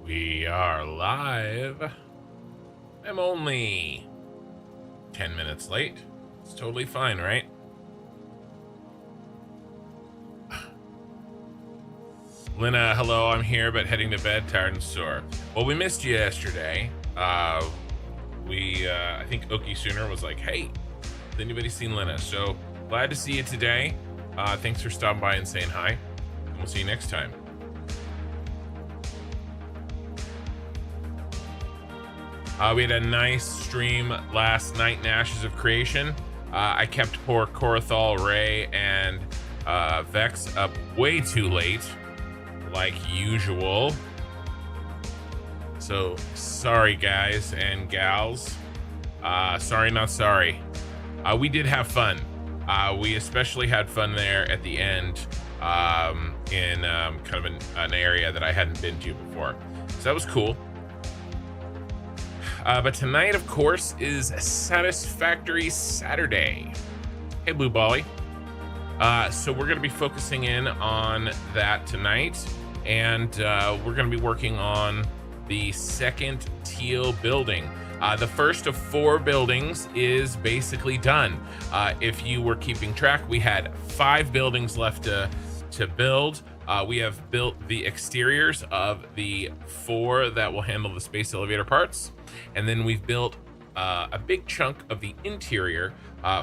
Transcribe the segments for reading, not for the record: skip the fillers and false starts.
We are live. I'm only 10 minutes late. It's totally fine, right? Lena, hello, I'm here, but heading to bed, tired and sore. Well, we missed you yesterday. I think Okie Sooner was like, hey, has anybody seen Lena? So glad to see you today. Thanks for stopping by and saying hi. And we'll see you next time. We had a nice stream last night in Ashes of Creation. I kept poor Korathal, Ray, and Vex up way too late, like usual. So sorry, guys and gals. Sorry, not sorry. We did have fun. We especially had fun there at the end in kind of an area that I hadn't been to before. So that was cool. But tonight, of course, is Satisfactory Saturday. Hey, Blue Bolly. So we're going to be focusing in on that tonight, and we're going to be working on the second teal building. The first of 4 buildings is basically done. If you were keeping track, we had 5 buildings left to build. We have built the exteriors of the 4 that will handle the space elevator parts. And then we've built a big chunk of the interior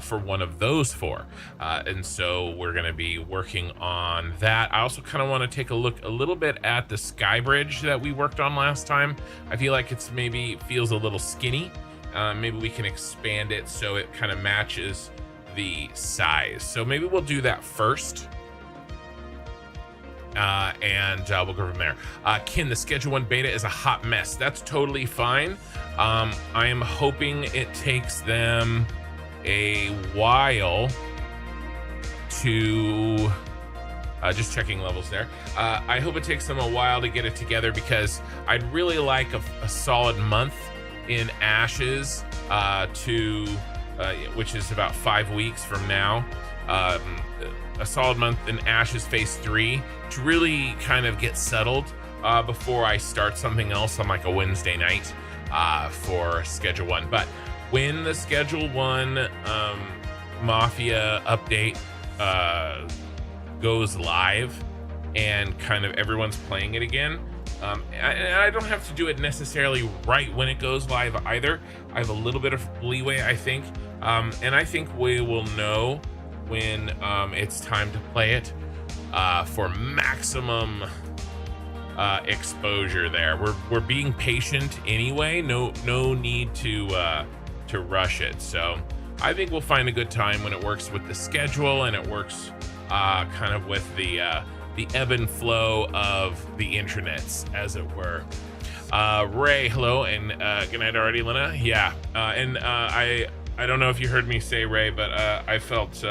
for one of those 4. And so we're going to be working on that. I also kind of want to take a look a little bit at the sky bridge that we worked on last time. I feel like it's maybe feels a little skinny. Maybe we can expand it so it kind of matches the size. So maybe we'll do that first. And we'll go from there. Kin, the Schedule 1 beta is a hot mess. That's totally fine. I am hoping it takes them a while to just checking levels there. I hope it takes them a while to get it together, because I'd really like a solid month in Ashes which is about 5 weeks from now. A solid month in Ashes Phase 3 to really kind of get settled before I start something else on like a Wednesday night for Schedule 1. But when the Schedule 1 Mafia update goes live and kind of everyone's playing it again, I don't have to do it necessarily right when it goes live either. I have a little bit of leeway, I think, and I think we will know when it's time to play it for maximum exposure there. We're being patient anyway. No need to rush it. So I think we'll find a good time when it works with the schedule and it works kind of with the ebb and flow of the intranets, as it were. Ray, hello, and good night already, Lena. Yeah, and I don't know if you heard me say, Ray, but I felt,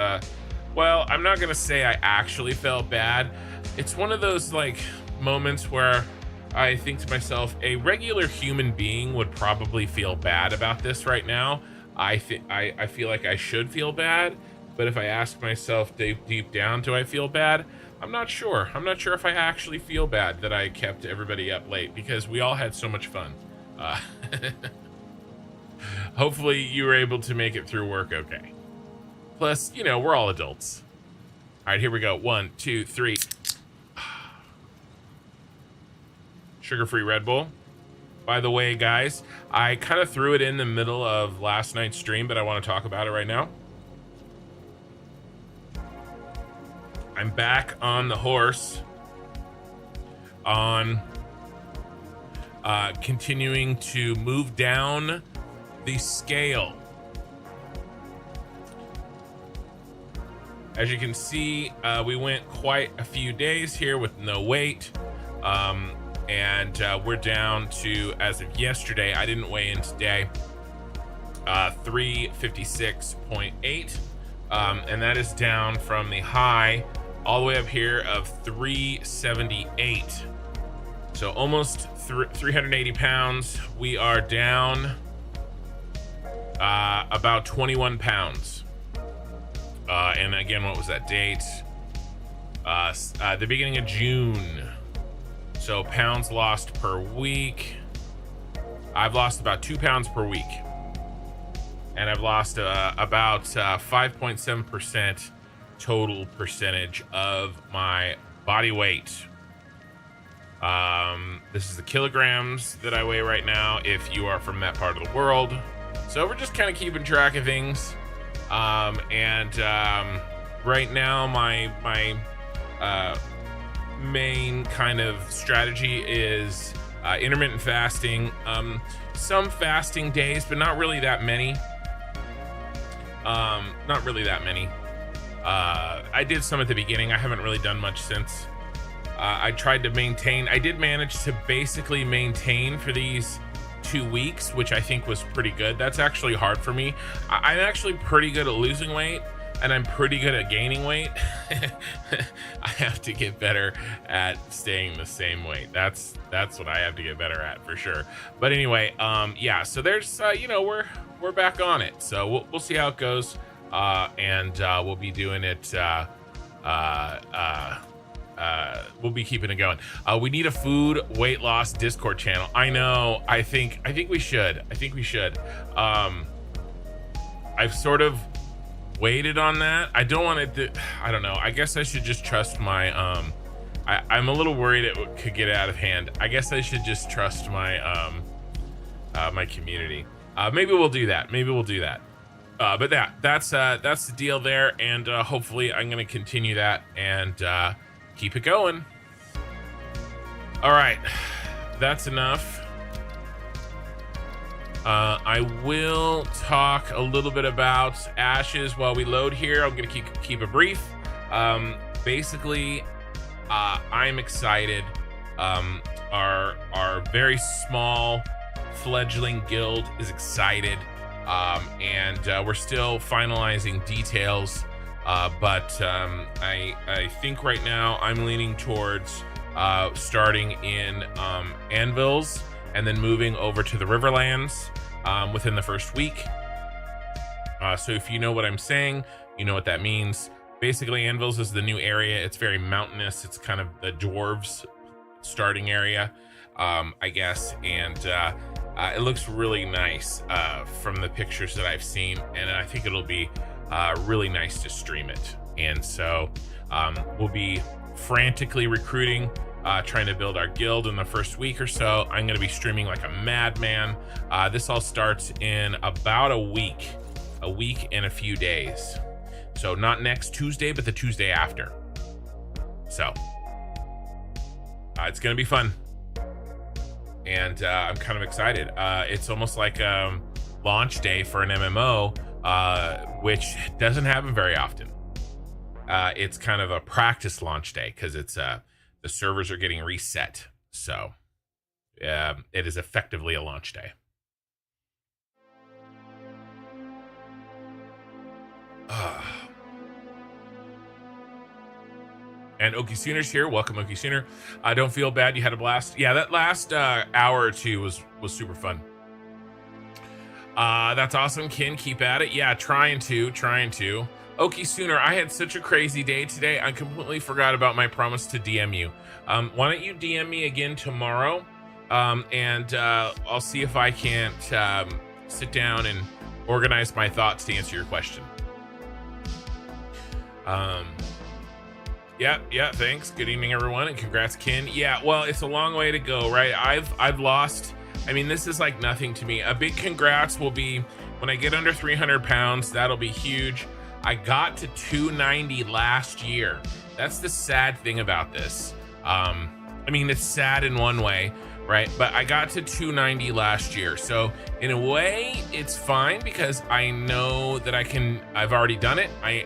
well, I'm not going to say I actually felt bad. It's one of those, like, moments where I think to myself, a regular human being would probably feel bad about this right now. I feel like I should feel bad, but if I ask myself deep down, do I feel bad? I'm not sure. I'm not sure if I actually feel bad that I kept everybody up late, because we all had so much fun. Hopefully you were able to make it through work okay. Plus, you know, we're all adults. All right, here we go. 1, 2, 3. Sugar-free Red Bull. By the way, guys, I kind of threw it in the middle of last night's stream, but I want to talk about it right now. I'm back on the horse on continuing to move down the scale. As you can see, we went quite a few days here with no weight, and we're down to, as of yesterday, I didn't weigh in today, 356.8, and that is down from the high all the way up here of 378. So almost 380 pounds. We are down about 21 pounds. And again, what was that date? The beginning of June. So pounds lost per week. I've lost about 2 pounds per week. And I've lost about 5.7% total percentage of my body weight. This is the kilograms that I weigh right now if you are from that part of the world. So we're just kind of keeping track of things. Right now my main kind of strategy is intermittent fasting. Some fasting days, but not really that many. I did some at the beginning. I haven't really done much since. I tried to maintain. I did manage to basically maintain for these 2 weeks, which I think was pretty good. That's actually hard for me. I'm actually pretty good at losing weight, and I'm pretty good at gaining weight. I have to get better at staying the same weight. That's what I have to get better at for sure. But anyway, yeah. So there's, we're back on it. So we'll see how it goes, and we'll be doing it. We'll be keeping it going. We need a food weight loss Discord channel. I know. I think we should. I've sort of waited on that. I don't want to. I don't know. I guess I should just trust my. I'm a little worried it could get out of hand. I guess I should just trust my my community. Maybe we'll do that. But that's the deal there, and hopefully I'm gonna continue that and keep it going. All right, that's enough. I will talk a little bit about Ashes while we load here. I'm gonna keep it brief. Basically, I'm excited. Our very small fledgling guild is excited, and we're still finalizing details. But I think right now I'm leaning towards starting in Anvils and then moving over to the Riverlands within the first week. So if you know what I'm saying, you know what that means. Basically, Anvils is the new area. It's very mountainous. It's kind of the dwarves starting area, I guess. And it looks really nice from the pictures that I've seen. And I think it'll be really nice to stream it. And so we'll be frantically recruiting, trying to build our guild in the first week or so. I'm going to be streaming like a madman. This all starts in about a week and a few days. So not next Tuesday, but the Tuesday after. So it's going to be fun. And I'm kind of excited. It's almost like launch day for an MMO, which doesn't happen very often. It's kind of a practice launch day because it's the servers are getting reset. So it is effectively a launch day. And Okie Sooner's here. Welcome, Okie Sooner. Don't feel bad. You had a blast. Yeah, that last hour or two was super fun. That's awesome, Ken. Keep at it. Yeah, trying to. Okie Sooner, I had such a crazy day today. I completely forgot about my promise to DM you. Why don't you DM me again tomorrow? And I'll see if I can't sit down and organize my thoughts to answer your question. Yeah, thanks. Good evening, everyone, and congrats, Ken. Yeah, well, it's a long way to go, right? I've lost. I mean, this is like nothing to me. A big congrats will be when I get under 300 pounds. That'll be huge. I got to 290 last year. That's the sad thing about this. I mean, it's sad in one way, right? But I got to 290 last year. So in a way, it's fine because I know that I've already done it. I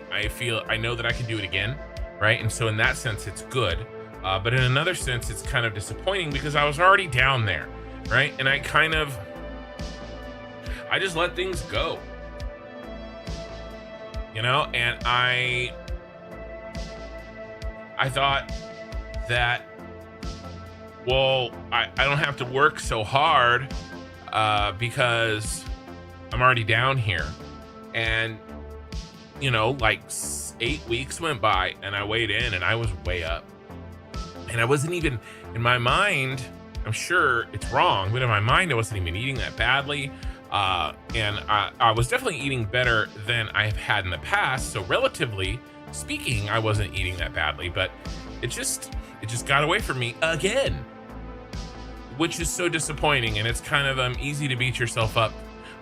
know that I can do it again, right? And so in that sense, it's good. But in another sense, it's kind of disappointing because I was already down there, right? And I just let things go, you know? And I thought that, well, I don't have to work so hard because I'm already down here. And, you know, like 8 weeks went by and I weighed in and I was way up. And I wasn't even In my mind, I'm sure it's wrong, but in my mind, I wasn't even eating that badly. And I was definitely eating better than I've had in the past. So relatively speaking, I wasn't eating that badly, but it just got away from me again, which is so disappointing. And it's kind of easy to beat yourself up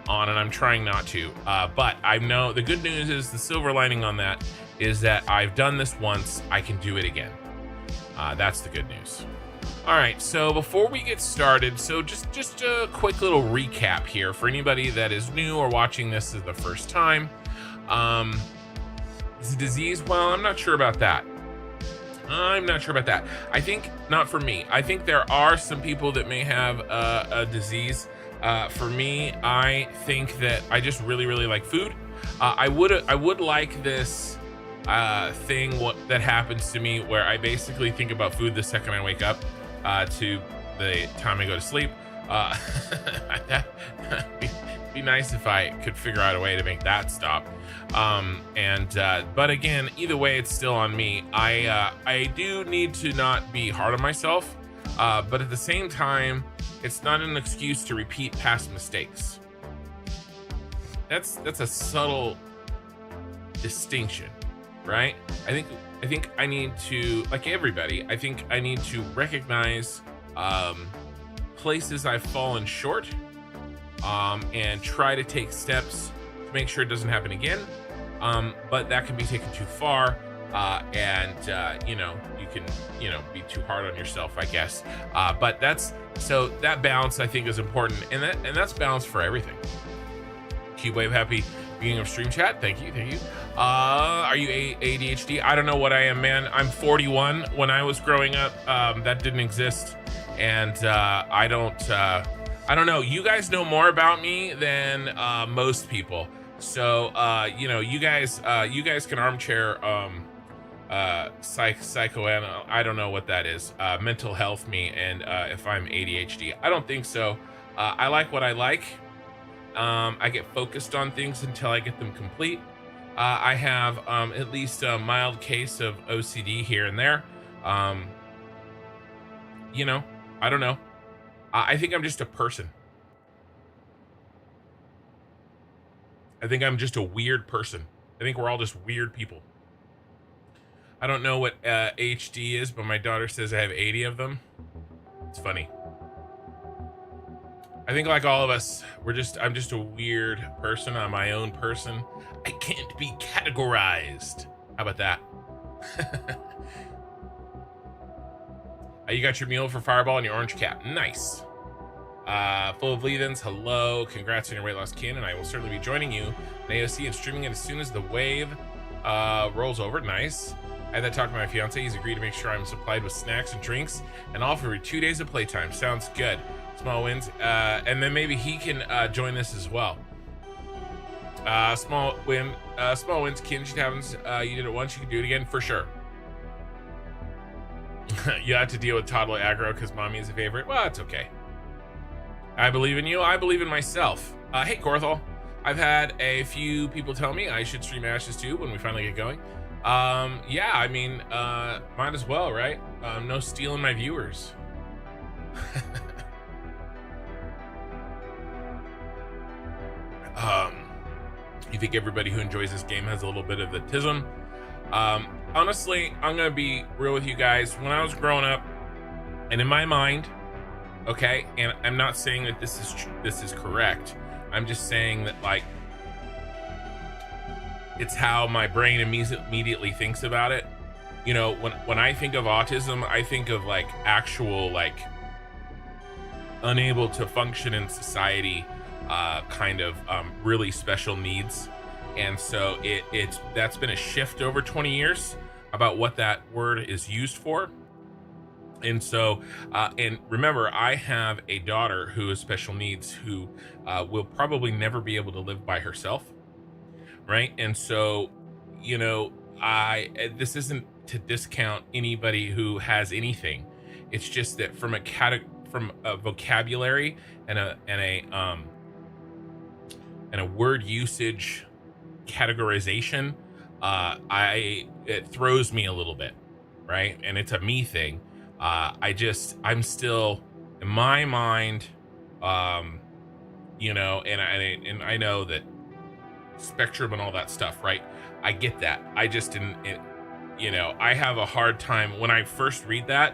on, and I'm trying not to. But I know the good news is, the silver lining on that is that I've done this once, I can do it again. That's the good news. All right, so before we get started, so just a quick little recap here for anybody that is new or watching this for the first time. Is it disease? Well, I'm not sure about that. I think not for me. I think there are some people that may have a disease. For me, I think that I just really like food. I would like this thing that happens to me where I basically think about food the second I wake up to the time I go to sleep. Be nice if I could figure out a way to make that stop. But again, either way, it's still on me. I do need to not be hard on myself, but at the same time, it's not an excuse to repeat past mistakes. That's a subtle distinction, right? I think I need to, like everybody, I think I need to recognize places I've fallen short, and try to take steps to make sure it doesn't happen again. But that can be taken too far, and you can be too hard on yourself, I guess. But so that balance, I think, is important, and that's balance for everything. Cubewave, happy beginning of stream chat. Thank you. Are you ADHD? I don't know what I am, man. I'm 41. When I was growing up, that didn't exist, and I don't know. You guys know more about me than most people, so you guys can armchair psychoanalysis. I don't know what that is. Mental health me, and if I'm ADHD, I don't think so. I like what I like. I get focused on things until I get them complete. I have at least a mild case of OCD here and there. I don't know. I think I'm just a person. I think I'm just a weird person. I think we're all just weird people. I don't know what HD is, but my daughter says I have 80 of them. It's funny. I think, like all of us, I'm just a weird person. I'm my own person. I can't be categorized. How about that? You got your meal for Fireball and your orange cap. Nice. Full of lead-ins. Hello. Congrats on your weight loss, Ken. And I will certainly be joining you in AOC and streaming it as soon as the wave rolls over. Nice. I had that talk to my fiance. He's agreed to make sure I'm supplied with snacks and drinks and all for 2 days of playtime. Sounds good. Small wins, and then maybe he can join us as well. Small wins. Ken, shit happens. You did it once, you can do it again for sure. You have to deal with toddler aggro because mommy is a favorite. Well, it's okay. I believe in you. I believe in myself. Hey, Corthal. I've had a few people tell me I should stream Ashes too when we finally get going. Yeah, I mean, might as well, right? No stealing my viewers. You think everybody who enjoys this game has a little bit of the tism? Honestly, I'm gonna be real with you guys. When I was growing up, and in my mind, okay, and I'm not saying that this is correct. I'm just saying that, like, it's how my brain immediately thinks about it. You know, when I think of autism, I think of like actual, like, unable to function in society, kind of really special needs. And so that's been a shift over 20 years about what that word is used for. And so and remember, I have a daughter who has special needs, who will probably never be able to live by herself, right? And so, you know, this isn't to discount anybody who has anything. It's just that from a vocabulary and a word usage categorization, it throws me a little bit, right? And it's a me thing. I'm still in my mind, you know, and I know that spectrum and all that stuff, right? I get that. I just you know, I have a hard time when I first read that.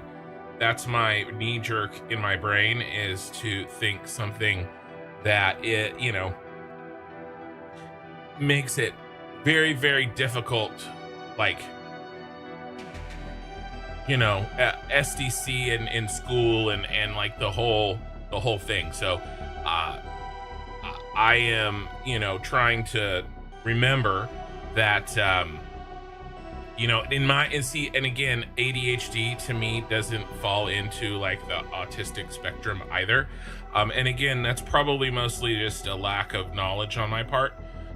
That's my knee jerk in my brain, is to think something that it, you know, makes it very, very difficult, like, you know, SDC in school and like the whole thing. So I am, you know, trying to remember that, you know, and again, ADHD to me doesn't fall into like the autistic spectrum either. And again, that's probably mostly just a lack of knowledge on my part,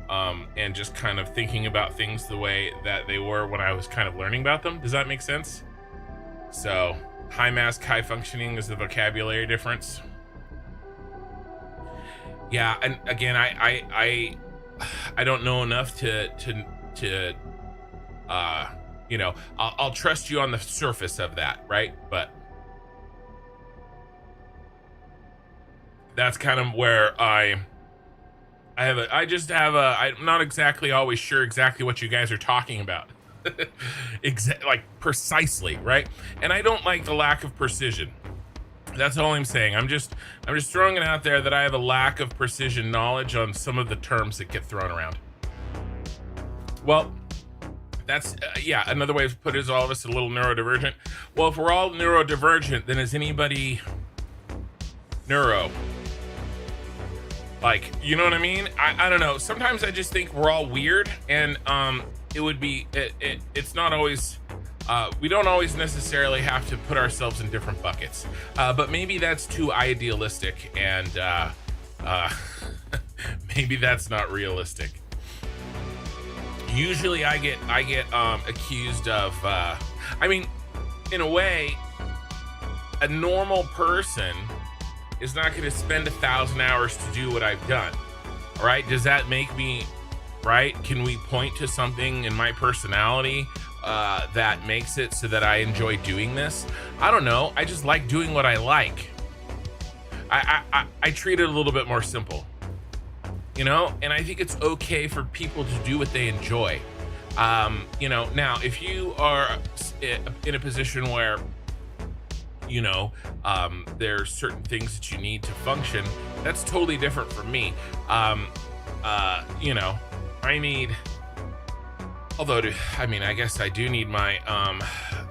and just kind of thinking about things the way that they were when I was kind of learning about them. Does that make sense? So high mask, high functioning is the vocabulary difference. Yeah, and again, I don't know enough to you know, I'll trust you on the surface of that, right? But that's kind of where I'm not exactly always sure exactly what you guys are talking about. Like precisely, right? And I don't like the lack of precision. That's all I'm saying. I'm just throwing it out there that I have a lack of precision knowledge on some of the terms that get thrown around. Well, that's yeah, another way to put it is all of us a little neurodivergent. Well, if we're all neurodivergent, then is anybody neuro? Like, you know what I mean? I don't know. Sometimes I just think we're all weird, and it would be it's not always we don't always necessarily have to put ourselves in different buckets, but maybe that's too idealistic, and maybe that's not realistic. Usually I get accused of I mean, in a way, a normal person is not going to spend 1,000 hours to do what I've done. All right, does that make me right? Can we point to something in my personality that makes it so that I enjoy doing this? I don't know. I just like doing what I like. I treat it a little bit more simple, you know, and I think it's okay for people to do what they enjoy. You know, now if you are in a position where, you know, there's certain things that you need to function, that's totally different from me. You know, I need, although I mean, I guess I do need my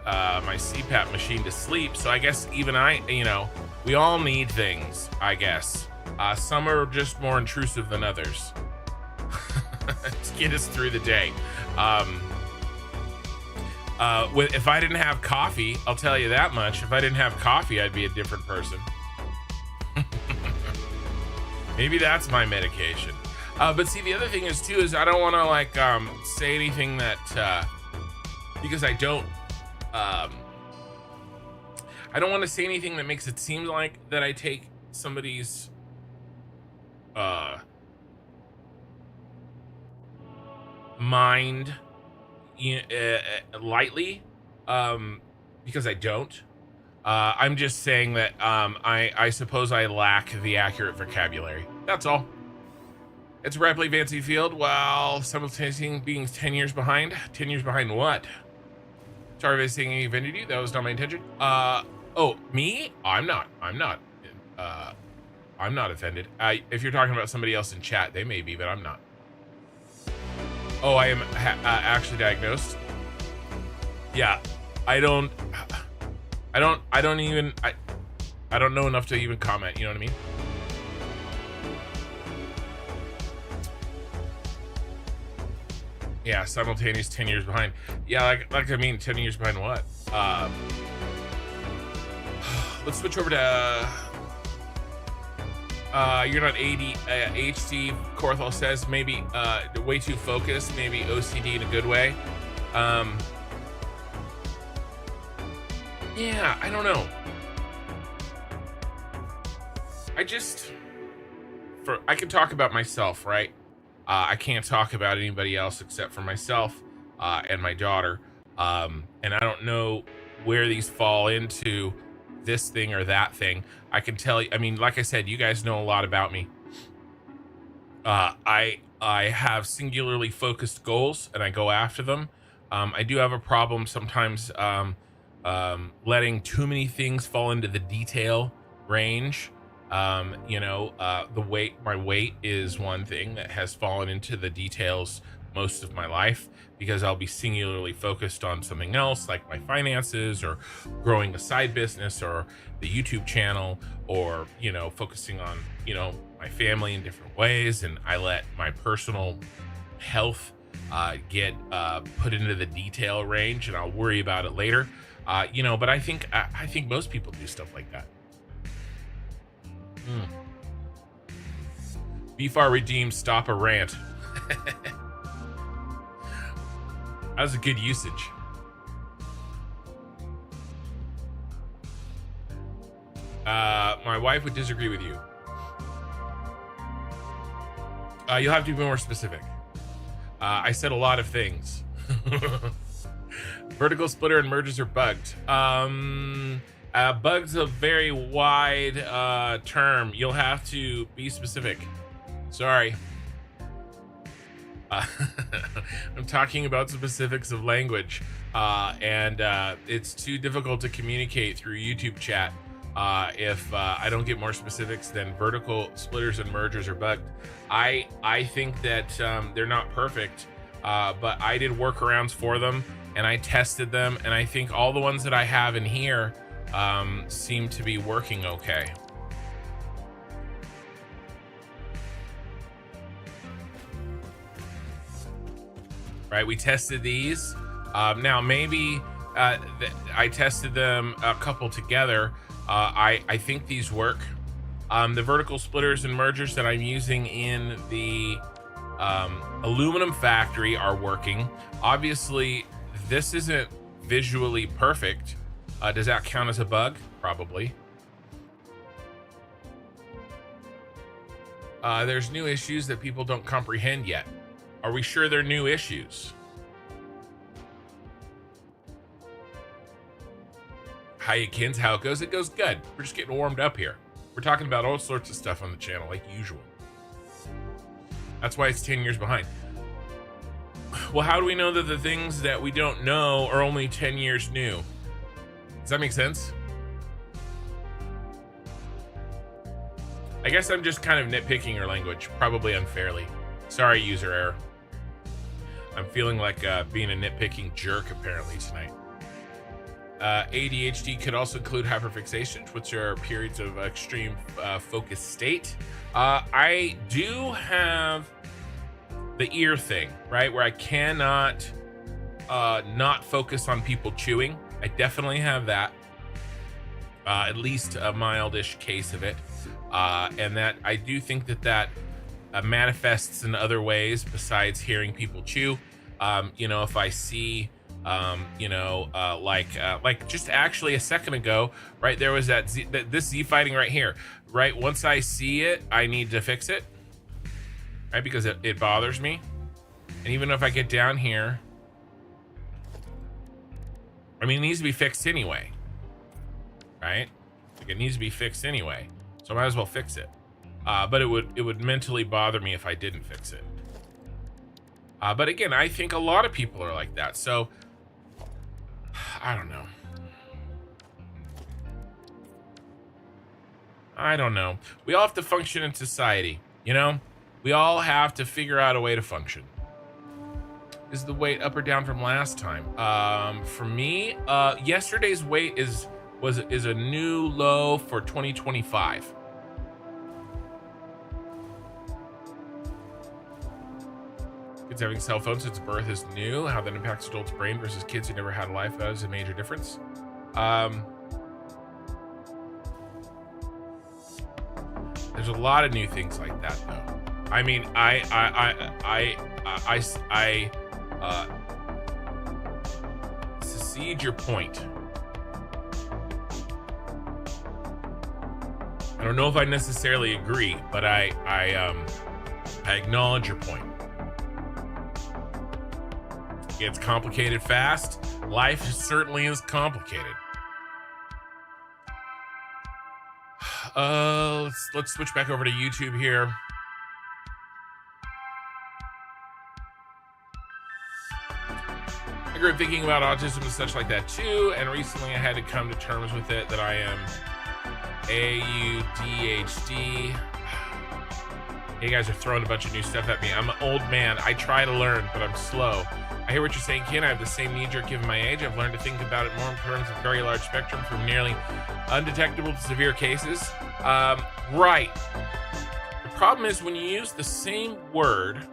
my CPAP machine to sleep, so I guess even you know, we all need things, I guess. Some are just more intrusive than others to get us through the day. If I didn't have coffee, I'll tell you that much. If I didn't have coffee, I'd be a different person. Maybe that's my medication. But see, the other thing is too, is I don't want to like say anything that because I don't want to say anything that makes it seem like that I take somebody's mind lightly, because I don't. I'm just saying that I suppose I lack the accurate vocabulary. That's all. It's rapidly advancing field while simultaneously being 10 years behind. 10 years behind what? Sorry if I saying any offended you. That was not my intention. Oh, me? I'm not offended. If you're talking about somebody else in chat, they may be, but I'm not. Oh, I am actually diagnosed. Yeah, I don't know enough to even comment. You know what I mean? Yeah, simultaneous 10 years behind. Yeah, like I mean, 10 years behind what? Let's switch over to you're not HD. Corthal says maybe way too focused, maybe OCD in a good way. Yeah, I don't know. I can talk about myself, right? I can't talk about anybody else except for myself and my daughter. And I don't know where these fall into this thing or that thing. I can tell you, I mean, like I said, you guys know a lot about me. I have singularly focused goals and I go after them. I do have a problem sometimes letting too many things fall into the detail range. My weight is one thing that has fallen into the details most of my life, because I'll be singularly focused on something else, like my finances or growing a side business or the YouTube channel, or, focusing on, my family in different ways. And I let my personal health get put into the detail range, and I'll worry about it later. But I think most people do stuff like that. BFAR redeemed, stop a rant. That was a good usage. My wife would disagree with you. You'll have to be more specific. I said a lot of things. Vertical splitter and merges are bugged. Bug's a very wide term. You'll have to be specific. Sorry. I'm talking about specifics of language, and it's too difficult to communicate through YouTube chat if I don't get more specifics. Than vertical splitters and mergers are bugged. I think that they're not perfect, but I did workarounds for them and I tested them, and I think all the ones that I have in here seem to be working okay. Right, we tested these. Now maybe I tested them a couple together. I think these work. The vertical splitters and mergers that I'm using in the aluminum factory are working. Obviously, this isn't visually perfect. Does that count as a bug? Probably. There's new issues that people don't comprehend yet. Are we sure they're new issues? Hiya, Kins, how it goes? It goes good. We're just getting warmed up here. We're talking about all sorts of stuff on the channel, like usual. That's why it's 10 years behind. Well, how do we know that the things that we don't know are only 10 years new? Does that make sense? I guess I'm just kind of nitpicking your language, probably unfairly. Sorry, user error. I'm feeling like being a nitpicking jerk apparently tonight. ADHD could also include hyperfixation, which are periods of extreme focus state. I do have the ear thing, right, where I cannot not focus on people chewing. I definitely have that, at least a mildish case of it, and that I do think that manifests in other ways besides hearing people chew. If I see like just actually a second ago, right, there was this Z fighting right here, right? Once I see it, I need to fix it, right, because it bothers me. And even if I get down here, I mean, it needs to be fixed anyway, right? Like, it needs to be fixed anyway, so I might as well fix it. But it would mentally bother me if I didn't fix it. But again, I think a lot of people are like that. So I don't know. We all have to function in society, We all have to figure out a way to function. Is the weight up or down from last time? For me, yesterday's weight is a new low for 2025. Kids having cell phones since birth is new. How that impacts adults' brain versus kids who never had a life, that is a major difference. There's a lot of new things like that, though. I mean, I secede your point. I don't know if I necessarily agree, but I acknowledge your point. gets complicated fast. Life certainly is complicated. Let's switch back over to YouTube here. I grew up thinking about autism and such like that too, and recently I had to come to terms with it that I am ADHD. You guys are throwing a bunch of new stuff at me. I'm an old man. I try to learn, but I'm slow. I hear what you're saying, Ken. I have the same knee-jerk given my age. I've learned to think about it more in terms of very large spectrum from nearly undetectable to severe cases. Right. The problem is when you use the same word,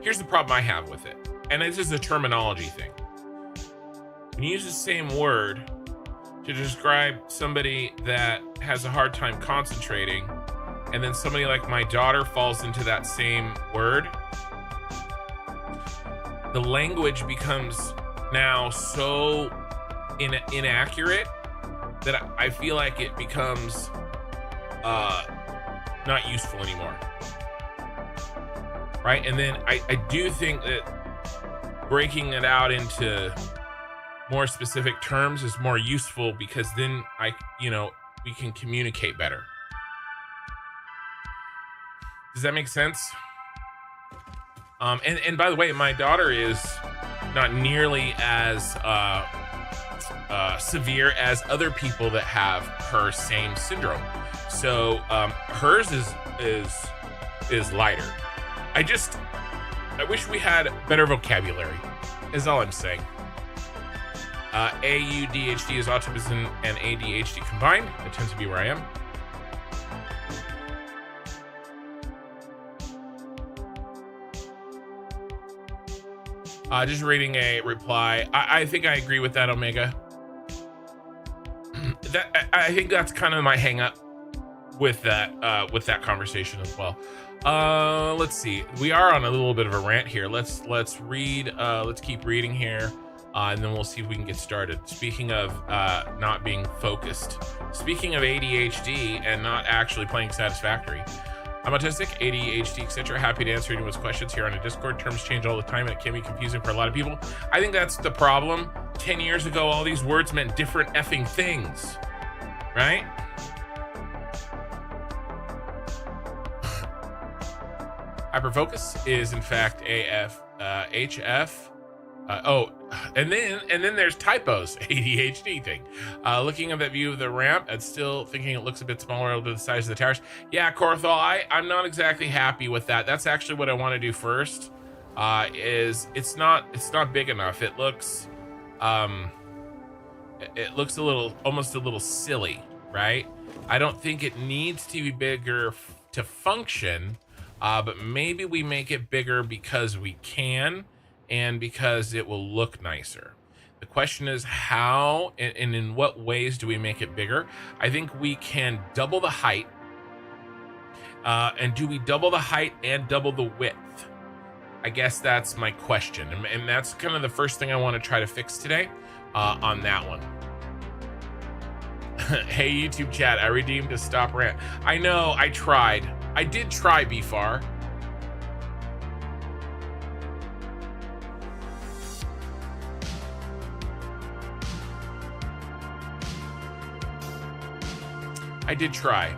here's the problem I have with it. And this is a terminology thing. When you use the same word to describe somebody that has a hard time concentrating, and then somebody like my daughter falls into that same word, the language becomes now so inaccurate that I feel like it becomes not useful anymore. Right? And then I do think that breaking it out into more specific terms is more useful, because then we can communicate better. Does that make sense? And by the way, my daughter is not nearly as severe as other people that have her same syndrome. So hers is lighter. I wish we had better vocabulary, is all I'm saying. AUDHD is autism and ADHD combined. That tends to be where I am. Just reading a reply. I think I agree with that, Omega. I think that's kind of my hang up with that conversation as well. Let's see. We are on a little bit of a rant here. Let's read. Let's keep reading here, and then we'll see if we can get started. Speaking of not being focused. Speaking of ADHD and not actually playing Satisfactory. I'm autistic, ADHD, etc. Happy to answer anyone's questions here on a Discord. Terms change all the time and it can be confusing for a lot of people. I think that's the problem. 10 years ago, all these words meant different effing things, right? Hyperfocus is in fact HF. And then there's typos, ADHD thing. Looking at that view of the ramp and still thinking it looks a bit smaller relative to the size of the towers. Yeah, Corthal, I'm not exactly happy with that. That's actually what I want to do first. Is it's not big enough. It looks almost a little silly, right? I don't think it needs to be bigger to function, but maybe we make it bigger because we can, and because it will look nicer. The question is how and in what ways do we make it bigger? I think we can double the height. And do we double the height and double the width? I guess that's my question. And that's kind of the first thing I want to try to fix today on that one. Hey, YouTube chat, I redeemed a stop rant. I know, I tried. I did try, BFAR. I did try.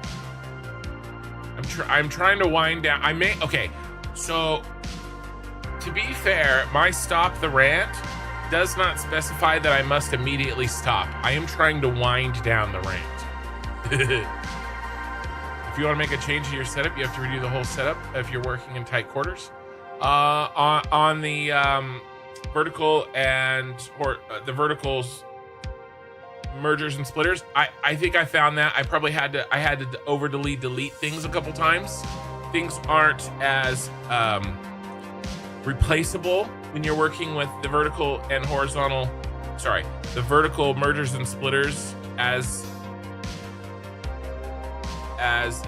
I'm trying to wind down. Okay, so to be fair, my stop the rant does not specify that I must immediately stop. I am trying to wind down the rant. If you want to make a change to your setup, you have to redo the whole setup if you're working in tight quarters. On the vertical or the verticals mergers and splitters, I think I found that I had to over delete things a couple times. Things aren't as replaceable when you're working with the vertical and horizontal, the vertical mergers and splitters as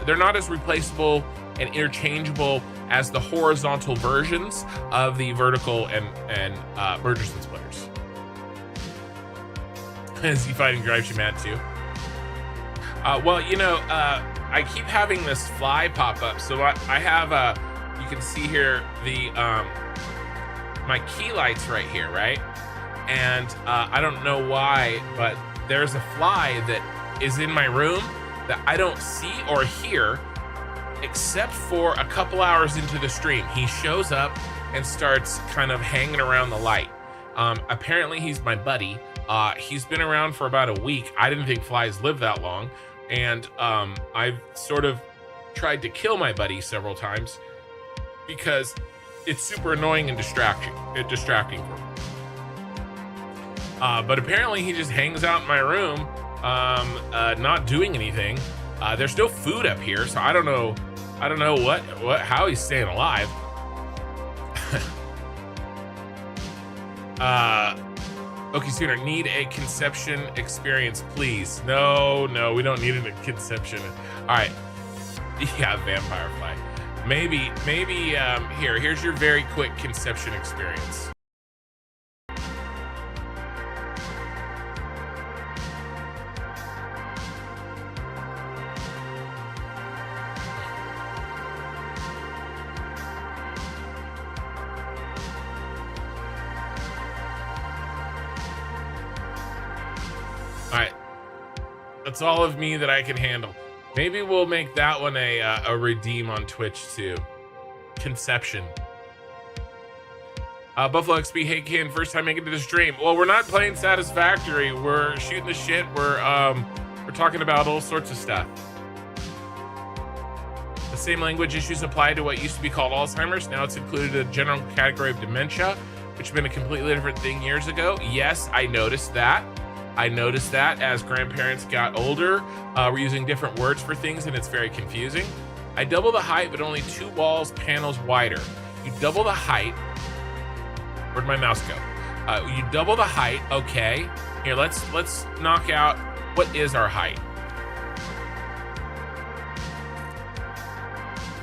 they're not as replaceable and interchangeable as the horizontal versions of the vertical and mergers and splitters. Is he fighting drives you mad too? Well, I keep having this fly pop up. So I have you can see here my key light's right here, right? And I don't know why, but there's a fly that is in my room that I don't see or hear except for a couple hours into the stream. He shows up and starts kind of hanging around the light. Apparently he's my buddy. He's been around for about a week. I didn't think flies live that long. And I've sort of tried to kill my buddy several times because it's super annoying and distracting for me. But apparently he just hangs out in my room, not doing anything. There's no food up here, so I don't know how he's staying alive. Okay, Sooner, need a conception experience, please. No, we don't need a conception. All right, yeah, vampire fly. Maybe, here's your very quick conception experience. That's all of me that I can handle. Maybe we'll make that one a redeem on Twitch too. Conception. Buffalo XP, hey Ken, first time making it to the stream. Well, we're not playing Satisfactory. We're shooting the shit. We're talking about all sorts of stuff. The same language issues apply to what used to be called Alzheimer's. Now it's included in a general category of dementia, which has been a completely different thing years ago. Yes, I noticed that. As grandparents got older, we're using different words for things and it's very confusing. I double the height, but only 2 walls, panels wider. You double the height. Where'd my mouse go? You double the height, okay. Here, let's knock out, what is our height?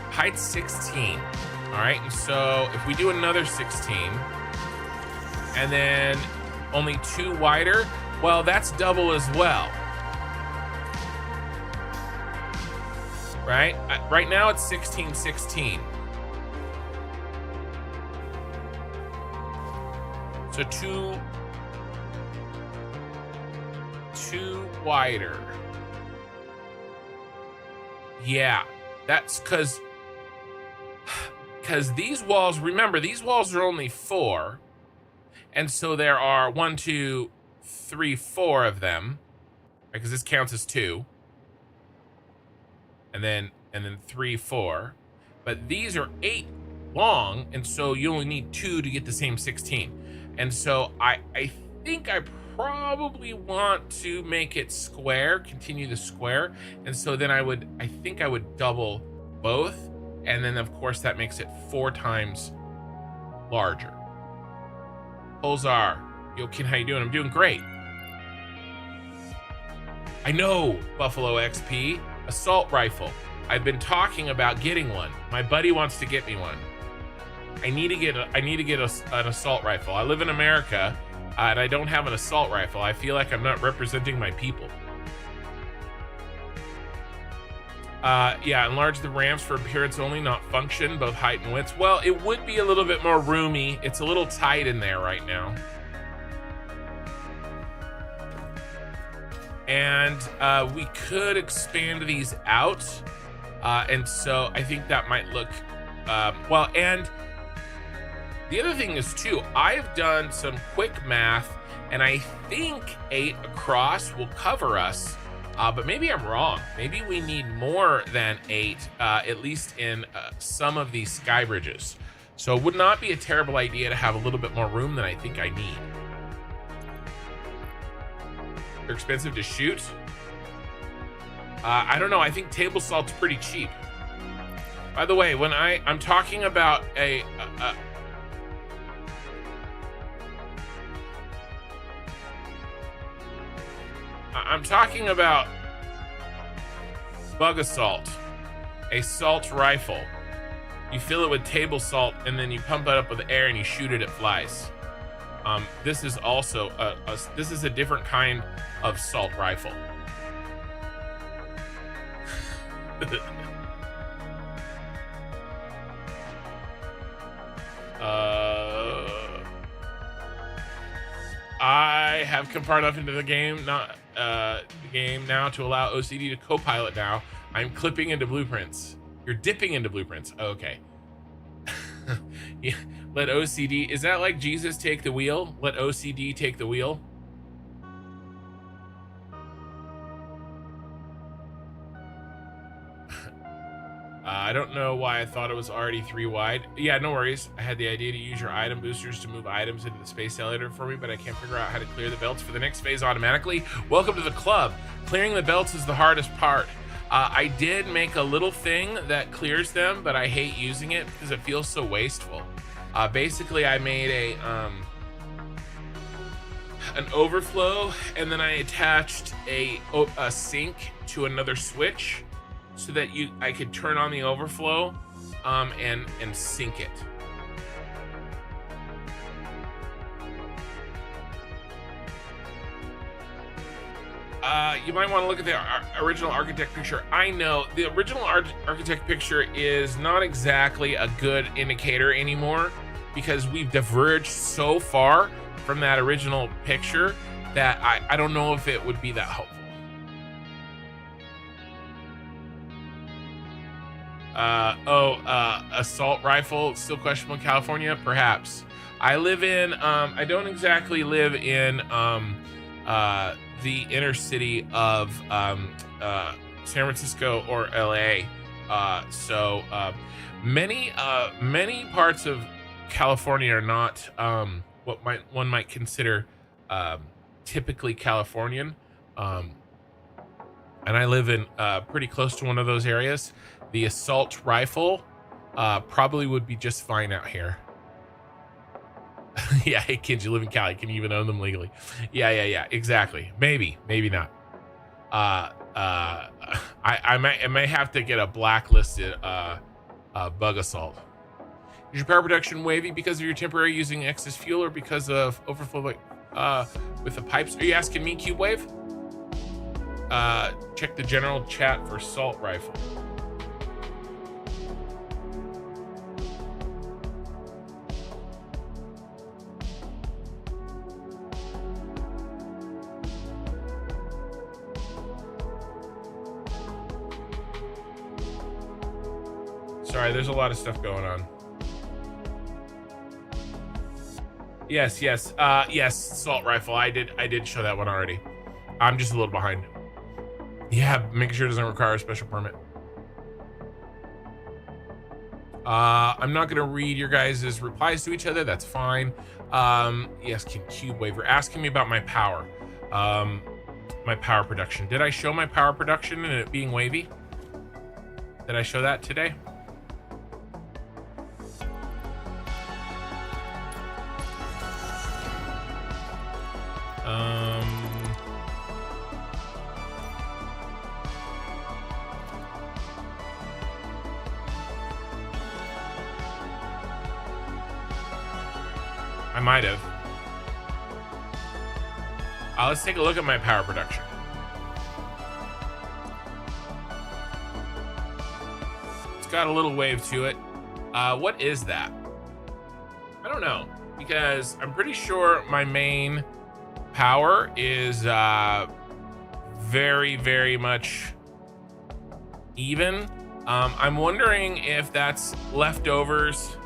Height's 16, all right? And so if we do another 16, and then only 2 wider, well, that's double as well. Right? Right now it's 16, 16. So 2 wider. Yeah, that's because these walls, remember, these walls are only 4. And so there are 1, 2, 3, 4 of them, because this counts as 2, and then 3, 4, but these are 8 long, and so you only need 2 to get the same 16. And so I think I probably want to make it square, continue the square, and so then I think I would double both, and then of course that makes it 4 times larger. Pulsar, yo Ken, how you doing? I'm doing great. I know, Buffalo XP, assault rifle. I've been talking about getting one. My buddy wants to get me one. I need to get an assault rifle. I live in America, and I don't have an assault rifle. I feel like I'm not representing my people. Yeah, enlarge the ramps for appearance only, not function, both height and width. Well, it would be a little bit more roomy. It's a little tight in there right now. And we could expand these out. And so I think that might look, well, and the other thing is too, I've done some quick math and I think 8 across will cover us, but maybe I'm wrong. Maybe we need more than 8, at least in some of these sky bridges. So it would not be a terrible idea to have a little bit more room than I think I need. They're expensive to shoot. I don't know. I think table salt's pretty cheap. By the way, when I'm talking about I'm talking about bug assault, a salt rifle. You fill it with table salt and then you pump it up with air and you shoot it at flies. This is also this is a different kind of salt rifle. have come far enough into the game, not the game now, to allow OCD to co-pilot now. I'm clipping into blueprints. You're dipping into blueprints. Okay. Yeah. Let OCD, is that like Jesus take the wheel? Let OCD take the wheel? I don't know why I thought it was already 3 wide. Yeah, no worries. I had the idea to use your item boosters to move items into the space elevator for me, but I can't figure out how to clear the belts for the next phase automatically. Welcome to the club. Clearing the belts is the hardest part. I did make a little thing that clears them, but I hate using it because it feels so wasteful. Basically, I made an overflow, and then I attached a sink to another switch so that I could turn on the overflow and sink it. You might want to look at the original architect picture. I know the original architect picture is not exactly a good indicator anymore because we've diverged so far from that original picture that I don't know if it would be that helpful. Assault rifle, still questionable in California? Perhaps. I live in, I don't exactly live in the inner city of San Francisco or LA. So many parts of California are not what one might consider typically Californian. And I live in pretty close to one of those areas. The assault rifle probably would be just fine out here. Yeah, hey kids, you live in Cali. Can you even own them legally? Yeah, exactly. Maybe not. I may have to get a blacklisted bug assault. Is your power production wavy because of your temporary using excess fuel or because of overflow with the pipes? Are you asking me, Cube Wave? Check the general chat for assault rifle. Sorry, there's a lot of stuff going on. Yes, assault rifle. I did show that one already. I'm just a little behind. Yeah, making sure it doesn't require a special permit. I'm not gonna read your guys' replies to each other. That's fine. Yes, Cube Waver asking me about my power. My power production. Did I show my power production and it being wavy? Did I show that today? I might have. Let's take a look at my power production. It's got a little wave to it. What is that? I don't know, because I'm pretty sure my main power is very much even. I'm wondering if that's leftovers.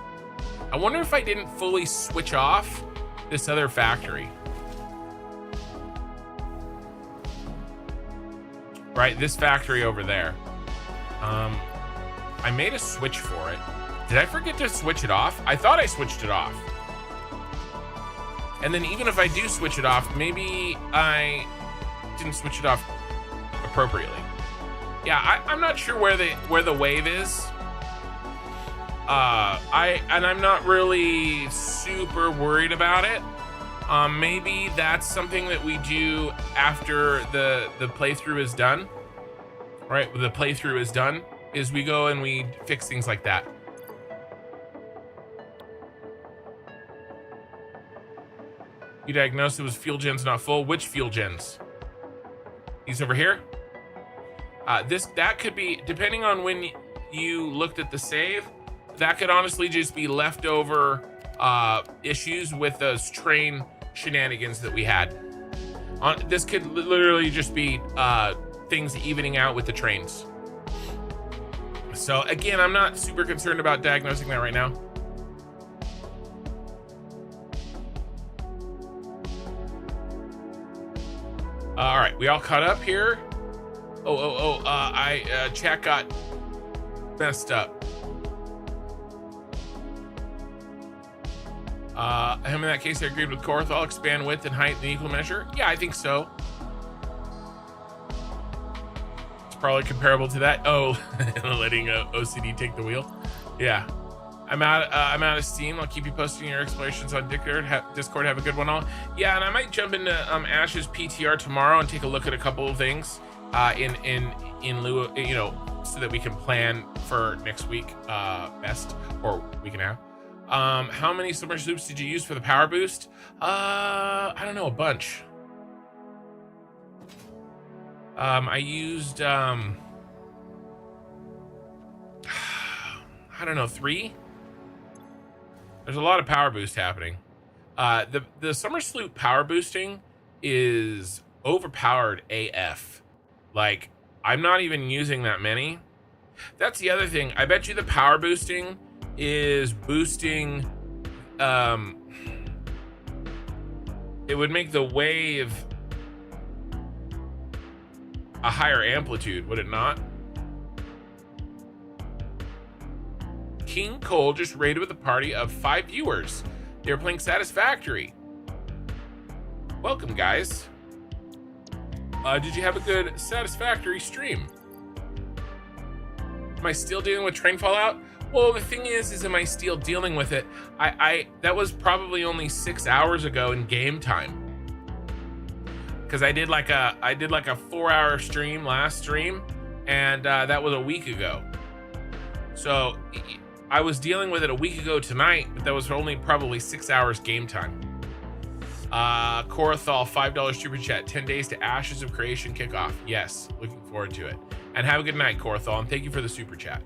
I wonder if I didn't fully switch off this other factory. Right, this factory over there. I made a switch for it. Did I forget to switch it off? I thought I switched it off. And then even if I do switch it off, maybe I didn't switch it off appropriately. Yeah, I'm not sure where the wave is. I'm not really super worried about it. Maybe that's something that we do after the playthrough is done. Right, the playthrough is done, is we go and we fix things like that. You diagnosed it was fuel gens not full. Which fuel gens? These over here? That could be, depending on when you looked at the save, that could honestly just be leftover issues with those train shenanigans that we had. This could literally just be things evening out with the trains. So again, I'm not super concerned about diagnosing that right now. All right, we all caught up here. Chat got messed up. Him in that case, I agreed with Korth. I'll expand width and height in equal measure. Yeah, I think so. It's probably comparable to that. Oh, letting OCD take the wheel. Yeah, I'm out of steam. I'll keep you posting your explorations on Discord. Have a good one all. Yeah, and I might jump into Ash's PTR tomorrow and take a look at a couple of things in lieu of, you know, so that we can plan for next week best, or week and a half. How many summer soups did you use for the power boost? I don't know, a bunch. I used I don't know, 3. There's a lot of power boost happening. The summer sloop power boosting is overpowered AF. Like, I'm not even using that many. That's the other thing. I bet you the power boosting is boosting, it would make the wave a higher amplitude, would it not? King Cole just raided with a party of 5 viewers. They were playing Satisfactory. Welcome, guys. Did you have a good Satisfactory stream? Am I still dealing with train fallout? Well, the thing is am I still dealing with it? I that was probably only 6 hours ago in game time. Because I did like a 4-hour stream last stream, and that was a week ago. So I was dealing with it a week ago tonight, but that was only probably 6 hours game time. Corathal, $5 super chat. 10 days to Ashes of Creation kickoff. Yes, looking forward to it. And have a good night, Corathal, and thank you for the super chat.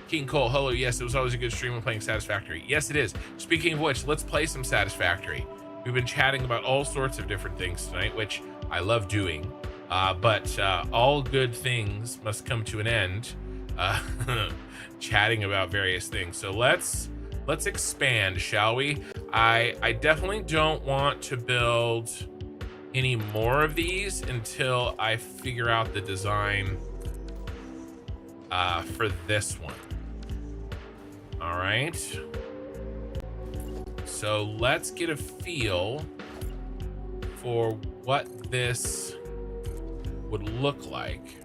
King Cole, hello. Yes, it was always a good stream when playing Satisfactory. Yes, it is. Speaking of which, let's play some Satisfactory. We've been chatting about all sorts of different things tonight, which I love doing. But all good things must come to an end. Chatting about various things. So let's expand, shall we? I definitely don't want to build any more of these until I figure out the design for this one. All right. So let's get a feel for what this would look like.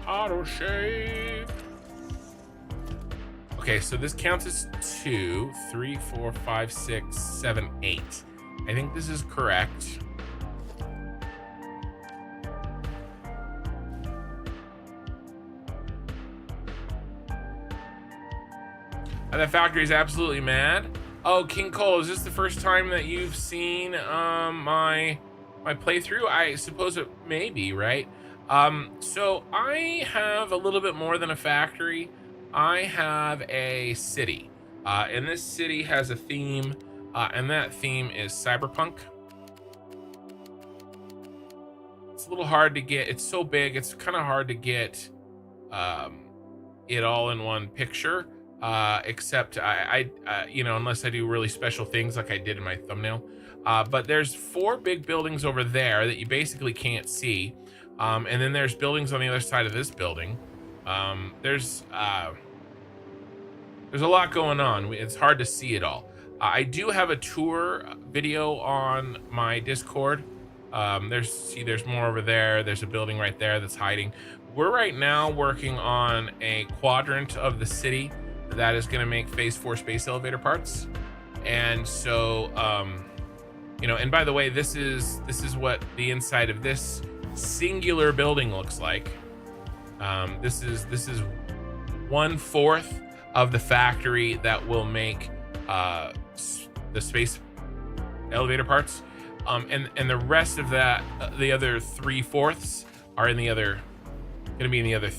Auto shape. Okay, so this counts as 2, 3, 4, 5, 6, 7, 8. I think this is correct. And the factory is absolutely mad. Oh, King Cole, is this the first time that you've seen my playthrough? I suppose it may be, right? So I have a little bit more than a factory. I have a city, and this city has a theme, and that theme is cyberpunk. It's a little hard to get. It's so big, it's kind of hard to get it all in one picture, except I you know, unless I do really special things like I did in my thumbnail. But there's 4 big buildings over there that you basically can't see. And then there's buildings on the other side of this building. There's a lot going on. It's hard to see it all. I do have a tour video on my Discord. There's more over there. There's a building right there that's hiding. We're right now working on a quadrant of the city that is going to make phase 4 space elevator parts. And so You know, and by the way, this is what the inside of this singular building looks like. This is 1/4 of the factory that will make the space elevator parts, and the rest of that, the other 3/4 are in the other, gonna be in the other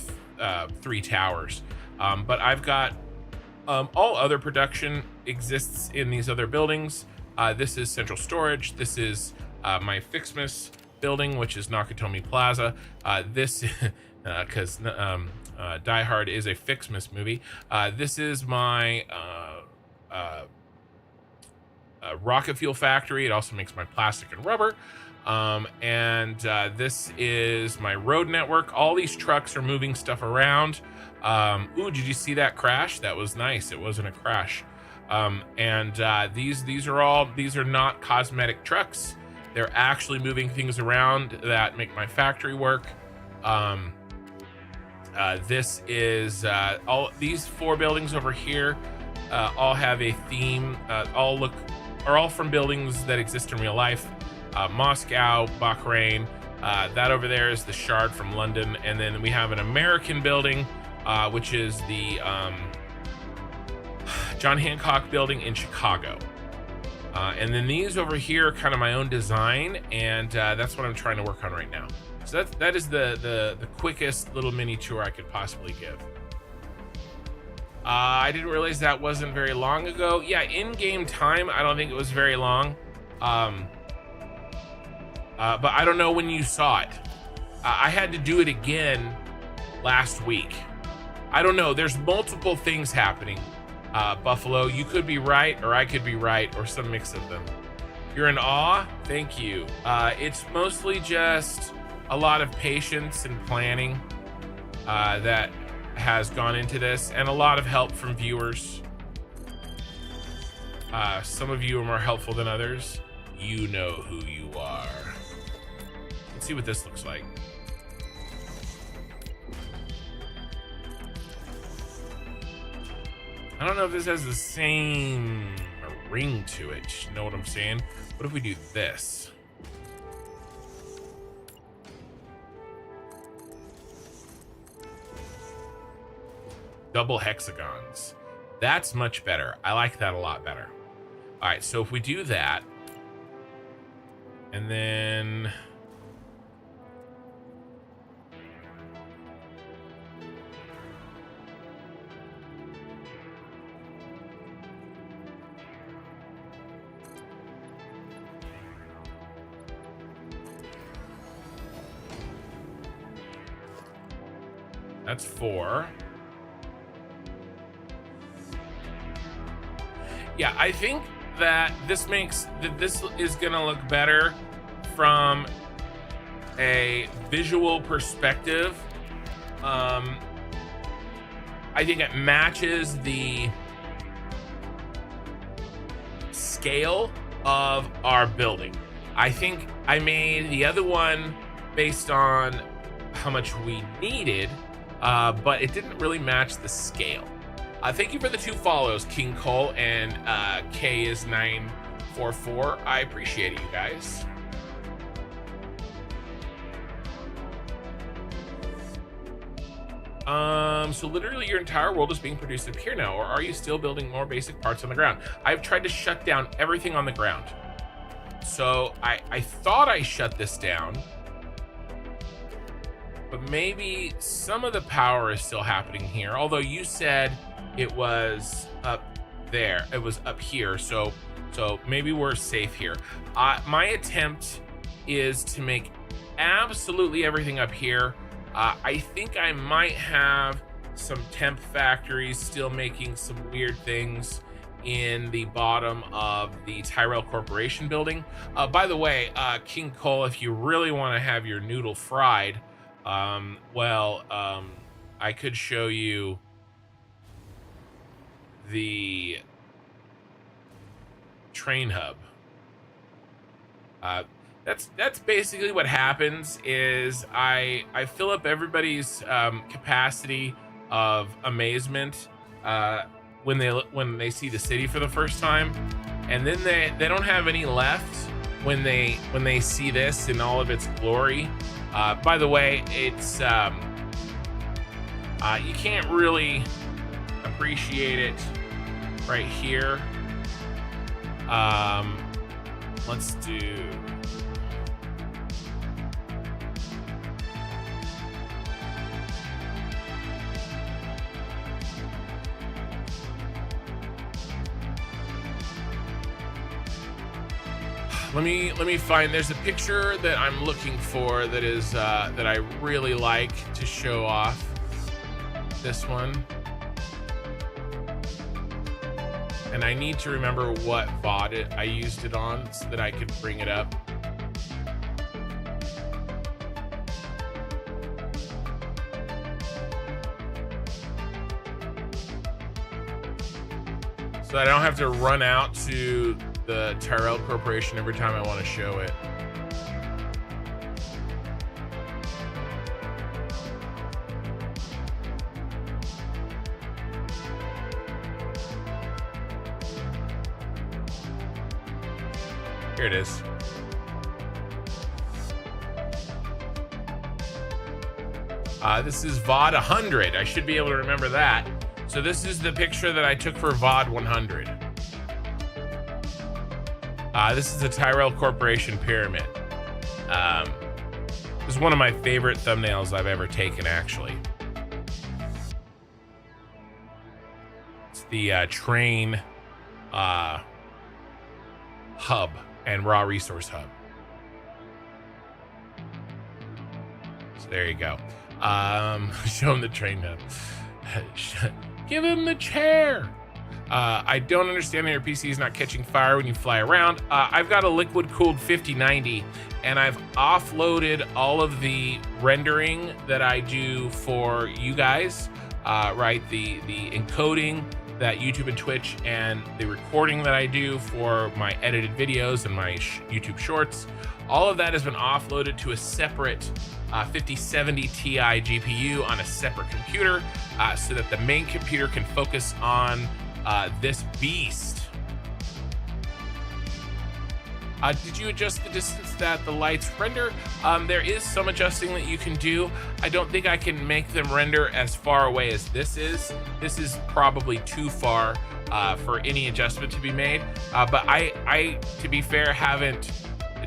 3 towers. But I've got all other production exists in these other buildings. This is central storage. This is my Fixmas building, which is Nakatomi Plaza. This, because Die Hard is a Fixmas movie. This is my rocket fuel factory. It also makes my plastic and rubber. And this is my road network. All these trucks are moving stuff around. Ooh, did you see that crash? That was nice. It wasn't a crash. These are not cosmetic trucks. They're actually moving things around that make my factory work. This is all these 4 buildings over here all have a theme. Are all from buildings that exist in real life. Moscow, Bahrain. That over there is the Shard from London, and then we have an American building, which is the John Hancock building in Chicago. And then these over here are kind of my own design, and that's what I'm trying to work on right now. So that is the quickest little mini tour I could possibly give. I didn't realize that wasn't very long ago. Yeah, in-game time, I don't think it was very long. But I don't know when you saw it. I had to do it again last week. I don't know. There's multiple things happening. Buffalo, you could be right, or I could be right, or some mix of them. You're in awe? Thank you. It's mostly just a lot of patience and planning that has gone into this, and a lot of help from viewers. Some of you are more helpful than others. You know who you are. Let's see what this looks like. I don't know if this has the same ring to it. You know what I'm saying? What if we do this? Double hexagons. That's much better. I like that a lot better. All right, so if we do that, and then that's 4. Yeah, I think that this is gonna look better from a visual perspective. I think it matches the scale of our building. I think I made the other one based on how much we needed, but it didn't really match the scale. Thank you for the 2 follows, King Cole and K is 944. I appreciate it, you guys. So literally your entire world is being produced up here now, or are you still building more basic parts on the ground? I've tried to shut down everything on the ground. So I thought I shut this down, but maybe some of the power is still happening here. Although you said it was up there, it was up here, so maybe we're safe here. My attempt is to make absolutely everything up here. I think I might have some temp factories still making some weird things in the bottom of the Tyrell Corporation building. By the way, King Cole, if you really want to have your noodle fried, I could show you the train hub. That's basically what happens is I fill up everybody's capacity of amazement when they see the city for the first time, and then they don't have any left when they see this in all of its glory. By the way, it's you can't really appreciate it right here. Let's do. Let me find. There's a picture that I'm looking for that is that I really like to show off. This one, and I need to remember what VOD I used it on so that I could bring it up. So I don't have to run out to the Tyrell Corporation every time I want to show it. Here it is. This is VOD 100. I should be able to remember that. So this is the picture that I took for VOD 100. This is the Tyrell Corporation pyramid. This is one of my favorite thumbnails I've ever taken, actually. It's the train hub and raw resource hub. So there you go. Show him the train hub. Give him the chair. I don't understand that your PC is not catching fire when you fly around. I've got a liquid cooled 5090 and I've offloaded all of the rendering that I do for you guys, right? The encoding that YouTube and Twitch and the recording that I do for my edited videos and my YouTube shorts. All of that has been offloaded to a separate 5070 Ti GPU on a separate computer so that the main computer can focus on this beast. Did you adjust the distance that the lights render? There is some adjusting that you can do. I don't think I can make them render as far away as this is. This is probably too far for any adjustment to be made. But I, to be fair, haven't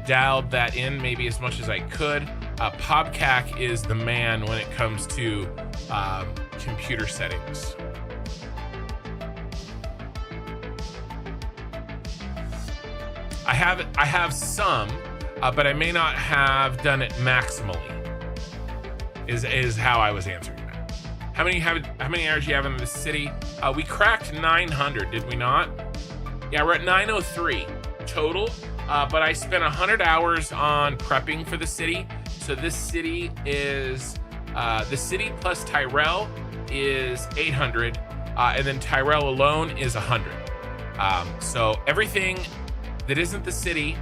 dialed that in maybe as much as I could. Pobcac is the man when it comes to computer settings. I have some, but I may not have done it maximally. Is how I was answering that. How many hours do you have in the city? We cracked 900, did we not? Yeah, we're at 903 total. But I spent 100 hours on prepping for the city. So this city is the city plus Tyrell is 800, and then Tyrell alone is 100. So everything that isn't the city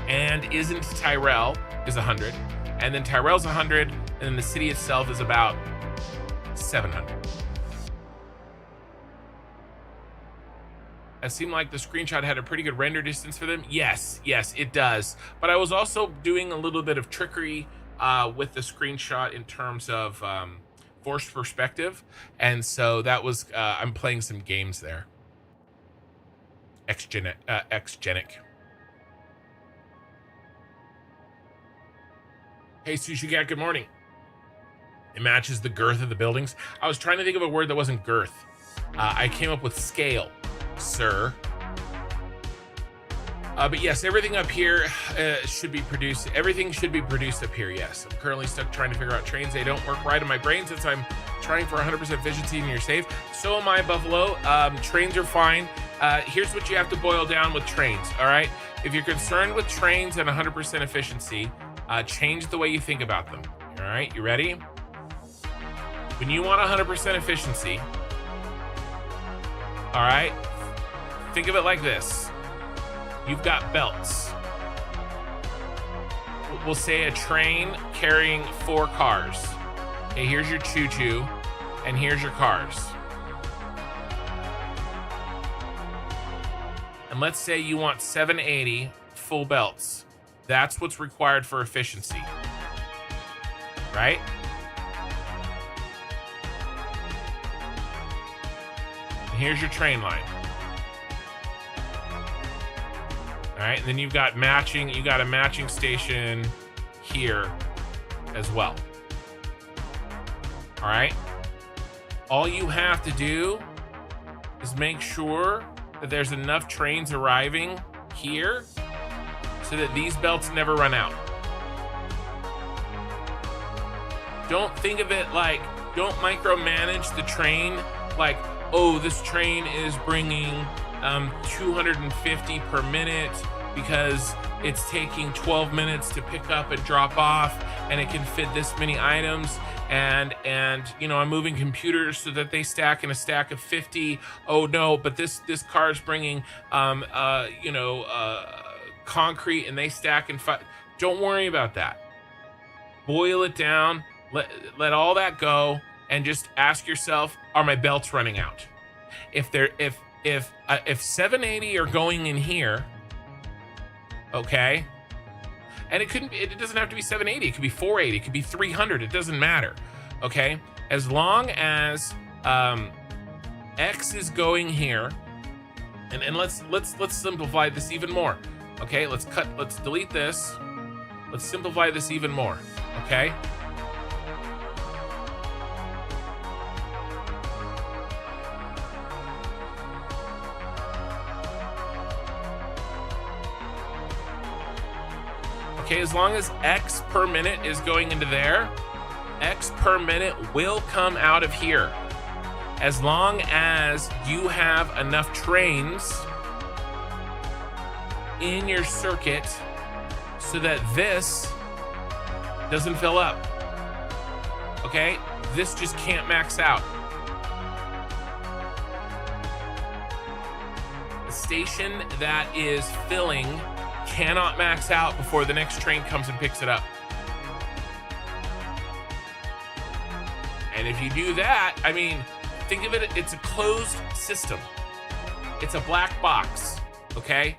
and isn't Tyrell is 100, and then Tyrell's 100, and then the city itself is about 700. It seemed like the screenshot had a pretty good render distance for them. Yes, it does. But I was also doing a little bit of trickery with the screenshot in terms of forced perspective, and so that was I'm playing some games there. Xgenic. Hey, Sushi Cat, good morning. It matches the girth of the buildings. I was trying to think of a word that wasn't girth. I came up with scale, sir. But yes, everything up here should be produced. Everything should be produced up here, yes. I'm currently stuck trying to figure out trains. They don't work right in my brain since I'm trying for 100% efficiency and you're safe. So am I, Buffalo. Trains are fine. Here's what you have to boil down with trains, all right? If you're concerned with trains and 100% efficiency, change the way you think about them, all right? You ready? When you want 100% efficiency, all right, think of it like this. You've got belts. We'll say a train carrying 4 cars. Okay, here's your choo-choo, and here's your cars. And let's say you want 780 full belts. That's what's required for efficiency, right? And here's your train line. All right, and then you've got matching, you got a matching station here as well. All right, all you have to do is make sure that there's enough trains arriving here so that these belts never run out. Don't think of it like, don't micromanage the train like, oh, this train is bringing 250 per minute because it's taking 12 minutes to pick up and drop off, and it can fit this many items, and you know, I'm moving computers so that they stack in a stack of 50. Oh no, but this car is bringing concrete, and they stack in 5. Don't worry about that. Boil it down, let all that go, and just ask yourself, are my belts running out? If 780 are going in here, okay, and it doesn't have to be 780, it could be 480, it could be 300, it doesn't matter, okay, as long as X is going here, and let's simplify this even more, okay, let's delete this, let's simplify this even more, okay. Okay, as long as X per minute is going into there, X per minute will come out of here. As long as you have enough trains in your circuit so that this doesn't fill up. Okay, this just can't max out. The station that is filling cannot max out before the next train comes and picks it up. And if you do that, I mean, think of it, it's a closed system. It's a black box, okay?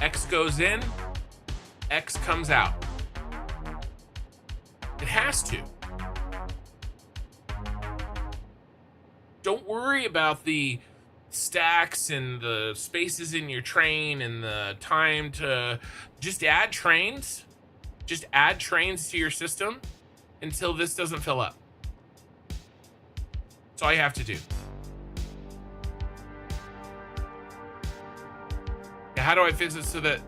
X goes in, X comes out. It has to. Don't worry about the stacks and the spaces in your train and the time to just add trains to your system until this doesn't fill up. That's all you have to do. Now, how do I fix it so that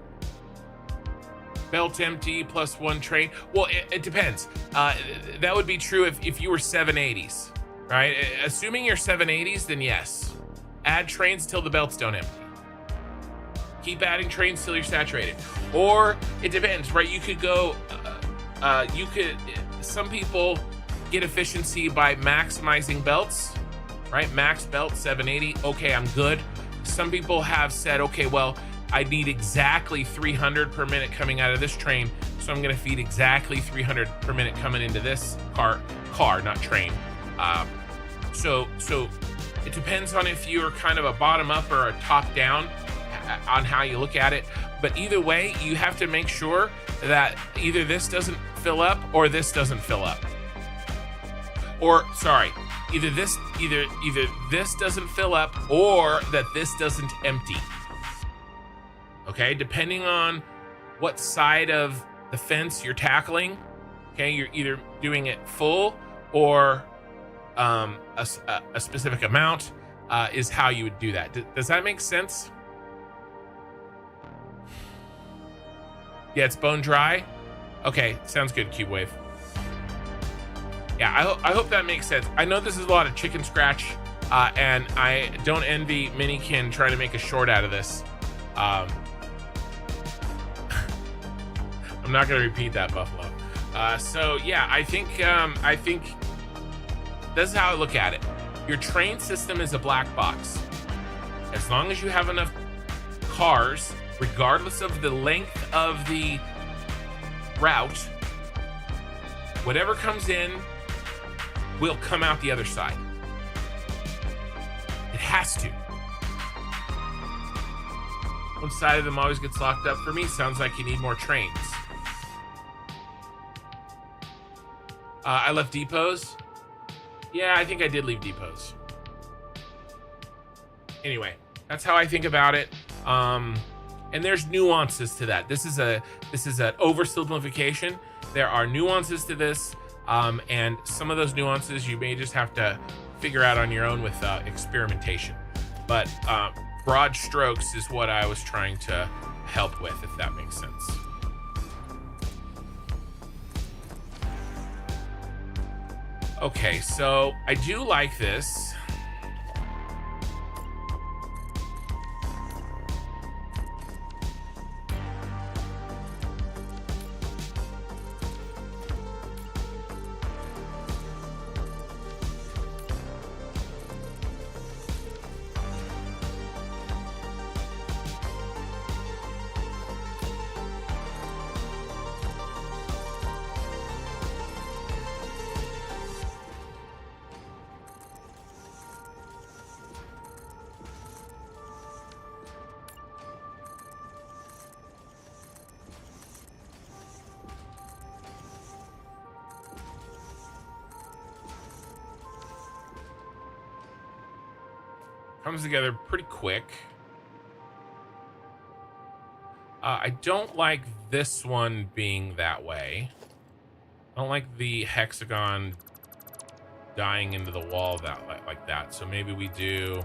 belt empty plus one train? Well, it depends. That would be true if you were 780s, right? Assuming you're 780s, then yes. Add trains till the belts don't empty. Keep adding trains till you're saturated. Or it depends, right? You could go, some people get efficiency by maximizing belts, right? Max belt 780, okay, I'm good. Some people have said, okay, well, I need exactly 300 per minute coming out of this train, so I'm gonna feed exactly 300 per minute coming into this car, not train. So it depends on if you're kind of a bottom up or a top down on how you look at it. But either way, you have to make sure that either this doesn't fill up or this doesn't fill up. Or sorry, either this doesn't fill up or that this doesn't empty. Okay, depending on what side of the fence you're tackling, okay, you're either doing it full or a specific amount is how you would do that. Does that make sense? Yeah, it's bone dry. Okay, sounds good, Cube Wave. Yeah, I hope that makes sense. I know this is a lot of chicken scratch, and I don't envy Minikin trying to make a short out of this. I'm not gonna repeat that, Buffalo. So yeah, I think this is how I look at it. Your train system is a black box. As long as you have enough cars, regardless of the length of the route, whatever comes in will come out the other side. It has to. One side of them always gets locked up for me. Sounds like you need more trains. I left depots. Yeah, I think I did leave depots. Anyway, that's how I think about it. And there's nuances to that. This is an oversimplification. There are nuances to this, and some of those nuances you may just have to figure out on your own with experimentation. But broad strokes is what I was trying to help with, if that makes sense. Okay, so I do like this. Comes together pretty quick. I don't like this one being that way. I don't like the hexagon dying into the wall like that. So maybe we do.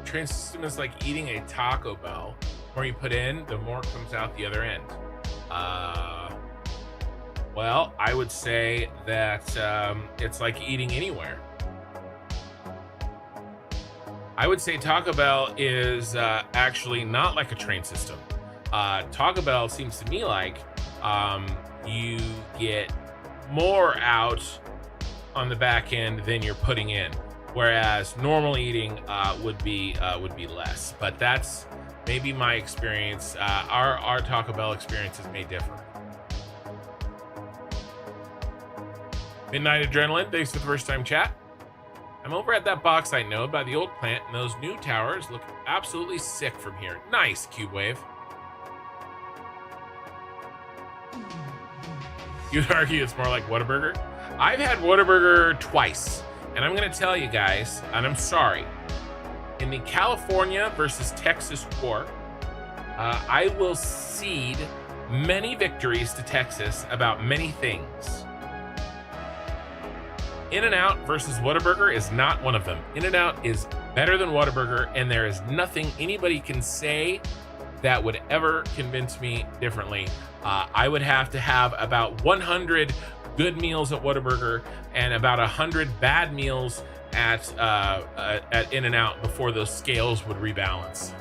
Train system is like eating a Taco Bell. The more you put in, the more comes out the other end. Well, I would say that it's like eating anywhere. I would say Taco Bell is actually not like a train system. Taco Bell seems to me like you get more out on the back end than you're putting in. Whereas normal eating would be less, but that's maybe my experience. Our Taco Bell experiences may differ. Midnight Adrenaline, thanks for the first time chat. I'm over at that bauxite node by the old plant, and those new towers look absolutely sick from here. Nice, Cube Wave. You'd argue it's more like Whataburger. I've had Whataburger twice. And I'm going to tell you guys, and I'm sorry, in the California versus Texas war, I will cede many victories to Texas about many things. In-N-Out versus Whataburger is not one of them. In-N-Out is better than Whataburger, and there is nothing anybody can say that would ever convince me differently. I would have to have about 100 good meals at Whataburger and about 100 bad meals at In-N-Out before those scales would rebalance.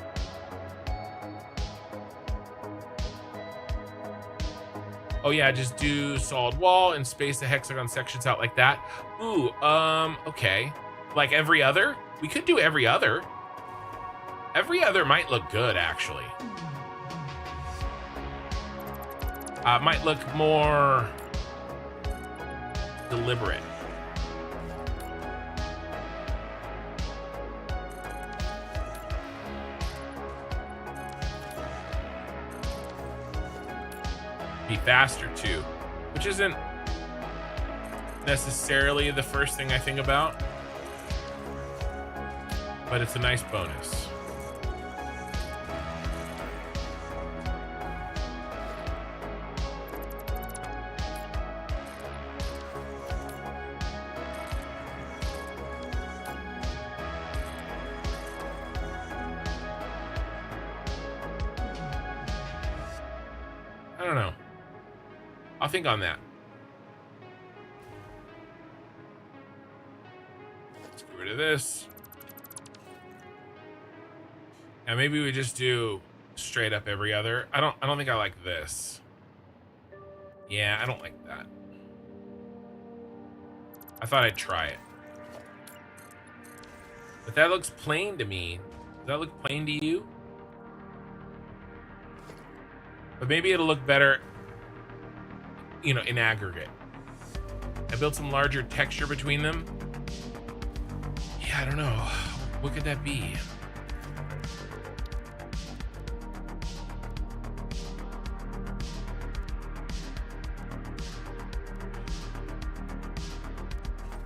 Oh yeah, just do solid wall and space the hexagon sections out like that. Ooh, okay. Like every other? We could do every other. Every other might look good, actually. Might look more deliberate. Be faster too, which isn't necessarily the first thing I think about, but it's a nice bonus. I don't know. I'll think on that. rid of this. Now maybe we just do straight up every other. I don't think I like this. Yeah, I don't like that. I thought I'd try it. But that looks plain to me. Does that look plain to you? But maybe it'll look better, you know, in aggregate. I built some larger texture between them. Yeah, I don't know. What could that be?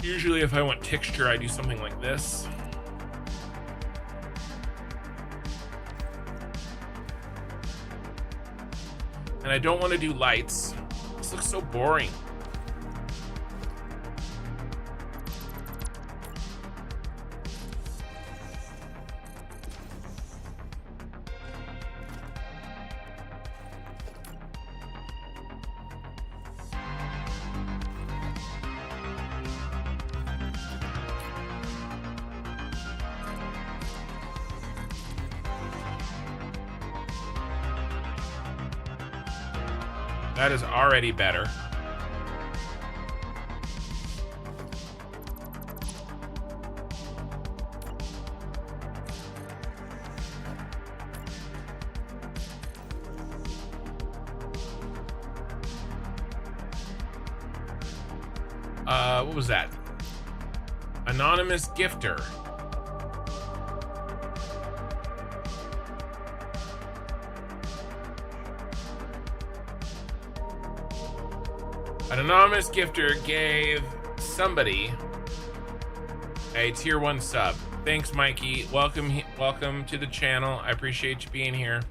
Usually if I want texture, I do something like this. And I don't want to do lights. This looks so boring. That is already better. What was that? Anonymous gifter. An anonymous gifter gave somebody a tier 1 sub. Thanks, Mikey. Welcome to the channel. I appreciate you being here.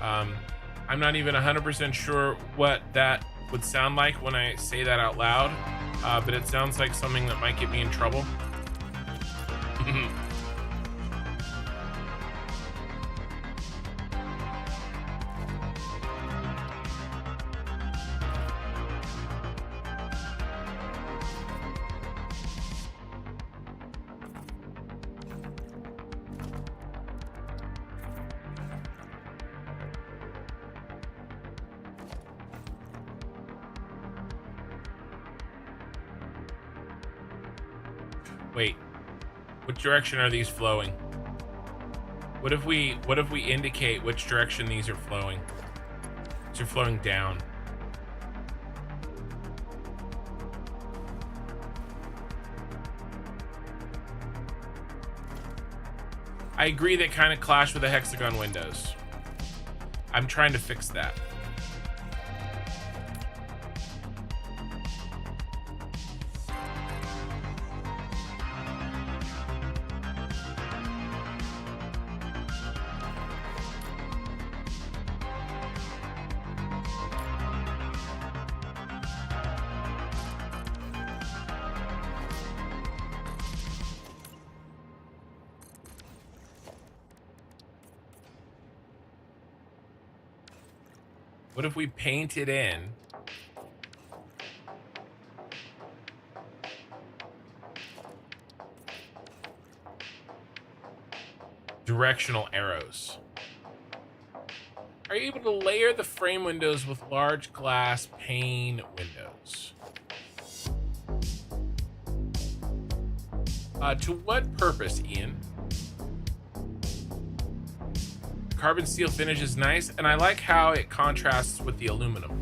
I'm not even 100% sure what that would sound like when I say that out loud, but it sounds like something that might get me in trouble. Wait, which direction are these flowing? What if we indicate which direction these are flowing? These are flowing down. I agree they kind of clash with the hexagon windows. I'm trying to fix that. What if we paint it in? Directional arrows. Are you able to layer the frame windows with large glass pane windows? To what purpose, Ian? Carbon steel finish is nice, and I like how it contrasts with the aluminum.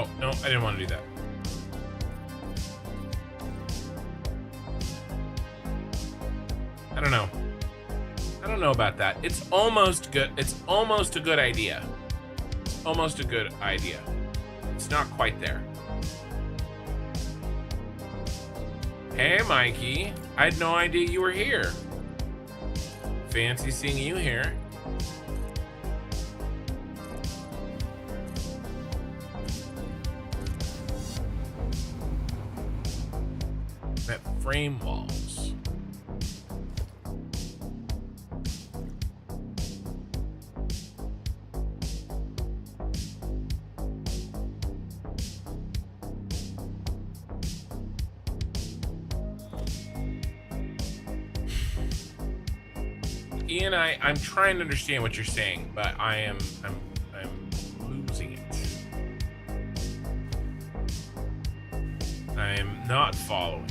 Oh, no, I didn't want to do that. I don't know. I don't know about that. It's almost good. It's almost a good idea. Almost a good idea. It's not quite there. Hey, Mikey. I had no idea you were here. Fancy seeing you here. That frame walls. Ian, I'm trying to understand what you're saying, but I'm losing it. I'm not following.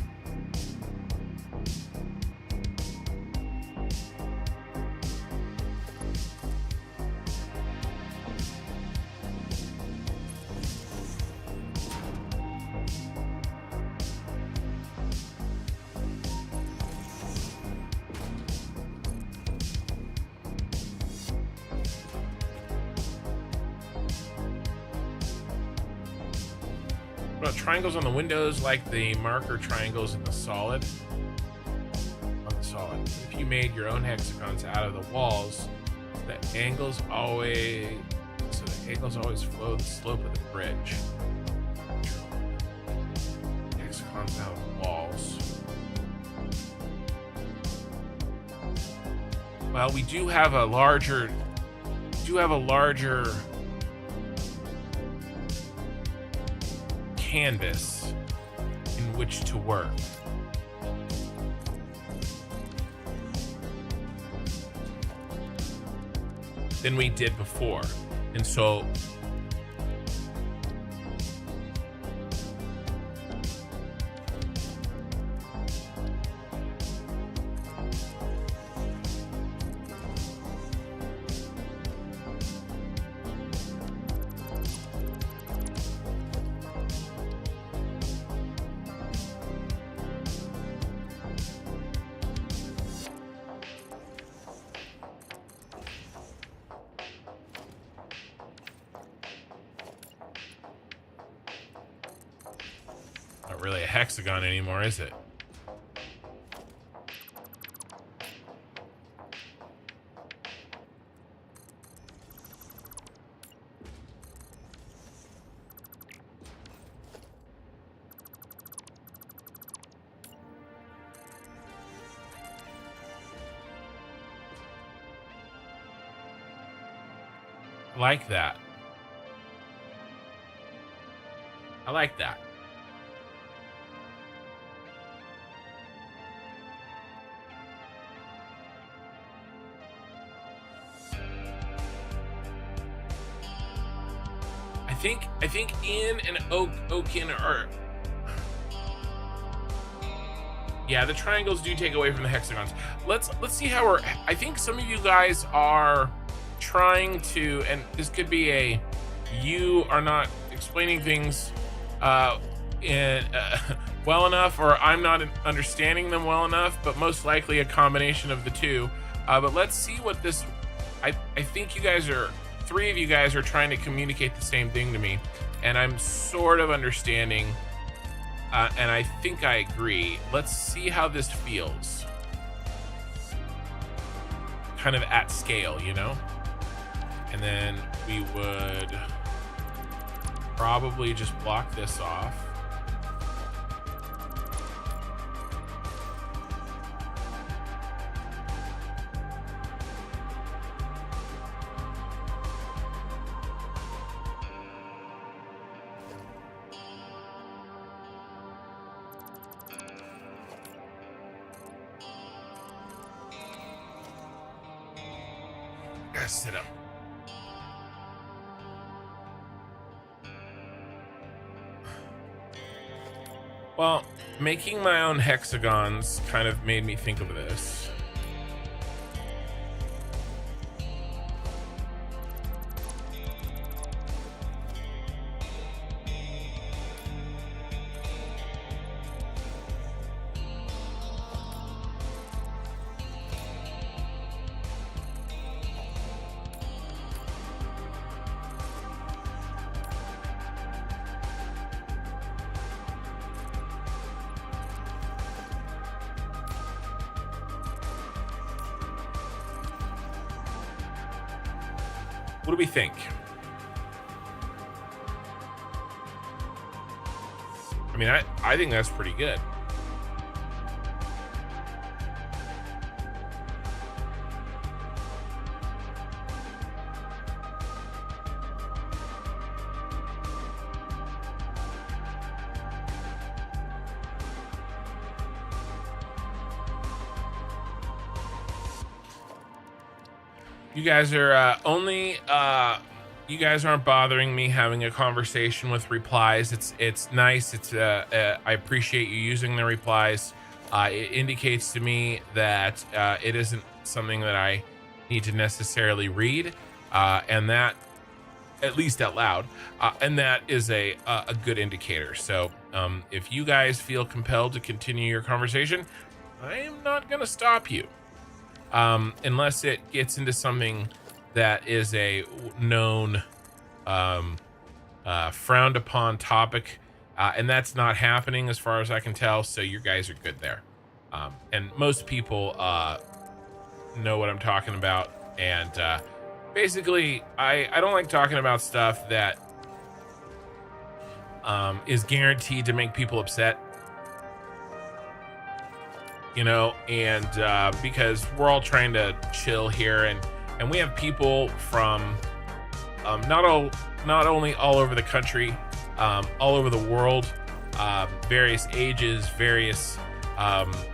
Triangles on the windows like the marker triangles in the solid. On the solid. If you made your own hexagons out of the walls, the angles always flow the slope of the bridge. Hexagons out of the walls. Well, we do have a larger canvas in which to work. Than we did before. And so really a hexagon anymore, is it? I like that. I like that. I think Ian and Oaken are... Yeah, the triangles do take away from the hexagons. Let's see how we're... I think some of you guys are trying to... And this could be you are not explaining things well enough, or I'm not understanding them well enough, but most likely a combination of the two. But let's see what this... I think you guys are... 3 of you guys are trying to communicate the same thing to me, and I'm sort of understanding, and I think I agree. Let's see how this feels. Kind of at scale, you know? And then we would probably just block this off. Sit up. Well, making my own hexagons kind of made me think of this. What do we think? I mean, I think that's pretty good. You guys are you guys aren't bothering me having a conversation with replies. It's nice. I appreciate you using the replies. It indicates to me that it isn't something that I need to necessarily read, and that, at least out loud, and that is a good indicator. So if you guys feel compelled to continue your conversation, I am not going to stop you. Unless it gets into something that is a known frowned upon topic, and that's not happening as far as I can tell, so you guys are good there. And most people know what I'm talking about, and basically I don't like talking about stuff that is guaranteed to make people upset. You know, and because we're all trying to chill here, and we have people from not only all over the country, all over the world, various ages, various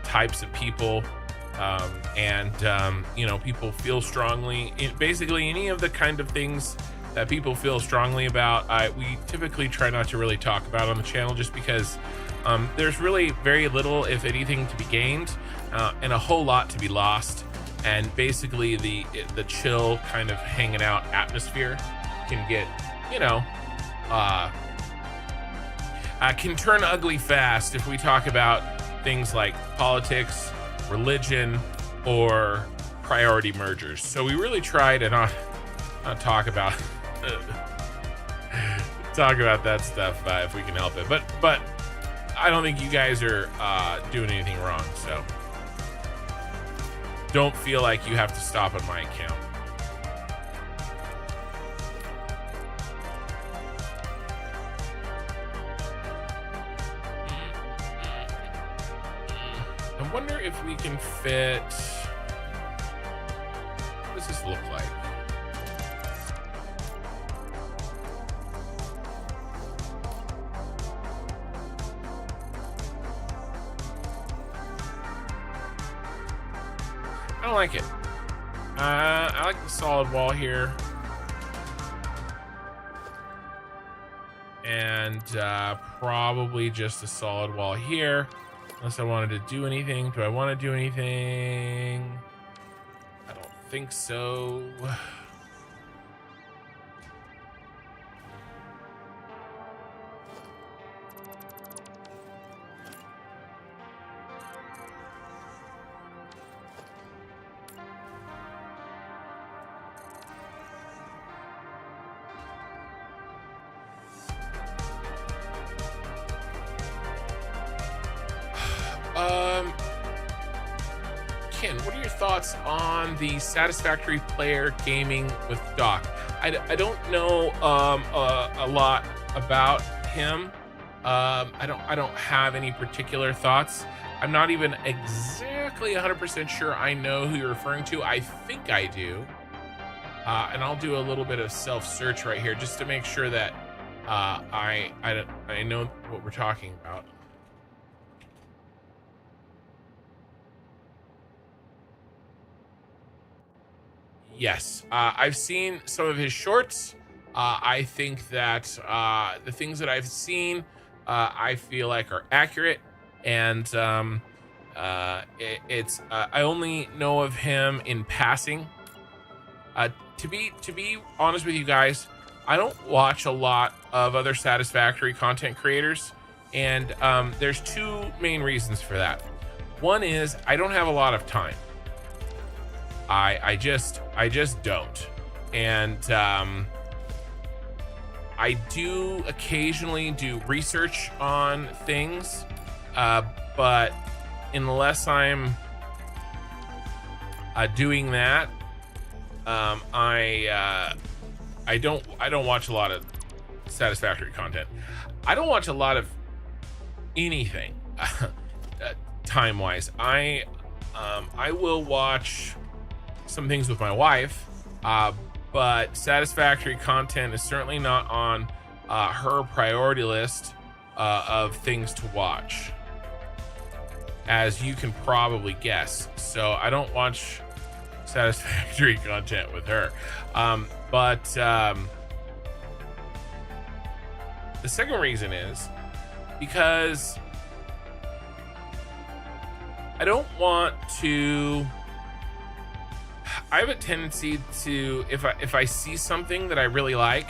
types of people, and you know, people feel strongly. Basically, any of the kind of things that people feel strongly about, we typically try not to really talk about on the channel, just because there's really very little, if anything, to be gained, and a whole lot to be lost. And basically, the chill kind of hanging out atmosphere can get, you know, can turn ugly fast if we talk about things like politics, religion, or priority mergers. So we really try to not talk about talk about that stuff if we can help it. But I don't think you guys are doing anything wrong, so don't feel like you have to stop on my account. I wonder if we can fit. What does this look like? I don't like it. I like the solid wall here. And probably just a solid wall here. Unless I wanted to do anything. Do I want to do anything? I don't think so. Ken, what are your thoughts on the Satisfactory player gaming with Doc? I don't know a lot about him. I don't have any particular thoughts. I'm not even exactly 100% sure I know who you're referring to. I think I do. And I'll do a little bit of self-search right here just to make sure that I know what we're talking about. Yes, I've seen some of his shorts. I think that the things that I've seen, I feel like are accurate, and I only know of him in passing. To be honest with you guys, I don't watch a lot of other Satisfactory content creators, and there's two main reasons for that. One is I don't have a lot of time. I just don't. And I do occasionally do research on things, but unless I'm doing that, I don't watch a lot of Satisfactory content. I don't watch a lot of anything time wise. I will watch some things with my wife, but Satisfactory content is certainly not on her priority list of things to watch, as you can probably guess. So I don't watch Satisfactory content with her. But the second reason is because I don't want to. I have a tendency to, if I see something that I really like,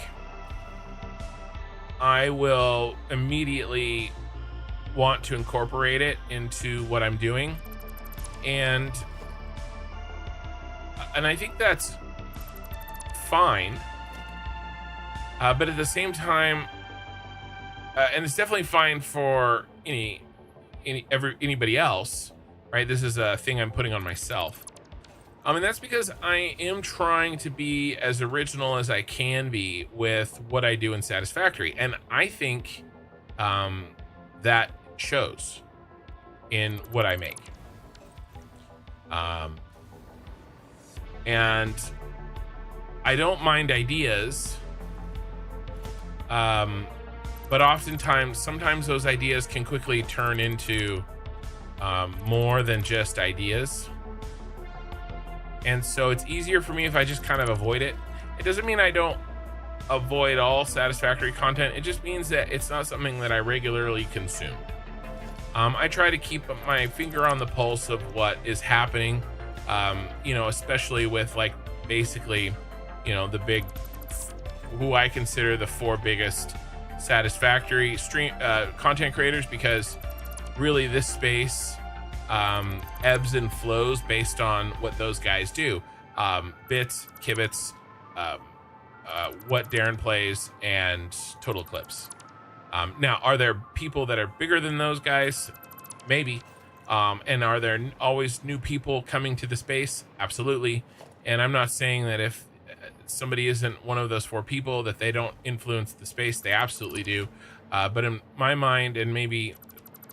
I will immediately want to incorporate it into what I'm doing, and I think that's fine, but at the same time, and it's definitely fine for anybody else, right? This is a thing I'm putting on myself. And that's because I am trying to be as original as I can be with what I do in Satisfactory, and I think that shows in what I make. And I don't mind ideas, but sometimes those ideas can quickly turn into more than just ideas. And so it's easier for me if I just kind of avoid it. It doesn't mean I don't avoid all Satisfactory content. It just means that it's not something that I regularly consume. I try to keep my finger on the pulse of what is happening, especially with like basically, the big, who I consider the 4 biggest Satisfactory stream content creators, because really this space ebbs and flows based on what those guys do. Bits, Kibitz, what Darren plays, and Total Eclipse. Now, are there people that are bigger than those guys? Maybe. And are there always new people coming to the space? Absolutely. And I'm not saying that if somebody isn't one of those 4 people that they don't influence the space. They absolutely do. But in my mind, and maybe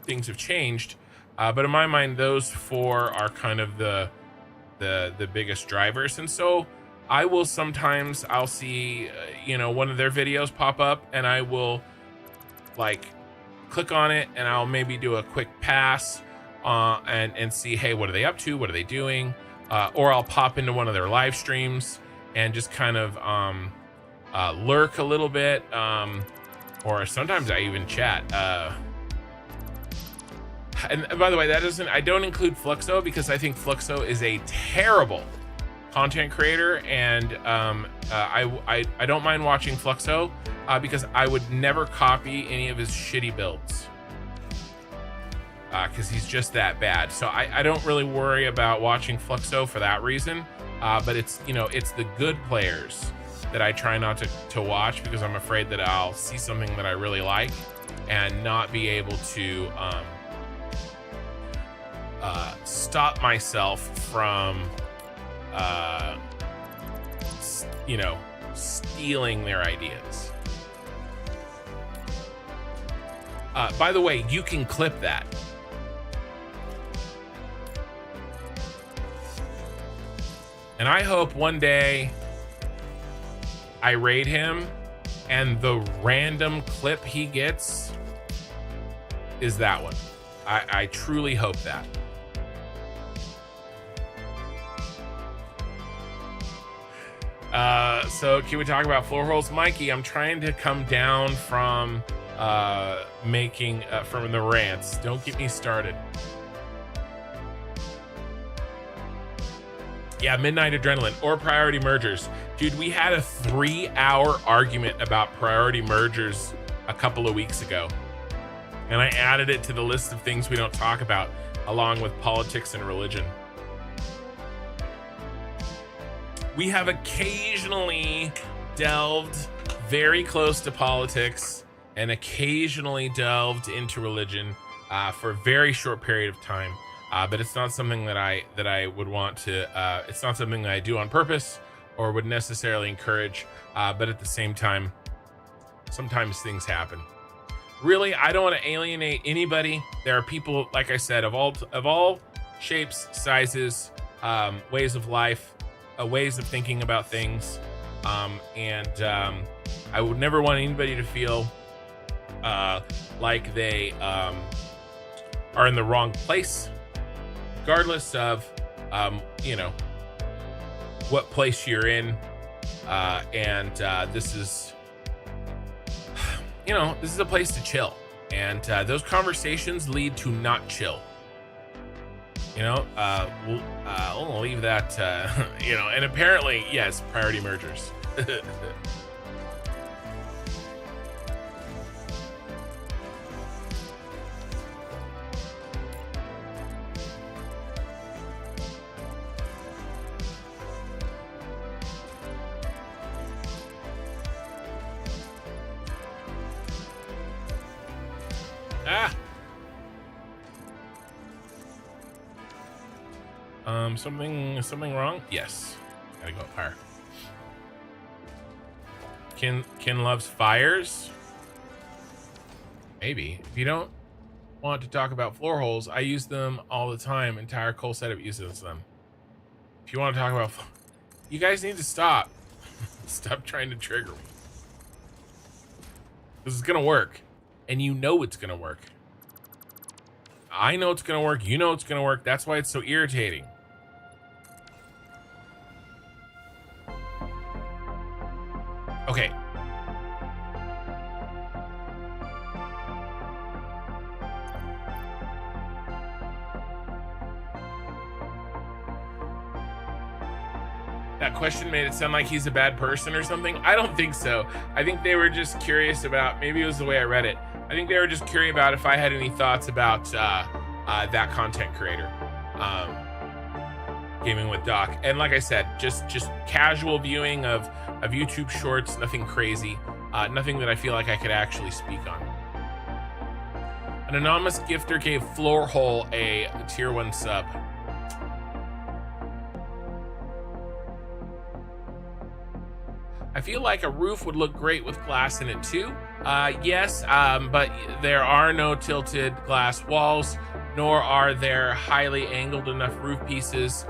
things have changed, but in my mind, those 4 are kind of the biggest drivers. And so I will sometimes, I'll see, one of their videos pop up, and I will like click on it, and I'll maybe do a quick pass and see, hey, what are they up to? What are they doing? Or I'll pop into one of their live streams and just kind of lurk a little bit. Or sometimes I even chat. And by the way, I don't include Fluxo, because I think Fluxo is a terrible content creator, and I don't mind watching Fluxo because I would never copy any of his shitty builds, because he's just that bad. So I don't really worry about watching Fluxo for that reason, but it's the good players that I try not to watch, because I'm afraid that I'll see something that I really like and not be able to stop myself from stealing their ideas. By the way, you can clip that. And I hope one day I raid him and the random clip he gets is that one. I truly hope that. So can we talk about floor holes? Mikey, I'm trying to come down from making from the rants. Don't get me started. Yeah, Midnight Adrenaline or priority mergers. Dude, we had a 3-hour argument about priority mergers a couple of weeks ago, and I added it to the list of things we don't talk about, along with politics and religion. We have occasionally delved very close to politics and occasionally delved into religion for a very short period of time. But it's not something that I would want to, it's not something that I do on purpose or would necessarily encourage, but at the same time, sometimes things happen. Really, I don't want to alienate anybody. There are people, like I said, of all shapes, sizes, ways of life, ways of thinking about things, and I would never want anybody to feel like they are in the wrong place, regardless of what place you're in, and this is this is a place to chill, and those conversations lead to not chill. We'll leave that, and apparently, yes, priority mergers. Something wrong? Yes. Gotta go up higher. Kin loves fires? Maybe. If you don't want to talk about floor holes, I use them all the time. Entire Cole setup uses them. If you want to talk about, you guys need to stop. Stop trying to trigger me. This is gonna work, and you know it's gonna work. I know it's gonna work. You know it's gonna work. That's why it's so irritating. Okay. That question made it sound like he's a bad person or something. I don't think so. I think they were just curious about, maybe it was the way I read it. I think they were just curious about if I had any thoughts about that content creator. Gaming with Doc. And like I said, just casual viewing of YouTube shorts, nothing crazy, nothing that I feel like I could actually speak on. An anonymous gifter gave Floor Hole a tier 1 sub. I feel like a roof would look great with glass in it too. Yes, but there are no tilted glass walls, nor are there highly angled enough roof pieces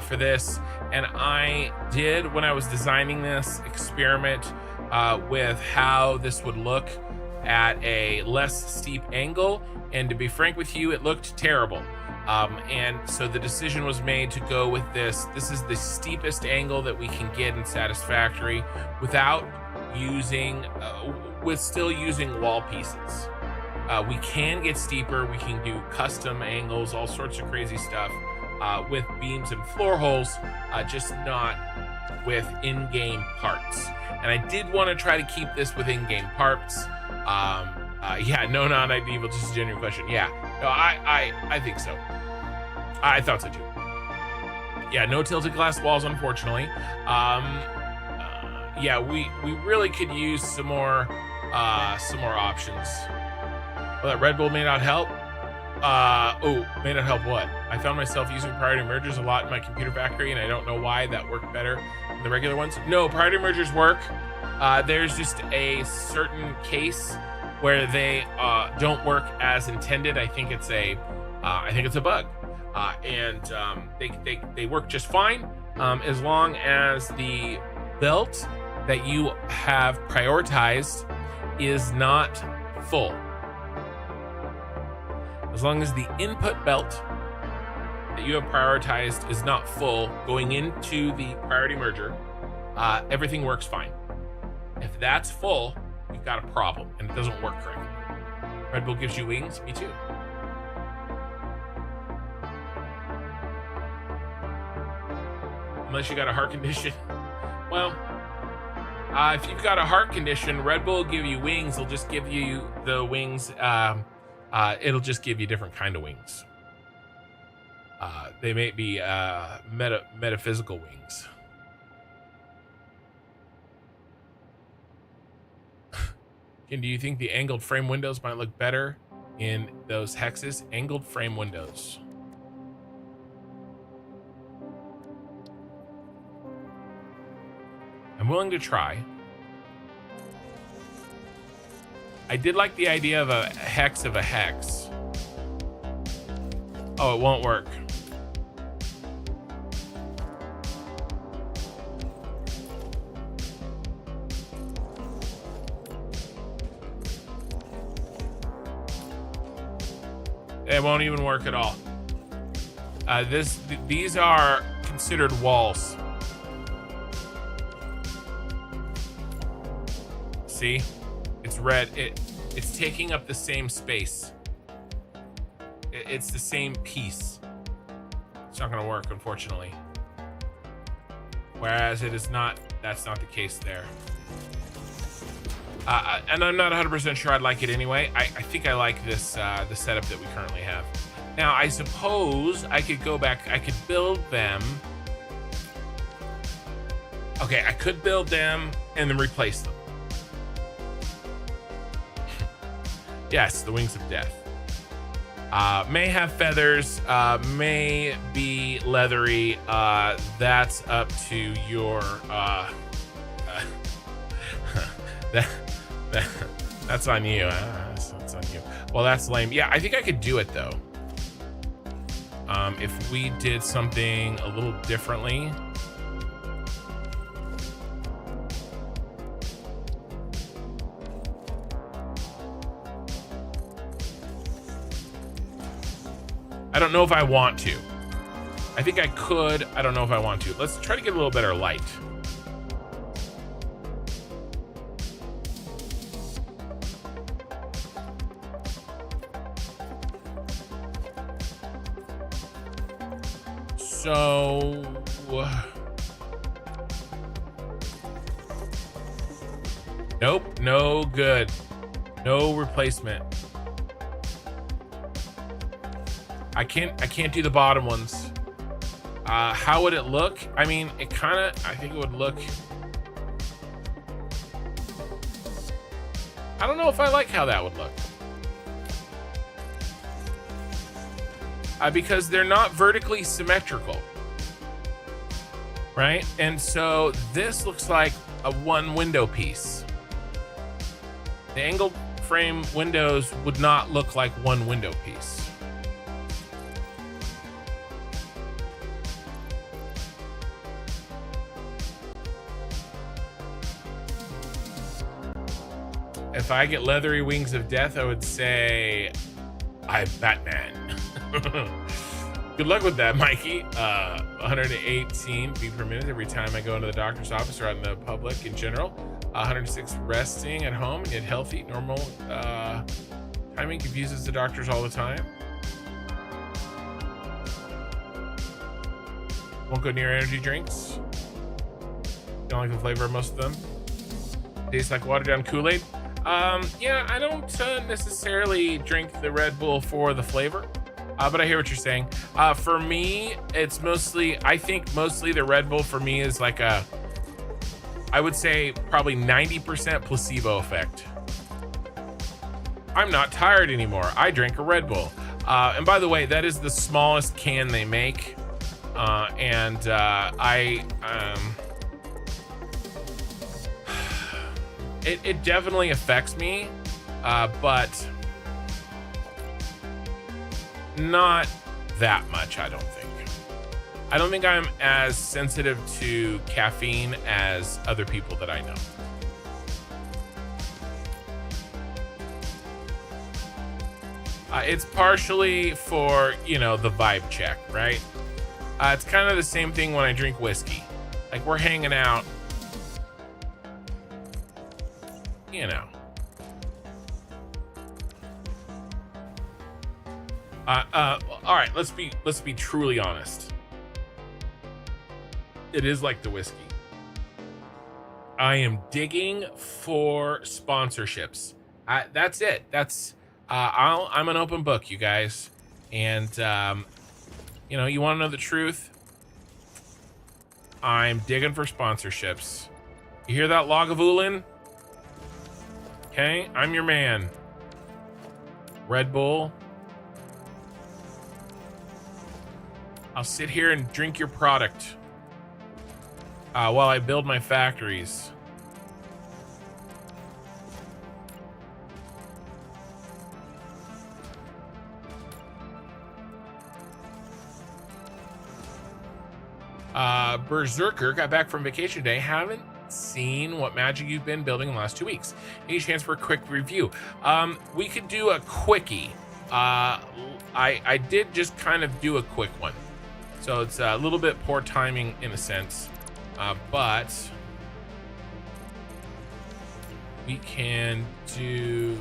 for this. And I did, when I was designing this, experiment with how this would look at a less steep angle. And to be frank with you, it looked terrible. And so the decision was made to go with this. This is the steepest angle that we can get in Satisfactory without using, with still using wall pieces. We can get steeper. We can do custom angles, all sorts of crazy stuff with beams and floor holes, just not with in-game parts. And I did want to try to keep this with in-game parts. Yeah, no, not evil, just a genuine question. Yeah, no, I think so. I thought so too. Yeah, no tilted glass walls, unfortunately. Yeah, we really could use some more options. Well, that Red Bull may not help. May not help what? I found myself using priority mergers a lot in my computer factory, and I don't know why that worked better than the regular ones. No, priority mergers work. There's just a certain case where they don't work as intended. I think it's a bug, and they work just fine as long as the belt that you have prioritized is not full. As long as the input belt that you have prioritized is not full going into the priority merger, everything works fine. If that's full, you've got a problem and it doesn't work correctly. Red Bull gives you wings, me too. Unless you got a heart condition. Well, if you've got a heart condition, Red Bull will give you wings. They'll just give you the wings. It'll just give you different kind of wings. They may be metaphysical wings. And do you think the angled frame windows might look better in those hexes? Angled frame windows. willing to try. I did like the idea of a hex of a hex. Oh, it won't work. It won't even work at all. These are considered walls. See? It's red. It's taking up the same space. It's the same piece. It's not gonna work, unfortunately. Whereas it is not, that's not the case there. And I'm not 100% sure I'd like it anyway. I think I like this, the setup that we currently have. Now, I suppose I could go back, I could build them. Okay, I could build them and then replace them. Yes, the wings of death. May have feathers, may be leathery. That's up to your, that's on you. That's on you. Well, that's lame. Yeah, I think I could do it though. If we did something a little differently. I don't know if I want to. I think I could. I don't know if I want to. Let's try to get a little better light. So, nope, no good. No replacement. I can't do the bottom ones. How would it look? I mean, it kind of, I think it would look, I don't know if I like how that would look. Because they're not vertically symmetrical, right? And so this looks like a one window piece. The angled frame windows would not look like one window piece. If I get leathery wings of death, I would say I'm Batman. Good luck with that, Mikey. 118 beats per minute every time I go into the doctor's office or out in the public in general. 106 resting at home and yet healthy. Normal timing confuses the doctors all the time. Won't go near energy drinks. Don't like the flavor of most of them. Tastes like watered down Kool-Aid. Yeah, I don't necessarily drink the Red Bull for the flavor, but I hear what you're saying. For me, it's mostly, I think mostly the Red Bull for me is like a, I would say probably 90% placebo effect. I'm not tired anymore. I drank a Red Bull. And by the way, that is the smallest can they make. It definitely affects me, but not that much, I don't think. I don't think I'm as sensitive to caffeine as other people that I know. It's partially for, you know, the vibe check, right? It's kind of the same thing when I drink whiskey. Like, we're hanging out, you know. All right, let's be truly honest. It is like the whiskey. I am digging for sponsorships. That's it. That's I'm an open book, you guys. And you know, you want to know the truth? I'm digging for sponsorships. You hear that, Lagavulin? Okay, I'm your man. Red Bull. I'll sit here and drink your product. while I build my factories. Berserker got back from vacation today. Haven't seen what magic you've been building in the last 2 weeks. Any chance for a quick review? We could do a quickie. I did just kind of do a quick one, so it's a little bit poor timing in a sense, but we can do.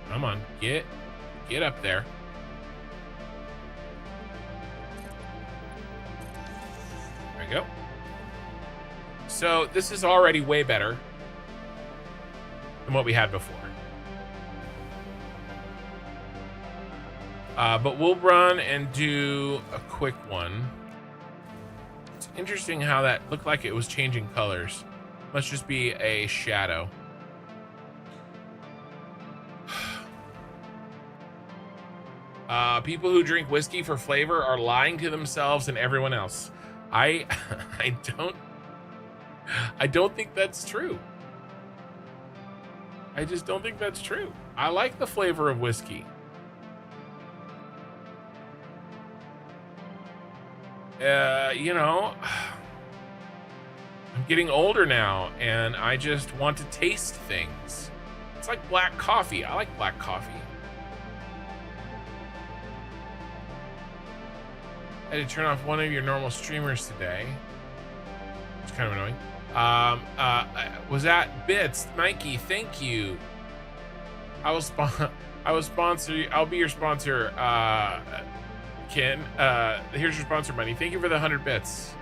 Come on, get up there. There we go. So this is already way better than what we had before. But we'll run and do a quick one. It's interesting how that looked like it was changing colors. Must just be a shadow. People who drink whiskey for flavor are lying to themselves and everyone else. I don't think that's true. I just don't think that's true. I like the flavor of whiskey. You know, I'm getting older now and I just want to taste things. It's like black coffee. I like black coffee. I had to turn off one of your normal streamers today. It's kind of annoying. Was that Bits? Mikey, thank you. I will sponsor you. I'll be your sponsor, Ken. Here's your sponsor money. Thank you for the 100 bits.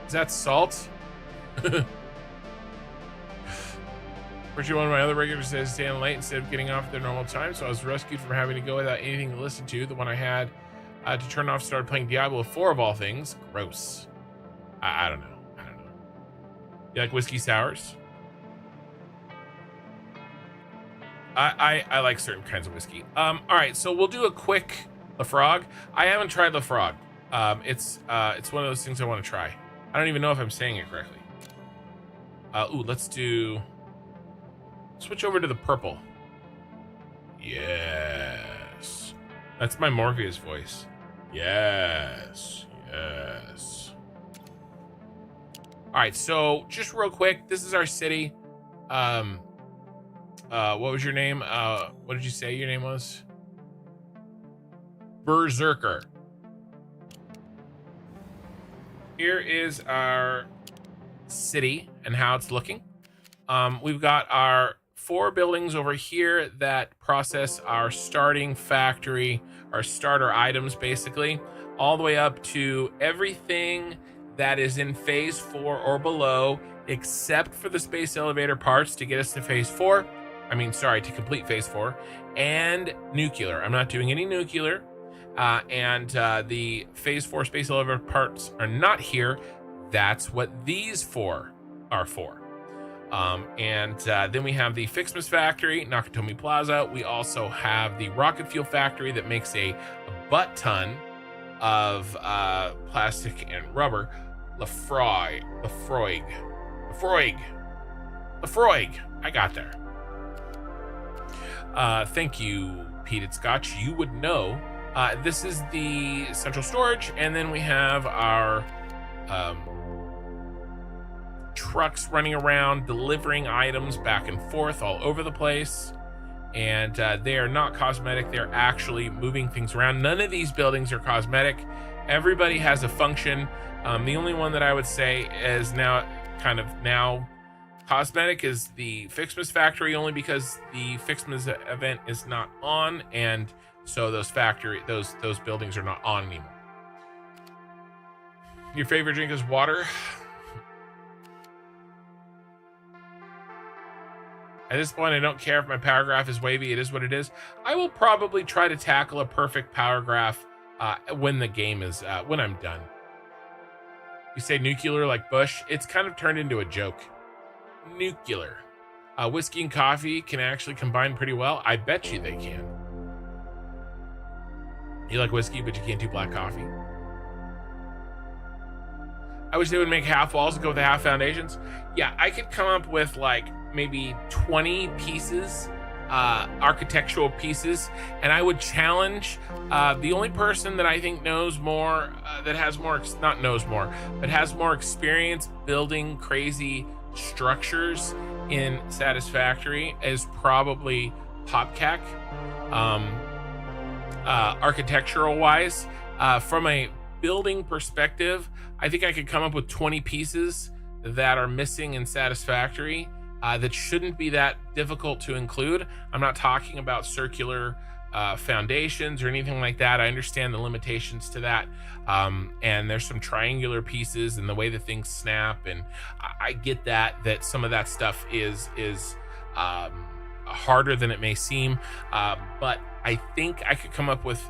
Is that salt? Fortunately, one of my other regulars says staying late instead of getting off at their normal time, so I was rescued from having to go without anything to listen to. The one I had to turn off started playing Diablo 4 of all things. Gross. I don't know. You like whiskey sours? I like certain kinds of whiskey. All right, so we'll do a quick LaFrog. I haven't tried LaFrog. It's one of those things I want to try. I don't even know if I'm saying it correctly. Let's switch over to the purple. Yes. That's my Morpheus voice. Yes. All right, so just real quick, this is our city. What was your name? What did you say your name was? Berserker. Here is our city and how it's looking. We've got our 4 buildings over here that process our starting factory, our starter items, basically, all the way up to everything that is in phase 4 or below, except for the space elevator parts to get us to phase 4. To complete phase 4, and nuclear. I'm not doing any nuclear, and the phase 4 space elevator parts are not here. That's what these 4 are for. Then we have the Fixmas factory, Nakatomi Plaza. We also have the rocket fuel factory that makes a butt ton of plastic and rubber. Lafroig. I got there. Thank you, Peated Scotch. You would know. This is the central storage, and then we have our trucks running around delivering items back and forth all over the place. And they are not cosmetic. They're actually moving things around. None of these buildings are cosmetic. Everybody has a function. The only one that I would say is now cosmetic is the Fixmas factory, only because the Fixmas event is not on, and so those buildings are not on anymore. Your favorite drink is water? At this point, I don't care if my paragraph is wavy. It is what it is. I will probably try to tackle a perfect paragraph when the game is when I'm done. You say nuclear like Bush. It's kind of turned into a joke. Nuclear. Whiskey and coffee can actually combine pretty well. I bet you they can. You like whiskey, but you can't do black coffee. I wish they would make half walls and go with the half foundations. Yeah, I could come up with like maybe 20 pieces, architectural pieces, and I would challenge the only person that I think knows more, that has more, not knows more, but has more experience building crazy structures in Satisfactory is probably Popcac. Architectural wise, from a building perspective, I think I could come up with 20 pieces that are missing in Satisfactory that shouldn't be that difficult to include. I'm not talking about circular foundations or anything like that. I understand the limitations to that, and there's some triangular pieces and the way that things snap, and I get that some of that stuff is harder than it may seem, but I think I could come up with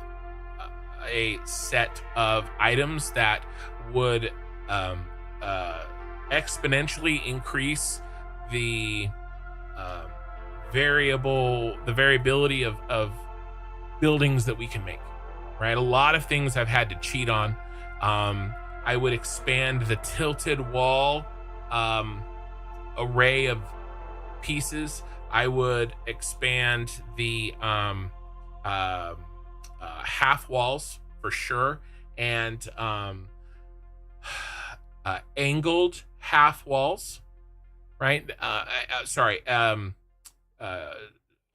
a set of items that would exponentially increase the variability of buildings that we can make, right? A lot of things I've had to cheat on. I would expand the tilted wall array of pieces. I would expand the half walls for sure, and angled half walls, right?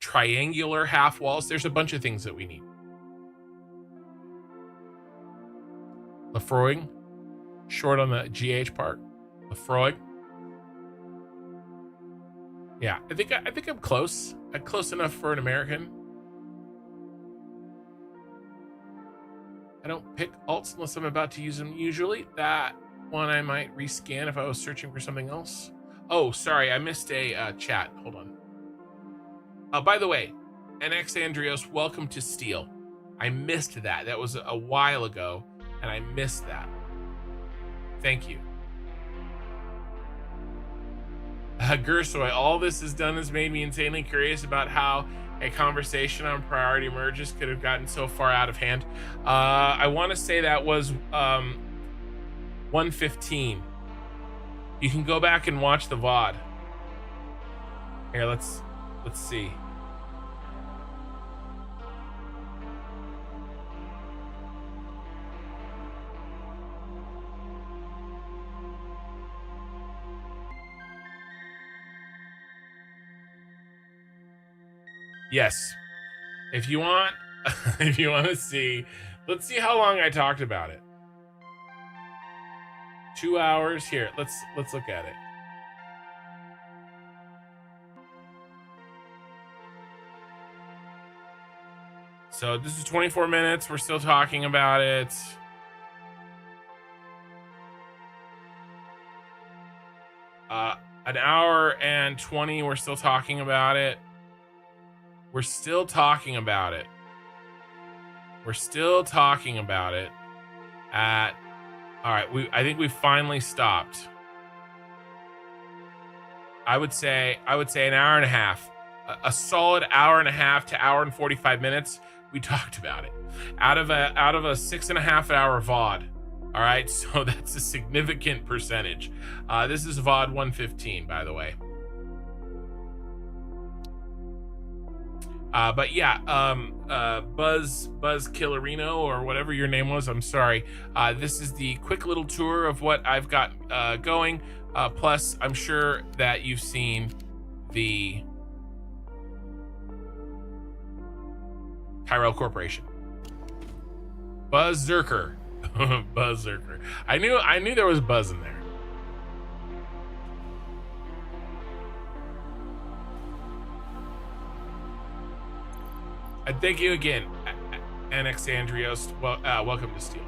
Triangular half walls. There's a bunch of things that we need. Lefroy, short on the GH part. Lefroy. Yeah, I think I'm close. I'm close enough for an American. I don't pick alts unless I'm about to use them. Usually that one I might rescan if I was searching for something else. Oh, sorry, I missed a chat. Hold on. By the way, NX Andrios, welcome to Steel. I missed that. That was a while ago, and I missed that. Thank you. Gersoy, all this has done has made me insanely curious about how a conversation on priority merges could have gotten so far out of hand. I want to say that was 115. You can go back and watch the VOD. Here, let's see. Yes, if you want, if you want to see, let's see how long I talked about it. 2 hours. Here, let's look at it. So this is 24 minutes. We're still talking about it. An hour and 20. We're still talking about it. We're still talking about it. We're still talking about it. All right, I think we finally stopped. I would say an hour and a half, a solid hour and a half to hour and 45 minutes. We talked about it out of a 6.5 hour VOD. All right, so that's a significant percentage. This is VOD 115, by the way. But yeah, Buzz Killerino, or whatever your name was, I'm sorry. This is the quick little tour of what I've got going. Plus, I'm sure that you've seen the Tyrell Corporation. Buzz Zerker. Buzz Zerker. I knew there was buzz in there. And thank you again, NX Andrios. Well, welcome to Steel.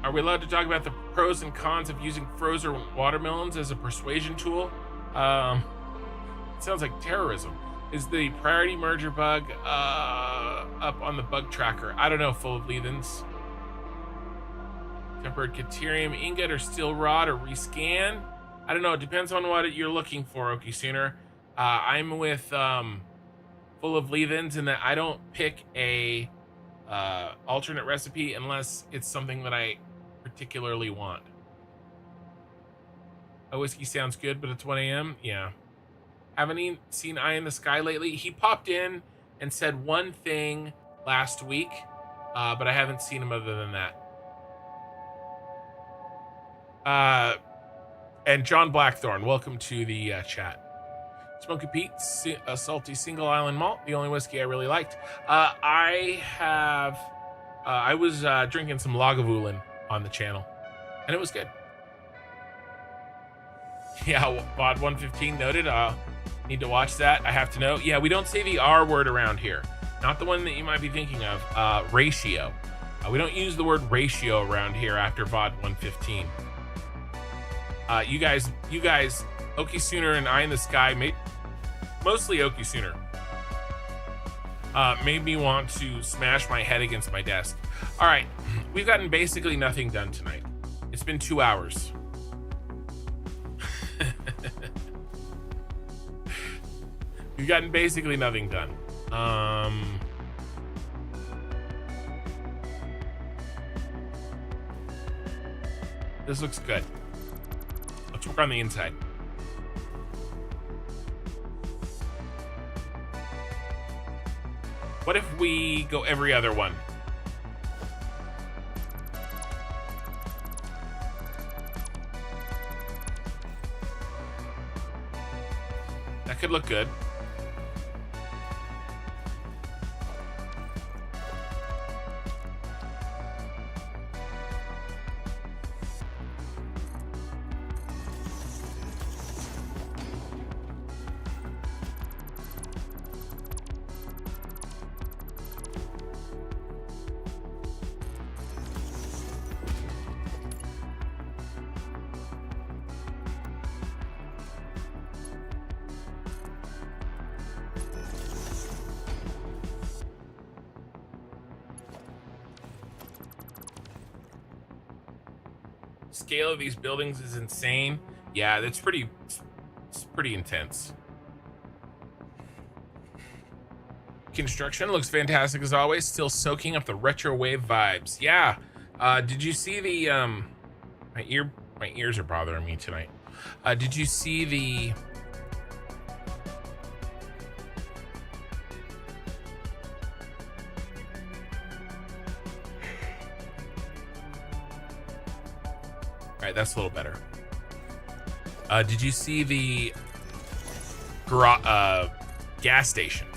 Are we allowed to talk about the pros and cons of using frozen watermelons as a persuasion tool? It sounds like terrorism. Is the priority merger bug up on the bug tracker? I don't know, full of leathens. Tempered Caterium ingot or steel rod or rescan? I don't know. It depends on what you're looking for, Okie Sooner. I'm with full of leave-ins, and that I don't pick a alternate recipe unless it's something that I particularly want. A whiskey sounds good, but it's 1 a.m. Yeah. Haven't seen Eye in the Sky lately. He popped in and said one thing last week, but I haven't seen him other than that. And John Blackthorne, welcome to the chat. Smoky Pete, a salty single island malt, the only whiskey I really liked. I was drinking some Lagavulin on the channel, and it was good. Yeah, VOD 115 noted. Need to watch that. I have to know. Yeah, we don't say the R word around here. Not the one that you might be thinking of. Ratio. We don't use the word ratio around here after VOD 115. You guys, Okie Sooner and Eye in the Sky, mostly Okie Sooner, made me want to smash my head against my desk. All right, we've gotten basically nothing done tonight. It's been 2 hours. We've gotten basically nothing done. This looks good. Let's work on the inside. What if we go every other one? That could look good. Scale of these buildings is insane. Yeah, it's pretty intense. Construction looks fantastic as always, still soaking up the retro wave vibes. Yeah. Did you see the my ears are bothering me tonight. Did you see the All right, that's a little better. Did you see the gas station?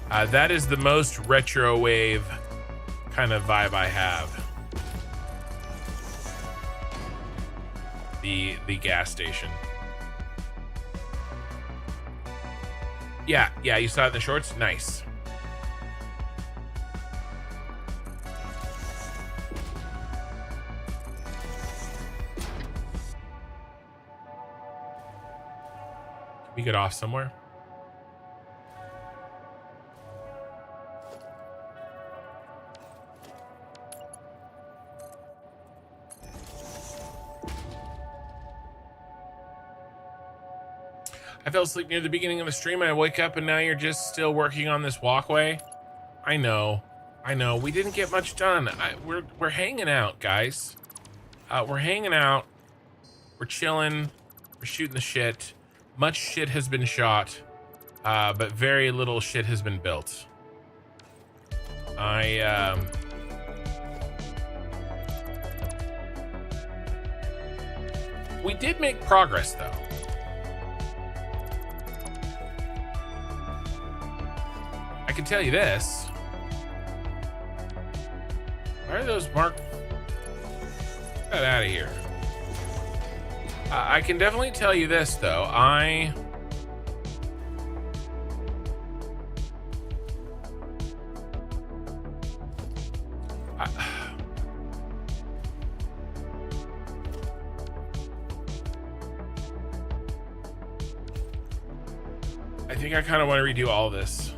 That is the most retro wave kind of vibe I have. The gas station. Yeah, you saw it in the shorts? Nice. We get off somewhere. I fell asleep near the beginning of the stream. I wake up and now you're just still working on this walkway. I know. We didn't get much done. We're hanging out, guys. We're hanging out. We're chilling. We're shooting the shit. Much shit has been shot, but very little shit has been built. We did make progress, though. I can tell you this. Why are those marked? Get that out of here. I can definitely tell you this, though. I think I kind of want to redo all this.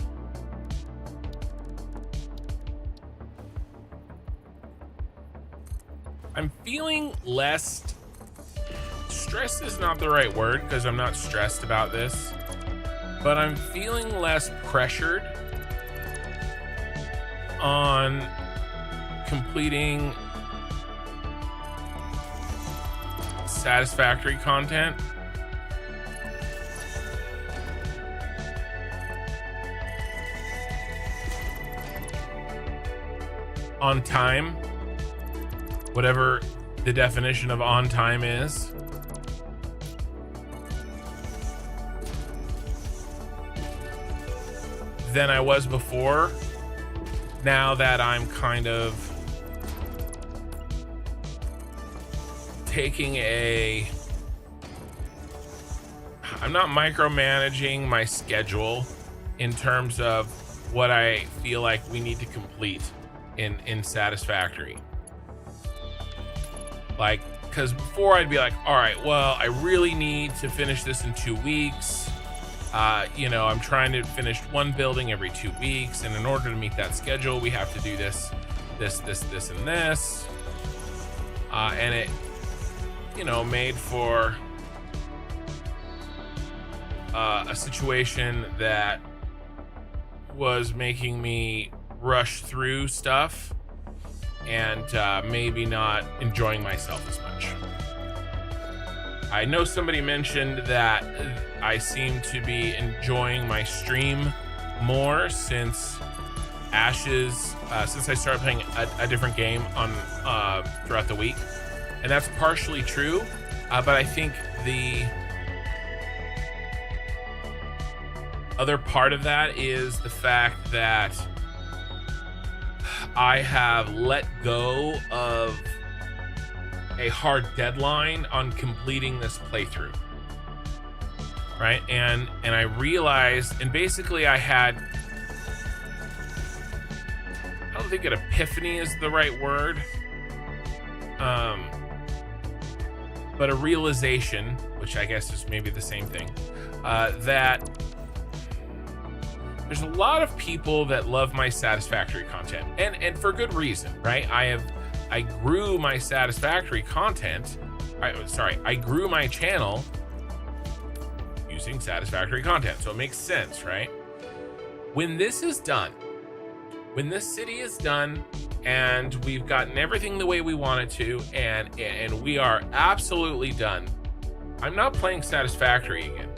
I'm feeling less stressed is not the right word because I'm not stressed about this, but I'm feeling less pressured on completing satisfactory content. On time, whatever the definition of on time is. Than I was before. Now that I'm kind of I'm not micromanaging my schedule in terms of what I feel like we need to complete in Satisfactory. Like, because before I'd be like, all right, well, I really need to finish this in 2 weeks. I'm trying to finish one building every 2 weeks, and in order to meet that schedule, we have to do this, and this. And it, made for a situation that was making me rush through stuff and maybe not enjoying myself as much. I know somebody mentioned that I seem to be enjoying my stream more since Ashes, since I started playing a different game on throughout the week, and that's partially true. But I think the other part of that is the fact that I have let go of a hard deadline on completing this playthrough, right? And I realized, and basically I don't think an epiphany is the right word, but a realization, which I guess is maybe the same thing, that there's a lot of people that love my Satisfactory content, and for good reason, right? I grew my Satisfactory content. I grew my channel using Satisfactory content, so it makes sense, right? When this is done, when this city is done, and we've gotten everything the way we want it to, and we are absolutely done, I'm not playing Satisfactory again.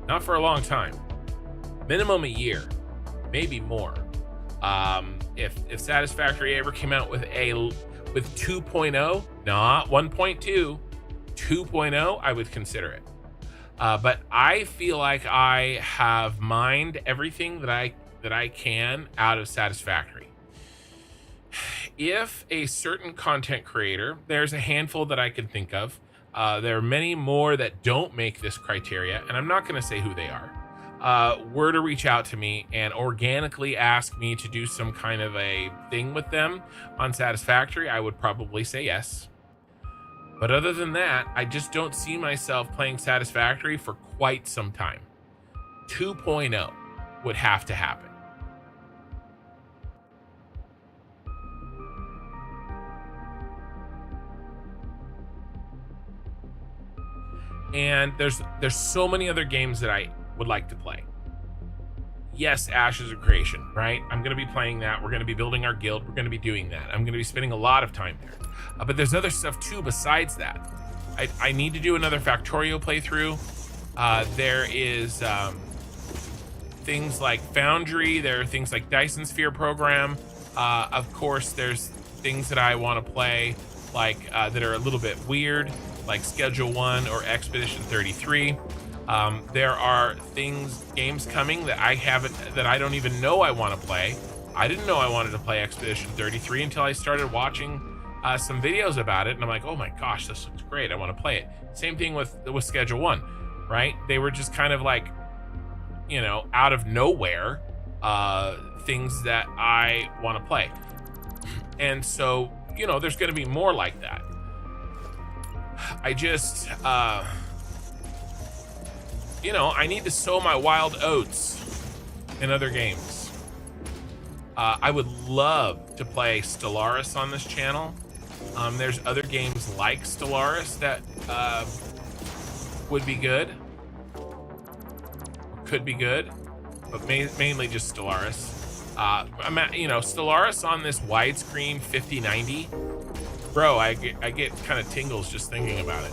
Not for a long time. Minimum a year, maybe more. If Satisfactory ever came out with 2.0, not 1.2, 2.0, I would consider it. But I feel like I have mined everything that I can out of Satisfactory. If a certain content creator, there's a handful that I can think of. There are many more that don't make this criteria, and I'm not going to say who they are. Were to reach out to me and organically ask me to do some kind of a thing with them on Satisfactory, I would probably say yes. But other than that, I just don't see myself playing Satisfactory for quite some time. 2.0 would have to happen. And there's so many other games that I would like to play. Yes, Ashes of Creation, right? I'm going to be playing that. We're going to be building our guild. We're going to be doing that. I'm going to be spending a lot of time there. But there's other stuff too besides that. I need to do another Factorio playthrough. There is things like Foundry. There are things like Dyson Sphere program. Of course, there's things that I want to play like that are a little bit weird, like Schedule 1 or Expedition 33. There are games coming that I don't even know I want to play. I didn't know I wanted to play Expedition 33 until I started watching some videos about it, and I'm like, oh my gosh, this looks great. I want to play it. Same thing with Schedule 1, right? They were just kind of like, out of nowhere, things that I want to play. And so, there's going to be more like that. I just, I need to sow my wild oats in other games. I would love to play Stellaris on this channel. There's other games like Stellaris that would be good, or could be good, but mainly just Stellaris. Stellaris on this widescreen 5090, bro, I get kind of tingles just thinking about it.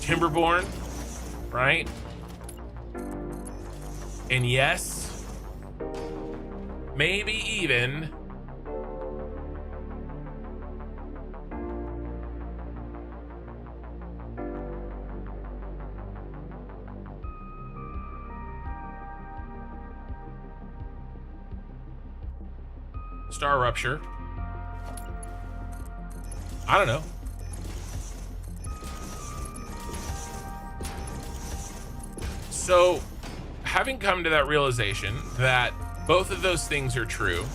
Timberborn, right? And yes, maybe even Star Rupture. I don't know. So, having come to that realization that both of those things are true,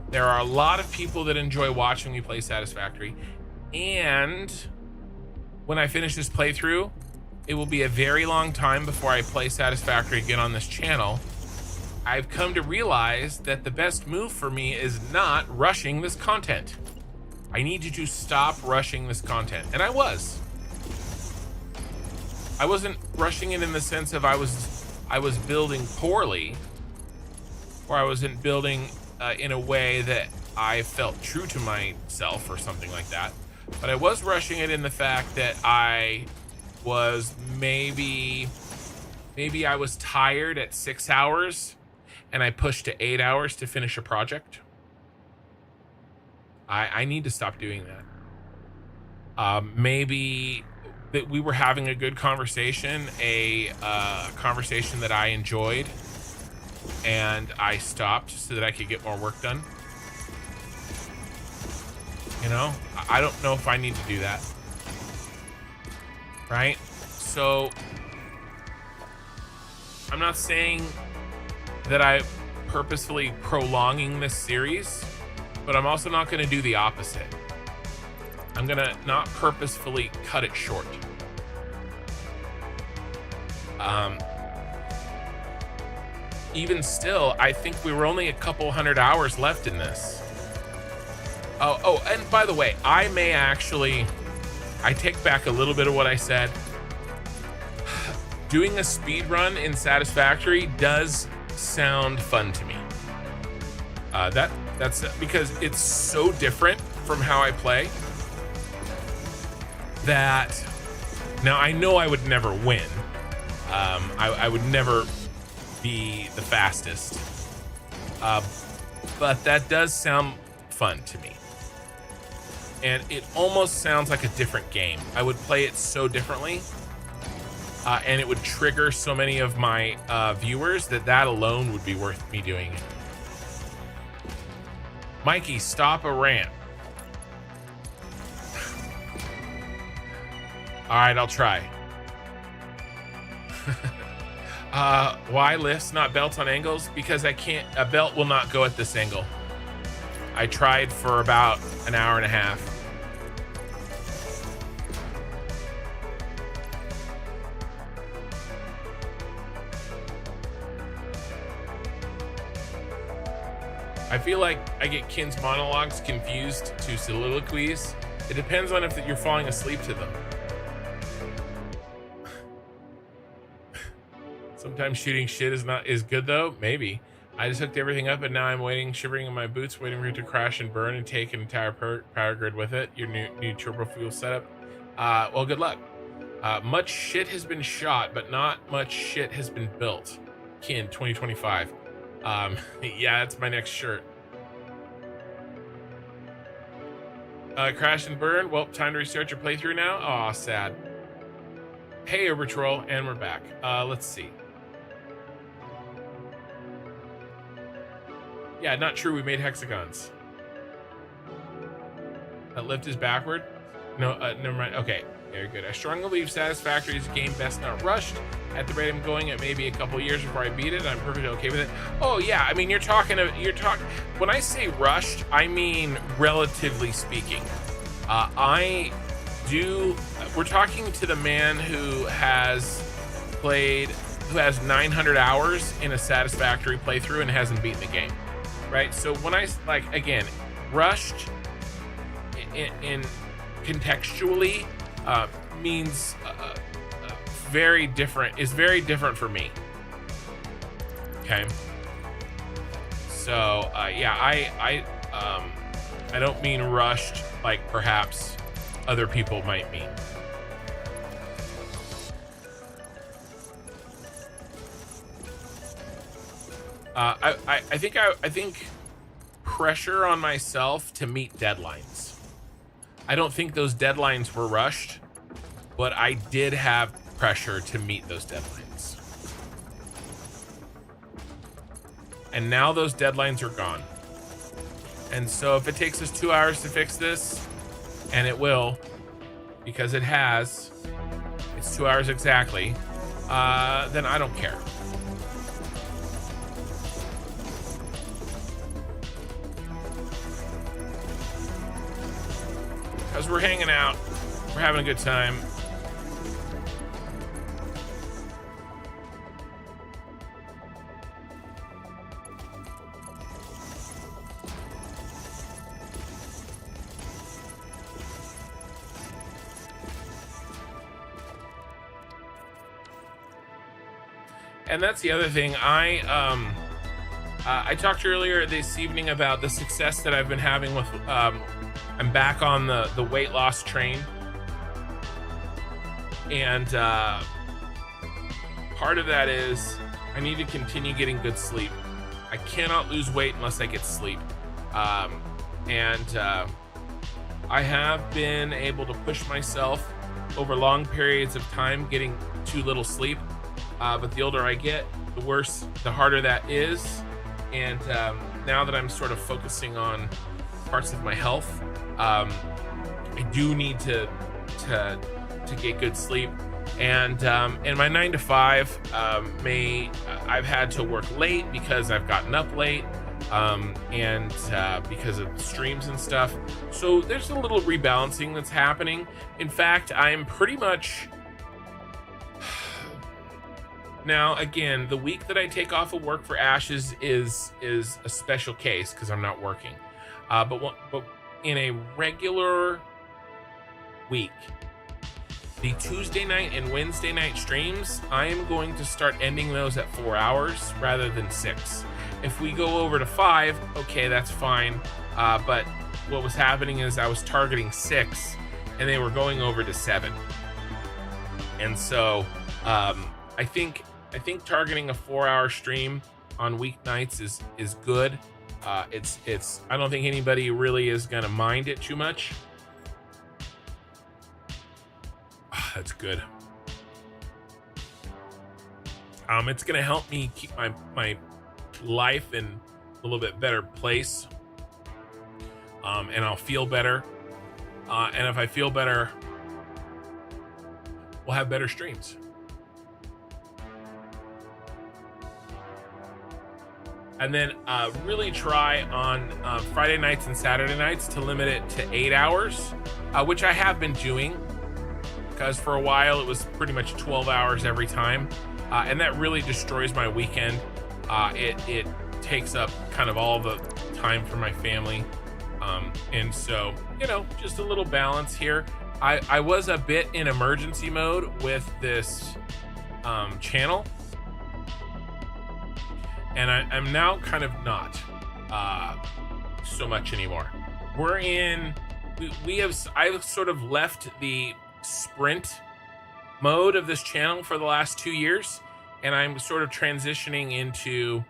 there are a lot of people that enjoy watching me play Satisfactory, and when I finish this playthrough, it will be a very long time before I play Satisfactory again on this channel. I've come to realize that the best move for me is not rushing this content. I need to stop rushing this content, and I wasn't rushing it in the sense of I was building poorly, or I wasn't building in a way that I felt true to myself or something like that. But I was rushing it in the fact that I was maybe I was tired at 6 hours and I pushed to 8 hours to finish a project. I need to stop doing that. Maybe that we were having a good conversation, a conversation that I enjoyed, and I stopped so that I could get more work done. You know, I don't know if I need to do that. Right? So, I'm not saying that I'm purposefully prolonging this series, but I'm also not going to do the opposite. I'm going to not purposefully cut it short. Even still, I think we were only a couple 100 hours left in this. Oh, and by the way, I take back a little bit of what I said. Doing a speed run in Satisfactory does sound fun to me. That's because it's so different from how I play that now I know I would never win. I would never be the fastest. But that does sound fun to me. And it almost sounds like a different game. I would play it so differently. And it would trigger so many of my viewers that alone would be worth me doing it. Mikey, stop a rant. All right, I'll try. Why lifts, not belts on angles? Because I can't, a belt will not go at this angle. I tried for about an hour and a half. I feel like I get Kin's monologues confused to soliloquies. It depends on if you're falling asleep to them. Sometimes shooting shit is good though. Maybe. I just hooked everything up and now I'm waiting, shivering in my boots, waiting for it to crash and burn and take an entire power grid with it. Your new turbo fuel setup. Well, good luck. Much shit has been shot, but not much shit has been built. Kin 2025. Yeah, that's my next shirt. Crash and burn. Well, time to restart your playthrough now. Aw, sad. Hey, Overtroll, and we're back. Let's see. Yeah, not true. We made hexagons. That lift is backward. No, never mind. Okay, very good. I strongly believe Satisfactory is a game best not rushed. At the rate I'm going, it may be a couple years before I beat it. I'm perfectly okay with it. Oh yeah, I mean you're talking. When I say rushed, I mean relatively speaking. We're talking to the man who has 900 hours in a Satisfactory playthrough and hasn't beaten the game, right? So when I again, rushed in contextually means very different, is very different for me. Okay. So yeah, I don't mean rushed like perhaps other people might mean. I think pressure on myself to meet deadlines. I don't think those deadlines were rushed, but I did have pressure to meet those deadlines. And now those deadlines are gone. And so if it takes us 2 hours to fix this, and it will, because it has, it's 2 hours exactly, then I don't care. Because we're hanging out, we're having a good time. And that's the other thing. I talked earlier this evening about the success that I've been having with I'm back on the weight loss train, and part of that is I need to continue getting good sleep. I cannot lose weight unless I get sleep, and I have been able to push myself over long periods of time getting too little sleep, but the older I get, the worse, the harder that is. And now that I'm sort of focusing on parts of my health, I do need to get good sleep. And in my 9 to 5, I've had to work late because I've gotten up late, and because of streams and stuff. So there's a little rebalancing that's happening. In fact, I'm pretty much now, again, the week that I take off of work for Ashes is a special case because I'm not working. But in a regular week, the Tuesday night and Wednesday night streams, I am going to start ending those at 4 hours rather than 6. If we go over to 5, okay, that's fine. But what was happening is I was targeting 6 and they were going over to 7. And so I think targeting a 4-hour stream on weeknights is good. It's I don't think anybody really is gonna mind it too much. Oh, that's good. It's gonna help me keep my life in a little bit better place. And I'll feel better. And if I feel better, we'll have better streams. And then really try on Friday nights and Saturday nights to limit it to 8 hours, which I have been doing, because for a while it was pretty much 12 hours every time. And that really destroys my weekend. It takes up kind of all the time for my family. And so, just a little balance here. I was a bit in emergency mode with this channel. And I'm now kind of not so much anymore. I've sort of left the sprint mode of this channel for the last 2 years, and I'm sort of transitioning into,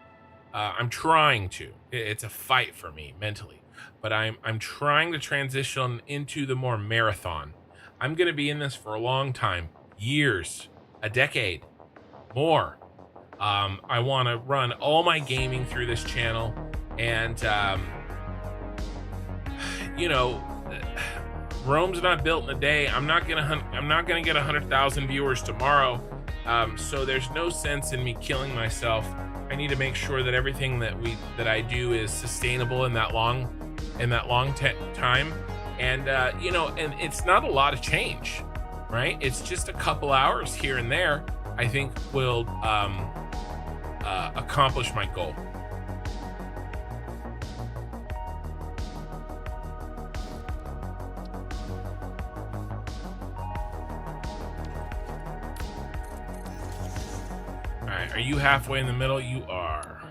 I'm trying to, it's a fight for me mentally, but I'm trying to transition into the more marathon. I'm going to be in this for a long time, years, a decade, more. I want to run all my gaming through this channel, and Rome's not built in a day. I'm not gonna get 100,000 viewers tomorrow, so there's no sense in me killing myself. I need to make sure that everything that I do is sustainable in that long time, and and it's not a lot of change, right? It's just a couple hours here and there. I think will accomplish my goal. right, are you halfway in the middle? You are.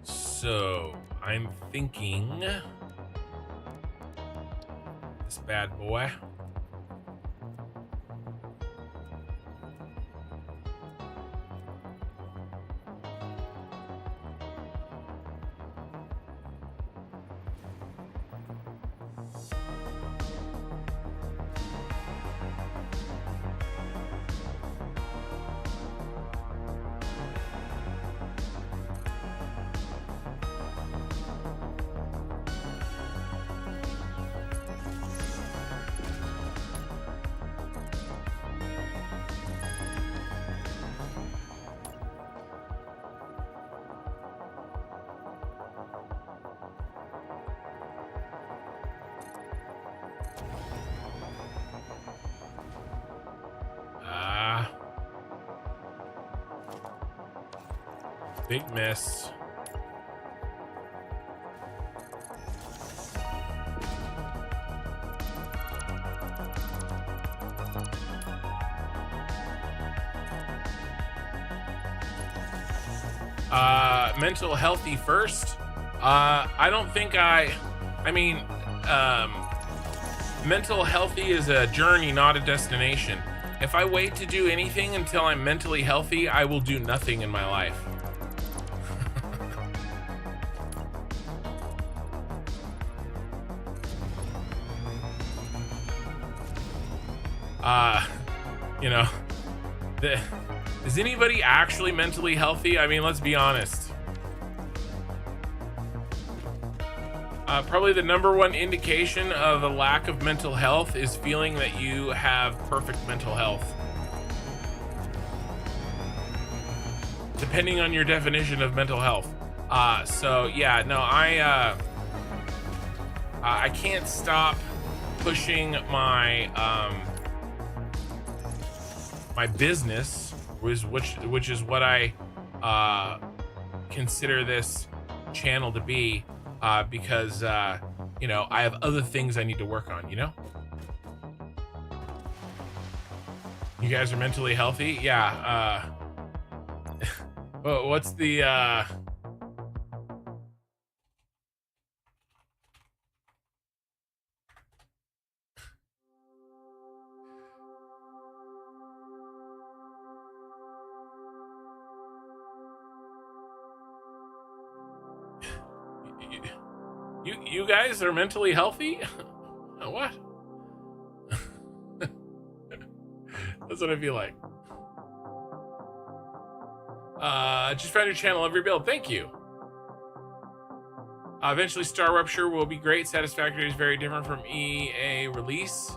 So I'm thinking this bad boy. Big miss. Mental healthy first. I don't think I mean, mental healthy is a journey, not a destination. If I wait to do anything until I'm mentally healthy, I will do nothing in my life. You know, is anybody actually mentally healthy? I mean, let's be honest. Probably the number one indication of a lack of mental health is feeling that you have perfect mental health. Depending on your definition of mental health. So yeah, no, I can't stop pushing my my business, which is what I consider this channel to be, because you know, I have other things I need to work on, you know? You guys are mentally healthy? Yeah. What's the you guys are mentally healthy? What? That's what I feel like. Just found your channel, every build. Thank you. Eventually, Star Rupture will be great. Satisfactory is very different from EA release.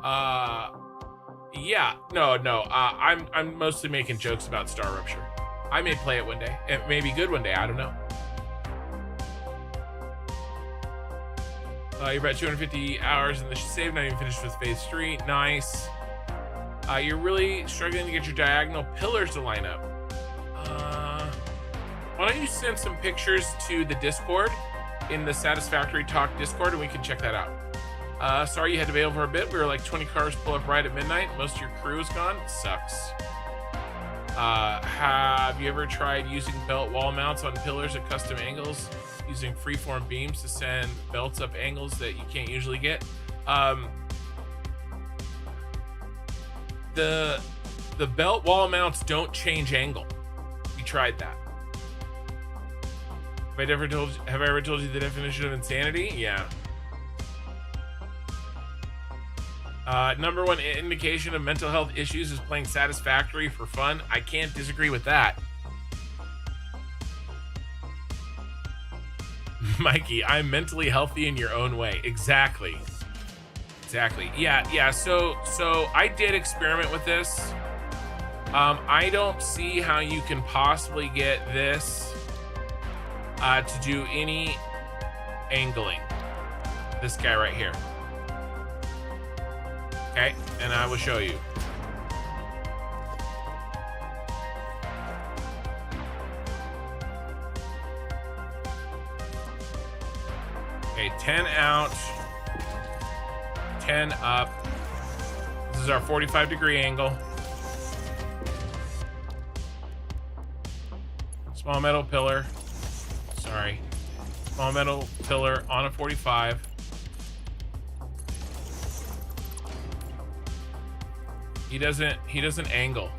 Yeah, no. I'm mostly making jokes about Star Rupture. I may play it one day. It may be good one day. I don't know. You're about 250 hours in the save, not even finished with phase 3. Nice. You're really struggling to get your diagonal pillars to line up. Why don't you send some pictures to the Discord, in the Satisfactory Talk Discord, and we can check that out. Sorry you had to bail for a bit. We were like 20 cars pull up right at midnight. Most of your crew is gone. Sucks. Have you ever tried using belt wall mounts on pillars at custom angles, using freeform beams to send belts up angles that you can't usually get? The belt wall mounts don't change angle. We tried that. Have I ever told you the definition of insanity? Yeah. Number one indication of mental health issues is playing Satisfactory for fun. I can't disagree with that. Mikey, I'm mentally healthy in your own way. Exactly. Yeah. So I did experiment with this. I don't see how you can possibly get this to do any angling. This guy right here. Okay, and I will show you. Okay, 10 out, 10 up. This is our 45-degree angle. Small metal pillar. Sorry. Small metal pillar on a 45. He doesn't angle.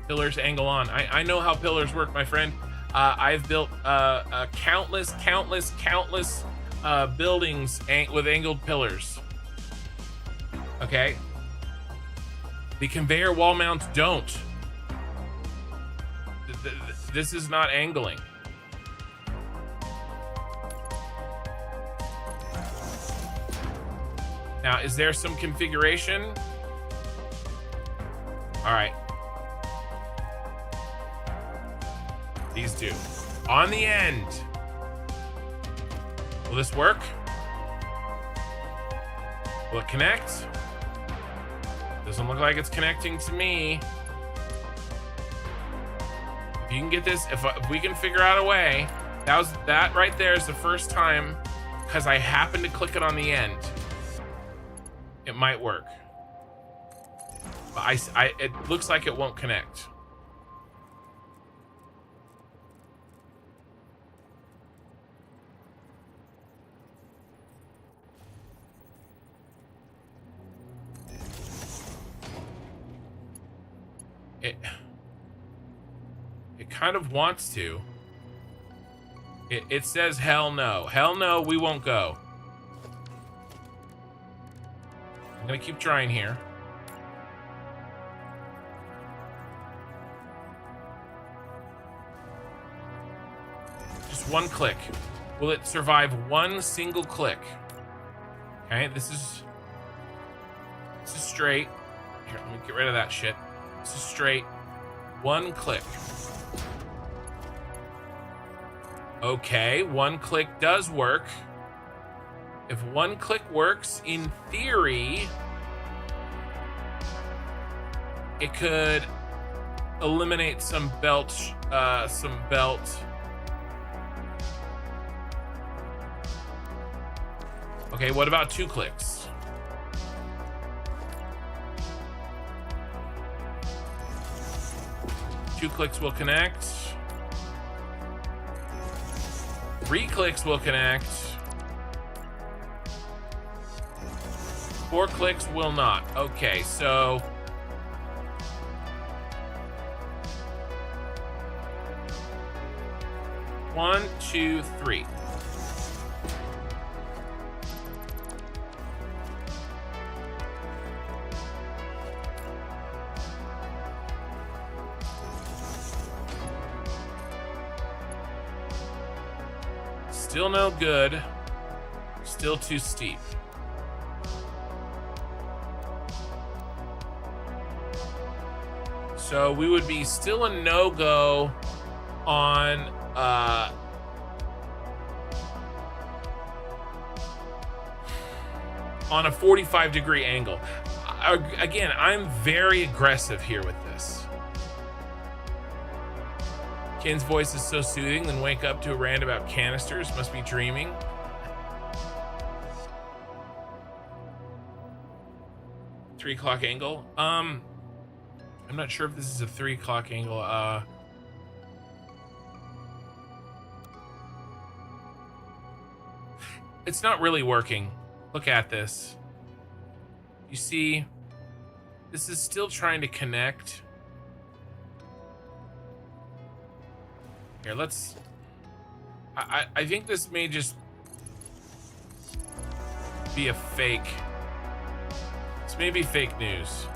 Pillars angle on. I know how pillars work, my friend. I've built countless buildings with angled pillars. Okay. The conveyor wall mounts don't. This is not angling. Now, is there some configuration? All right. These do. On the end. Will this work? Will it connect? Doesn't look like it's connecting to me. If you can get this, if we can figure out a way, that right there is the first time, because I happened to click it on the end. It might work. But it looks like it won't connect. It kind of wants to. It says hell no. Hell no, we won't go. I'm gonna keep trying here. Just one click. Will it survive one single click? Okay, this is straight. Here, let me get rid of that shit. This is straight. One click. Okay, one click does work. If one click works, in theory, it could eliminate some belt. Okay, what about 2 clicks? Two clicks will connect. 3 clicks will connect. 4 clicks will not. Okay, so one, 2, 3. Still no good. Still too steep. So we would be still a no-go on a 45-degree angle. Again, I'm very aggressive here with this. Ken's voice is so soothing, then wake up to a rant about canisters. Must be dreaming. Three o'clock angle. I'm not sure if this is a 3 o'clock angle. It's not really working. Look at this. You see, this is still trying to connect. Here, let's... I think this may just be a fake. This may be fake news.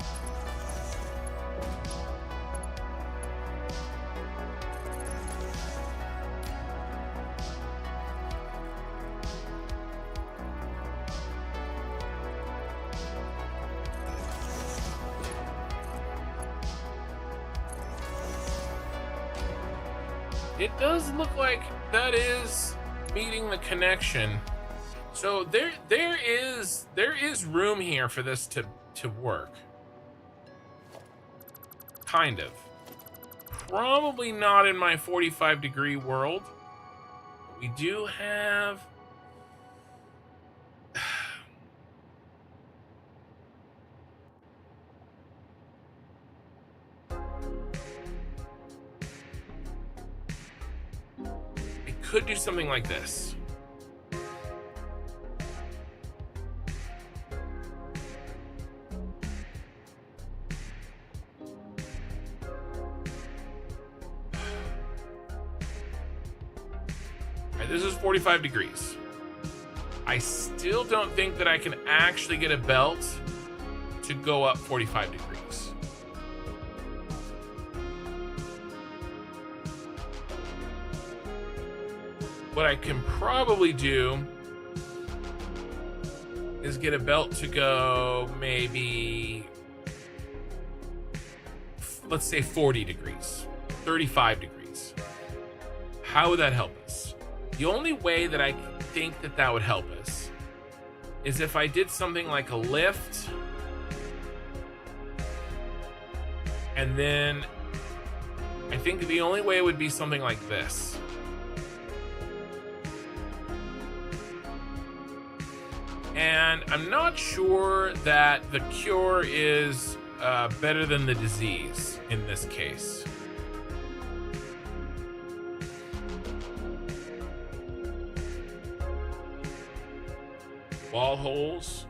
It does look like that is meeting the connection. So there is room here for this to work. Kind of. Probably not in my 45-degree world. We do have... could do something like this. All right, this is 45 degrees. I still don't think that I can actually get a belt to go up 45 degrees. What I can probably do is get a belt to go maybe, let's say 40 degrees, 35 degrees. How would that help us? The only way that I think that that would help us is if I did something like a lift, and then I think the only way would be something like this. And I'm not sure that the cure is better than the disease in this case. Wall holes.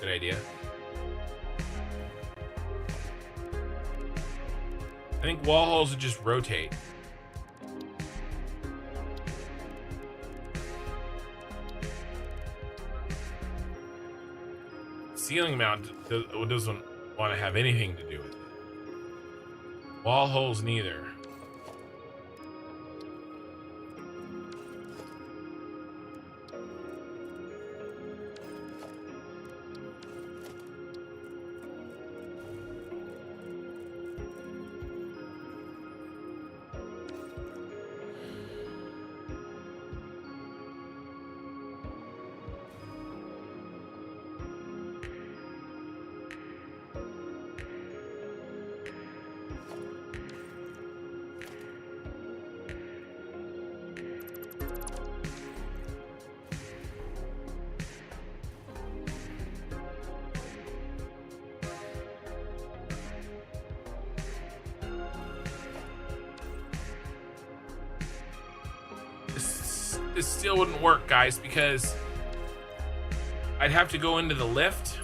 Good idea. I think wall holes would just rotate. Ceiling mount doesn't want to have anything to do with it. Wall holes neither. This still wouldn't work, guys, because I'd have to go into the lift.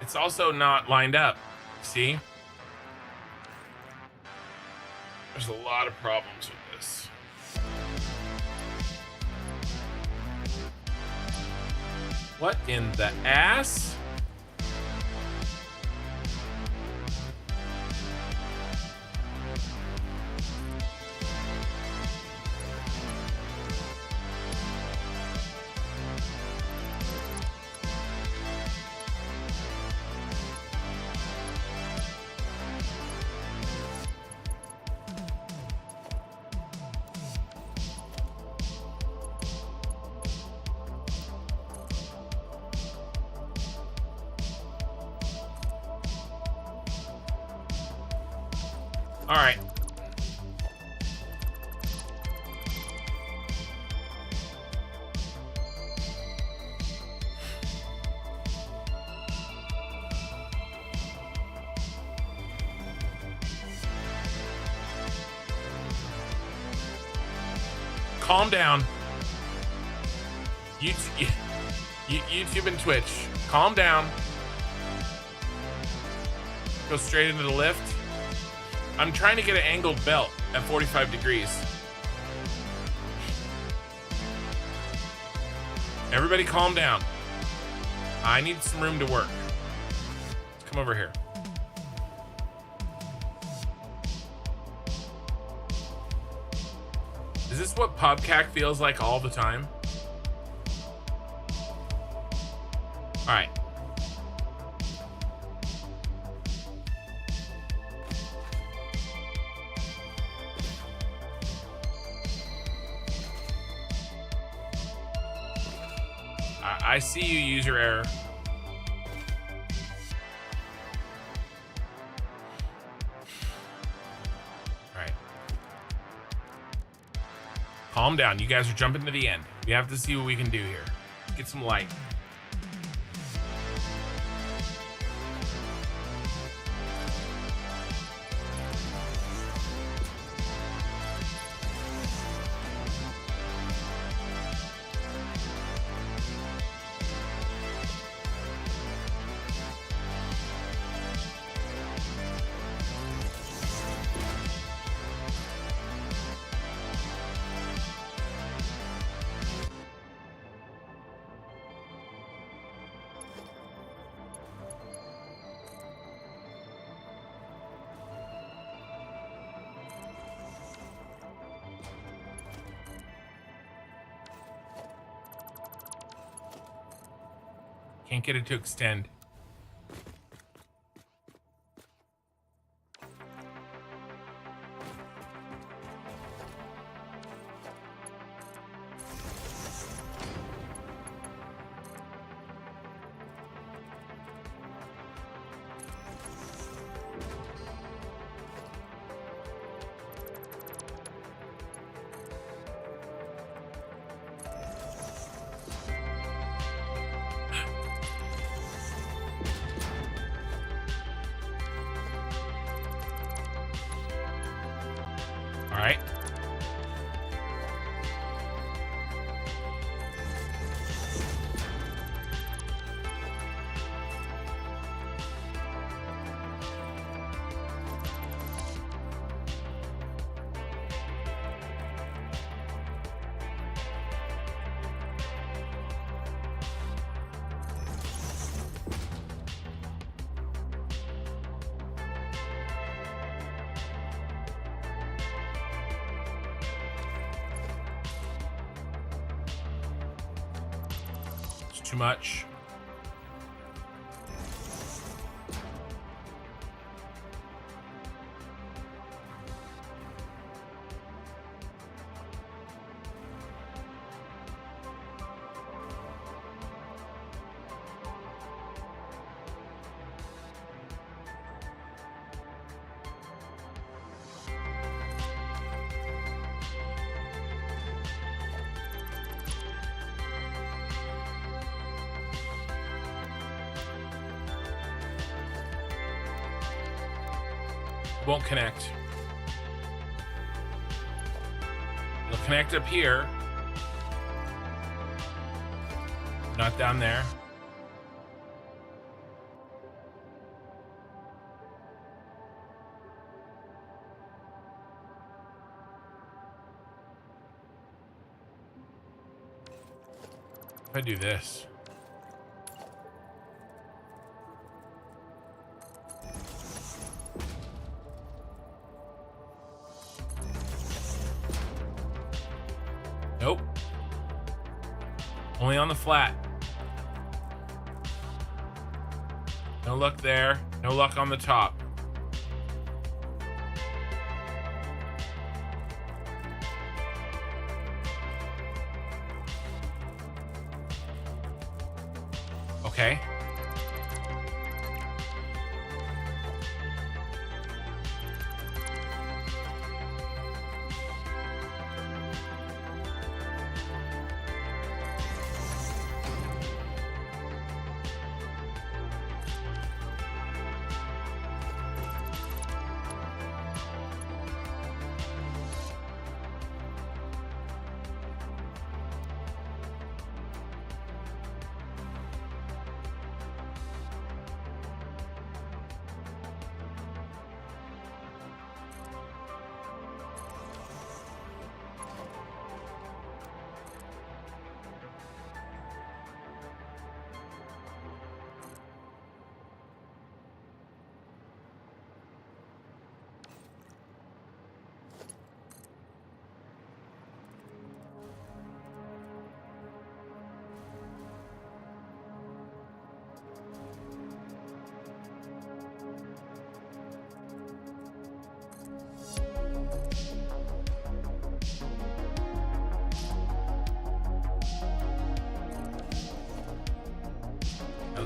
It's also not lined up. See? There's a lot of problems with this. What in the ass? All right. Calm down. YouTube and Twitch. Calm down. Go straight into the lift. I'm trying to get an angled belt at 45 degrees. Everybody calm down. I need some room to work. Let's come over here. Is this what PubCac feels like all the time? All right. I see you, user error. All right. Calm down. You guys are jumping to the end. We have to see what we can do here. Get some light. Can't get it to extend. All right. Too much. Won't connect. It'll connect up here. Not down there. If I do this. Nope. Only on the flat. No luck there. No luck on the top. Okay.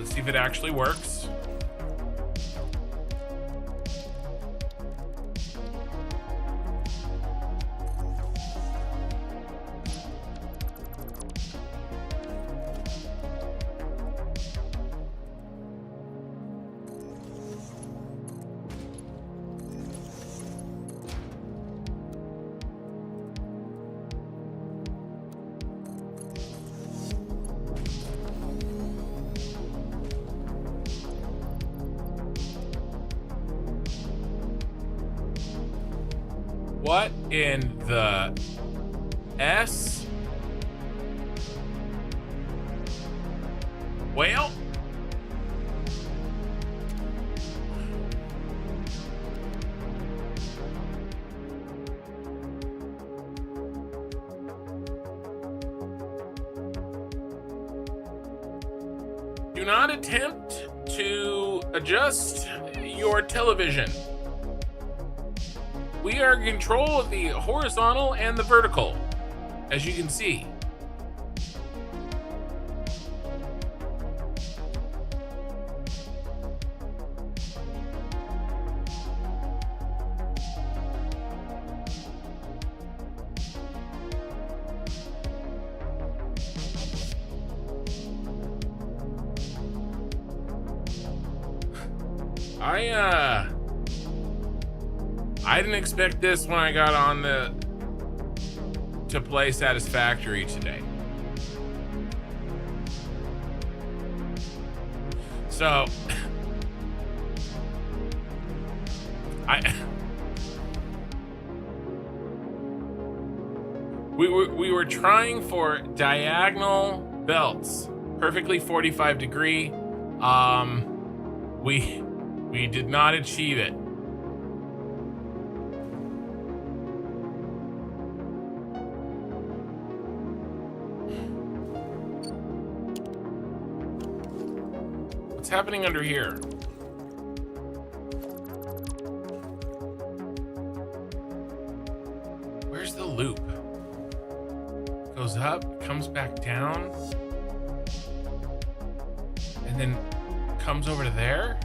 Let's see if it actually works. What in the S? Well, do not attempt to adjust your television. We are in control of the horizontal and the vertical, as you can see. I didn't expect this when I got on to play Satisfactory today. So we were trying for diagonal belts, perfectly 45 degree. We did not achieve it. What's happening under here? Where's the loop? Goes up, comes back down, and then comes over to there.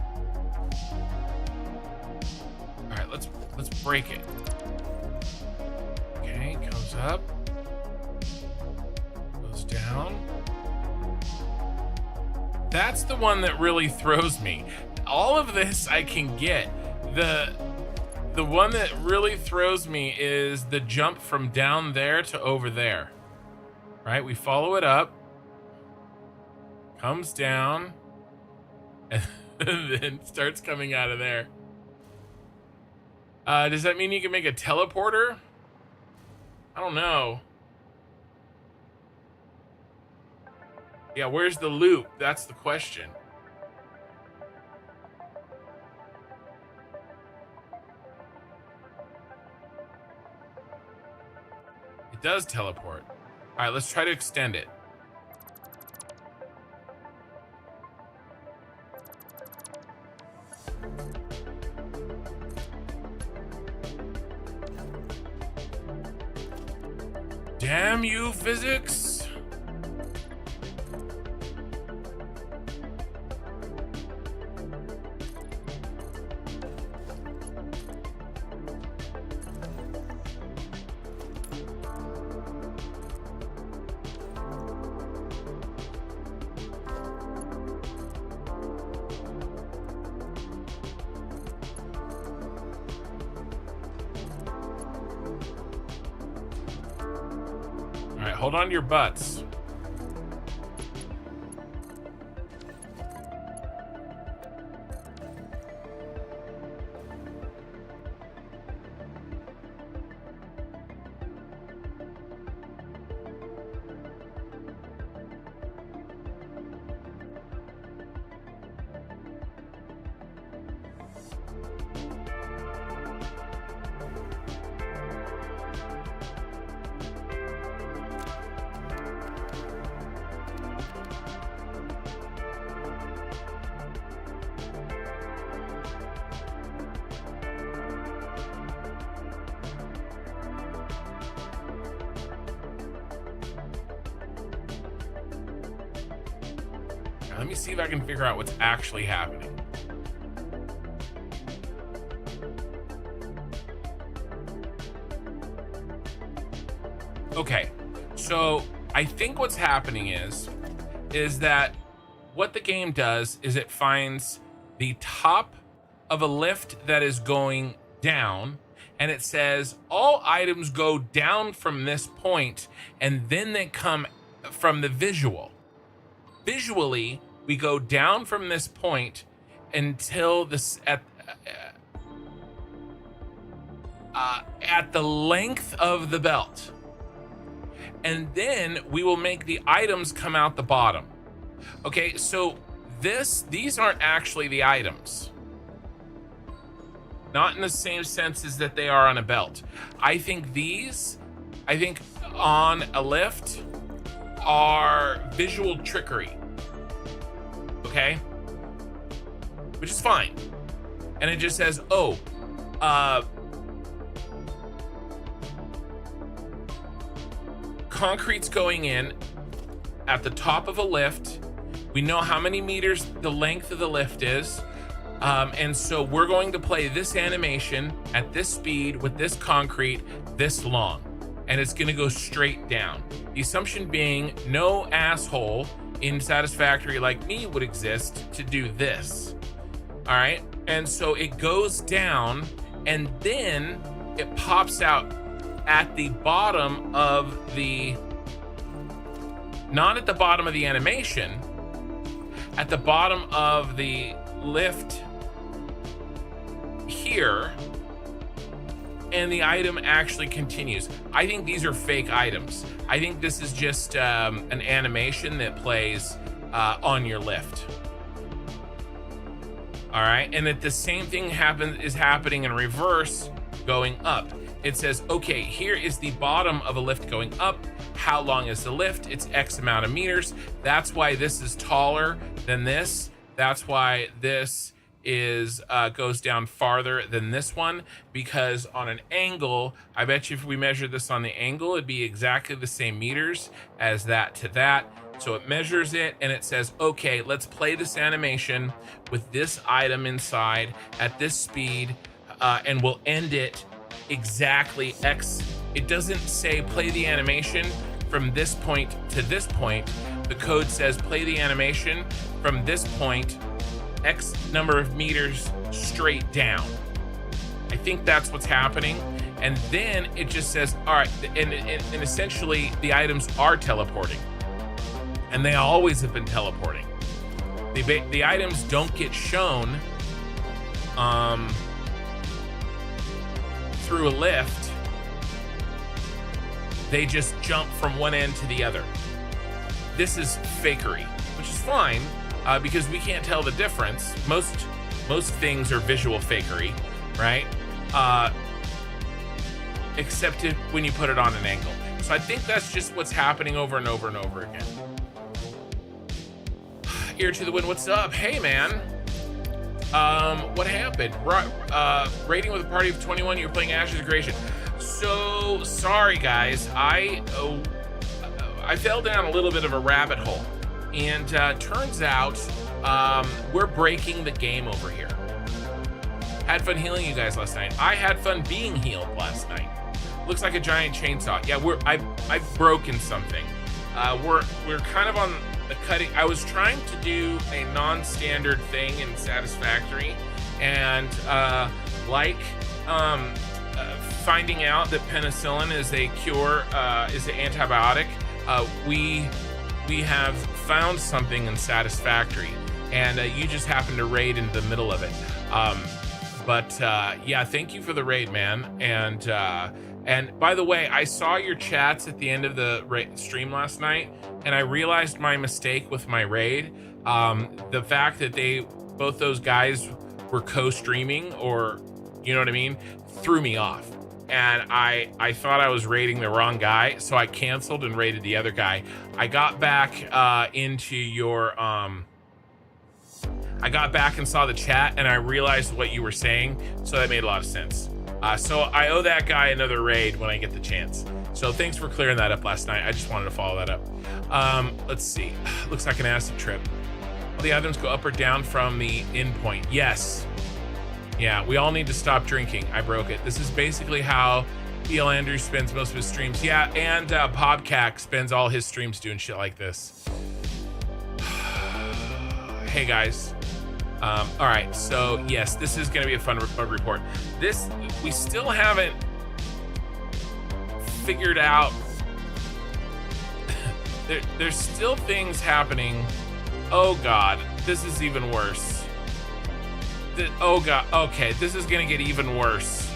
All right, let's break it. Okay, goes up, goes down. That's the one that really throws me. All of this I can get. The one that really throws me is the jump from down there to over there. Right? We follow it up, comes down, and then starts coming out of there. Does that mean you can make a teleporter? I don't know. Yeah, where's the loop? That's the question. It does teleport. All right, let's try to extend it. Damn you, physics. Hold on to your butts. Now, let me see if I can figure out what's actually happening. Okay, so I think what's happening is that what the game does is it finds the top of a lift that is going down, and it says all items go down from this point, and then they come from the visual. Visually, we go down from this point until this at the length of the belt. And then we will make the items come out the bottom. Okay, so these aren't actually the items. Not in the same sense as that they are on a belt. I think on a lift are visual trickery. Okay? Which is fine. And it just says, concrete's going in at the top of a lift. We know how many meters the length of the lift is. And so we're going to play this animation at this speed with this concrete this long. And it's going to go straight down. The assumption being no asshole in Satisfactory like me would exist to do this. All right. And so it goes down, and then it pops out at the bottom of not at the bottom of the animation, at the bottom of the lift here, and the item actually continues. I think these are fake items. I think this is just an animation that plays on your lift. All right, and that the same thing is happening in reverse, going up. It says, okay, here is the bottom of a lift going up. How long is the lift? It's X amount of meters. That's why this is taller than this. That's why this is goes down farther than this one, because on an angle, I bet you if we measure this on the angle, it'd be exactly the same meters as that to that. So it measures it and it says, okay, let's play this animation with this item inside at this speed, and we'll end it exactly X. It doesn't say play the animation from this point to this point. The code says play the animation from this point X number of meters straight down. I think that's what's happening. And then it just says, all right, and essentially the items are teleporting. And they always have been teleporting. The items don't get shown through a lift. They just jump from one end to the other. This is fakery, which is fine, because we can't tell the difference. Most things are visual fakery, right? Except when you put it on an angle. So I think that's just what's happening over and over and over again. Ear to the wind, what's up? Hey, man. What happened? Rating with a party of 21, you were playing Ashes of Creation. So sorry, guys. I fell down a little bit of a rabbit hole, and turns out we're breaking the game over here. Had fun healing you guys last night. I had fun being healed last night. Looks like a giant chainsaw. Yeah, I've broken something. We're kind of on the cutting. I was trying to do a non-standard thing in Satisfactory, and finding out that penicillin is a cure, is an antibiotic. We have found something in Satisfactory, and you just happened to raid into the middle of it. Yeah, thank you for the raid, man. And by the way, I saw your chats at the end of the stream last night, and I realized my mistake with my raid. The fact that both those guys were co-streaming, or you know what I mean, threw me off. And I thought I was raiding the wrong guy, so I canceled and raided the other guy. I got back into your I got back and saw the chat, and I realized what you were saying, so that made a lot of sense. So I owe that guy another raid when I get the chance. So thanks for clearing that up last night. I just wanted to follow that up. Let's see. Looks like an acid trip. the items go up or down from the endpoint. Yes. Yeah, we all need to stop drinking. I broke it. This is basically how E.L. Andrews spends most of his streams. Yeah, and Pobcac spends all his streams doing shit like this. Hey guys. All right, so yes, this is gonna be a fun bug report. This, we still haven't figured out. There's still things happening. Oh God, this is even worse. Oh God, okay, this is gonna get even worse.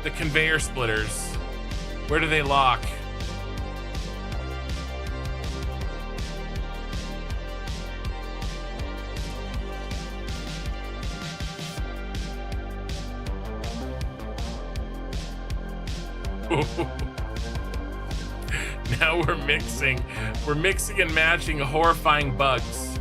The conveyor splitters, where do they lock? Now we're mixing and matching horrifying bugs.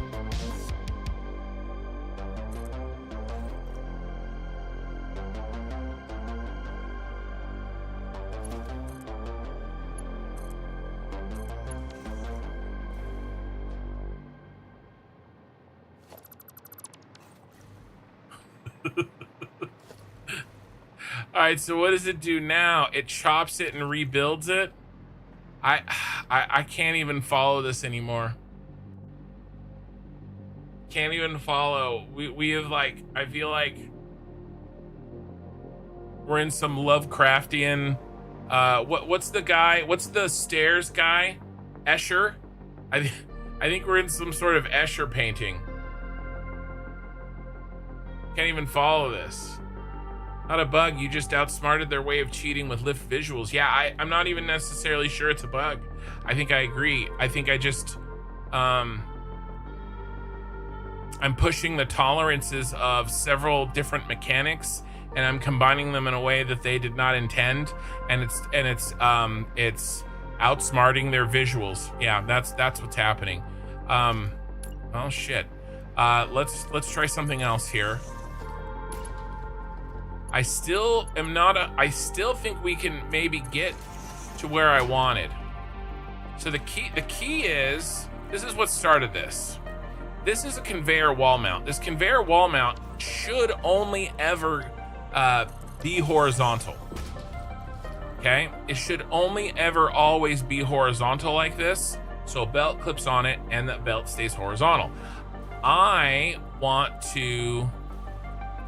All right, so what does it do now? It chops it and rebuilds it. I can't even follow this anymore. Can't even follow. We have, like, I feel like we're in some Lovecraftian. What's the guy? What's the stairs guy? Escher. I think we're in some sort of Escher painting. Can't even follow this. Not a bug, you just outsmarted their way of cheating with lift visuals. Yeah, I'm not even necessarily sure it's a bug. I think I agree. I think I just, I'm pushing the tolerances of several different mechanics and I'm combining them in a way that they did not intend. And it's outsmarting their visuals. Yeah, that's what's happening. Oh shit. Let's try something else here. I still think we can maybe get to where I wanted. So the key is, this is what started this. This is a conveyor wall mount. This conveyor wall mount should only ever be horizontal. Okay? It should only ever always be horizontal like this. So a belt clips on it and the belt stays horizontal. I want to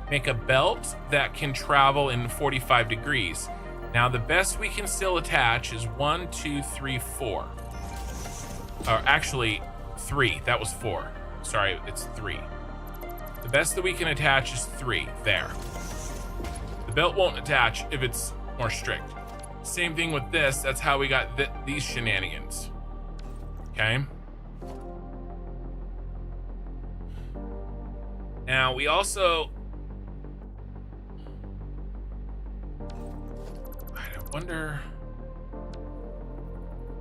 make a belt that can travel in 45 degrees. Now the best we can still attach is 1, 2, 3, 4. Or actually 3, that was 4. Sorry, it's 3. The best that we can attach is 3, there. The belt won't attach if it's more strict. Same thing with this, that's how we got these shenanigans. Okay? Now we also, I wonder,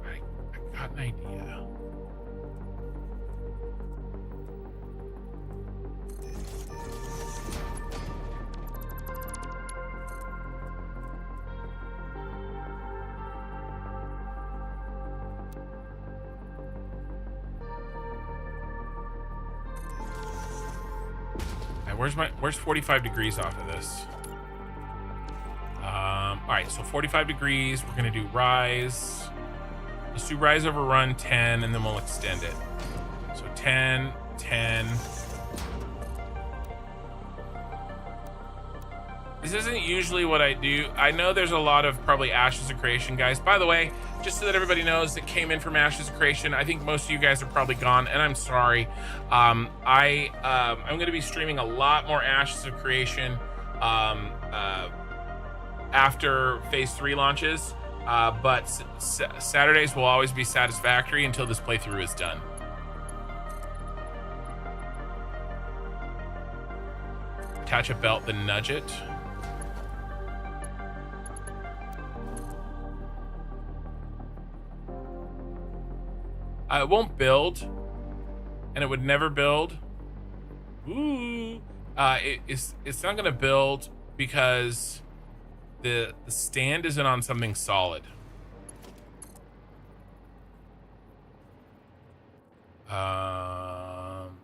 I got an idea. Where's 45 degrees off of this? All right, so 45 degrees, we're gonna do rise. Let's do rise over run 10 and then we'll extend it. So 10, 10. This isn't usually what I do. I know there's a lot of probably Ashes of Creation guys. By the way, just so that everybody knows that came in from Ashes of Creation, I think most of you guys are probably gone, and I'm sorry. I'm going to be streaming a lot more Ashes of Creation after Phase 3 launches, but Saturdays will always be Satisfactory until this playthrough is done. Attach a belt, then nudge it. It won't build, and it would never build. Ooh, it's not gonna build because the stand isn't on something solid.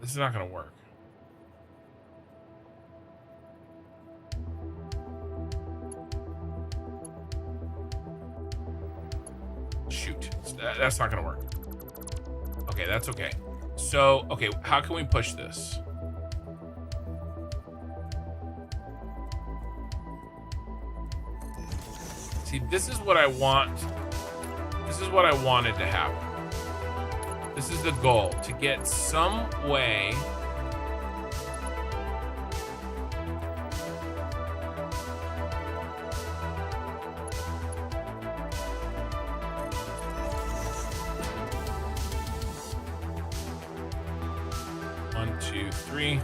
This is not gonna work. Shoot, that's not gonna work. Okay, that's okay. So, okay, how can we push this? See, this is what I want. This is what I wanted to happen. This is the goal, to get some way one, two, three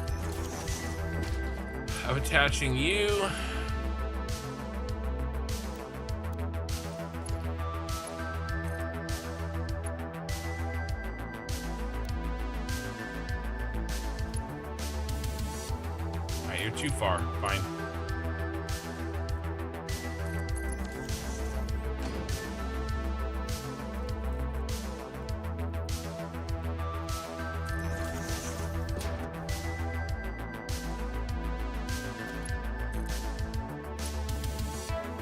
of attaching you. You're too far. Fine.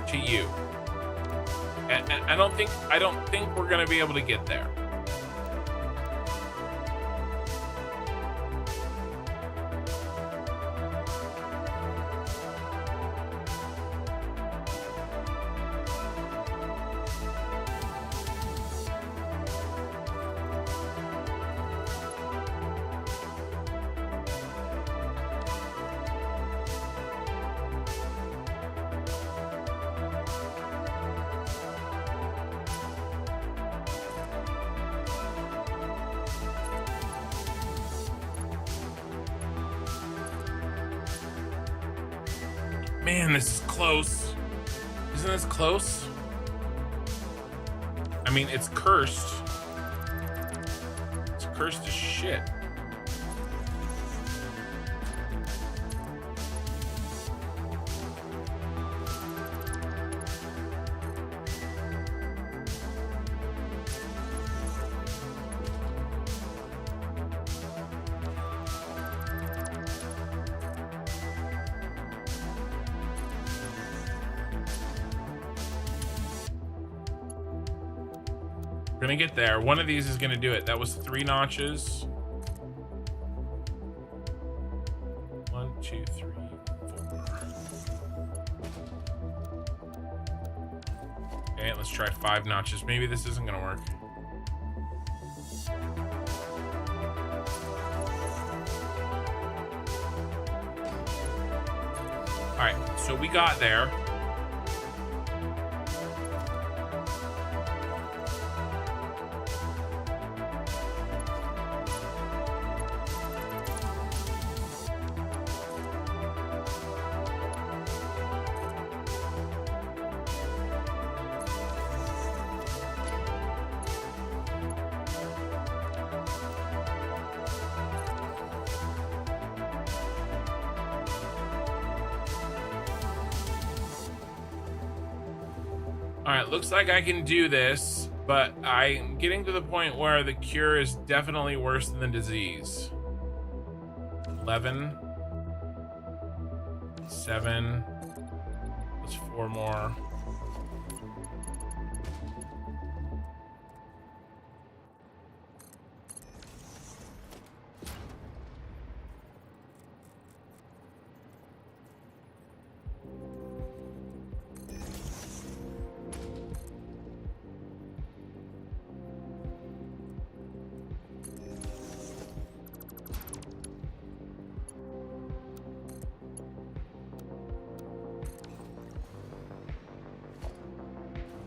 To you. And I don't think we're gonna be able to get there. Man, this is close. Isn't this close? I mean, it's cursed. It's cursed as shit. We're gonna get there. One of these is gonna do it. That was 3 notches. 1, 2, 3, 4. Okay, let's try 5 notches. Maybe this isn't gonna work. All right, so we got there. All right, looks like I can do this, but I'm getting to the point where the cure is definitely worse than the disease. 11, 7, that's 4 more.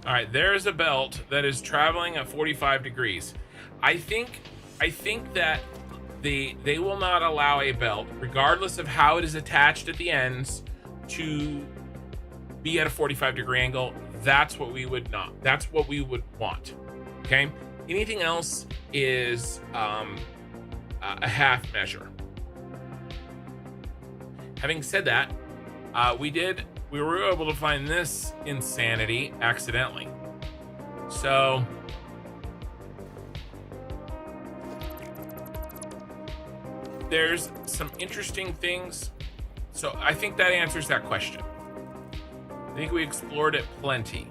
All right, there's a belt that is traveling at 45 degrees. I think that they will not allow a belt, regardless of how it is attached at the ends, to be at a 45-degree angle. That's what we would not. That's what we would want. Okay. Anything else is a half measure. Having said that, we were able to find this insanity accidentally. So there's some interesting things. So I think that answers that question. I think we explored it plenty.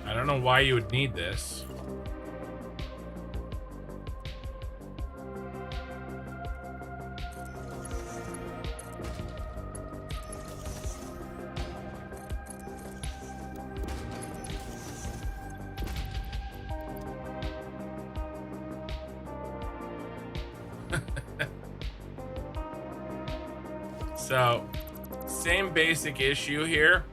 I don't know why you would need this. So, same basic issue here.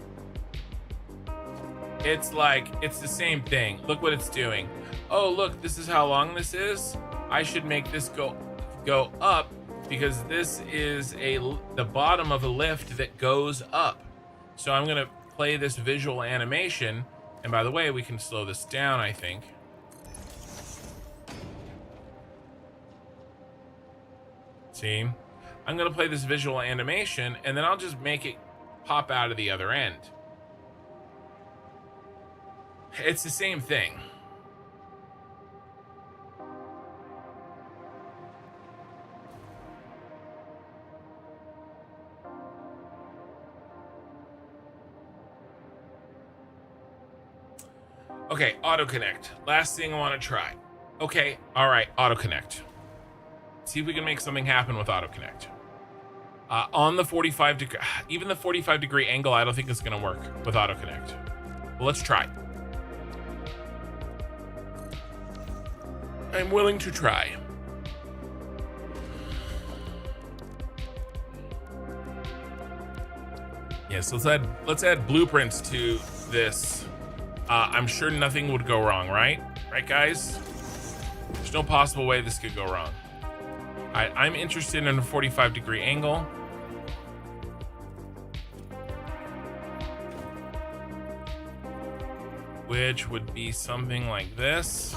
It's like, it's the same thing. Look what it's doing. Oh, look, this is how long this is. I should make this go up because this is the bottom of a lift that goes up. So I'm gonna play this visual animation. And by the way, we can slow this down, I think. See? I'm gonna play this visual animation and then I'll just make it pop out of the other end. It's the same thing. Okay, auto connect. Last thing I want to try. Okay, all right, auto connect. See if we can make something happen with auto connect. On the 45 degree, even the 45 degree angle, I don't think it's going to work with auto connect. Well, let's try. I'm willing to try. Yes, let's add blueprints to this. I'm sure nothing would go wrong, right? Right, guys? There's no possible way this could go wrong. I'm interested in a 45 degree angle. Which would be something like this.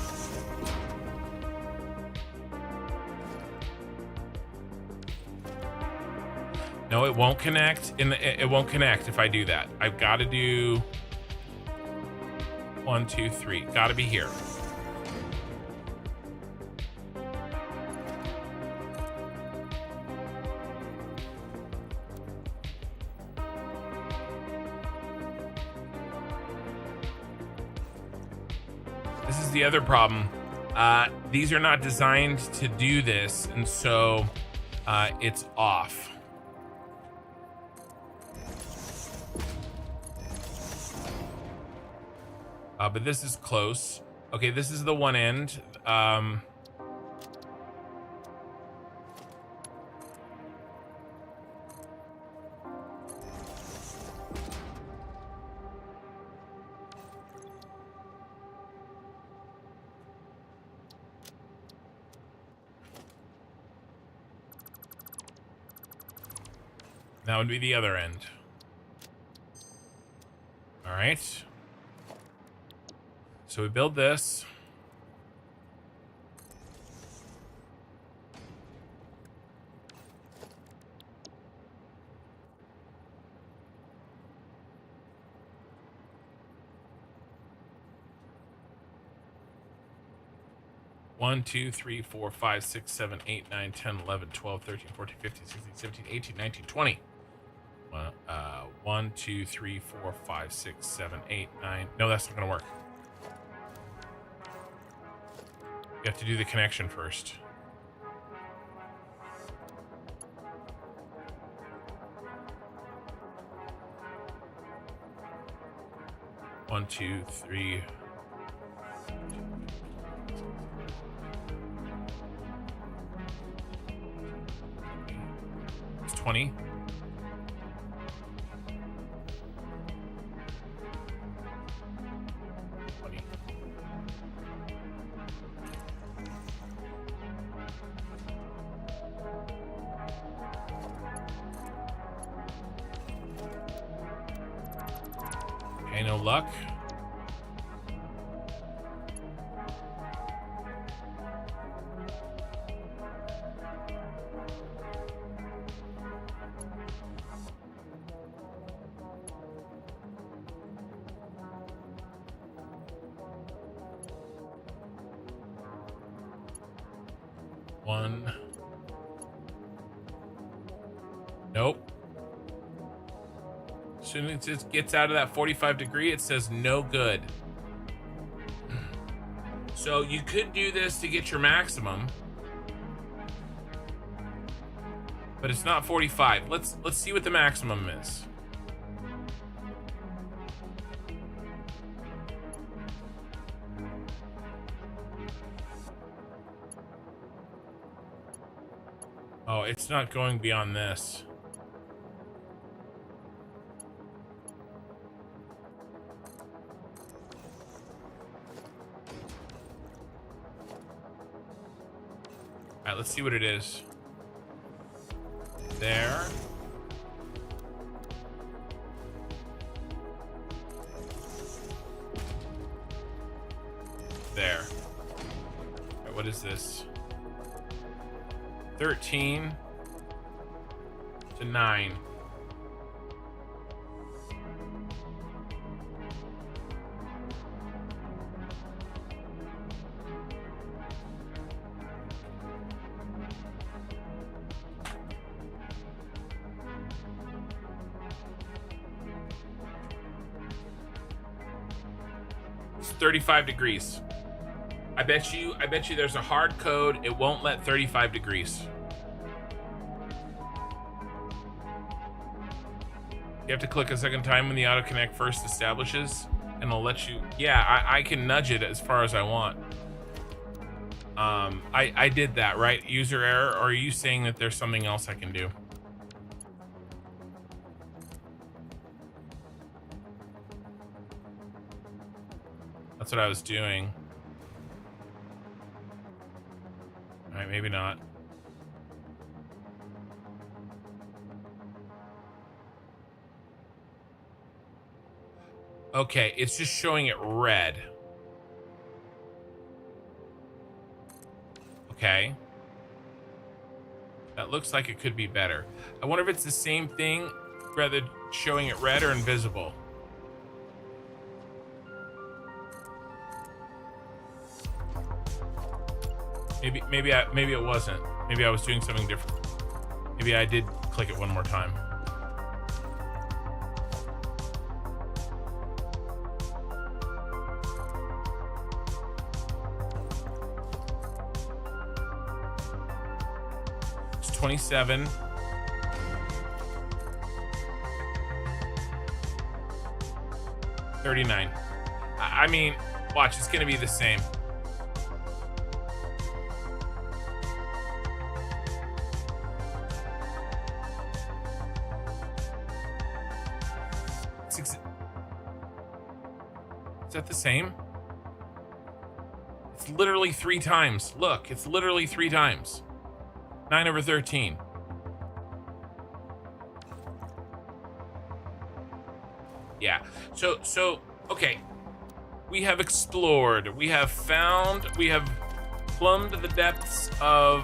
No, it won't connect. It won't connect if I do that. I've got to do 1, 2, 3. Got to be here. This is the other problem. These are not designed to do this, and so it's off. But this is close. Okay, this is the one end. That would be the other end. All right. So we build this. One, 2, 3, 4, 5, 6, 7, 8, 9, 10, 11, 12, 13, 14, 15, 16, 17, 18, 19, 20. 1, 2, 3, 4, 5, 6, 7, 8, 9. No, that's not gonna work. You have to do the connection first. One, 2, 3. It's 20. 20. Okay, no luck. One. Nope. As soon as it gets out of that 45 degree, it says no good. So you could do this to get your maximum, but it's not 45. Let's see what the maximum is. Oh, it's not going beyond this. All right, let's see what it is. There. There. All right, what is this? 13 to 9. It's 35 degrees. I bet you there's a hard code. It won't let 35 degrees. You have to click a second time when the auto connect first establishes, and it'll let you. Yeah, I can nudge it as far as I want. I did that, right? User error, or are you saying that there's something else I can do? That's what I was doing. All right, maybe not. Okay, it's just showing it red. Okay. That looks like it could be better. I wonder if it's the same thing, rather showing it red or invisible. Maybe it wasn't. Maybe I was doing something different. Maybe I did click it one more time. It's 27. $39. I mean, watch, it's gonna be the same. Is that the same? It's literally 3 times. Look, it's literally 3 times. 9 over 13. Yeah. So okay. We have explored. We have found. We have plumbed the depths of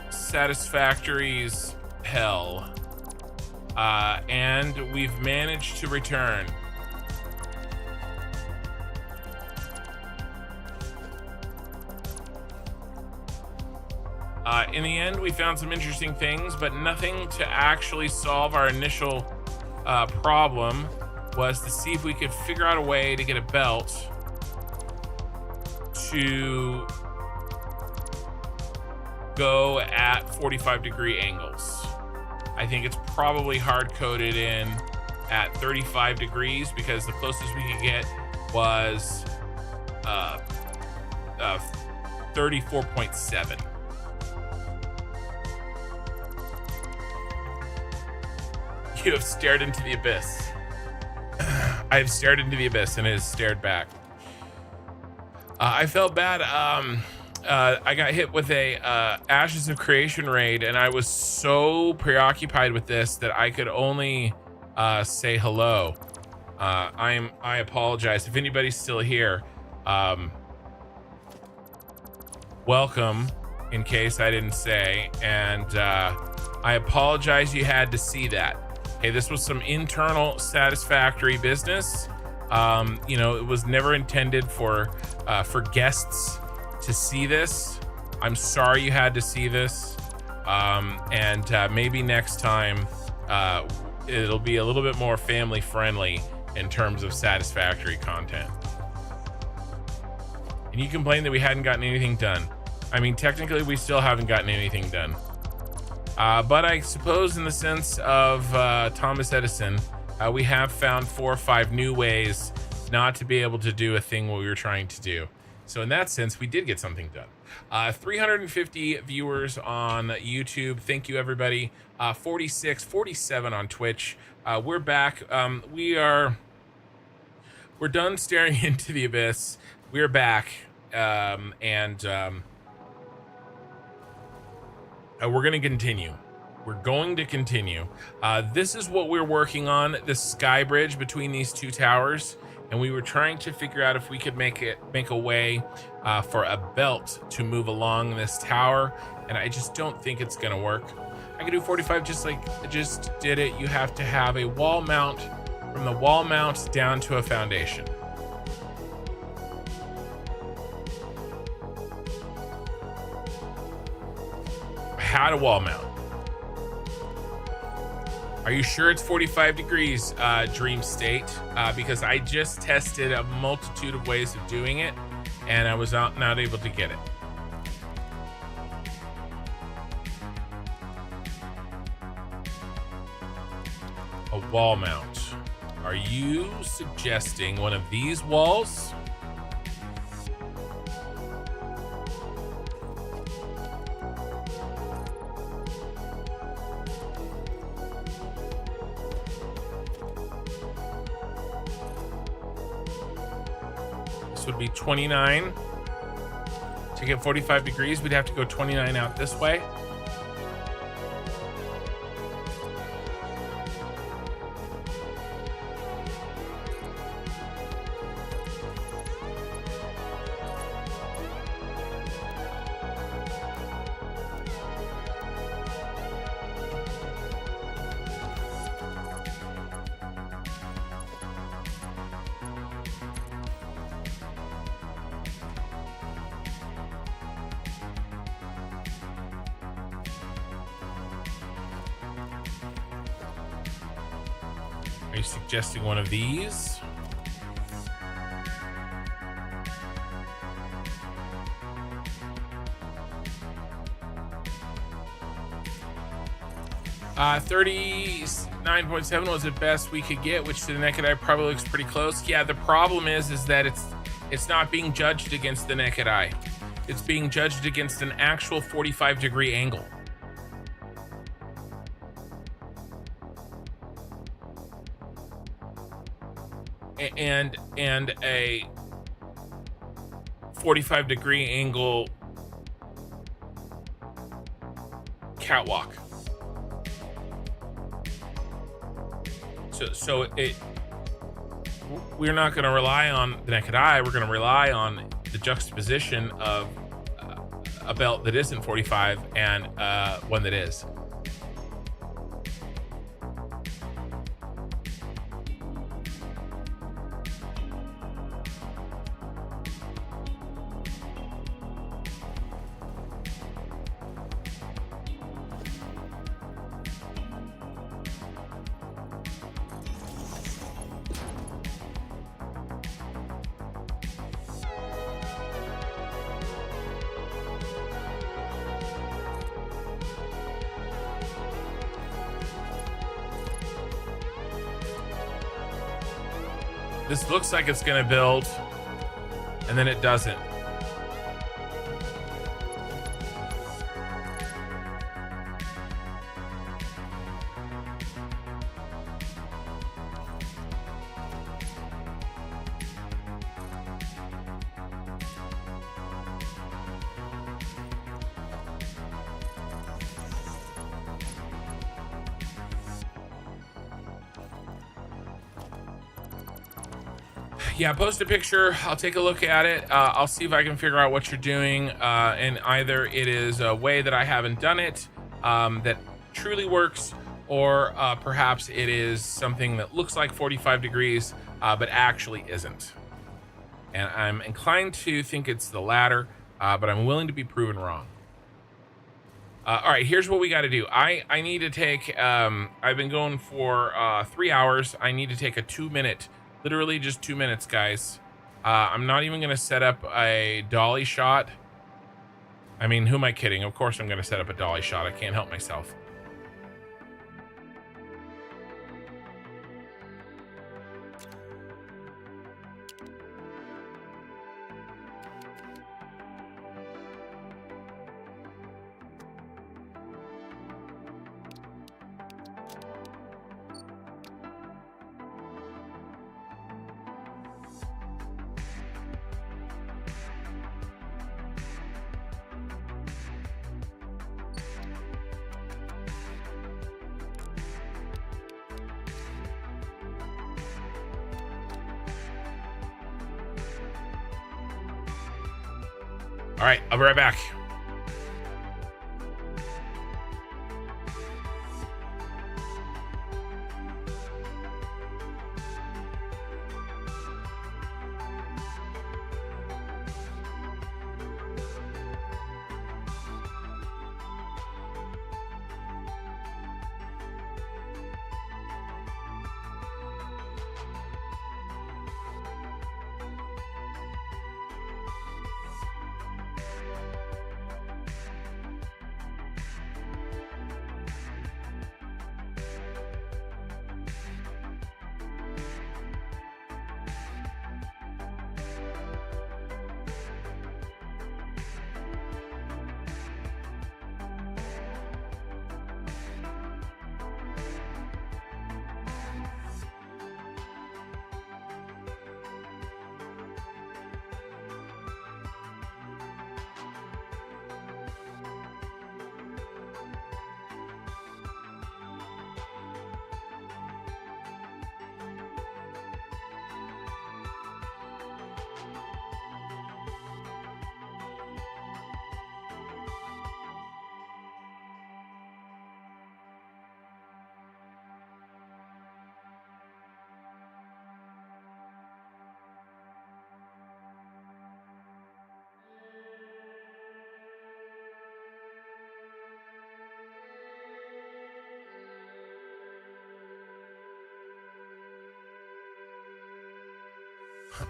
Satisfactory's hell, and we've managed to return. In the end, we found some interesting things, but nothing to actually solve our initial problem. Was to see if we could figure out a way to get a belt to go at 45-degree angles. I think it's probably hard-coded in at 35 degrees because the closest we could get was 34.7. You have stared into the abyss. I have stared into the abyss and it has stared back. I felt bad. I got hit with a Ashes of Creation raid, and I was so preoccupied with this that I could only say hello. I apologize if anybody's still here. Welcome, in case I didn't say, and I apologize you had to see that. Hey, this was some internal Satisfactory business. You know, it was never intended for guests to see this. I'm sorry you had to see this, and maybe next time it'll be a little bit more family friendly in terms of Satisfactory content. And you complained that we hadn't gotten anything done. I mean, technically we still haven't gotten anything done. But I suppose in the sense of Thomas Edison, we have found 4 or 5 new ways not to be able to do a thing what we were trying to do. So in that sense, we did get something done. 350 viewers on YouTube. Thank you, everybody. 46, 47 on Twitch. We're back. We're done staring into the abyss. We're back. And we're going to continue. We're going to continue. This is what we're working on, this sky bridge between these 2 towers. And we were trying to figure out if we could make a way for a belt to move along this tower. And I just don't think it's going to work. I can do 45 just like I just did it. You have to have a wall mount from the wall mount down to a foundation. Had a wall mount. Are you sure it's 45 degrees, Dream State? Because I just tested a multitude of ways of doing it, and I was not able to get it. A wall mount. Are you suggesting one of these walls? This would be 29. To get 45 degrees, we'd have to go 29 out this way. Are you suggesting one of these? Uh, 39.7 was the best we could get, which to the naked eye probably looks pretty close. Yeah, the problem is that it's not being judged against the naked eye. It's being judged against an actual 45-degree angle. And a 45-degree angle catwalk. So we're not going to rely on the naked eye. We're going to rely on the juxtaposition of a belt that isn't 45 and one that is. This looks like it's going to build, and then it doesn't. Yeah, post a picture. I'll take a look at it. I'll see if I can figure out what you're doing. And either it is a way that I haven't done it that truly works, or perhaps it is something that looks like 45 degrees, but actually isn't. And I'm inclined to think it's the latter, but I'm willing to be proven wrong. All right, here's what we got to do. I need to take, I've been going for 3 hours. I need to take a 2-minute, literally just 2 minutes, guys. I'm not even going to set up a dolly shot. I mean, who am I kidding? Of course I'm going to set up a dolly shot. I can't help myself. All right, I'll be right back.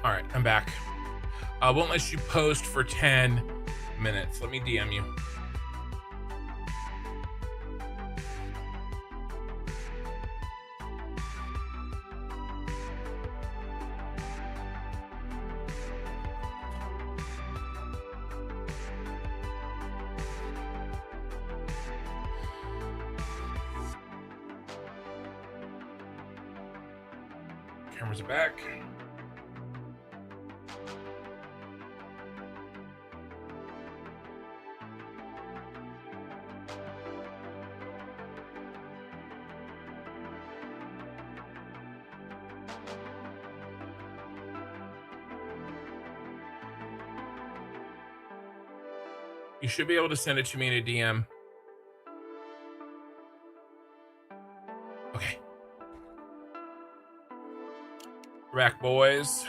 All right, I'm back. Won't let you post for 10 minutes. Let me DM you. Cameras are back. You should be able to send it to me in a DM. Okay. We're back, boys.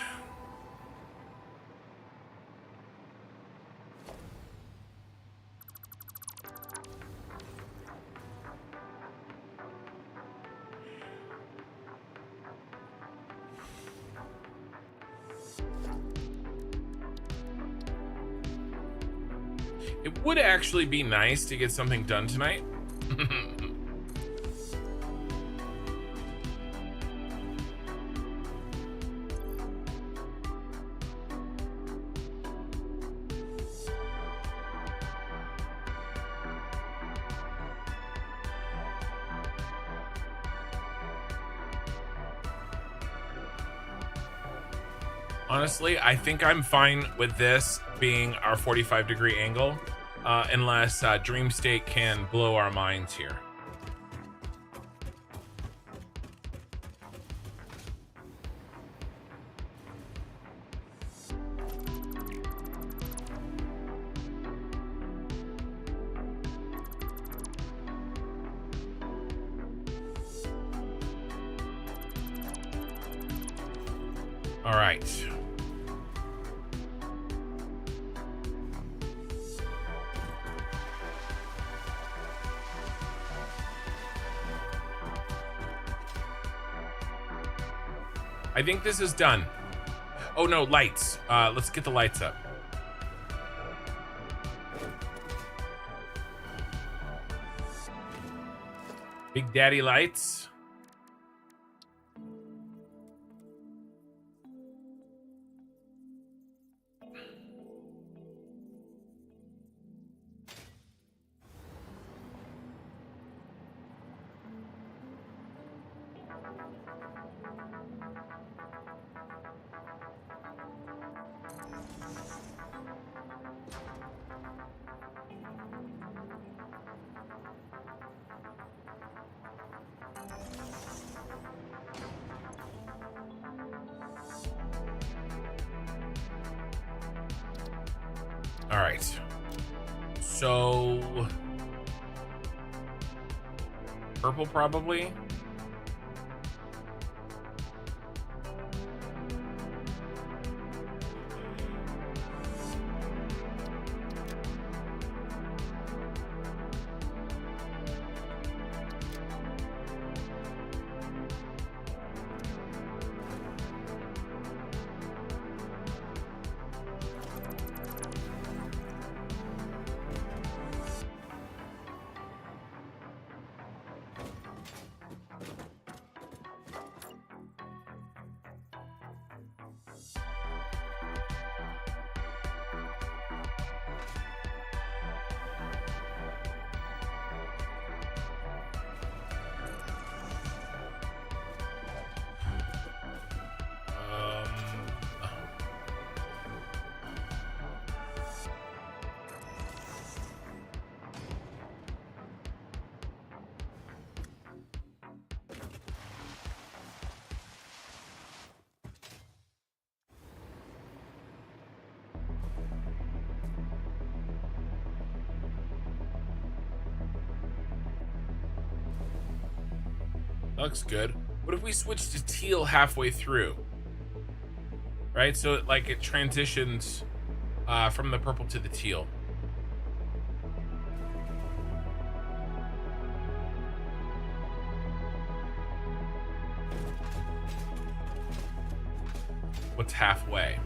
It would actually be nice to get something done tonight. Honestly, I think I'm fine with this being our 45-degree angle, unless Dream State can blow our minds here. All right. I think this is done. Oh no, lights. Let's get the lights up. Big Daddy lights. All right. So purple probably. Looks good. What if we switch to teal halfway through? Right, so it transitions from the purple to the teal. What's halfway?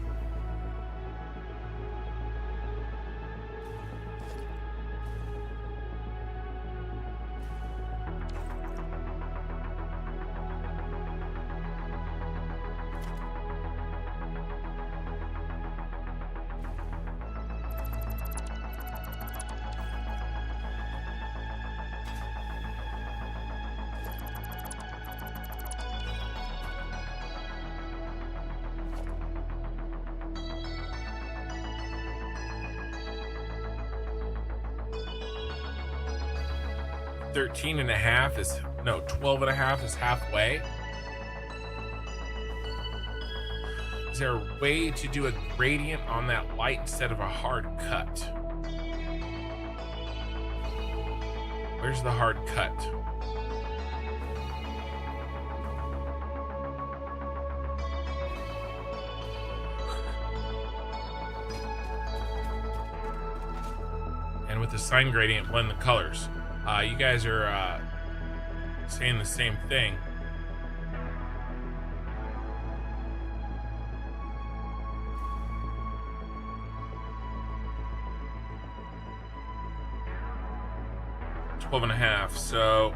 $13.5 is, no, $12.5 is halfway. Is there a way to do a gradient on that light instead of a hard cut? Where's the hard cut? And with the sine gradient, blend the colors. You guys are saying the same thing. $12.5, so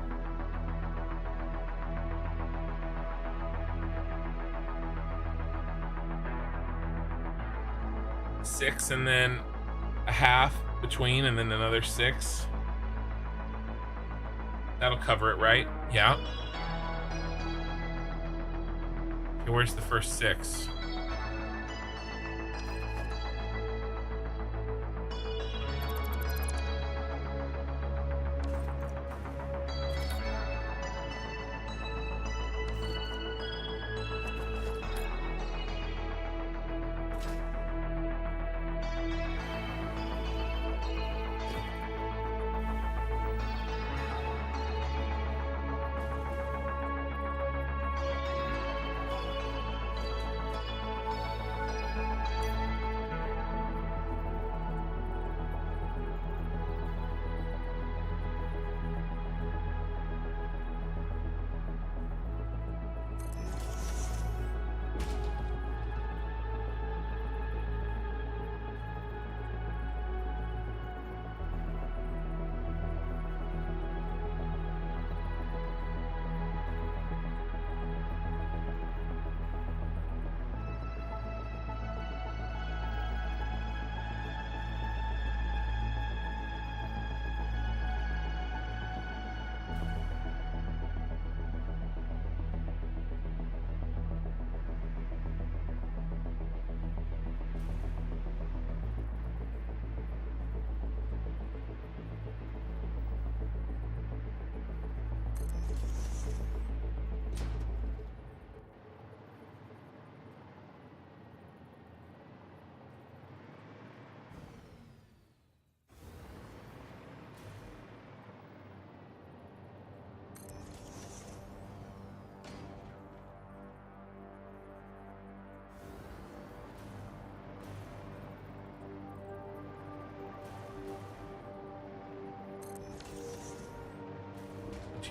$6 and then a half between and then another $6. That'll cover it, right? Yeah. Okay, where's the first $6?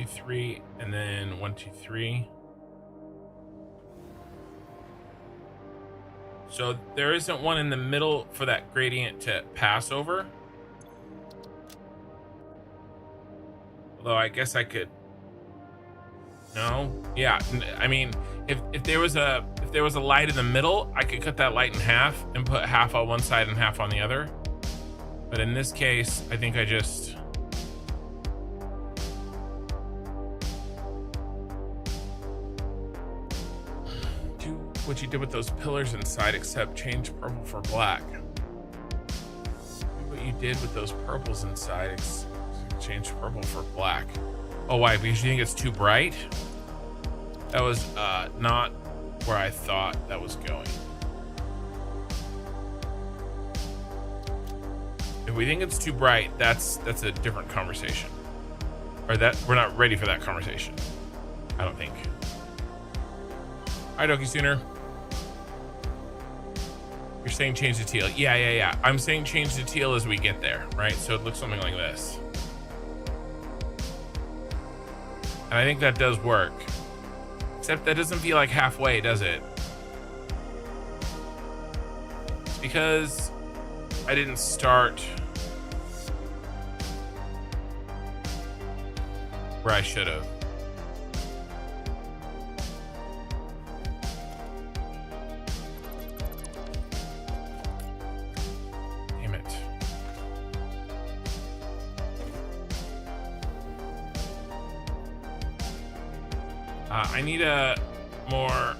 2, 3, and then 1, 2, 3. So there isn't one in the middle for that gradient to pass over. Although I guess I could. No, yeah. I mean, if there was a light in the middle, I could cut that light in half and put half on one side and half on the other. But in this case, I think I just. Do what you did with those pillars inside, except change purple for black. Do what you did with those purples inside, change purple for black. Oh, why? Because you think it's too bright? That was not where I thought that was going. If we think it's too bright, that's a different conversation. Or that we're not ready for that conversation. I don't think. Hi, Doki Sooner. You're saying change to teal. Yeah. I'm saying change to teal as we get there, right? So it looks something like this. And I think that does work. Except that doesn't feel like halfway, does it? It's because I didn't start where I should have. Damn it. I need a more.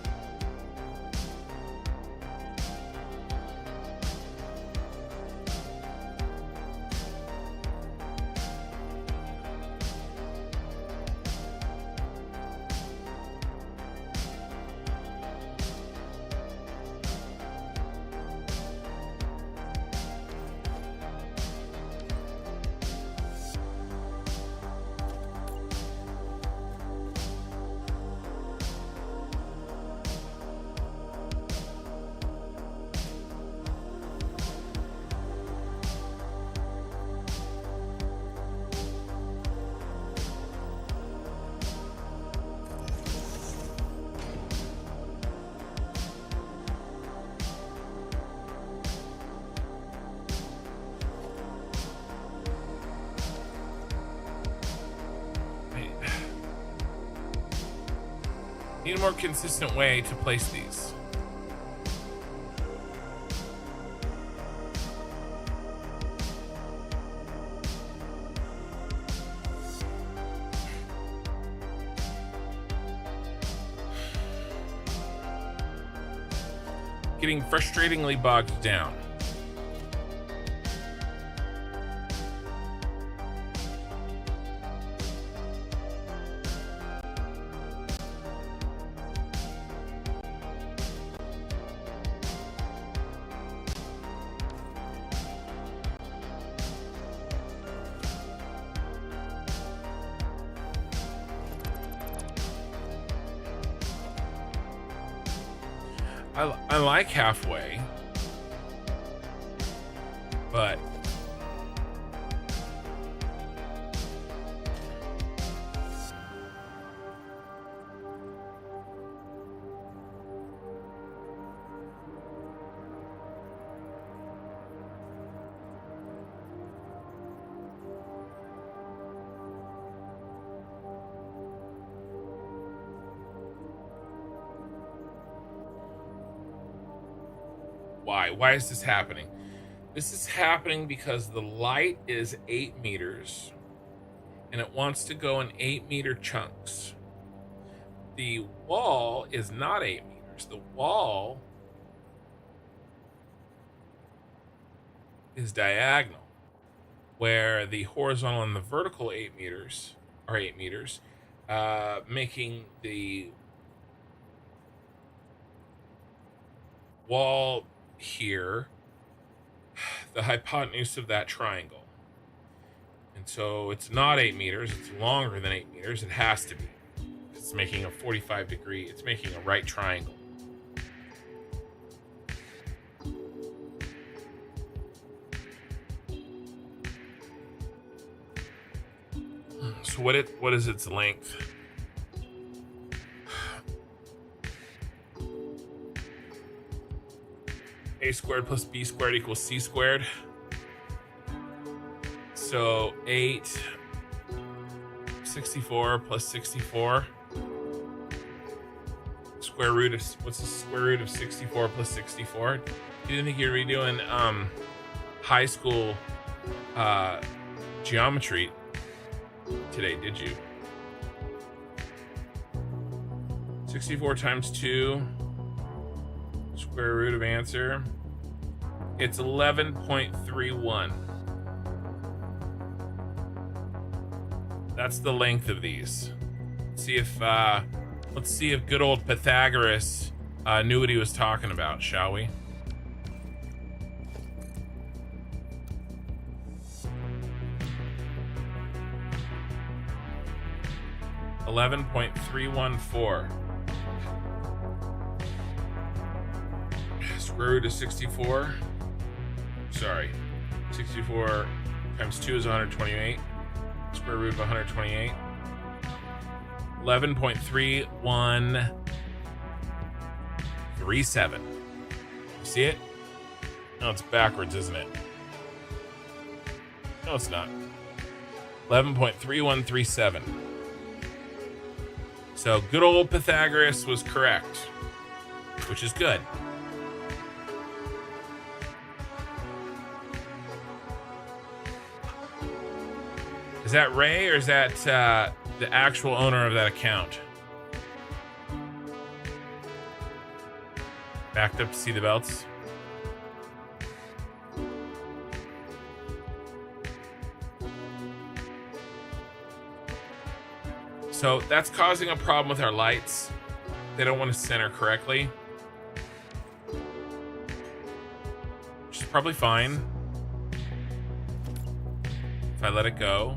Need a more consistent way to place these. Getting frustratingly bogged down. I like halfway, but why is this happening? This is happening because the light is 8 meters and it wants to go in 8-meter chunks. The wall is not 8 meters. The wall is diagonal, where the horizontal and the vertical 8 meters are 8 meters, making the wall here the hypotenuse of that triangle. And so it's not 8 meters, it's longer than 8 meters. It has to be. It's making a 45 degree, it's making a right triangle. So what is its length? A squared plus B squared equals C squared. So 8, 64 plus 64. Square root of, what's the square root of 64 plus 64? You didn't think you were redoing high school geometry today, did you? 64 times 2, square root of answer. It's 11.31. That's the length of these. Let's see if good old Pythagoras knew what he was talking about, shall we? $11.314. Square root of 64. Sorry, 64 times 2 is 128. Square root of 128. 11.3137. You see it? No, it's backwards, isn't it? No, it's not. 11.3137. So good old Pythagoras was correct, which is good. Is that Ray or is that the actual owner of that account? Backed up to see the belts. So that's causing a problem with our lights. They don't want to center correctly, which is probably fine if I let it go.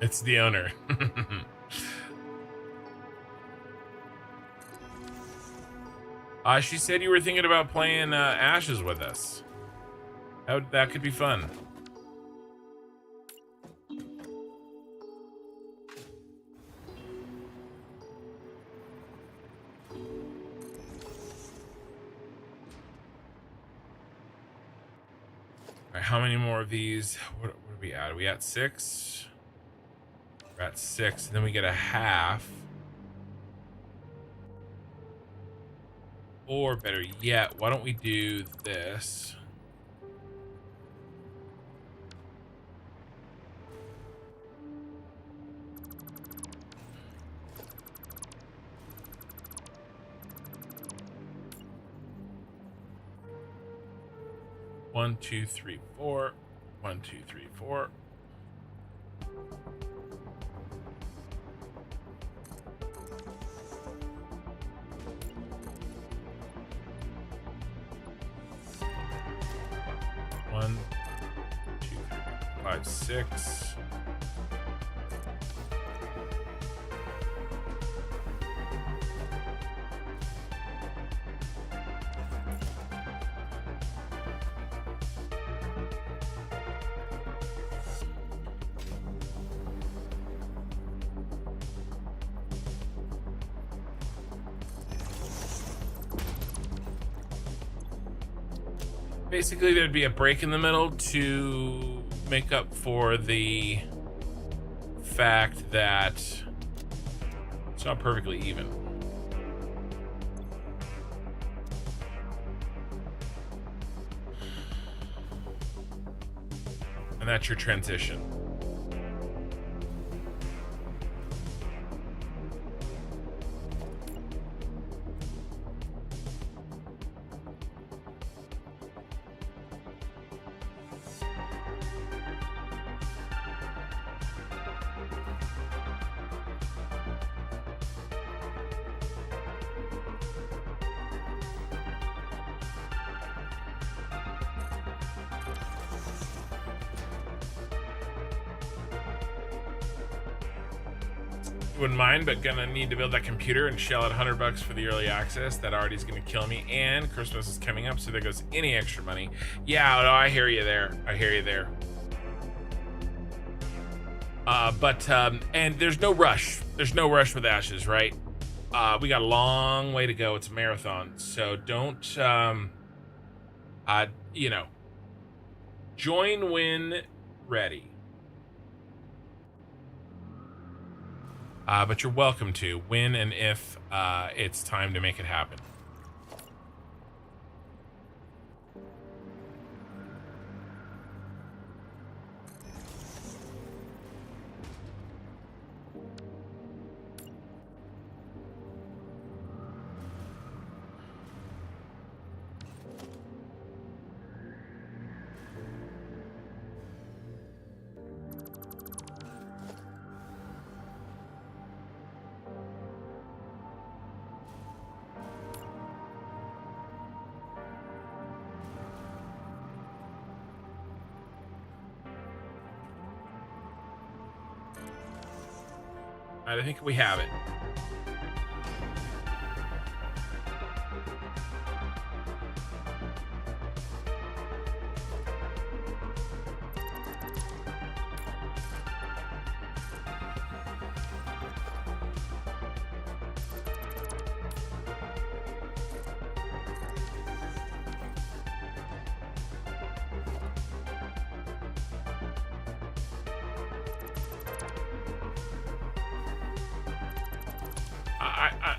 It's the owner. She said you were thinking about playing Ashes with us. That could be fun. All right, how many more of these? What are we at? Are we at 6? We're at 6, and then we get a half. Or better yet, why don't we do this? One, two, three, four. 1, 2, 3, 4. One, 2, 3, 5, 6. Basically, there'd be a break in the middle to make up for the fact that it's not perfectly even. And that's your transition. wouldn't mind, but gonna need to build that computer and shell out $100 for the early access. That already is gonna kill me. And Christmas is coming up, so there goes any extra money. Yeah, no, I hear you there. I hear you there. And there's no rush. There's no rush with Ashes, right? We got a long way to go. It's a marathon, so don't, you know, join when ready. But you're welcome to when and if it's time to make it happen. I think we have it.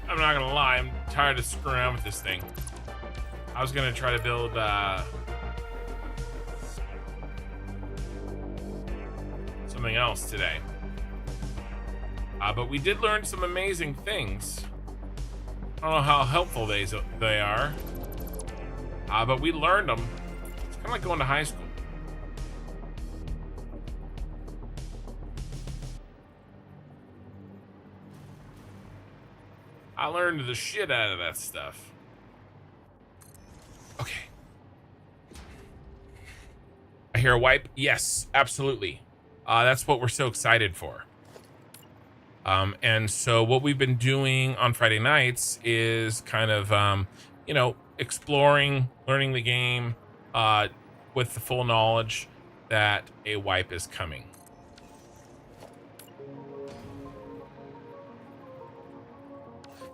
I'm not gonna lie, I'm tired of screwing around with this thing. I was gonna try to build something else today. But we did learn some amazing things. I don't know how helpful they are. But we learned them. It's kind of like going to high school. I learned the shit out of that stuff. Okay. I hear a wipe. Yes, absolutely. That's what we're so excited for. And so what we've been doing on Friday nights is kind of, you know, exploring, learning the game with the full knowledge that a wipe is coming.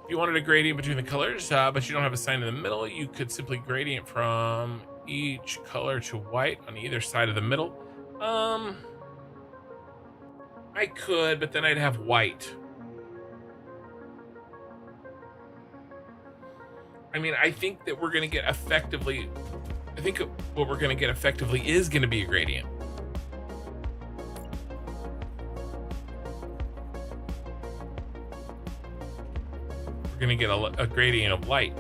If you wanted a gradient between the colors, but you don't have a sign in the middle, you could simply gradient from each color to white on either side of the middle. I could, but then I'd have white. I mean, I think that we're going to get effectively... I think what we're going to get effectively is going to be a gradient. We're going to get a gradient of light.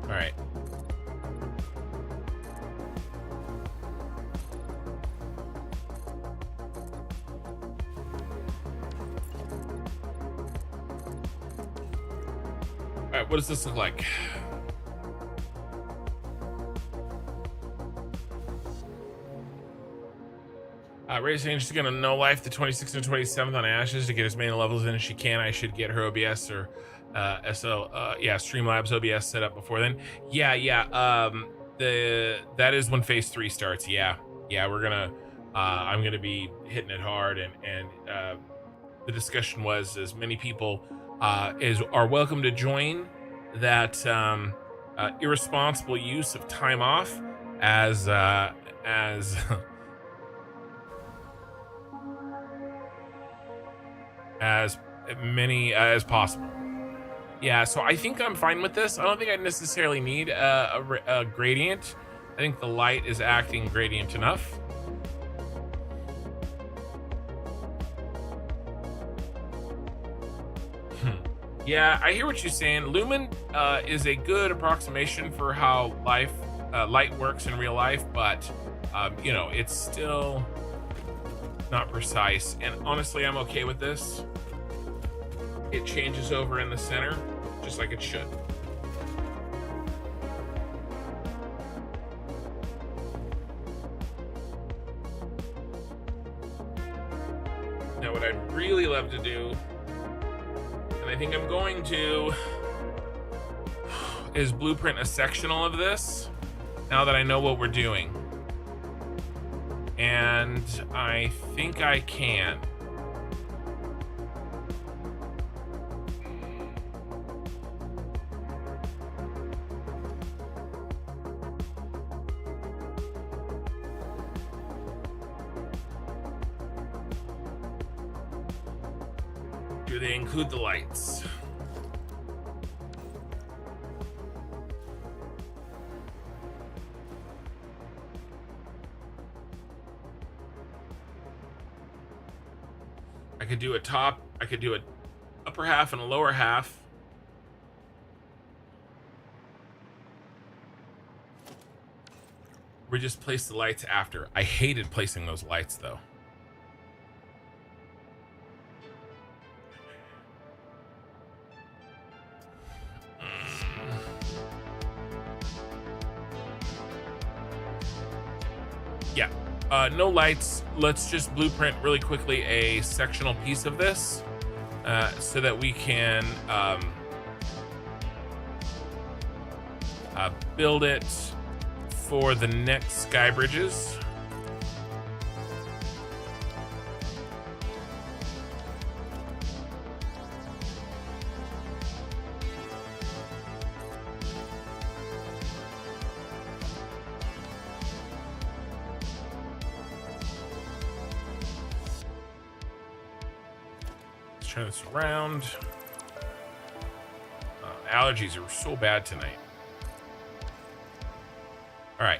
All right. All right, what does this look like? Racing, she's gonna no life the 26th and 27th on Ashes to get as many levels in as she can. I should get her OBS or Streamlabs OBS set up before then. That is when phase 3 starts. We're gonna I'm gonna be hitting it hard, and the discussion was as many people are welcome to join that irresponsible use of time off as as many as possible. Yeah, so I think I'm fine with this. I don't think I necessarily need a gradient. I think the light is acting gradient enough. Yeah, I hear what you're saying. Lumen is a good approximation for how light works in real life, but you know, it's still not precise. And honestly, I'm okay with this. It changes over in the center, just like it should. Now, what I'd really love to do, and I think I'm going to, is blueprint a sectional of this now that I know what we're doing. And I think I can. Do they include the lights? I could do a top, I could do an upper half and a lower half. We just place the lights after. I hated placing those lights though. Yeah, no lights. Let's just blueprint really quickly a sectional piece of this so that we can build it for the next sky bridges. Turn this around. Allergies are so bad tonight. All right.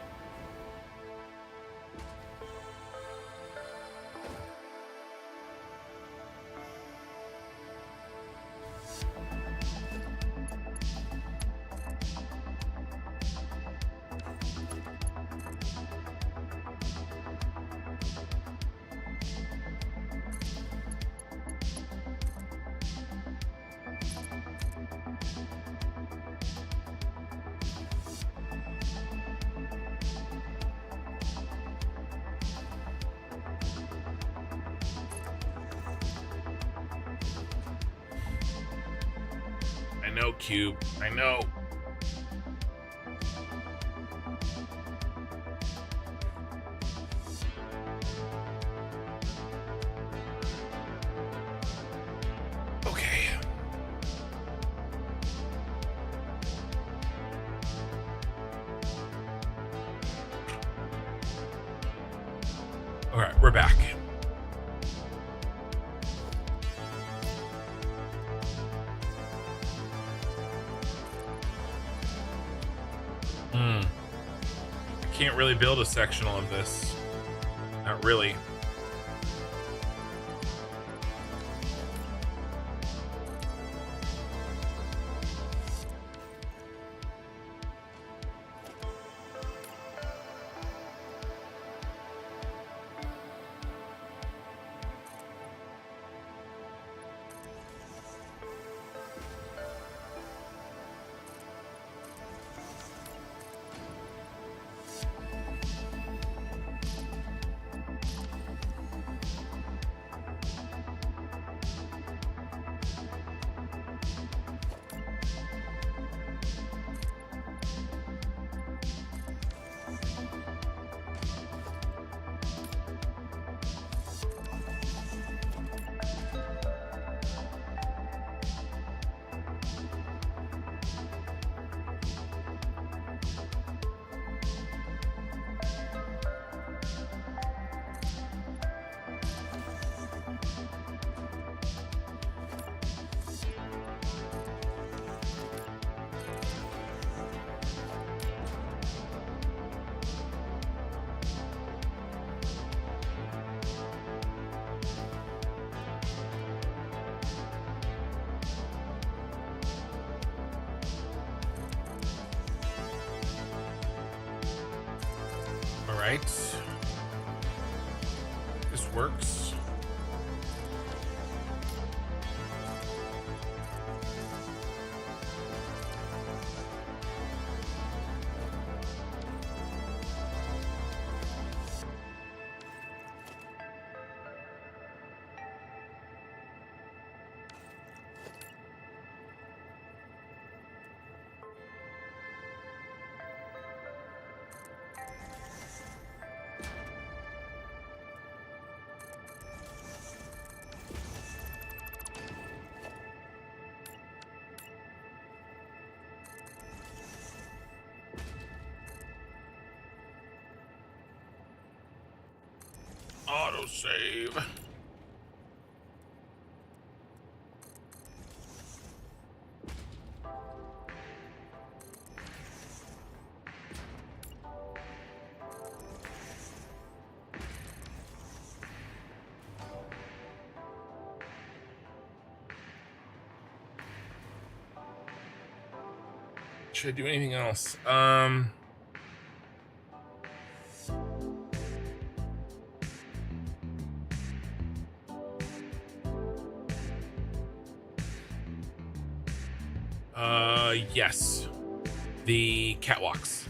I know, Cube. I know. Okay. All right, we're back. Can't really build a sectional of this. Not really. right. This works. Autosave. Should I do anything else? Yes. The catwalks.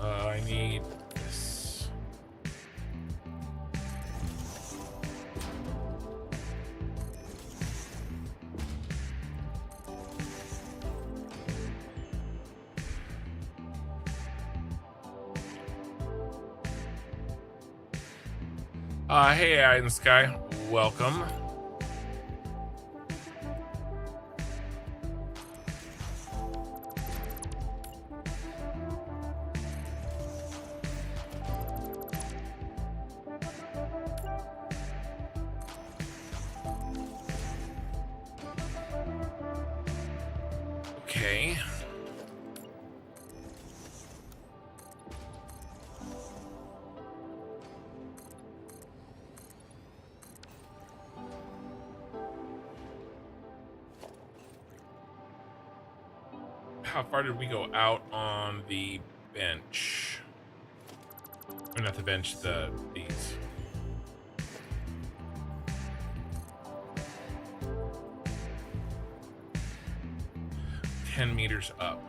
I need this. Hey, Eye in the Sky. Welcome. Okay. How far did we go out on the bench? Or not the bench, these. $10 up.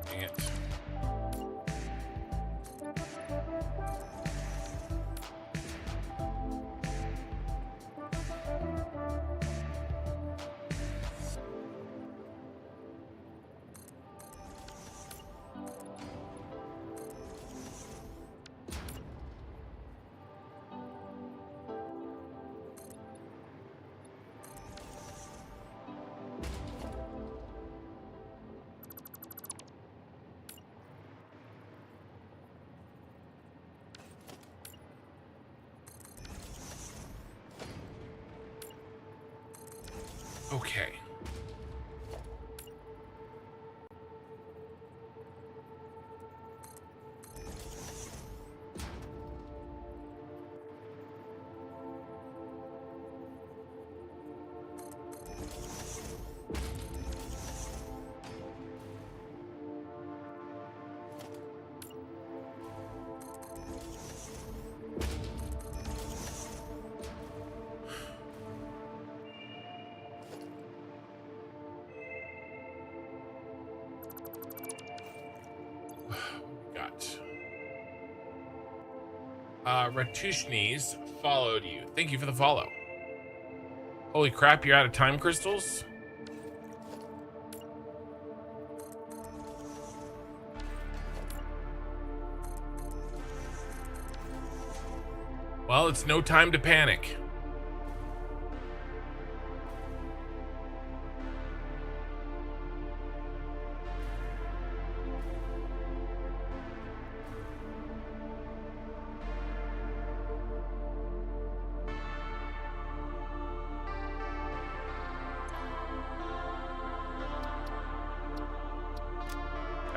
Dang it. Okay. Ratushnis followed you. Thank you for the follow. Holy crap, you're out of time crystals? Well, it's no time to panic.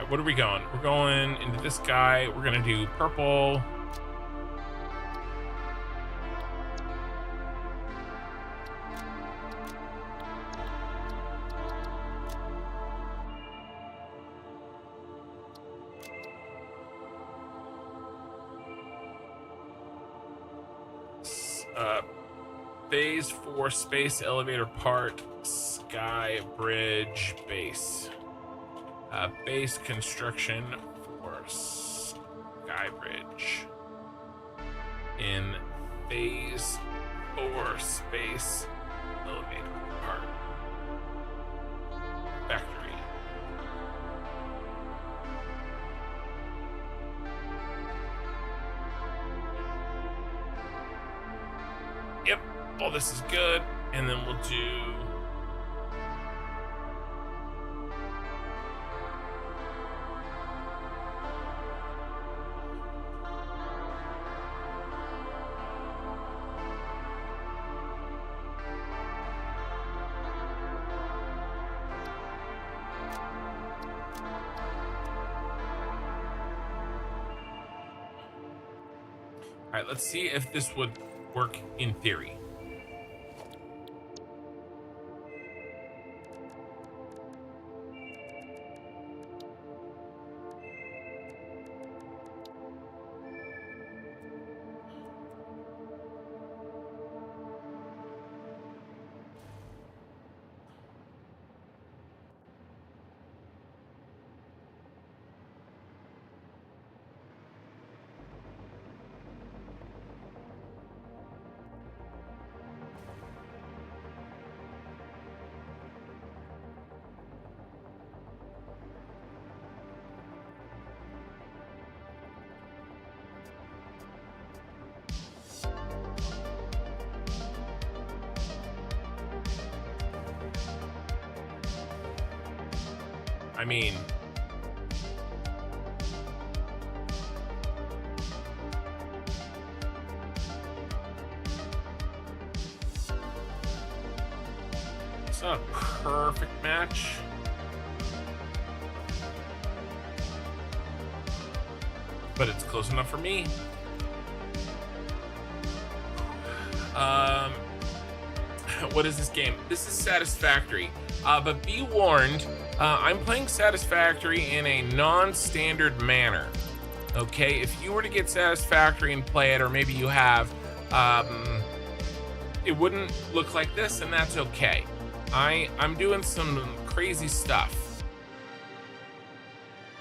What are we going? We're going into this guy. We're gonna do purple. Phase 4 space elevator part, sky bridge base. Base construction for sky bridge in phase 4 space elevator part factory. Yep, all this is good, and then we'll do all right, let's see if this would work in theory. I mean, it's not a perfect match. But it's close enough for me. What is this game? This is Satisfactory. But be warned, I'm playing Satisfactory in a non-standard manner. Okay, if you were to get Satisfactory and play it, or maybe you have, it wouldn't look like this, and that's okay. I'm doing some crazy stuff.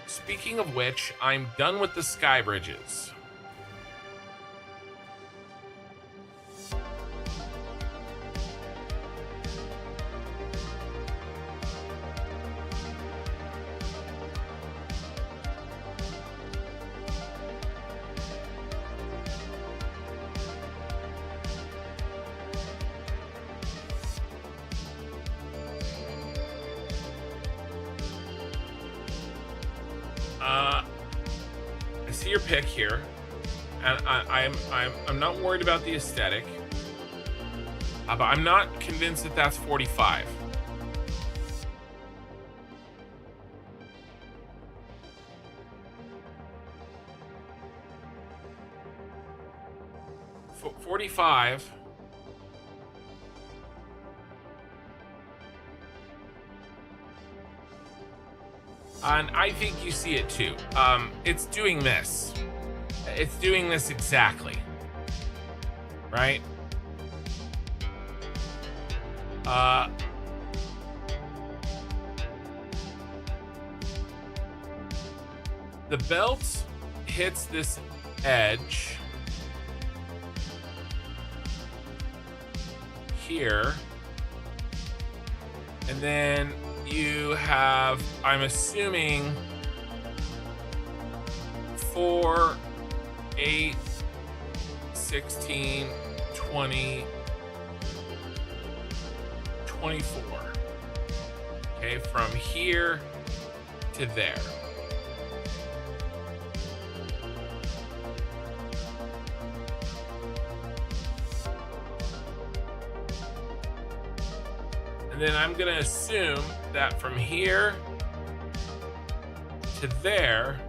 Speaking of which, I'm done with the sky bridges. I see your pick here, and I'm not worried about the aesthetic, but I'm not convinced that that's 45. For 45. And I think you see it too. It's doing this. It's doing this exactly. Right? The belt hits this edge here. And then you have, I'm assuming, 4, 8, 16, 20, 24. Okay, from here to there. And then I'm going to assume that from here to there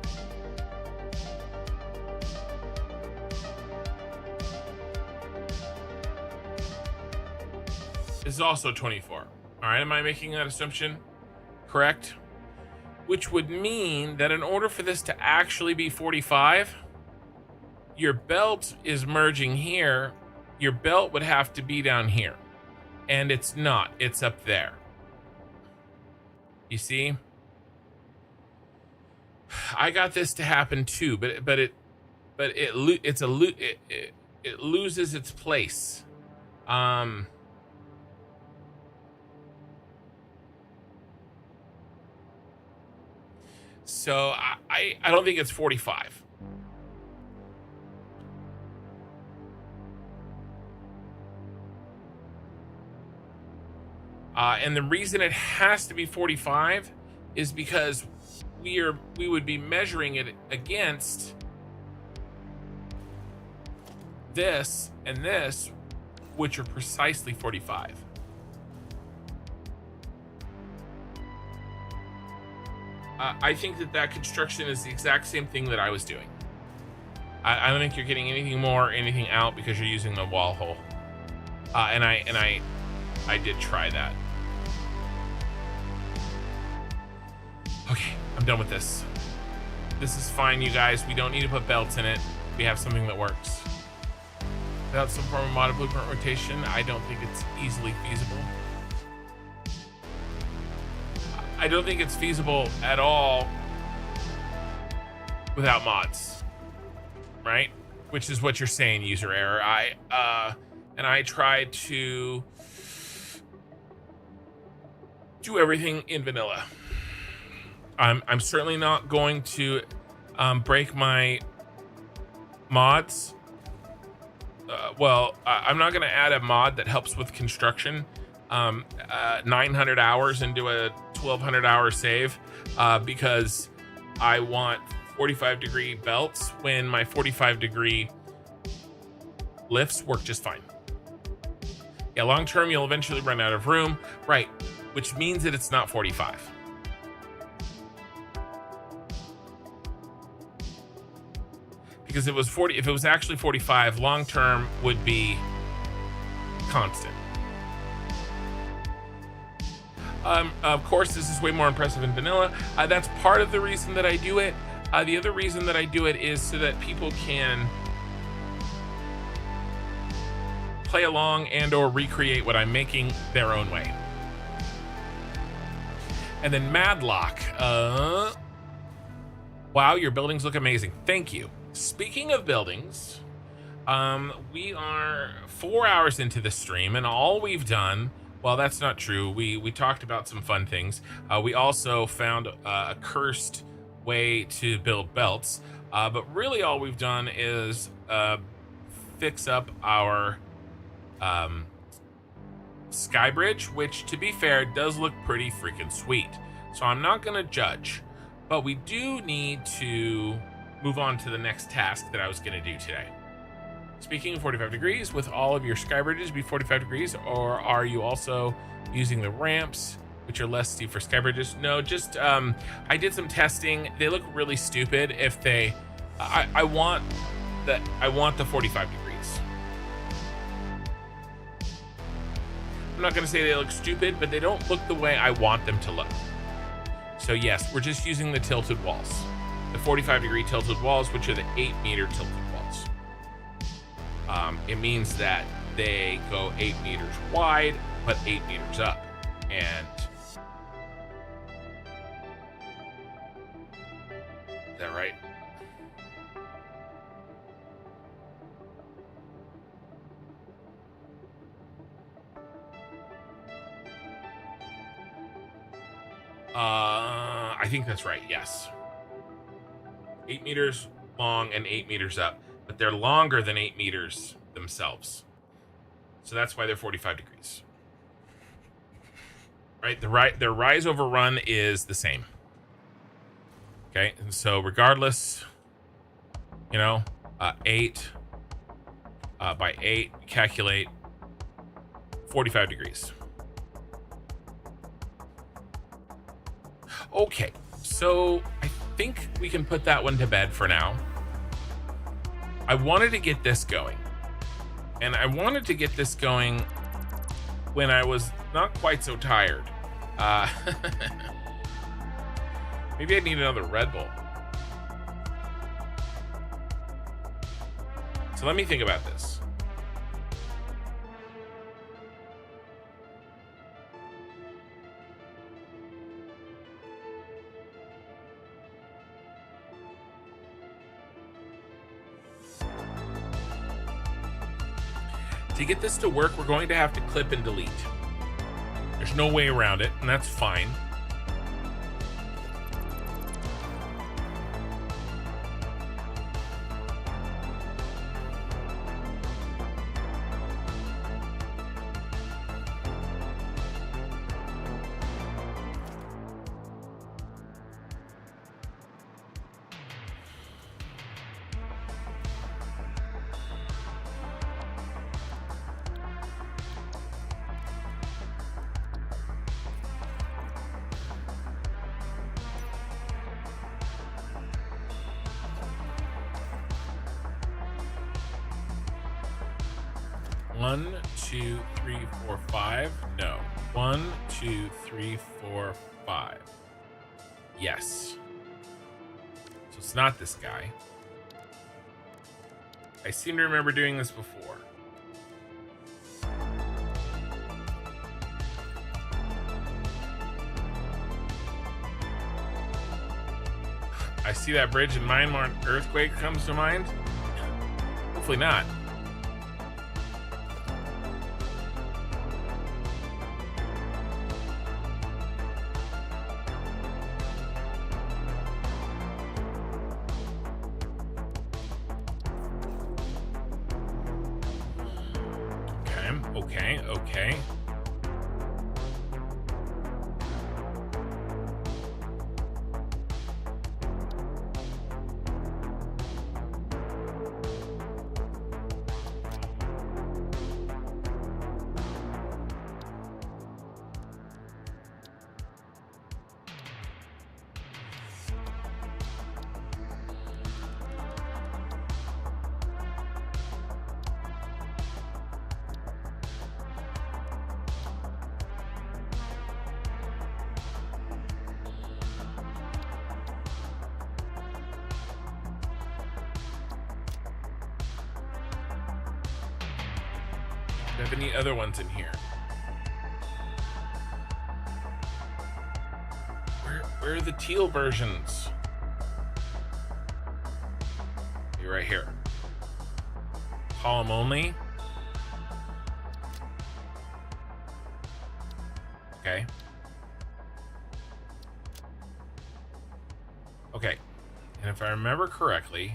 is also 24. All right, am I making that assumption correct? Which would mean that in order for this to actually be 45, your belt is merging here. Your belt would have to be down here. And it's not, it's up there. You see? I got this to happen too, but it loses its place. So I don't think it's 45. And the reason it has to be 45 is because we would be measuring it against this and this, which are precisely 45. I think that construction is the exact same thing that I was doing. I don't think you're getting anything more, anything out because you're using the wall hole. And I did try that. Okay, I'm done with this. This is fine, you guys. We don't need to put belts in it. We have something that works. Without some form of mod blueprint rotation, I don't think it's easily feasible. I don't think it's feasible at all without mods, right? Which is what you're saying, user error. I tried to do everything in vanilla. I'm certainly not going to break my mods. I'm not going to add a mod that helps with construction 900 hours into a 1200 hour save because I want 45-degree belts when my 45-degree lifts work just fine. Yeah, long term you'll eventually run out of room, right? Which means that it's not 45. Because if it was actually 45, long term would be constant. Of course, this is way more impressive in vanilla. That's part of the reason that I do it. The other reason that I do it is so that people can play along and or recreate what I'm making their own way. And then Madlock. Wow, your buildings look amazing. Thank you. Speaking of buildings, we are 4 hours into the stream, and all we've done, well, that's not true. We talked about some fun things. We also found a cursed way to build belts, but really all we've done is fix up our sky bridge, which, to be fair, does look pretty freaking sweet. So I'm not gonna judge, but we do need to move on to the next task that I was going to do today. Speaking of 45 degrees, with all of your sky bridges be 45 degrees, or are you also using the ramps, which are less steep for sky bridges? No, just I did some testing. They look really stupid if they. I want the 45 degrees. I'm not going to say they look stupid, but they don't look the way I want them to look. So yes, we're just using the tilted walls. The 45-degree tilted walls, which are the 8-meter tilted walls. It means that they go 8 meters wide, but 8 meters up. And is that right? I think that's right, yes. 8 meters long and 8 meters up. but they're longer than 8 meters themselves. So that's why they're 45 degrees. Right? Their rise over run is the same. Okay, and so regardless, 8 by 8, calculate 45 degrees. Okay, so I think we can put that one to bed for now. I wanted to get this going. And I wanted to get this going when I was not quite so tired. Maybe I need another Red Bull. So let me think about this. To get this to work, we're going to have to clip and delete. There's no way around it, and that's fine. One, two, three, four, five. No. 1, 2, 3, 4, 5. Yes. So it's not this guy. I seem to remember doing this before. I see that bridge in mind when an earthquake comes to mind. Hopefully not. Okay. Do I have any other ones in here? Where are the teal versions? You're right here. Column only. Okay. Okay. And if I remember correctly,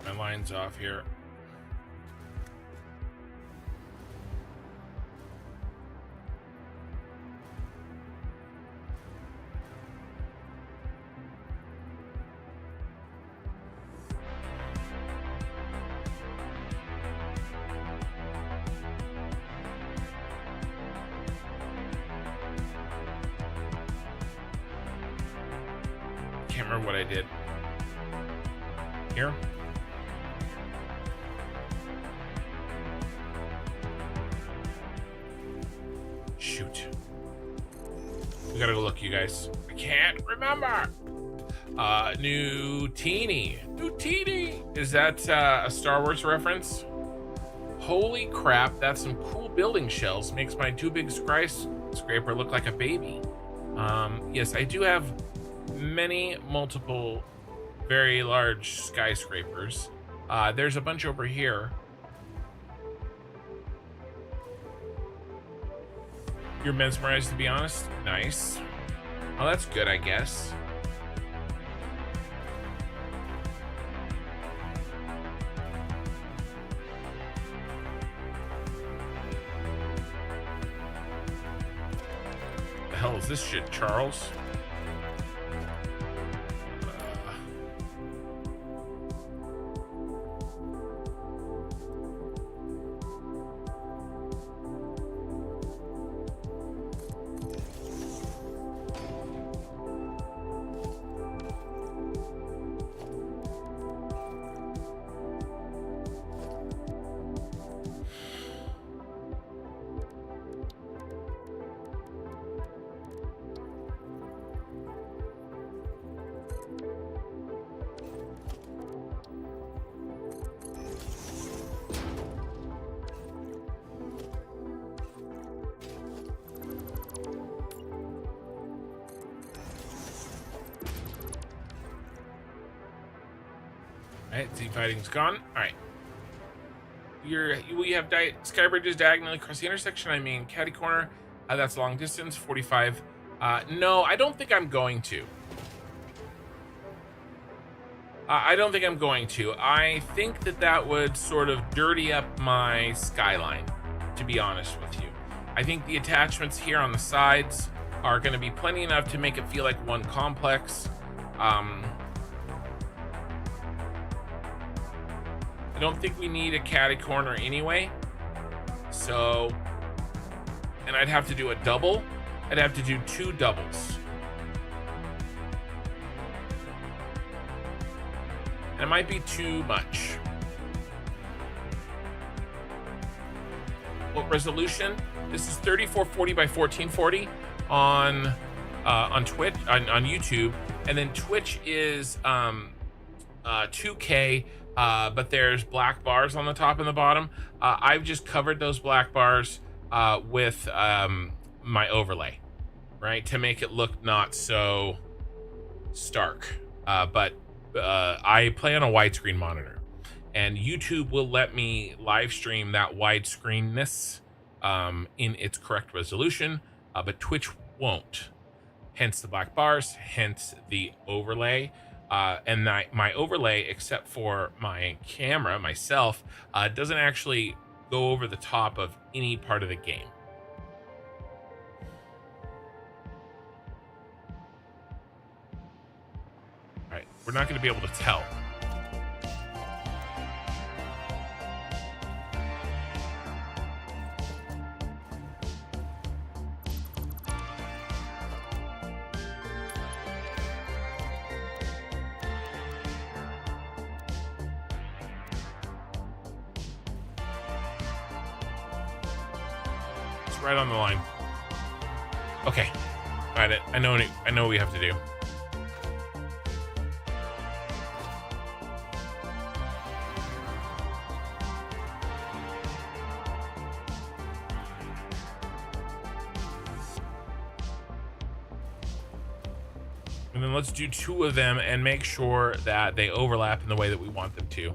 my lines off here. Can't remember what I did. Here. Shoot. We gotta go look, you guys. I can't remember. Nutini. Is that a Star Wars reference? Holy crap, that's some cool building shells. Makes my too big skyscraper look like a baby. Yes, I do have multiple very large skyscrapers. There's a bunch over here. You're mesmerized, to be honest. Nice. Well, that's good, I guess. The hell is this shit, Charles? Alright, Z fighting's gone. Alright. We have Skybridges diagonally across the intersection. I mean, catty corner. That's long distance, 45. No, I don't think I'm going to. I don't think I'm going to. I think that would sort of dirty up my skyline, to be honest with you. I think the attachments here on the sides are going to be plenty enough to make it feel like one complex. I don't think we need a catty corner anyway. So, and I'd have to do a double. I'd have to do 2 doubles. And it might be too much. What resolution? This is 3440 by 1440 on Twitch, on YouTube, and then Twitch is 2K. But there's black bars on the top and the bottom. I've just covered those black bars with my overlay, right, to make it look not so stark. But I play on a widescreen monitor, and YouTube will let me live stream that widescreenness in its correct resolution, but Twitch won't. Hence the black bars, hence the overlay. And my overlay, except for my camera, myself, doesn't actually go over the top of any part of the game. All right, we're not going to be able to tell. Right on the line. Okay, got it. I know what we have to do. And then let's do 2 of them and make sure that they overlap in the way that we want them to.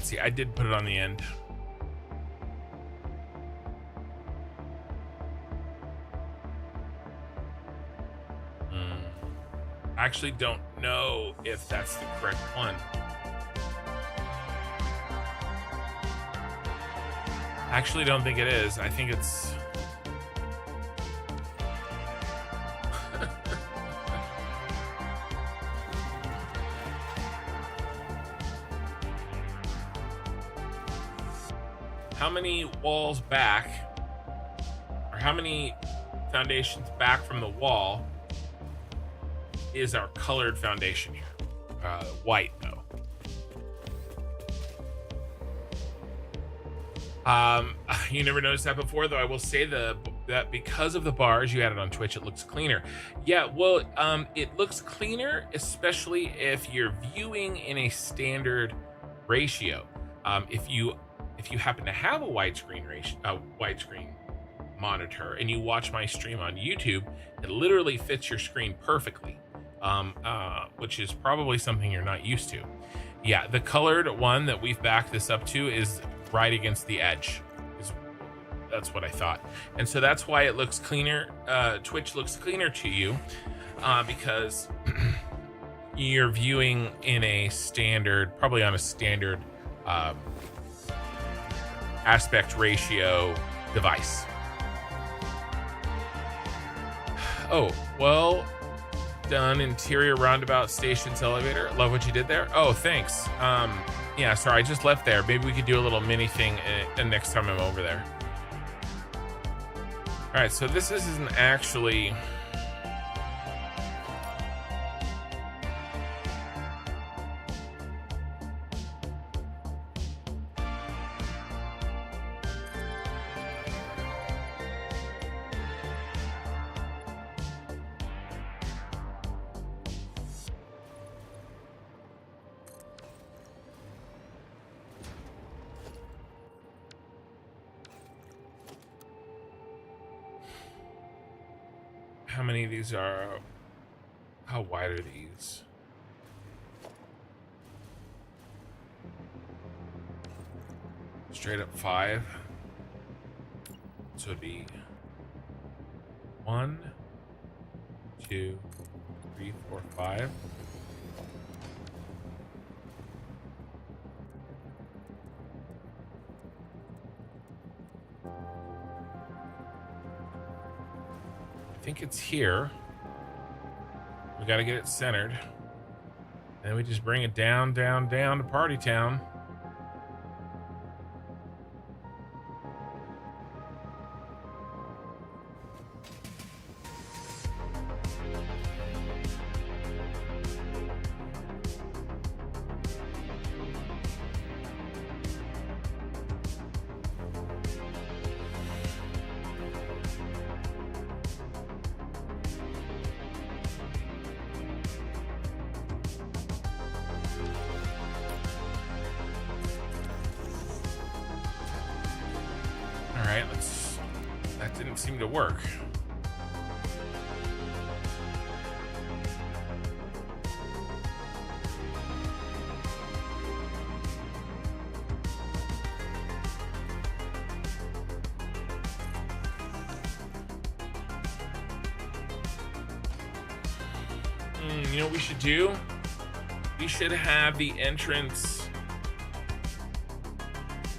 See, I did put it on the end. I actually don't know if that's the correct one. I actually don't think it is. I think it's... How many walls back, or how many foundations back from the wall is our colored foundation here? White, though. You never noticed that before, though. I will say that because of the bars you added on Twitch, it looks cleaner. Yeah, well, it looks cleaner, especially if you're viewing in a standard ratio. If if you happen to have a widescreen monitor and you watch my stream on YouTube, it literally fits your screen perfectly, which is probably something you're not used to. Yeah, the colored one that we've backed this up to is right against the edge. That's what I thought. And so that's why it looks cleaner. Twitch looks cleaner to you because you're viewing in a standard, probably on a standard aspect ratio device. Oh, well done. Interior roundabout stations elevator. Love what you did there. Oh, thanks. Yeah, sorry, I just left there. Maybe we could do a little mini thing next time I'm over there. All right, so this isn't actually... How many of these are... How wide are these? Straight up 5. So it'd be 1, 2, 3, 4, 5. I think it's here. We got to get it centered. And then we just bring it down, down, down to Party Town. That didn't seem to work. You know what we should do? We should have the entrance.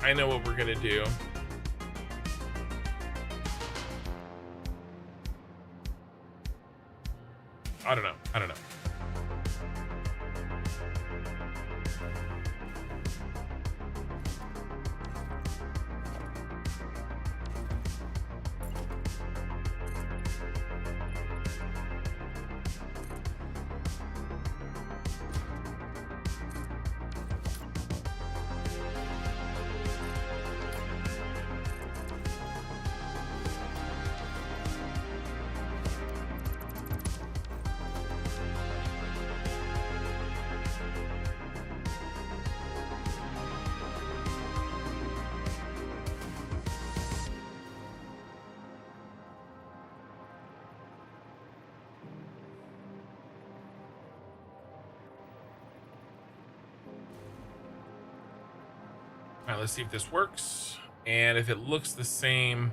I know what we're gonna do. I don't know. All right, let's see if this works. And if it looks the same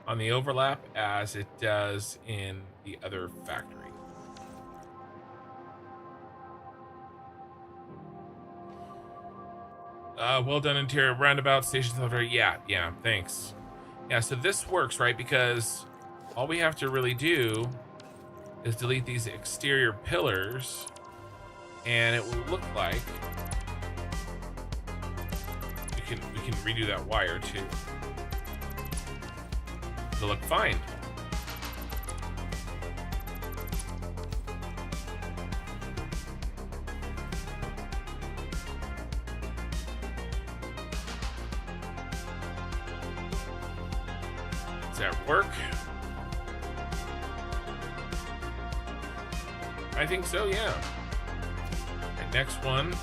on the overlap as it does in the other factory. Well done, interior roundabout station. Yeah, thanks. Yeah, so this works, right? Because all we have to really do is delete these exterior pillars, and it will look like we can redo that wire too. It'll look fine. Does that work? I think so, yeah. Okay, next one.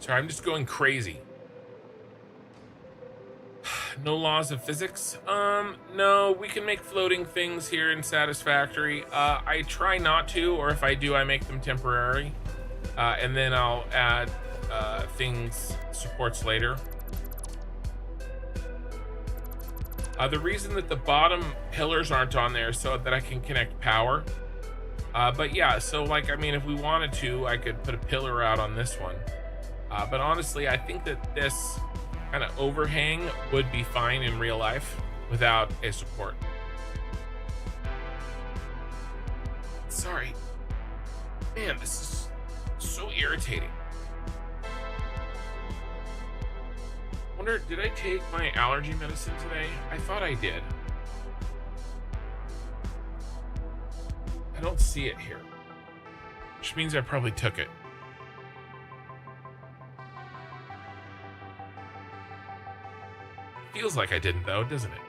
Sorry, I'm just going crazy. No laws of physics? No, we can make floating things here in Satisfactory. I try not to, or if I do, I make them temporary. And then I'll add supports later. The reason that the bottom pillars aren't on there is so that I can connect power. But yeah, so like, I mean, if we wanted to, I could put a pillar out on this one. But honestly, I think that this kind of overhang would be fine in real life without a support. Sorry. Man, this is so irritating. Wonder, did I take my allergy medicine today? I thought I did. I don't see it here, which means I probably took it. Feels like I didn't though, doesn't it?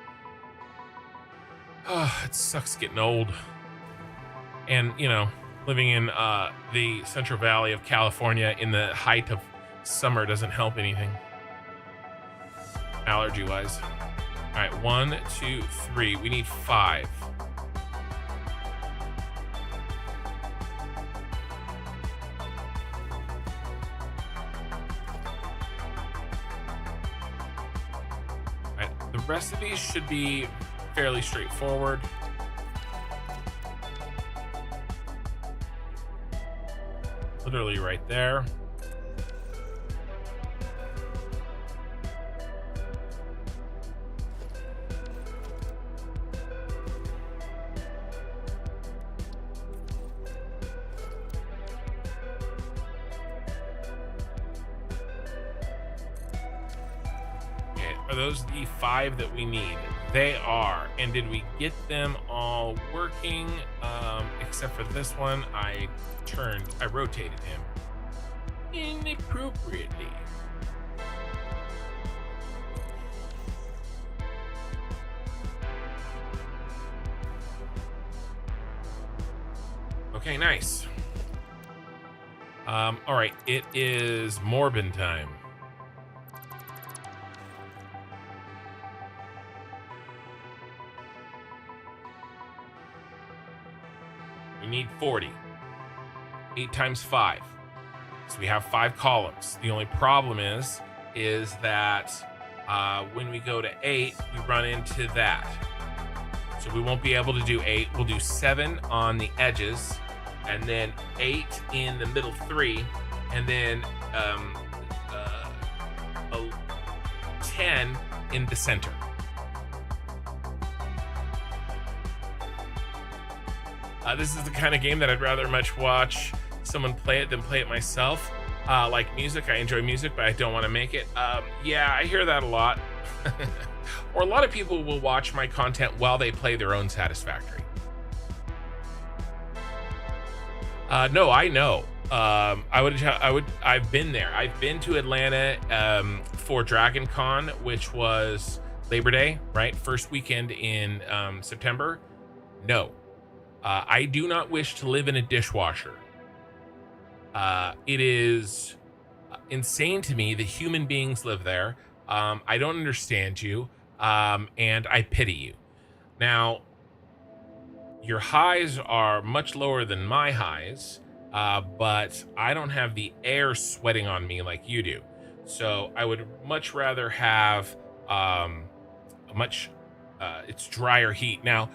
Oh, it sucks getting old. And, you know, living in the Central Valley of California in the height of summer doesn't help anything. Allergy wise. All right, 1, 2, 3. We need 5. All right, the rest of these should be fairly straightforward. Literally right there. Are those the 5 that we need? They are. And did we get them all working? Except for this one, I rotated him inappropriately. Okay, nice. All right, it is Morbin time. We need 40. 8 times 5. So we have 5 columns. The only problem is that when we go to 8, we run into that. So we won't be able to do 8. We'll do 7 on the edges, and then 8 in the middle 3, and then 10 in the center. This is the kind of game that I'd rather much watch someone play it than play it myself. Like music, I enjoy music, but I don't want to make it. Yeah, I hear that a lot. Or a lot of people will watch my content while they play their own Satisfactory. No, I know. I've been there. I've been to Atlanta for Dragon Con, which was Labor Day, right? First weekend in September. No. I do not wish to live in a dishwasher. It is insane to me that human beings live there. I don't understand you, and I pity you. Now, your highs are much lower than my highs, but I don't have the air sweating on me like you do. So I would much rather have it's drier heat. Now,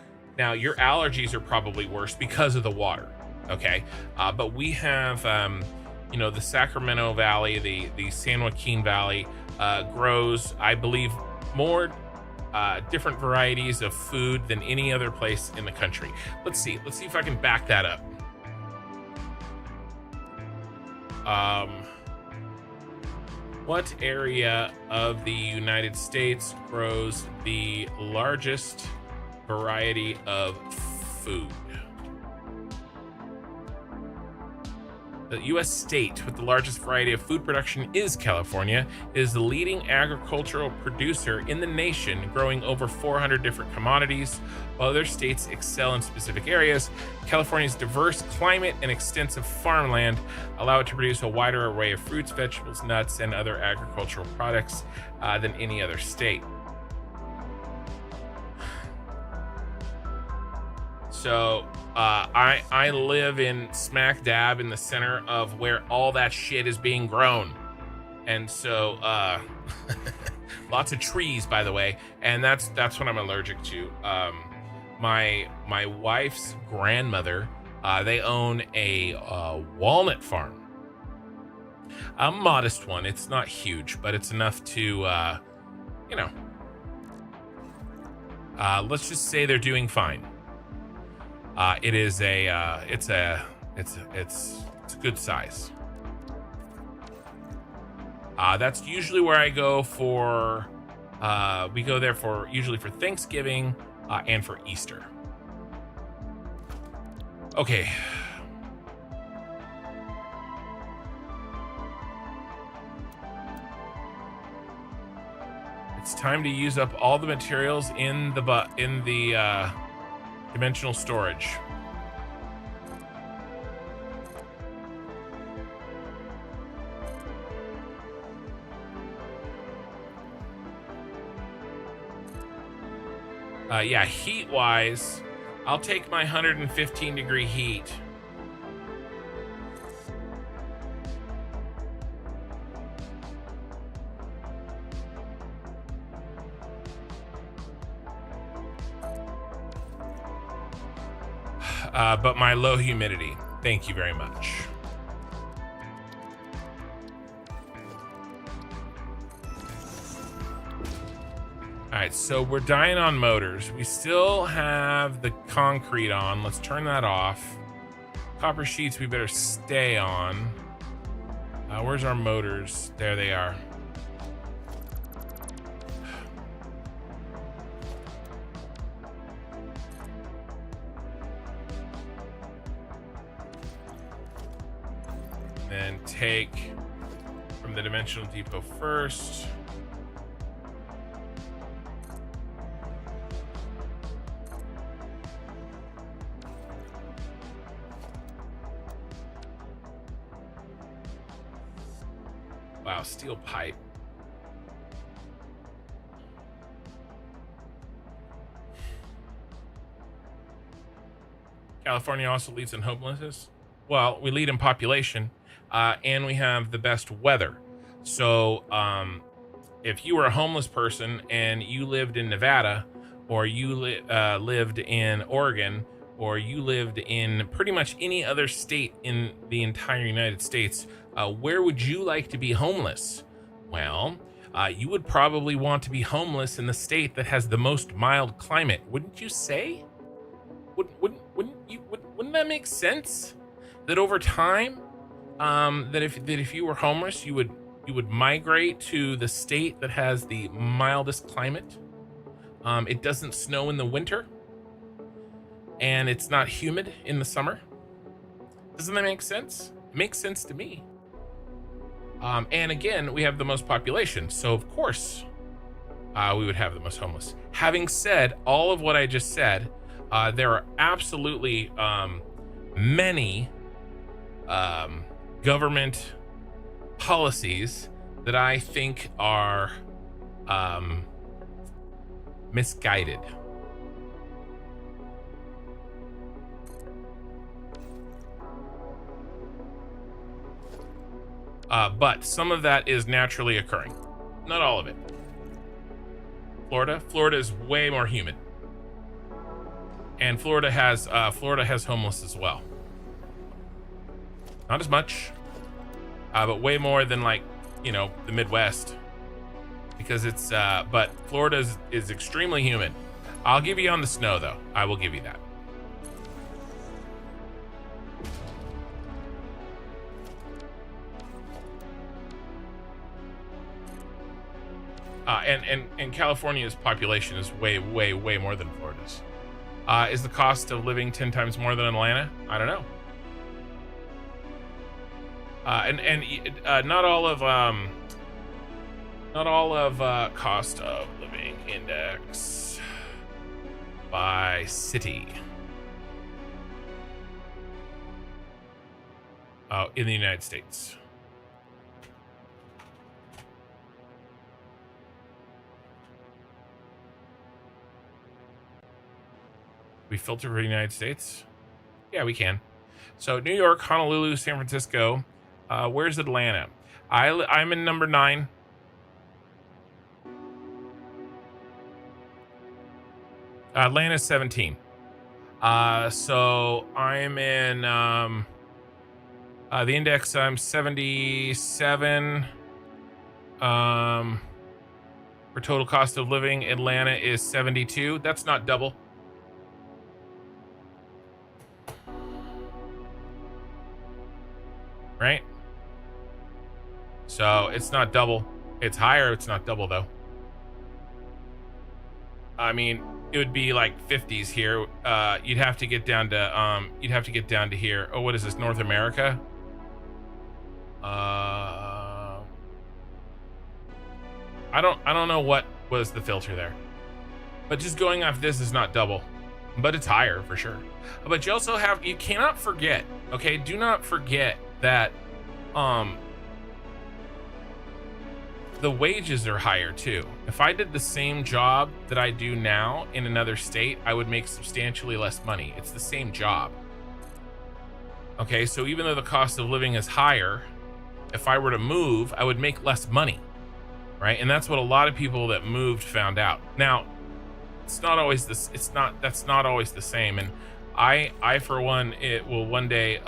your allergies are probably worse because of the water, okay? But we have, the Sacramento Valley, the San Joaquin Valley grows, I believe, more different varieties of food than any other place in the country. Let's see if I can back that up. What area of the United States grows the largest variety of food? The U.S. state with the largest variety of food production is California. It is the leading agricultural producer in the nation, growing over 400 different commodities. While other states excel in specific areas, California's diverse climate and extensive farmland allow it to produce a wider array of fruits, vegetables, nuts, and other agricultural products than any other state. So I live in smack dab in the center of where all that shit is being grown. And so lots of trees, by the way, and that's what I'm allergic to. My wife's grandmother, they own a walnut farm. A modest one. It's not huge, but it's enough to let's just say they're doing fine. It's a good size. That's usually where I go for, we go there for usually for Thanksgiving and for Easter. Okay. It's time to use up all the materials in the dimensional storage. Yeah, heat wise, I'll take my 115 degree heat. But my low humidity. Thank you very much. All right, so we're dying on motors. We still have the concrete on. Let's turn that off. Copper sheets we better stay on. Where's our motors? There they are. Then take from the dimensional depot first. Wow, steel pipe. California also leads in homelessness. Well, we lead in population. And we have the best weather. So if you were a homeless person and you lived in Nevada, or you lived in Oregon, or you lived in pretty much any other state in the entire United States, where would you like to be homeless? Well, you would probably want to be homeless in the state that has the most mild climate, wouldn't you say? Wouldn't that make sense? That over time, that if you were homeless, you would migrate to the state that has the mildest climate. It doesn't snow in the winter, and it's not humid in the summer. Doesn't that make sense? It makes sense to me. And again, we have the most population, so of course we would have the most homeless. Having said all of what I just said, there are absolutely many government policies that I think are misguided. But some of that is naturally occurring. Not all of it. Florida is way more humid. And Florida has homeless as well. Not as much, but way more than the Midwest, because it's but Florida is extremely humid. I'll give you on the snow though. I will give you that. And California's population is way more than Florida's. Is the cost of living 10 times more than Atlanta? I don't know. Not all of cost of living index by city. In the United States. We filter for the United States? Yeah, we can. So New York, Honolulu, San Francisco. Where's Atlanta? I'm in number 9. Atlanta's 17. So I'm in the index. I'm 77. For total cost of living, Atlanta is 72. That's not double. Right? So it's not double. It's higher. It's not double though. I mean, it would be like 50s here. You'd have to get down to here. Oh, what is this? North America? I don't know what was the filter there. But just going off this is not double. But it's higher for sure. But you also have, you cannot forget, okay? Do not forget that the wages are higher too. If I did the same job that I do now in another state, I would make substantially less money. It's the same job. Okay, so even though the cost of living is higher, if I were to move, I would make less money, right? And that's what a lot of people that moved found out. Now, it's not always this. That's not always the same. And I for one, it will one day.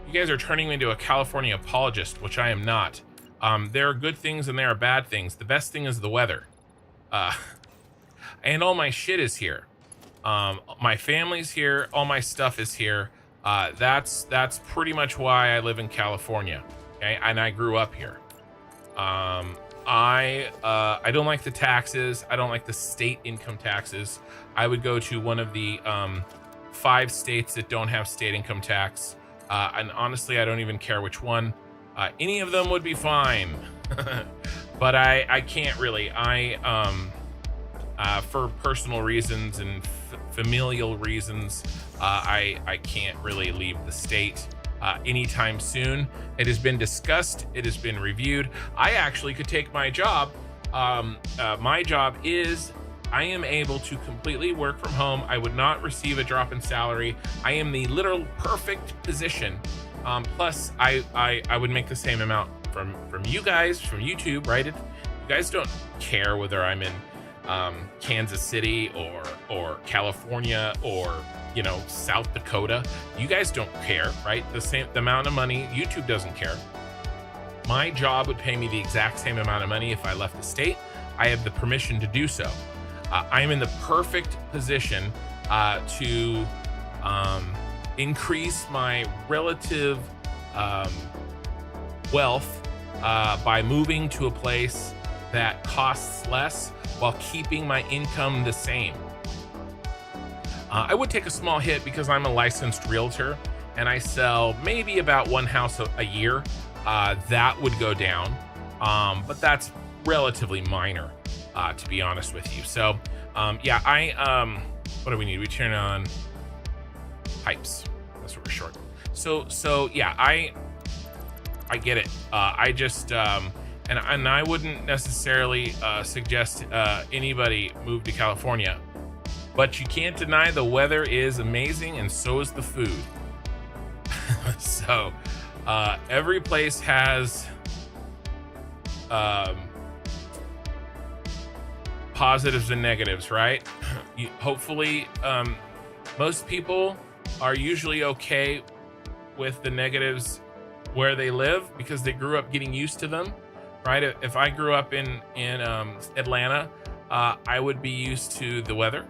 You guys are turning me into a California apologist, which I am not. There are good things and there are bad things. The best thing is the weather. And all my shit is here. My family's here. All my stuff is here. That's pretty much why I live in California. Okay, and I grew up here. I don't like the taxes. I don't like the state income taxes. I would go to one of the 5 states that don't have state income tax. And honestly, I don't even care which one. Any of them would be fine. But I can't really. For personal reasons and familial reasons, I can't really leave the state anytime soon. It has been discussed. It has been reviewed. I actually could take my job. My job is I am able to completely work from home. I would not receive a drop in salary. I am the literal perfect position. Plus, I would make the same amount from you guys, from YouTube, right? You guys don't care whether I'm in Kansas City or California or, you know, South Dakota. You guys don't care, right? The amount of money. YouTube doesn't care. My job would pay me the exact same amount of money if I left the state. I have the permission to do so. I am in the perfect position to increase my relative wealth by moving to a place that costs less while keeping my income the same. I would take a small hit because I'm a licensed realtor and I sell maybe about 1 house a year. That would go down, but that's relatively minor, to be honest with you. So, yeah, what do we need? We turn on pipes. That's what we're short. So yeah, I get it. I just, and I wouldn't necessarily suggest anybody move to California, but you can't deny the weather is amazing and so is the food. So every place has positives and negatives, right? Hopefully, most people are usually okay with the negatives where they live because they grew up getting used to them, right? If I grew up in Atlanta, I would be used to the weather,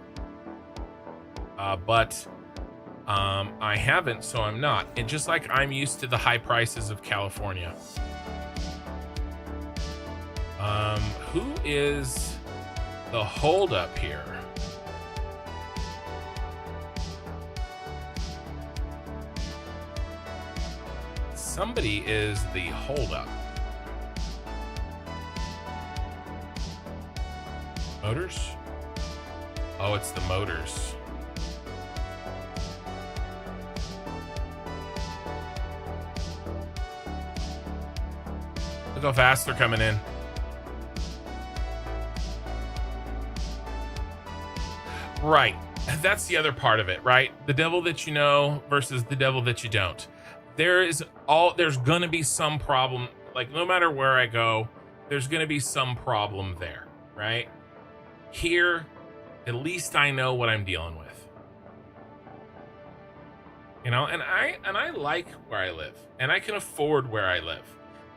but I haven't, so I'm not. And just like I'm used to the high prices of California. Who is the holdup here? somebody is the holdup. Motors? Oh, it's the motors. Look how fast they're coming in. Right. That's the other part of it, right? The devil that you know versus the devil that you don't. There's gonna be some problem. Like, no matter where I go, there's gonna be some problem there, right? Here, at least I know what I'm dealing with. You know, and I like where I live, and I can afford where I live.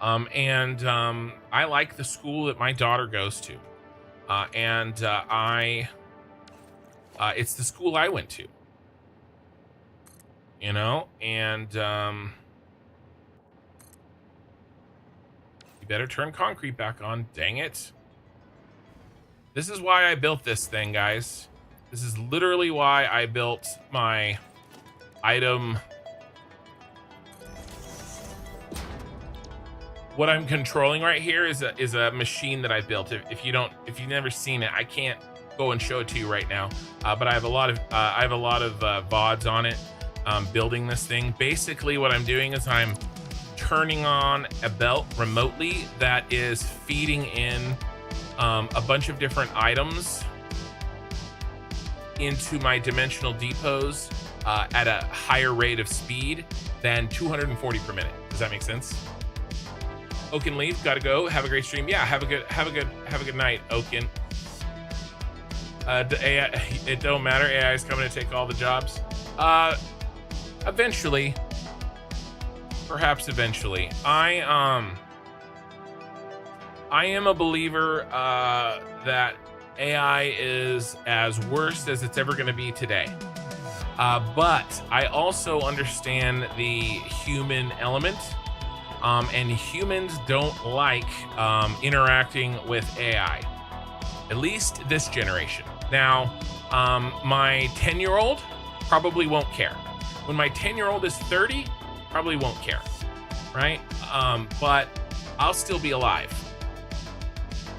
I like the school that my daughter goes to. It's the school I went to, you know, and you better turn concrete back on. Dang it. This is why I built this thing, guys. This is literally why I built my item. What I'm controlling right here is a machine that I built. If you've never seen it, I can't go and show it to you right now, but I have a lot of VODs on it, building this thing. Basically what I'm doing is I'm turning on a belt remotely that is feeding in a bunch of different items into my dimensional depots at a higher rate of speed than 240 per minute. Does that make sense? Oaken leave, gotta go. Have a great stream. Yeah, have a good night, Oaken. AI, it don't matter. AI is coming to take all the jobs. Eventually, perhaps eventually. I am a believer that AI is as worse as it's ever going to be today. But I also understand the human element, and humans don't like interacting with AI. At least this generation. Now, my 10-year-old probably won't care. When my 10-year-old is 30, probably won't care, right? But I'll still be alive.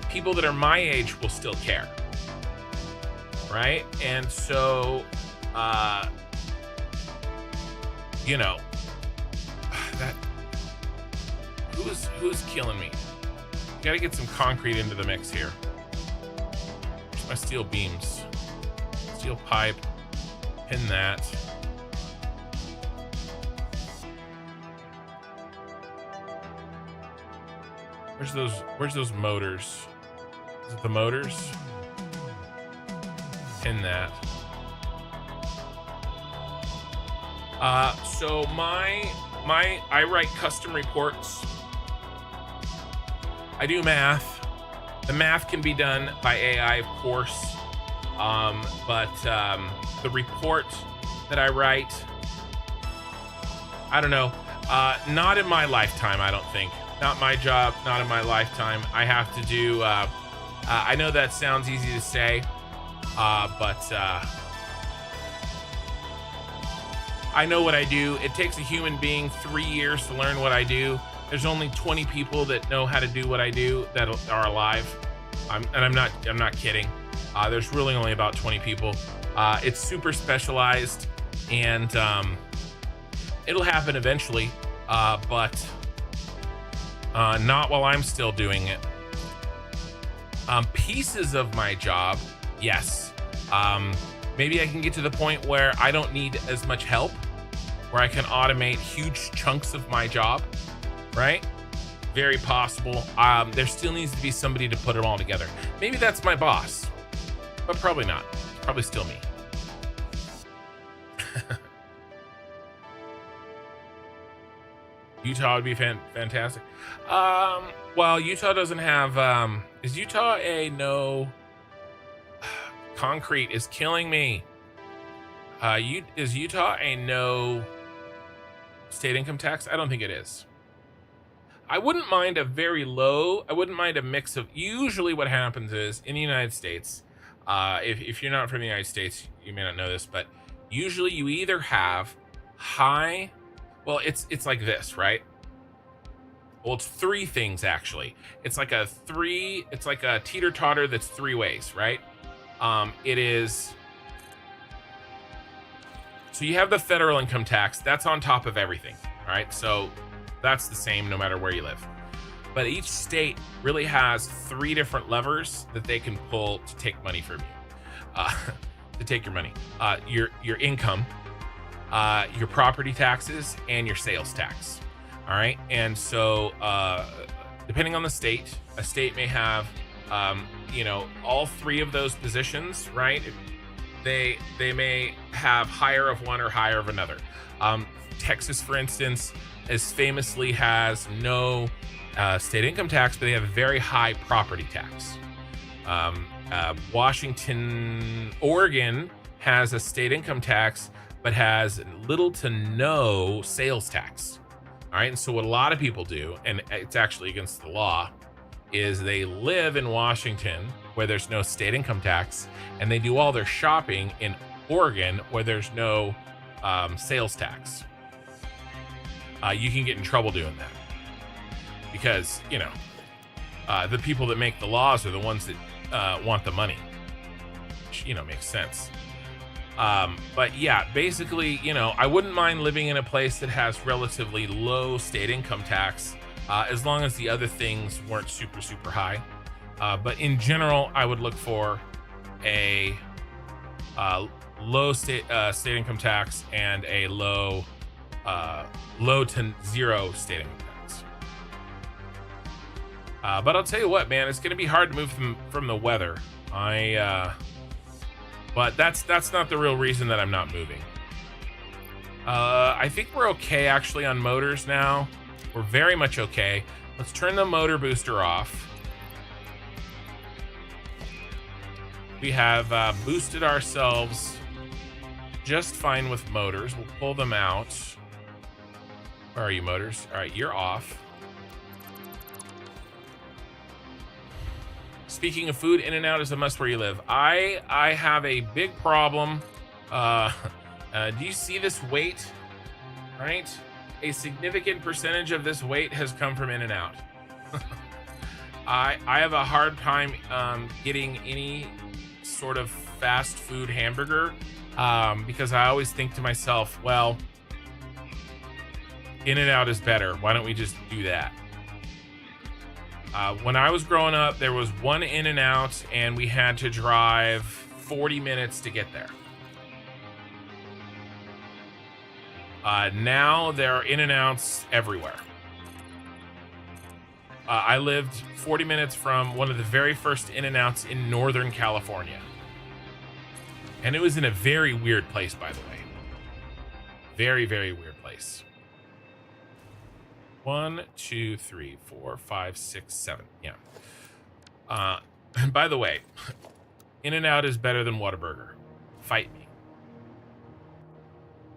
People that are my age will still care, right? And so, you know, that who's killing me? Gotta get some concrete into the mix here. My steel beams, steel pipe, pin that. Where's those motors? Is it the motors? Pin that. So I write custom reports. I do math. The math can be done by AI, of course, but the report that I write, I don't know, not in my lifetime, I don't think. Not my job, not in my lifetime. I have to do, I know that sounds easy to say, but I know what I do. It takes a human being 3 years to learn what I do. There's only 20 people that know how to do what I do that are alive. I'm not kidding. There's really only about 20 people. It's super specialized, and it'll happen eventually, but not while I'm still doing it. Pieces of my job, yes. Maybe I can get to the point where I don't need as much help, where I can automate huge chunks of my job. Right? Very possible. There still needs to be somebody to put it all together. Maybe that's my boss, but probably not. It's probably still me. Utah would be fantastic. Well, Utah doesn't have. Is Utah a no? Concrete is killing me. Is Utah a no state income tax? I don't think it is. I wouldn't mind a very low, I wouldn't mind a mix of, usually what happens is, in the United States, if you're not from the United States, you may not know this, but usually you either have high, well, it's like this, right? Well, it's three things actually. It's like a teeter-totter that's three ways, right? It is, so you have the federal income tax, that's on top of everything, all right? So that's the same no matter where you live. But each state really has three different levers that they can pull to take money from you, to take your money. Your income, your property taxes, and your sales tax. All right, and so depending on the state, a state may have, all three of those positions, right? They may have higher of one or higher of another. Texas, for instance, famously has no state income tax, but they have a very high property tax. Oregon has a state income tax, but has little to no sales tax. All right, and so what a lot of people do, and it's actually against the law, is they live in Washington where there's no state income tax, and they do all their shopping in Oregon where there's no sales tax. You can get in trouble doing that because, the people that make the laws are the ones that want the money, which, makes sense. But yeah, basically, I wouldn't mind living in a place that has relatively low state income tax, as long as the other things weren't super, super high. But in general, I would look for a low state income tax and a low to zero state income tax. But I'll tell you what, man, it's going to be hard to move from the weather. But that's not the real reason that I'm not moving. I think we're okay actually on motors now. We're very much okay. Let's turn the motor booster off. We have boosted ourselves just fine with motors. We'll pull them out. Where are you, motors? All right, you're off. Speaking of food, In-N-Out is a must where you live. I have a big problem. Do you see this weight? Right? A significant percentage of this weight has come from In-N-Out. I have a hard time getting any sort of fast food hamburger because I always think to myself, well, In-N-Out is better. Why don't we just do that? When I was growing up, there was one In-N-Out, and we had to drive 40 minutes to get there. Now there are In-N-Outs everywhere. I lived 40 minutes from one of the very first In-N-Outs in Northern California. And it was in a very weird place, by the way. Very, very weird place. 1, 2, 3, 4, 5, 6, 7. Yeah. And by the way, In-N-Out is better than Whataburger. Fight me.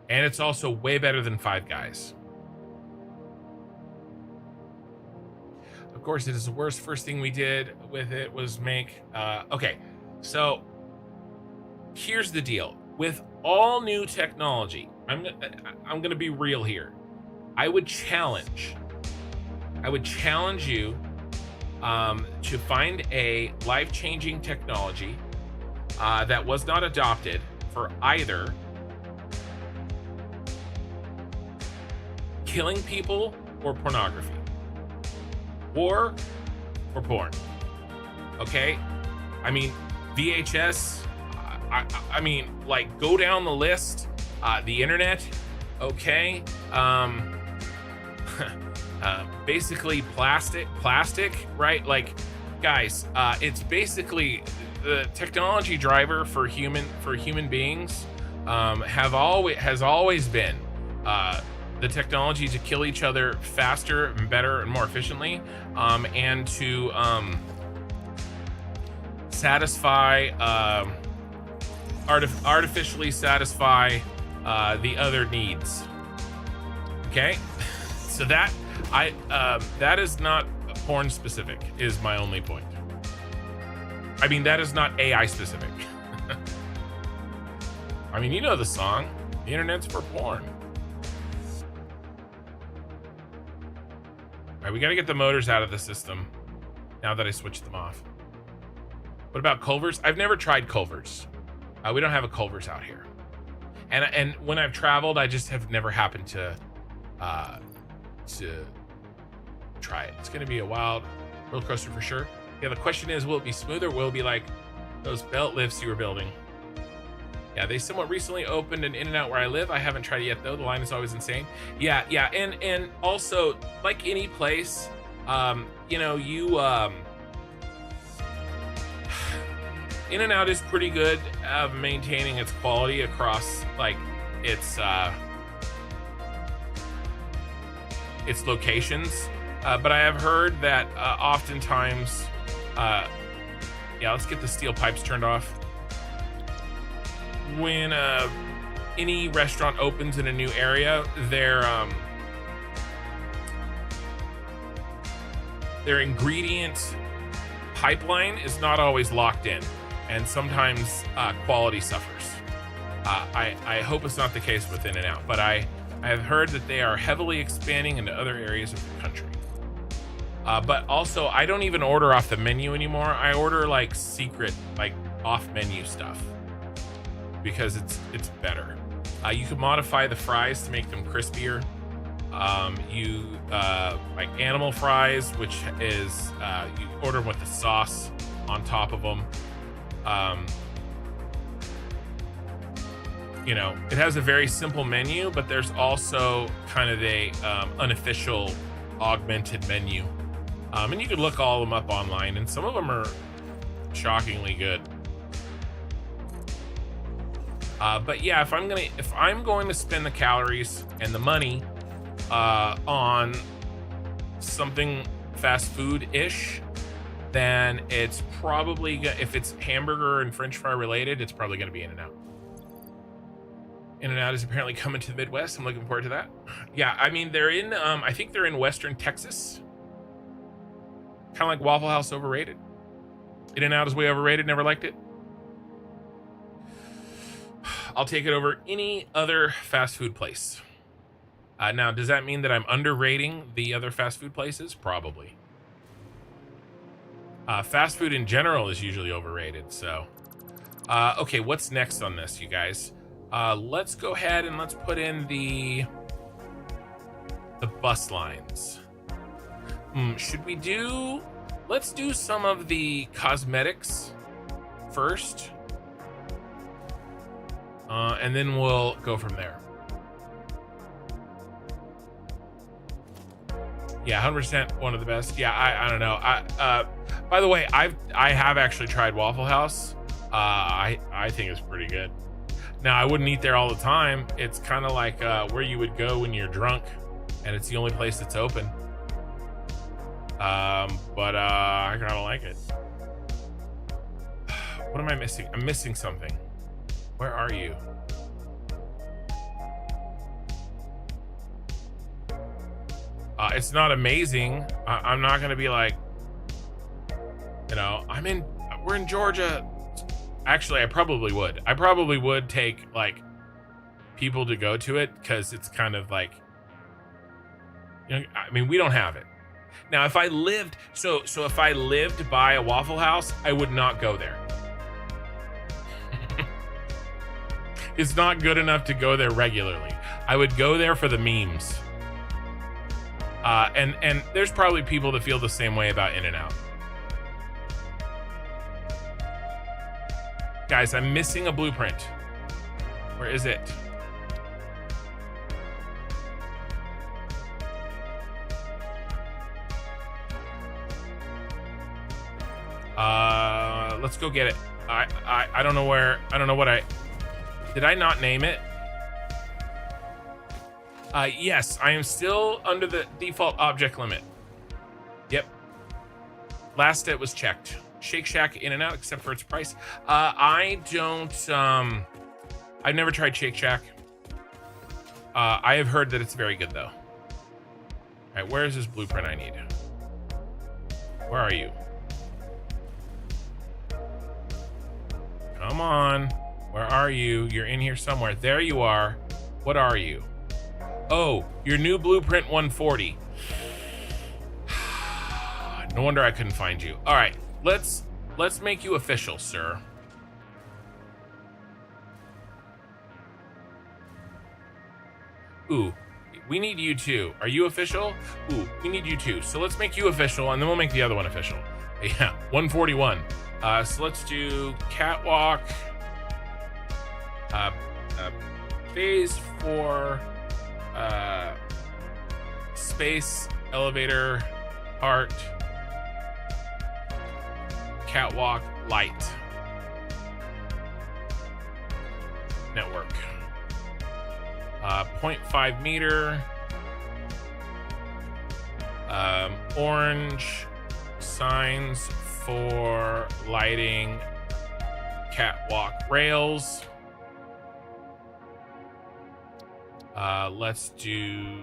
And it's also way better than Five Guys. Of course, it is the worst. First thing we did with it was make... okay, so here's the deal. With all new technology, I'm going to be real here. I would challenge you to find a life-changing technology that was not adopted for either killing people or pornography, or for porn. Okay, I mean VHS. I mean, like, go down the list. The internet. Okay. Basically plastic, right? Like, guys, it's basically the technology driver for human beings. Has always been the technology to kill each other faster and better and more efficiently, and to artificially satisfy the other needs. Okay, so that is not porn specific, is my only point. I mean, that is not AI specific. I mean, you know the song, the internet's for porn. right, we got to get the motors out of the system now that I switched them off. What about Culver's? I've never tried Culver's. We don't have a Culver's out here. And when I've traveled, I just have never happened to try it. It's going to be a wild roller coaster for sure. Yeah, the question is, will it be smooth or will it be like those belt lifts you were building? Yeah, they somewhat recently opened an In-N-Out where I live. I haven't tried it yet though. The line is always insane. Yeah, and also like any place, In-N-Out is pretty good at maintaining its quality across like its locations. But I have heard that oftentimes, let's get the steel pipes turned off. When any restaurant opens in a new area, their ingredient pipeline is not always locked in, and sometimes quality suffers. I hope it's not the case with In-N-Out, but I have heard that they are heavily expanding into other areas of the country. But also, I don't even order off the menu anymore. I order like secret, like off menu stuff because it's better. You can modify the fries to make them crispier. Like animal fries, which is you order them with the sauce on top of them. It has a very simple menu, but there's also kind of a unofficial augmented menu. And you can look all of them up online, and some of them are shockingly good. But yeah, if I'm going to spend the calories and the money on something fast food-ish, then it's probably if it's hamburger and French fry related, it's probably going to be In-N-Out. In-N-Out is apparently coming to the Midwest. I'm looking forward to that. Yeah, I mean they're in. I think they're in Western Texas. Kind of like Waffle House, overrated. In-N-Out is way overrated. Never liked it. I'll take it over any other fast food place. Now, does that mean that I'm underrating the other fast food places? Probably. Fast food in general is usually overrated. So, okay, what's next on this, you guys? Let's go ahead and let's put in the bus lines. Should we do? Let's do some of the cosmetics first. And then we'll go from there. Yeah, 100% one of the best. Yeah, I don't know. By the way, I have actually tried Waffle House. I think it's pretty good. Now, I wouldn't eat there all the time. It's kind of like where you would go when you're drunk, and it's the only place that's open. But I kind of like it. What am I missing? I'm missing something. Where are you? It's not amazing. I'm not gonna be like, we're in Georgia. Actually, I probably would take like people to go to it because it's kind of like, we don't have it. Now, if I lived, so if I lived by a Waffle House, I would not go there. It's not good enough to go there regularly. I would go there for the memes. And there's probably people that feel the same way about In-N-Out. Guys, I'm missing a blueprint. Where is it? Let's go get it. I don't know where. I don't know what did I not name it? Yes, I am still under the default object limit. Yep. Last it was checked. Shake Shack In-N-Out, except for its price. I don't. I've never tried Shake Shack. I have heard that it's very good though. All right, where is this blueprint I need? Where are you? Come on. Where are you? You're in here somewhere. There you are. What are you? Oh, your new blueprint 140. No wonder I couldn't find you. All right, let's make you official, sir. Ooh, we need you too. Are you official? Ooh, we need you too. So let's make you official, and then we'll make the other one official. Yeah, 141. So let's do catwalk. Phase 4. Space elevator art. Catwalk light. Network. 0.5 meter. Orange signs for lighting catwalk rails. Let's do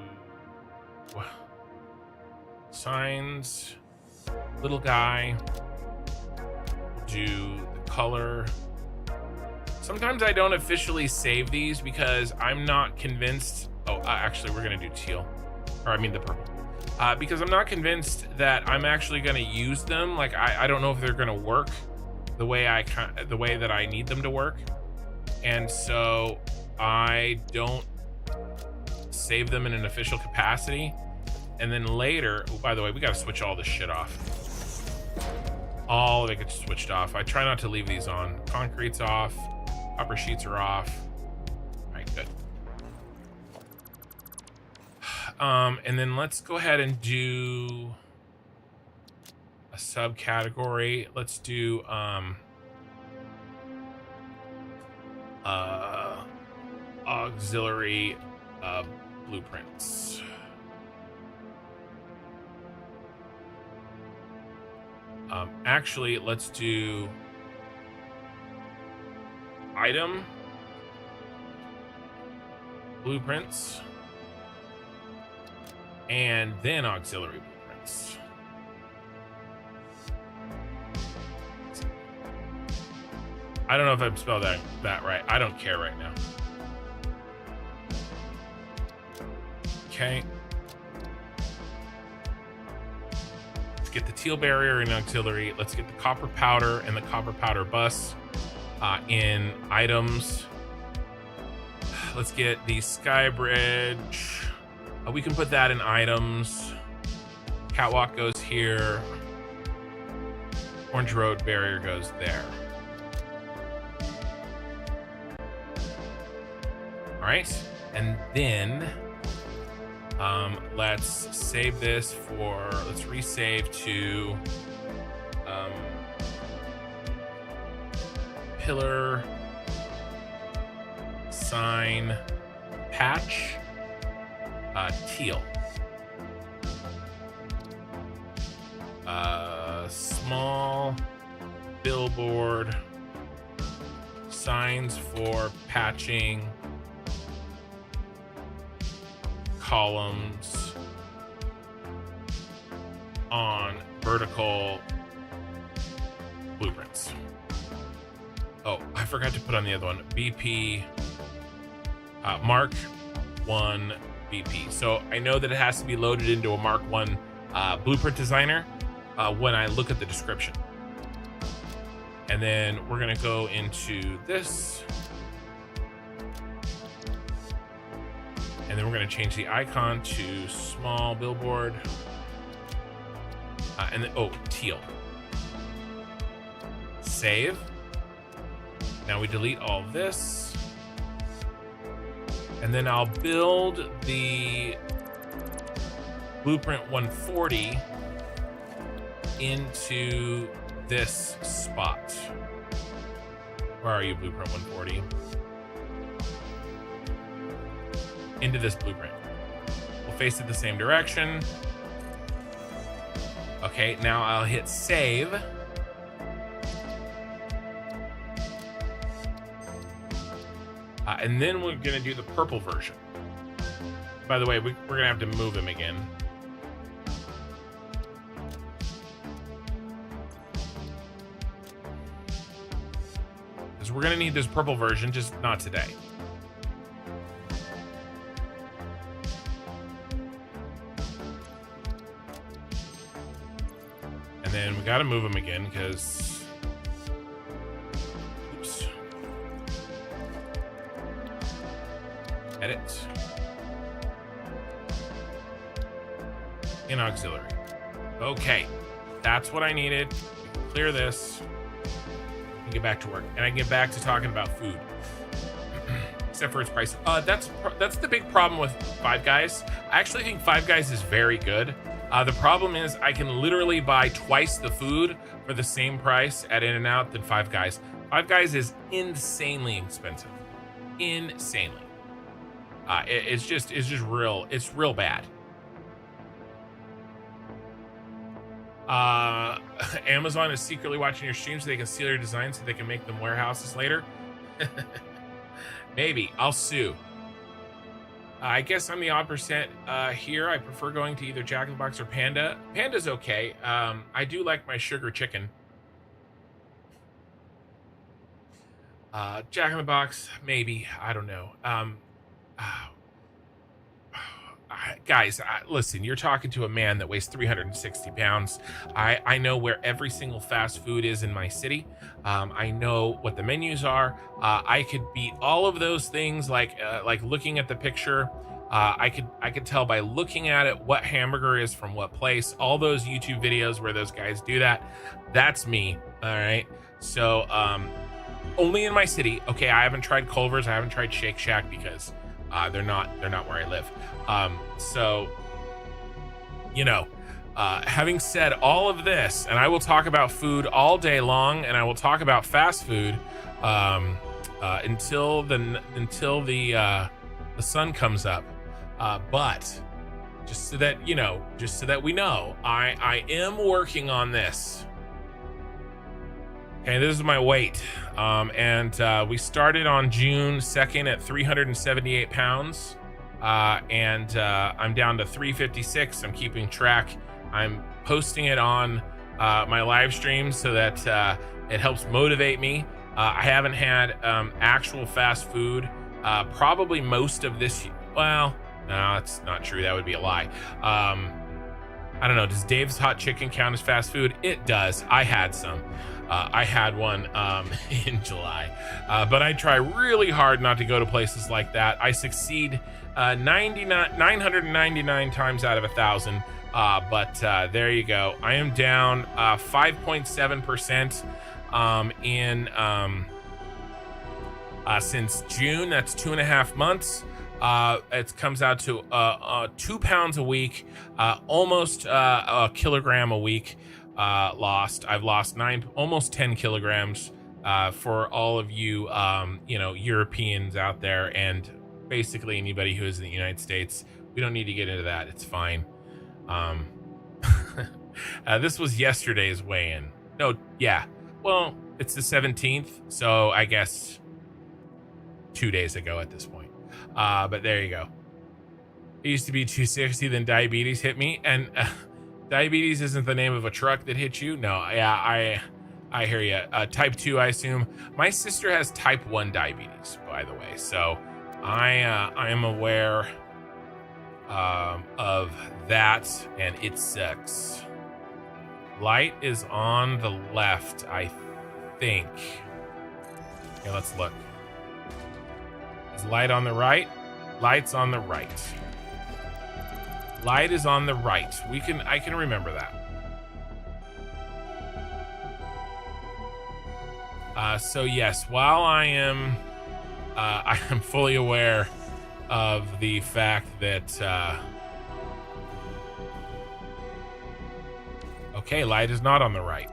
signs, little guy, do the color. Sometimes I don't officially save these because I'm not convinced. Oh, actually, we're gonna do teal, or I mean the purple, because I'm not convinced that I'm actually gonna use them. Like I don't know if they're gonna work the way that I need them to work, and so I don't save them in an official capacity. And then later, oh, by the way, we got to switch all this shit off. All of it gets switched off. I try not to leave these on. Concrete's off. Copper sheets are off. All right, good. And then let's go ahead and do a subcategory. Let's do auxiliary blueprints. Actually, let's do item blueprints and then auxiliary blueprints. I don't know if I've spelled that right. I don't care right now. Okay. Let's get the teal barrier in auxiliary. Let's get the copper powder and the copper powder bus in items. Let's get the sky bridge. We can put that in items. Catwalk goes here. Orange road barrier goes there. All right, and then let's save this for, let's resave to pillar sign patch teal. Small billboard signs for patching columns on vertical blueprints. Oh, I forgot to put on the other one. BP Mark 1 BP. So I know that it has to be loaded into a Mark 1 blueprint designer when I look at the description. And then we're gonna go into this. And then we're gonna change the icon to small billboard. And then, oh, teal. Save. Now we delete all this. And then I'll build the blueprint 140 into this spot. Where are you, blueprint 140? Into this blueprint. We'll face it the same direction. Okay, now I'll hit save. And then we're gonna do the purple version. By the way, we're gonna have to move him again. Because we're gonna need this purple version, just not today. And then we got to move them again because, oops. Edit. In auxiliary. Okay, that's what I needed. Clear this and get back to work, and I can get back to talking about food. Except for its price. That's the big problem with Five Guys. I actually think Five Guys is very good. The problem is I can literally buy twice the food for the same price at In-N-Out than Five Guys. Five Guys is insanely expensive. Insanely. It's just real bad. Amazon is secretly watching your streams so they can steal your designs so they can make them warehouses later. Maybe. I'll sue. I guess I'm the odd percent here. I prefer going to either Jack in the Box or Panda. Panda's okay. I do like my sugar chicken. Jack in the Box, maybe. I don't know. Guys, listen, you're talking to a man that weighs 360 pounds. I know where every single fast food is in my city. I know what the menus are. I could beat all of those things, like looking at the picture. I could tell by looking at it what hamburger is from what place. All those YouTube videos where those guys do that, that's me. All right. So only in my city. Okay, I haven't tried Culver's. I haven't tried Shake Shack because they're not where I live. So, you know, having said all of this, and I will talk about food all day long, and I will talk about fast food until the sun comes up. But just so that we know, I am working on this. Okay, this is my weight. And we started on June 2nd at 378 pounds. And I'm down to 356. I'm keeping track. I'm posting it on my live stream so that it helps motivate me. I haven't had actual fast food probably most of this year. Well, no, that's not true. That would be a lie. I don't know. Does Dave's Hot Chicken count as fast food? It does. I had some. I had one in July, but I try really hard not to go to places like that. I succeed 999 times out of 1,000, but there you go. I am down 5.7% in since June. That's 2.5 months. It comes out to 2 pounds a week, almost a kilogram a week. Lost. I've lost almost 10 kilograms for all of you, Europeans out there, and basically anybody who is in the United States. We don't need to get into that. It's fine. This was yesterday's weigh-in. No, yeah. Well, it's the 17th, so I guess 2 days ago at this point. But there you go. It used to be 260, then diabetes hit me, and diabetes isn't the name of a truck that hit you. No, yeah, I hear you. Type 2, I assume. My sister has type 1 diabetes, by the way. So I am aware of that, and it sucks. Light is on the left, I think. Okay, let's look. Is light on the right? Light's on the right. Light is on the right. I can remember that. So yes, while I am fully aware of the fact that okay, light is not on the right.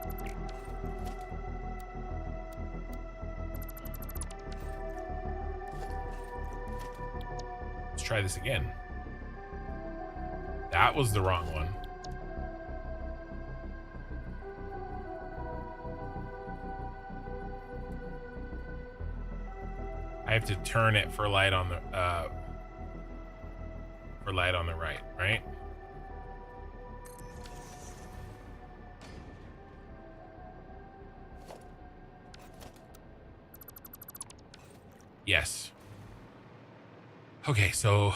Let's try this again. That was the wrong one. I have to turn it for light on the right, right? Yes. Okay, so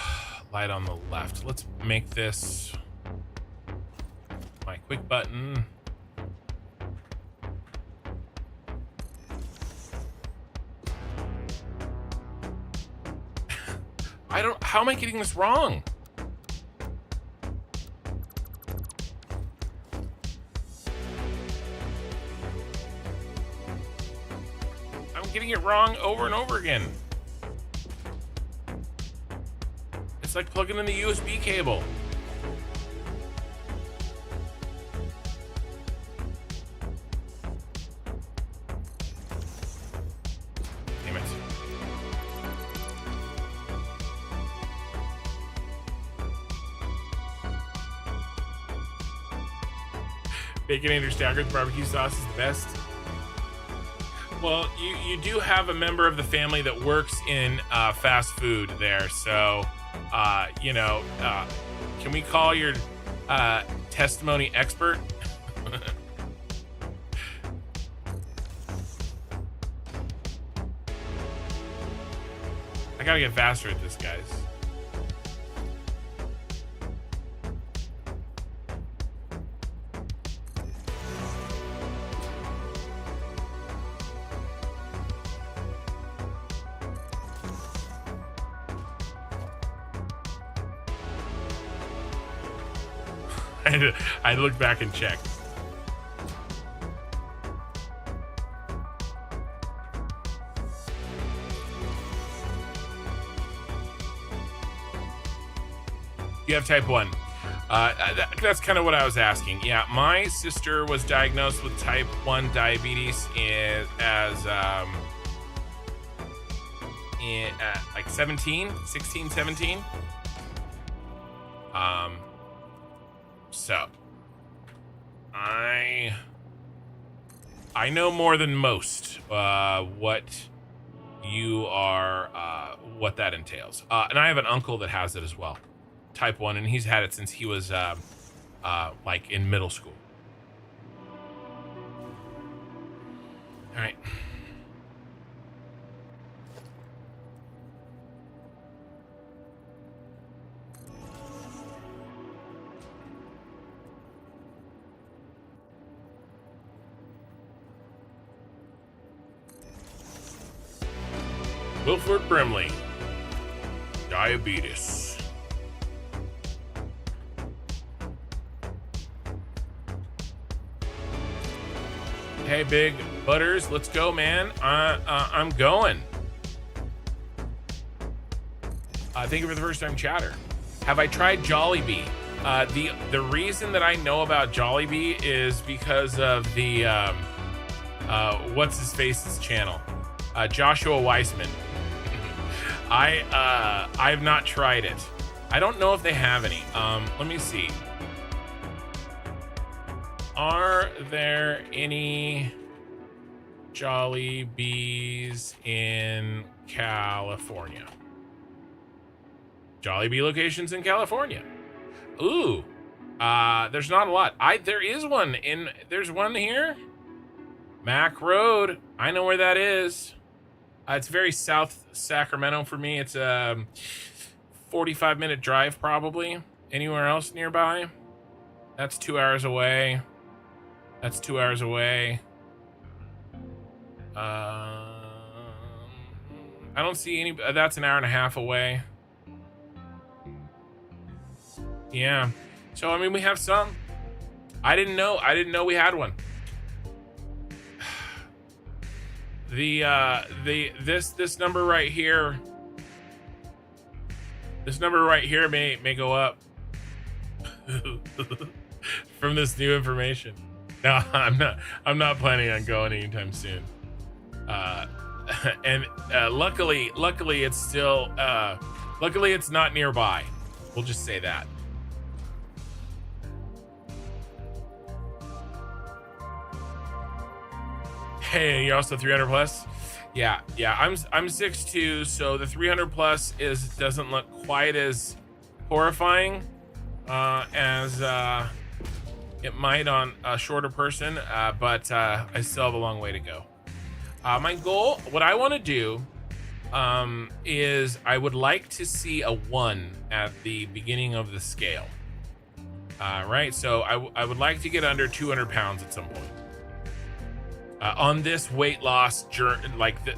light on the left. Let's make this my quick button. How am I getting this wrong? I'm getting it wrong over and over again. It's like plugging in the USB cable. Damn it. Baconator Staggers barbecue sauce is the best. Well, you do have a member of the family that works in fast food there, so you know, can we call your testimony expert? I gotta get faster at this, guys. I looked back and checked. You have type 1. That's kind of what I was asking. Yeah, my sister was diagnosed with type 1 diabetes in like 16, 17. So I know more than most what you are, what that entails. And I have an uncle that has it as well, type 1, and he's had it since he was like in middle school. All right. Wilford Brimley, diabetes. Hey, Big Butters, let's go, man. I'm going. Thank you for the first time chatter. Have I tried Jollibee? The reason that I know about Jollibee is because of the what's his face's channel, Joshua Weissman. I've not tried it. I don't know if they have any. Let me see. Are there any Jollibees in California? Jollibee locations in California. Ooh. There's not a lot. There's one here. Mac Road. I know where that is. It's very South Sacramento for me. It's a 45-minute drive, probably. Anywhere else nearby? That's 2 hours away. That's 2 hours away. I don't see any. That's an hour and a half away. Yeah. So, I mean, we have some. I didn't know we had one. This number right here. This number right here may go up from this new information. No, I'm not planning on going anytime soon. And luckily it's still luckily it's not nearby. We'll just say that. Hey, you're also 300 plus. Yeah. I'm 6'2", so the 300 plus doesn't look quite as horrifying as it might on a shorter person, but I still have a long way to go. My goal, what I want to do, is I would like to see a 1 at the beginning of the scale. Right, so I would like to get under 200 pounds at some point. On this weight loss journey,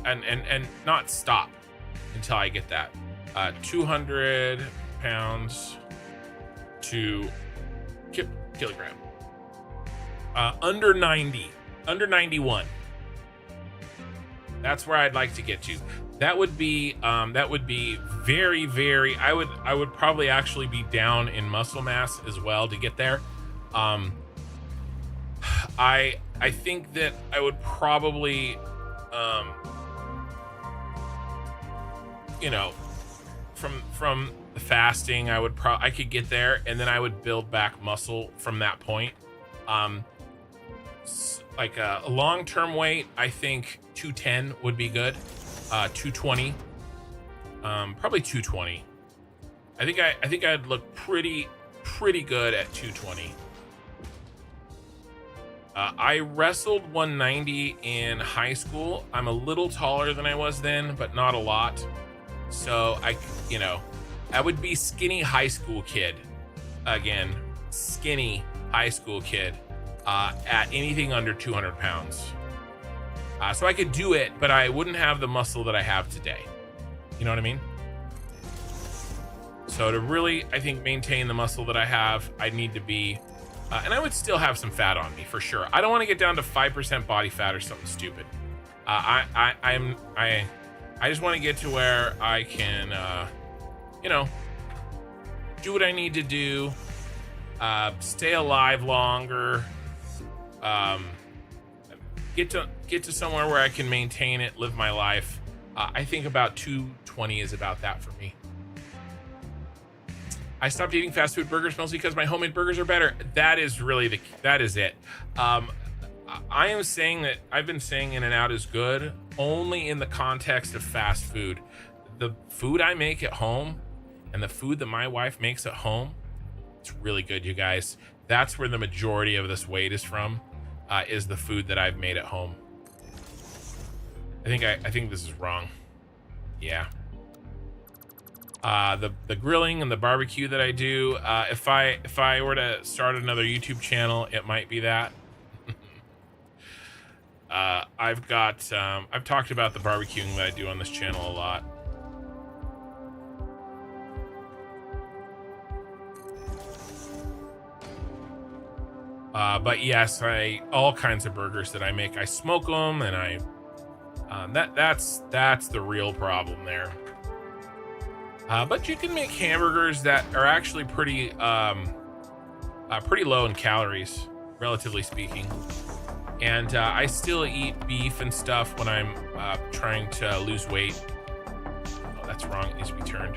and not stop until I get that. 200 pounds to kilogram. Under 90, under 91. That's where I'd like to get to. That would be very, very, I would probably actually be down in muscle mass as well to get there. I think that I would probably, you know, from the fasting, I could get there, and then I would build back muscle from that point. Like a long-term weight, I think 210 would be good. 220, probably 220. I think I'd look pretty good at 220. I wrestled 190 in high school. I'm a little taller than I was then, but not a lot. So I would be skinny high school kid. Again, skinny high school kid at anything under 200 pounds. So I could do it, but I wouldn't have the muscle that I have today. You know what I mean? So to really, I think, maintain the muscle that I have, I need to be, and I would still have some fat on me for sure. I don't want to get down to 5% body fat or something stupid. I just want to get to where I can, do what I need to do, stay alive longer, get to somewhere where I can maintain it, live my life. I think about 220 is about that for me. I stopped eating fast food burgers mostly because my homemade burgers are better. That is really that is it. I am saying that I've been saying In-N-Out is good only in the context of fast food. The food I make at home and the food that my wife makes at home, it's really good, you guys. That's where the majority of this weight is from, is the food that I've made at home. I think this is wrong. Yeah. The grilling and the barbecue that I do, if I were to start another YouTube channel, it might be that. I've talked about the barbecuing that I do on this channel a lot. But yes, all kinds of burgers that I make, I smoke them, and that's the real problem there. But you can make hamburgers that are actually pretty low in calories, relatively speaking. And I still eat beef and stuff when I'm trying to lose weight. Oh, that's wrong. It needs to be turned.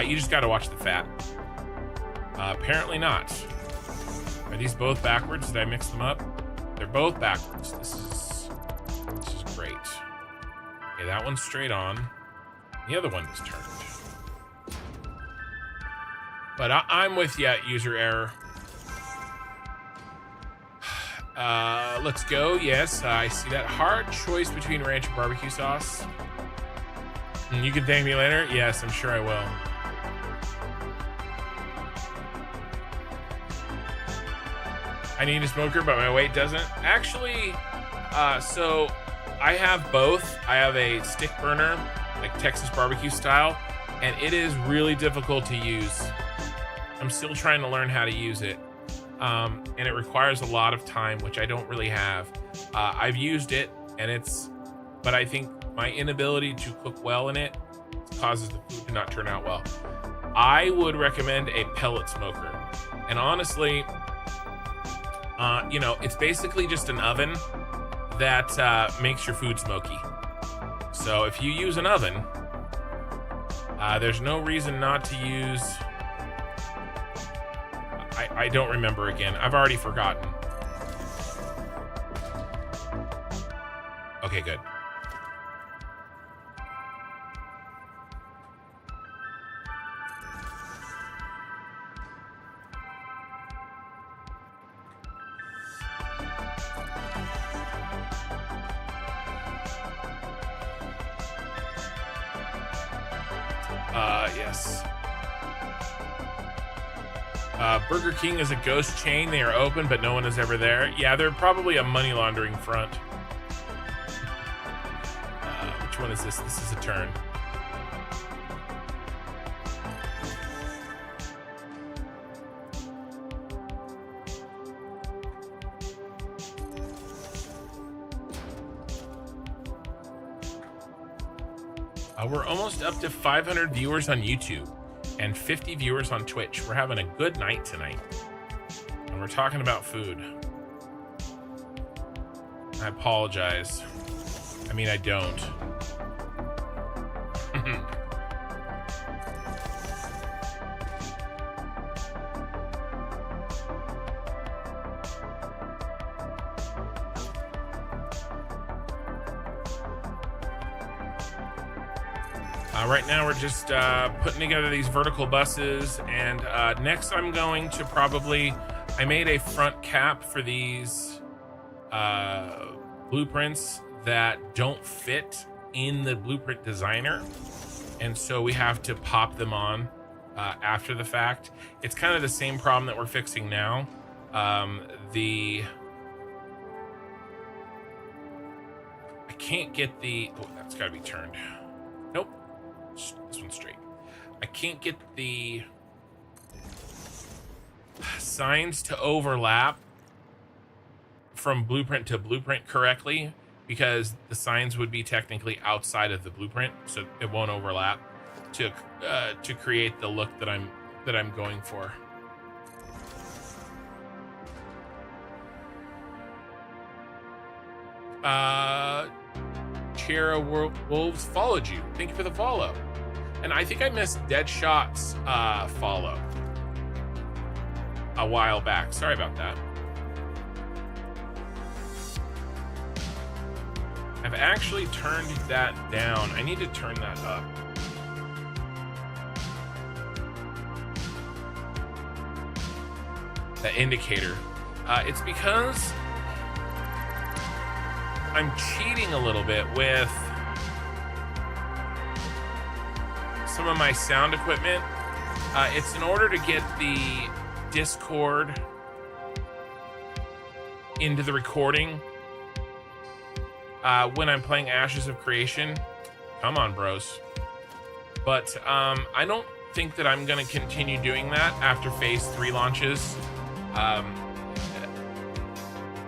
You just got to watch the fat. Apparently not. Are these both backwards? Did I mix them up? They're both backwards. This is great. Okay, that one's straight on. The other one is turned. But I'm with you at user error. Let's go. Yes, I see that. Hard choice between ranch and barbecue sauce. And you can thank me later. Yes, I'm sure I will. I need a smoker, but my weight doesn't. Actually, so I have both. I have a stick burner, like Texas barbecue style, and it is really difficult to use. I'm still trying to learn how to use it. And it requires a lot of time, which I don't really have. I've used it, but I think my inability to cook well in it causes the food to not turn out well. I would recommend a pellet smoker. And honestly, it's basically just an oven that makes your food smoky. So if you use an oven, there's no reason not to use... I don't remember again. I've already forgotten. Okay, good. Yes. Burger King is a ghost chain. They are open, but no one is ever there. Yeah, they're probably a money laundering front. one is this? This is a turn. We're almost up to 500 viewers on YouTube and 50 viewers on Twitch. We're having a good night tonight. And we're talking about food. I apologize. I mean, I don't. Right now we're just putting together these vertical buses, and next I'm going to I made a front cap for these blueprints that don't fit in the blueprint designer, and so we have to pop them on after the fact. It's kind of the same problem that we're fixing now. I can't get the, oh, that's got to be turned. Nope. This one's straight. I can't get the signs to overlap from blueprint to blueprint correctly, because the signs would be technically outside of the blueprint, so it won't overlap to create the look that I'm going for. Chera Wolves followed you. Thank you for the follow. And I think I missed Deadshot's follow a while back. Sorry about that. I've actually turned that down. I need to turn that up. The indicator. It's because I'm cheating a little bit with some of my sound equipment. It's in order to get the Discord into the recording when I'm playing Ashes of Creation. Come on, bros. But I don't think that I'm going to continue doing that after Phase 3 launches.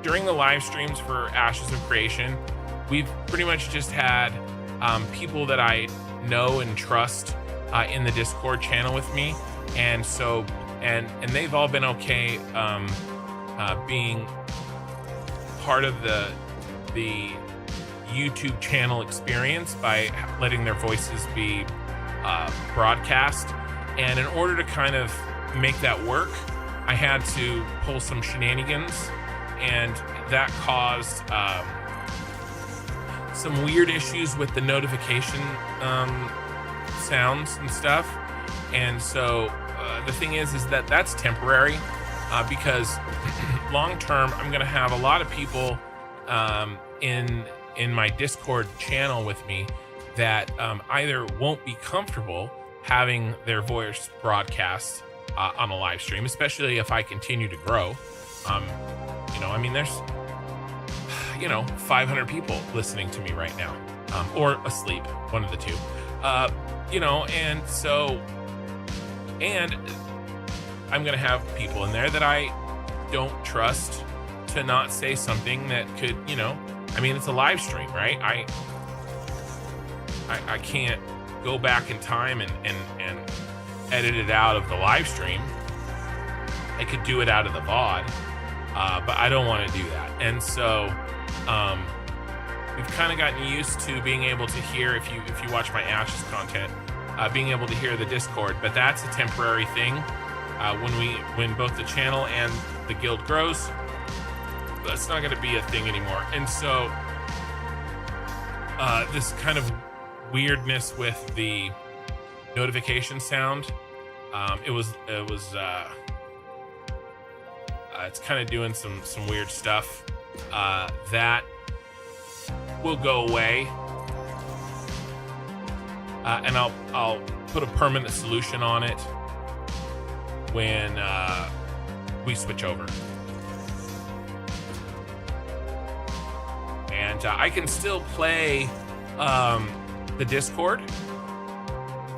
During the live streams for Ashes of Creation, we've pretty much just had people that I know and trust in the Discord channel with me, and so and they've all been okay being part of the YouTube channel experience by letting their voices be broadcast. And in order to kind of make that work, I had to pull some shenanigans, and that caused some weird issues with the notification sounds and stuff. And so the thing is that that's temporary, because long term I'm gonna have a lot of people in my Discord channel with me that either won't be comfortable having their voice broadcast on a live stream, especially if I continue to grow. I mean, there's 500 people listening to me right now, or asleep, one of the two. And I'm gonna have people in there that I don't trust to not say something that could, I mean, it's a live stream, right? I can't go back in time and edit it out of the live stream. I could do it out of the VOD, but I don't want to do that. And so we've kind of gotten used to being able to hear, if you watch my Ashes content, being able to hear the Discord, but that's a temporary thing. When both the channel and the guild grows, that's not going to be a thing anymore. And so this kind of weirdness with the notification sound, it's kind of doing some weird stuff. That will go away, and I'll put a permanent solution on it when we switch over. And I can still play the Discord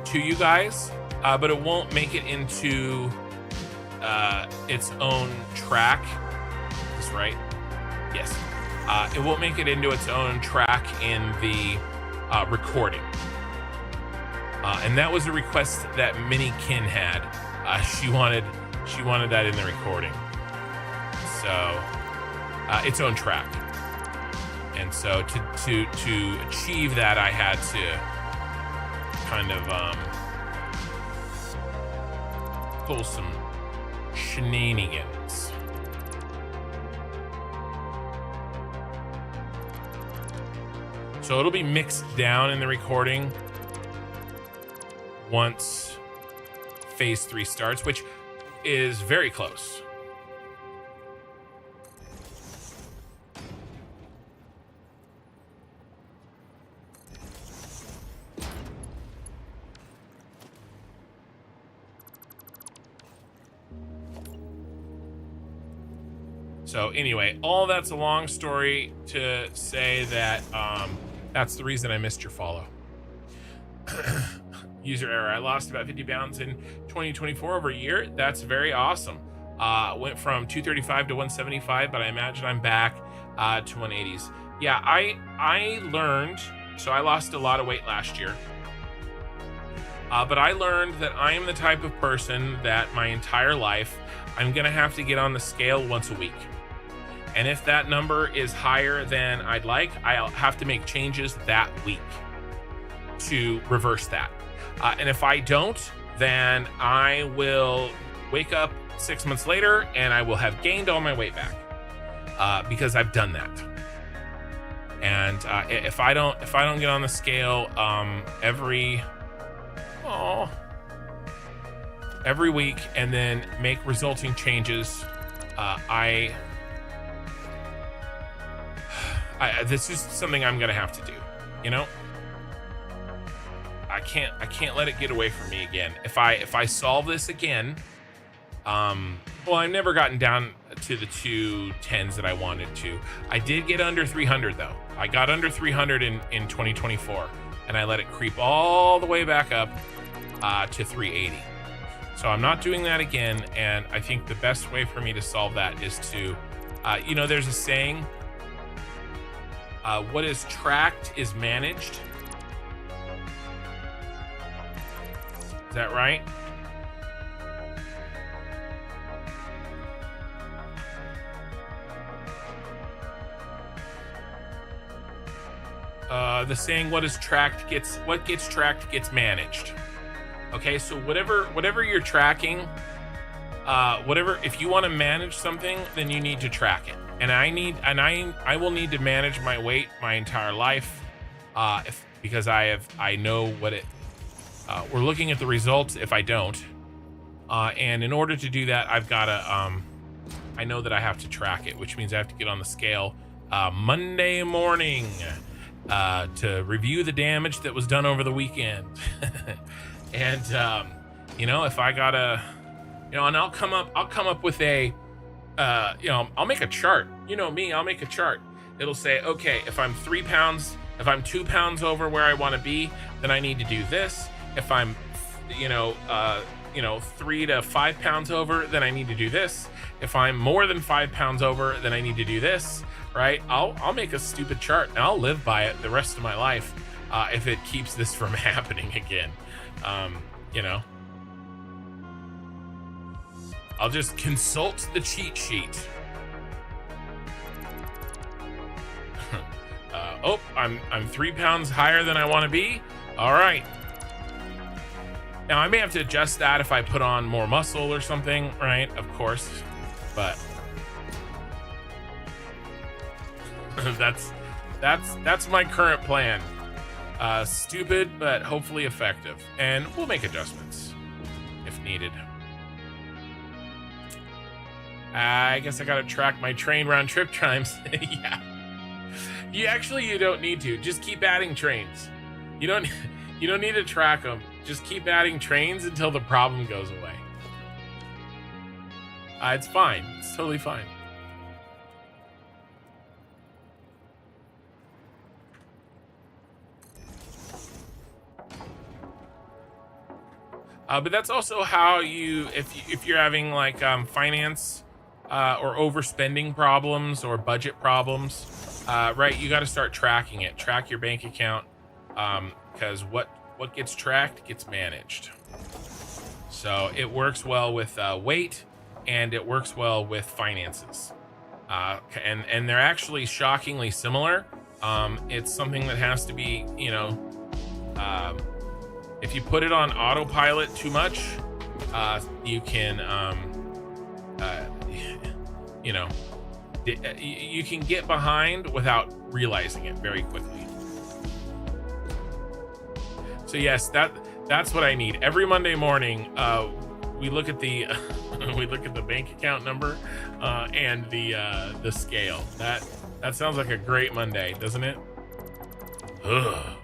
to you guys, but it won't make it into its own track. Is this right? Yes. It won't make it into its own track in the recording. And that was a request that Minnie Kin had. She wanted that in the recording. So its own track. And so to achieve that, I had to kind of pull some shenanigans. So it'll be mixed down in the recording once phase 3 starts, which is very close. So anyway, all that's a long story to say that that's the reason I missed your follow. User error. I lost about 50 pounds in 2024 over a year. That's very awesome. Went from 235 to 175, but I imagine I'm back to 180s. Yeah, I learned, so I lost a lot of weight last year. But I learned that I am the type of person that my entire life, I'm gonna have to get on the scale once a week. And if that number is higher than I'd like, I'll have to make changes that week to reverse that. And if I don't, then I will wake up 6 months later and I will have gained all my weight back because I've done that. And if I don't get on the scale every week and then make resulting changes, this is something I'm gonna have to do, you know. I can't let it get away from me again. If I solve this again, well, I've never gotten down to the 210s that I wanted to. I did get under 300 though. I got under 300 in 2024, and I let it creep all the way back up to 380. So I'm not doing that again, and I think the best way for me to solve that is to, there's a saying, what is tracked is managed. Is that right? The saying, what gets tracked gets managed. Okay, so whatever you're tracking, if you want to manage something, then you need to track it. And I will need to manage my weight my entire life, because I know what it. We're looking at the results if I don't, and in order to do that, I've got to. I know that I have to track it, which means I have to get on the scale Monday morning to review the damage that was done over the weekend. And if I gotta, and I'll come up with a, I'll make a chart. You know me, I'll make a chart. It'll say, okay, if I'm 2 pounds over where I want to be, then I need to do this. If I'm, 3 to 5 pounds over, then I need to do this. If I'm more than 5 pounds over, then I need to do this, right? I'll make a stupid chart and I'll live by it the rest of my life if it keeps this from happening again. I'll just consult the cheat sheet. I'm 3 pounds higher than I want to be. All right. Now I may have to adjust that if I put on more muscle or something, right? Of course, but that's my current plan. Stupid, but hopefully effective, and we'll make adjustments if needed. I guess I gotta track my train round trip times. Yeah. You don't need to. Just keep adding trains. You don't need to track them. Just keep adding trains until the problem goes away. It's fine. It's totally fine. But that's also how you, if you're having like finance or overspending problems or budget problems, right? You got to start tracking it. Track your bank account, because what gets tracked gets managed. So it works well with weight, and it works well with finances. And they're actually shockingly similar. It's something that has to be, you know, if you put it on autopilot too much, you can, you know, you can get behind without realizing it very quickly. So yes, that's what I need. Every Monday morning, we look at the we look at the bank account number and the scale. That sounds like a great Monday, doesn't it? Ugh.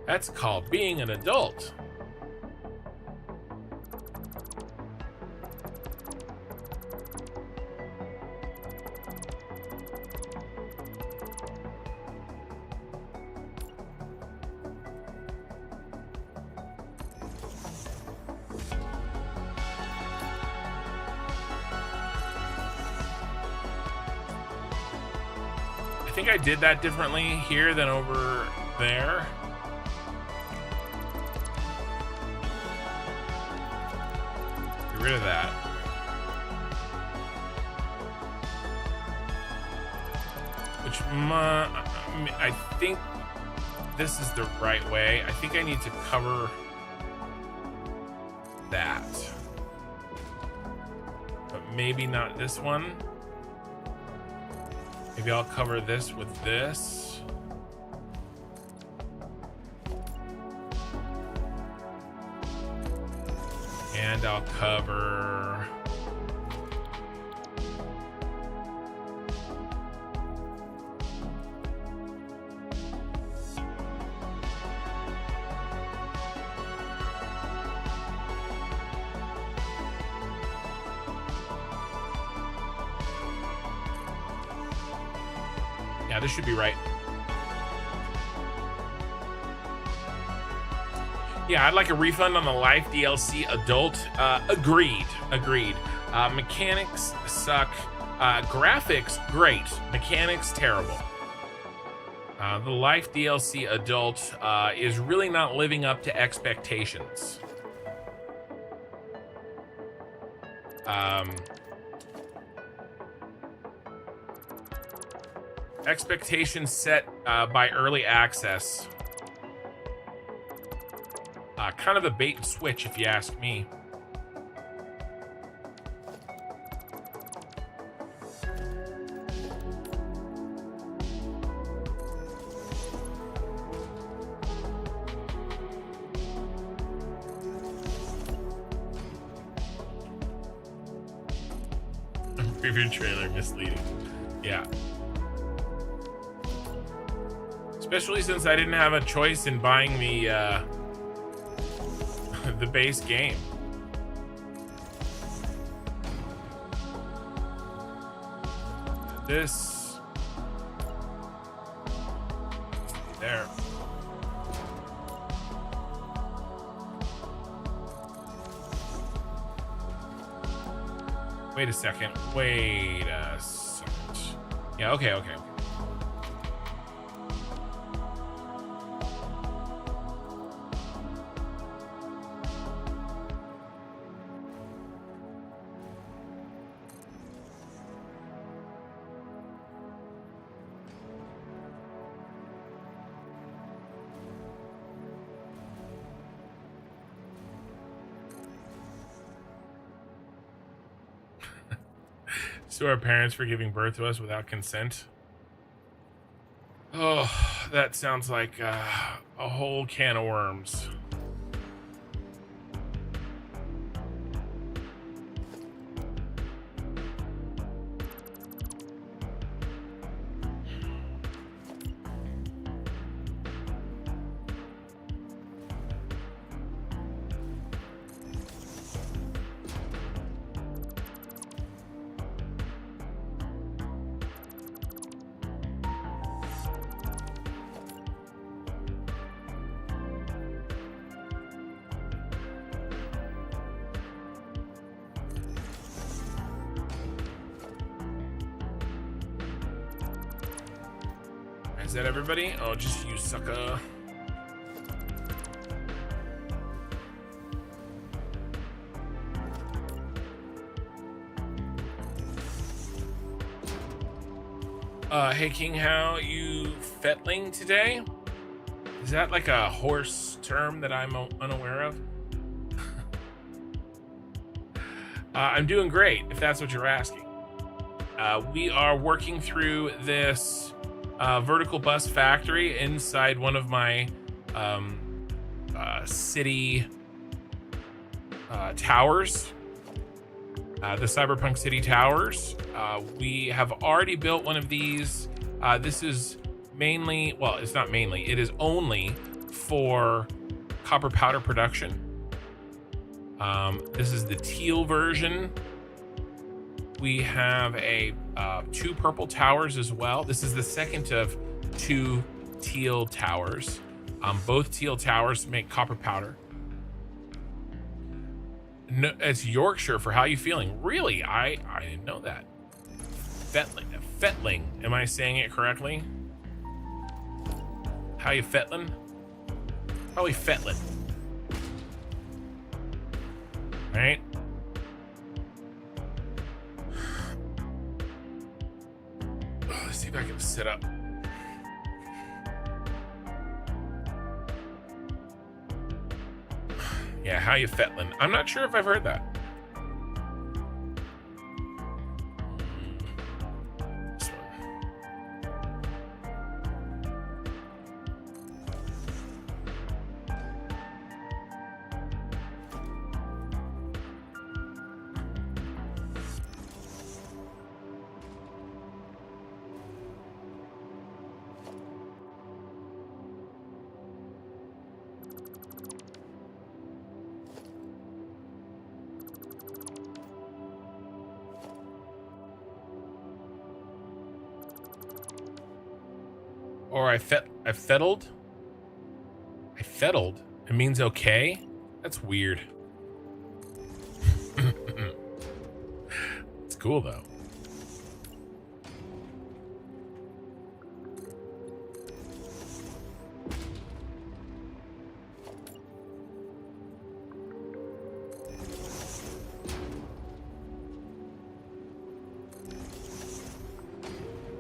That's called being an adult. I think I did that differently here than over there. Get rid of that. Which I think this is the right way. I think I need to cover that, but maybe not this one. Maybe I'll cover this with this. And I'll cover yeah, this should be right. Yeah, I'd like a refund on the Life DLC Adult. Agreed. Mechanics suck. Graphics, great. Mechanics, terrible. The Life DLC Adult is really not living up to expectations. Expectations set by early access. Kind of a bait and switch, if you ask me. Preview trailer misleading. Yeah. Especially since I didn't have a choice in buying the the base game. This there. Wait a second. Yeah, okay. So our parents for giving birth to us without consent. Oh, that sounds like a whole can of worms. that everybody? Oh, just you, sucker. Hey King, how you fettling today? Is that like a horse term that I'm unaware of? I'm doing great, if that's what you're asking. We are working through this vertical bus factory inside one of my city towers. The cyberpunk city towers. We have already built one of these. This is mainly, well, it's not mainly, it is only for copper powder production. This is the teal version. We have a 2 purple towers as well. This is the second of 2 teal towers. Both teal towers make copper powder. No, it's Yorkshire for how you feeling. Really? I didn't know that. Fettling. Am I saying it correctly? How you fettling? Probably fettling. Right? Let's see if I can sit up. Yeah, how you fettling? I'm not sure if I've heard that. This one. Or I fettled? I fettled? It means okay? That's weird. It's cool though.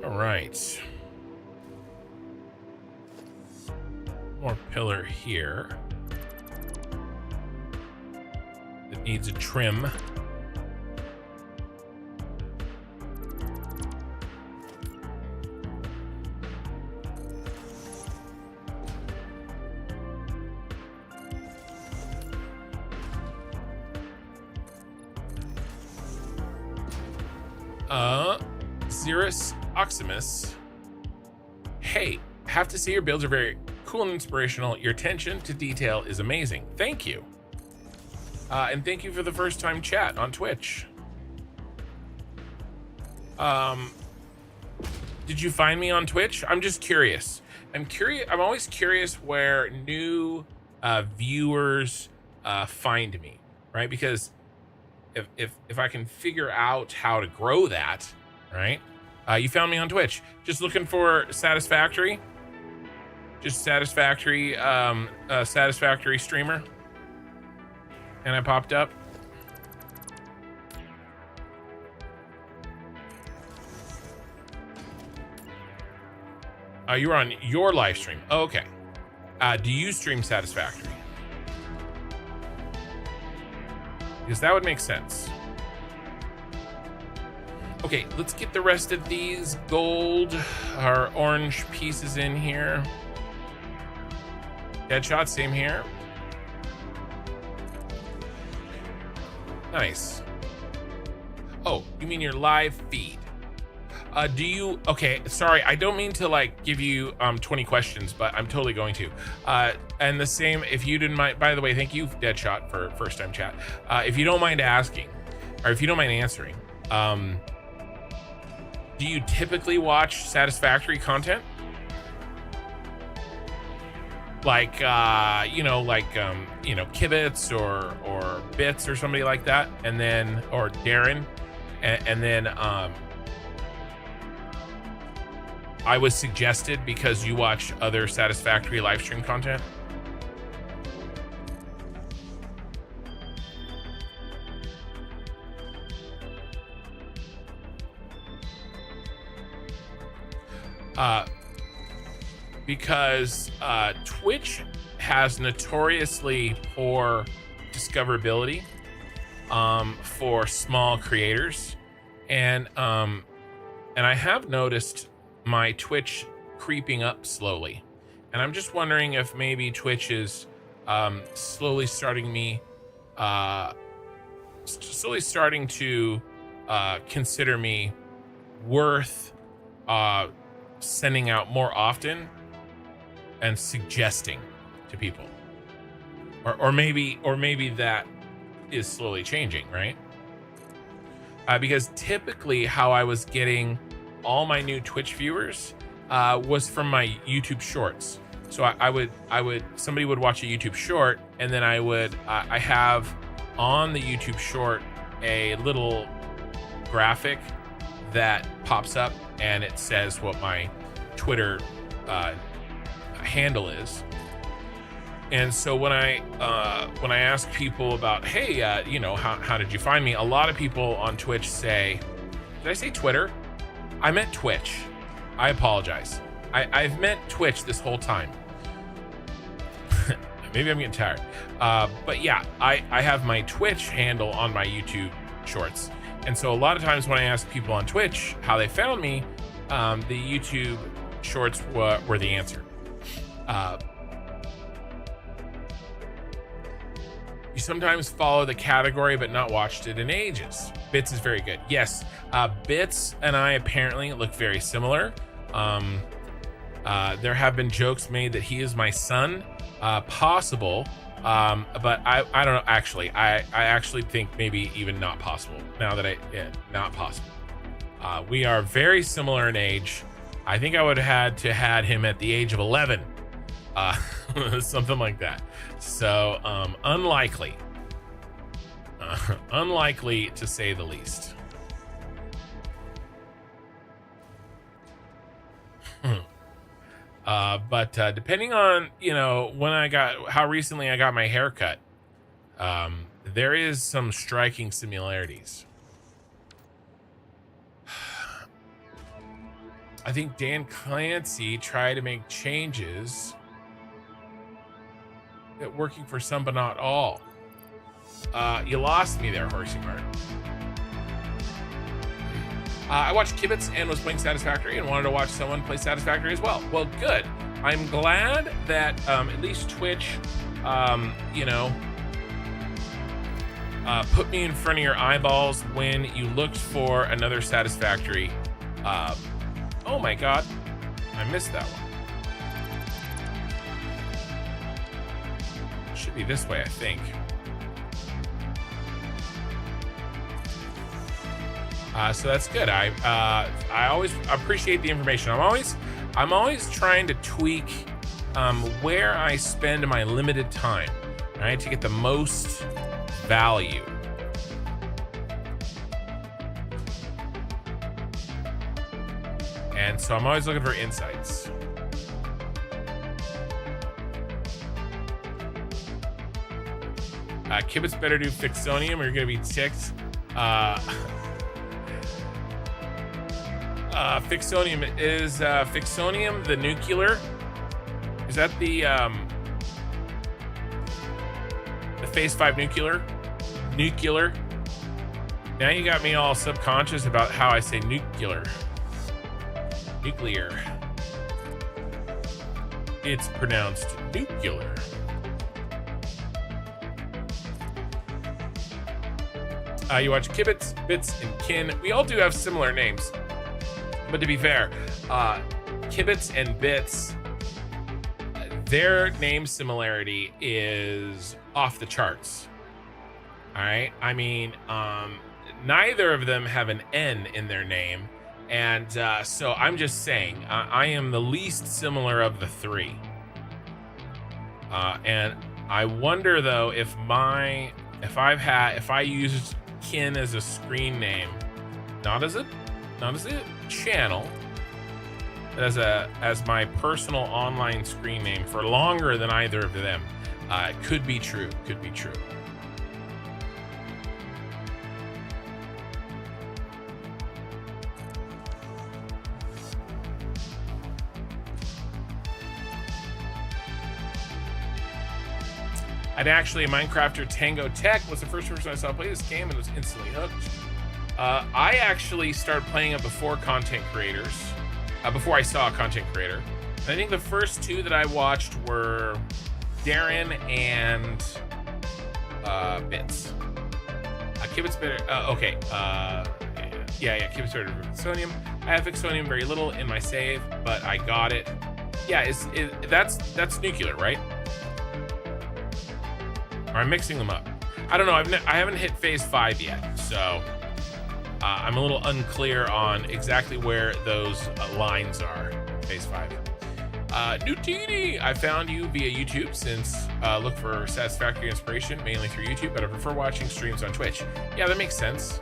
All right. More pillar here that needs a trim. Xerus Oximus. Hey, have to say your builds are very cool and inspirational. Your attention to detail is amazing. Thank you. And thank you for the first time chat on Twitch. Did you find me on Twitch? I'm just curious. I'm always curious where new viewers find me, right? Because if I can figure out how to grow that, right? You found me on Twitch. Just looking for Satisfactory. Just Satisfactory, Satisfactory streamer. And I popped up. You were on your live stream. Oh, okay. Do you stream Satisfactory? Because that would make sense. Okay, let's get the rest of these gold or orange pieces in here. Deadshot, same here. Nice. Oh, you mean your live feed? Do you, okay, sorry, I don't mean to like give you 20 questions, but I'm totally going to. And the same, if you didn't mind, by the way, thank you, Deadshot, for first time chat. If you don't mind asking, or if you don't mind answering, do you typically watch Satisfactory content? Like, you know, Kibitz or Bits or somebody like that, and then, or Darren, and then, I was suggested because you watch other Satisfactory live stream content? Because Twitch has notoriously poor discoverability for small creators, and I have noticed my Twitch creeping up slowly, and I'm just wondering if maybe Twitch is slowly starting to consider me worth sending out more often and suggesting to people, or maybe that is slowly changing, right? Because typically how I was getting all my new Twitch viewers was from my YouTube shorts. So I would somebody would watch a YouTube short, and then I have on the YouTube short a little graphic that pops up, and it says what my Twitter handle is. And so when I ask people about, hey, how did you find me? A lot of people on Twitch say, did I say Twitter? I meant Twitch. I apologize. I've meant Twitch this whole time. Maybe I'm getting tired. But yeah, I have my Twitch handle on my YouTube shorts. And so a lot of times when I ask people on Twitch how they found me, the YouTube shorts were the answer. You sometimes follow the category but not watched it in ages. Bits is very good. Yes, Bits and I apparently look very similar. There have been jokes made that he is my son. Possible, but I don't know. Actually, I actually think maybe even not possible. Now that not possible. We are very similar in age. I think I would have had him at the age of 11. Something like that. So unlikely. Unlikely to say the least. But depending on how recently I got my hair cut, there is some striking similarities. I think Dan Clancy tried to make changes that working for some but not all. You lost me there, Horsey Mart. I watched Kibitz and was playing Satisfactory and wanted to watch someone play Satisfactory as well. Well, good. I'm glad that at least Twitch, put me in front of your eyeballs when you looked for another Satisfactory. Oh my God, I missed that one. Should be this way, I think. So that's good. I always appreciate the information. I'm always trying to tweak where I spend my limited time, right, to get the most value. And so I'm always looking for insights. Kibitz better do Fixonium or you're gonna be ticked. Fixonium is Fixonium the nuclear? Is that the Phase 5 nuclear? Nuclear. Now you got me all subconscious about how I say nuclear. Nuclear. It's pronounced nuclear. You watch Kibitz, Bits, and Kin. We all do have similar names. But to be fair, Kibitz and Bits, their name similarity is off the charts. All right? I mean, neither of them have an N in their name. And so I'm just saying, I am the least similar of the three. And I wonder, though, if I used Kin as a screen name, not as a channel, as my personal online screen name for longer than either of them. It could be true. Could be true. I'd actually, Minecrafter Tango Tech was the first person I saw play this game and was instantly hooked. I actually started playing it before content creators, before I saw a content creator. And I think the first two that I watched were Darren and Bits. Kibitz better. Okay. Yeah. Kibitz better than Vixonium. I have Vixonium very little in my save, but I got it. Yeah, that's nuclear, right? Or I'm mixing them up. I don't know. I haven't hit phase 5 yet, so I'm a little unclear on exactly where those lines are. Phase 5. Nutini, I found you via YouTube since look for Satisfactory inspiration mainly through YouTube, but I prefer watching streams on Twitch. Yeah, that makes sense.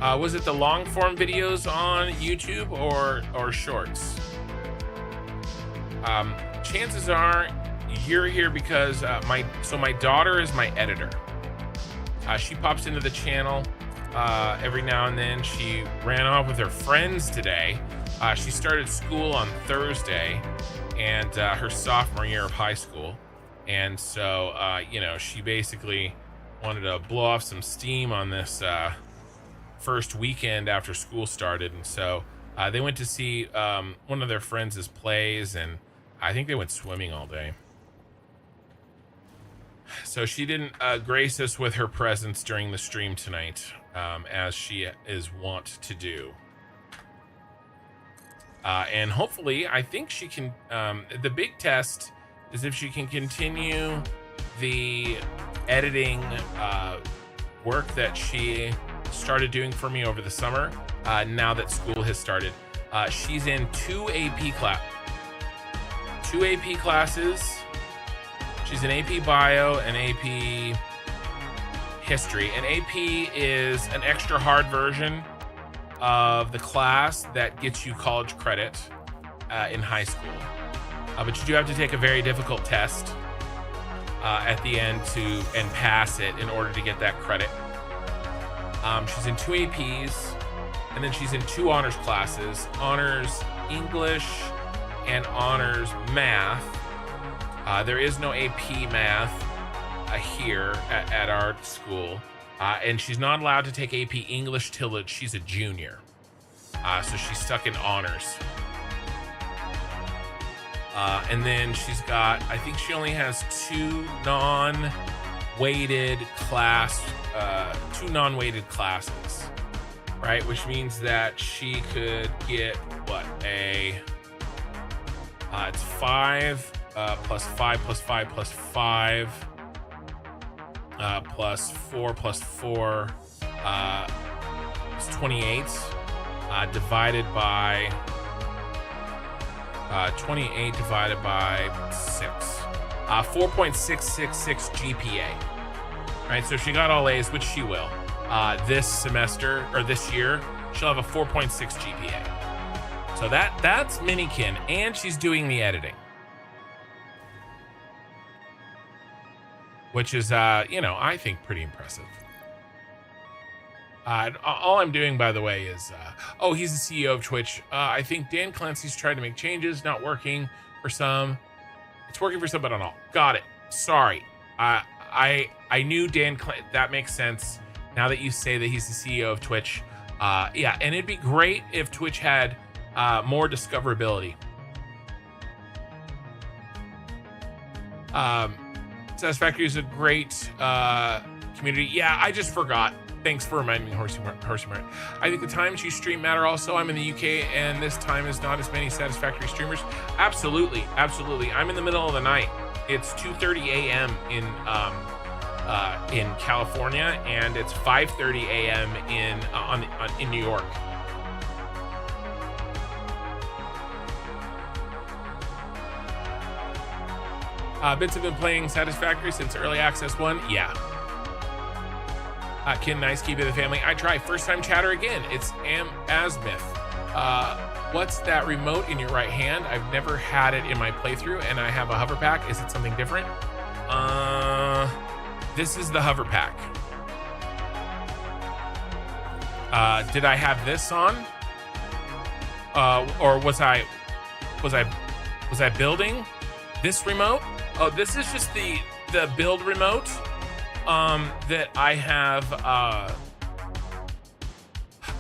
Was it the long form videos on YouTube or shorts? Chances are you're here because my daughter is my editor. She pops into the channel every now and then. She ran off with her friends today. She started school on Thursday, and her sophomore year of high school, and so she basically wanted to blow off some steam on this first weekend after school started, and so they went to see one of their friends' plays, and I think they went swimming all day. So she didn't grace us with her presence during the stream tonight, as she is wont to do. And hopefully, I think she can, the big test is if she can continue the editing work that she started doing for me over the summer, now that school has started. She's in two AP classes. She's in AP Bio and AP History. And AP is an extra hard version of the class that gets you college credit in high school. But you do have to take a very difficult test at the end and pass it in order to get that credit. She's in two APs, and then she's in two honors classes, honors English and honors math. There is no AP math here at our school, and she's not allowed to take AP English till she's a junior. So she's stuck in honors. And then she's got, I think she only has two non-weighted classes, right? Which means that she could get it's 5 plus 5 plus 5 plus 5 plus 4 plus 4 is 28 divided by 28 divided by 6, 4.666 GPA. Right, so if she got all A's, which she will, this semester or this year, she'll have a 4.6 GPA. So that's Minikin, and she's doing the editing, which is, I think pretty impressive. All I'm doing, by the way, is, he's the CEO of Twitch. I think Dan Clancy's tried to make changes, not working for some. It's working for some, but not all. Got it. Sorry. I knew Dan that makes sense. Now that you say that he's the CEO of Twitch. Yeah, and it'd be great if Twitch had more discoverability. Satisfactory is a great community. Yeah, I just forgot. Thanks for reminding me, Horsey Mart. I think the times you stream matter also. I'm in the UK, and this time is not as many Satisfactory streamers. Absolutely. I'm in the middle of the night. It's 2:30 a.m. in California, and it's 5:30 a.m. in New York. Bits have been playing Satisfactory since Early Access 1. Yeah. Ken, nice keeping the family. I try. First time chatter again. It's Asmith. What's that remote in your right hand? I've never had it in my playthrough, and I have a hover pack. Is it something different? This is the hover pack. Did I have this on? Or was I building this remote? Oh, this is just the build remote that I have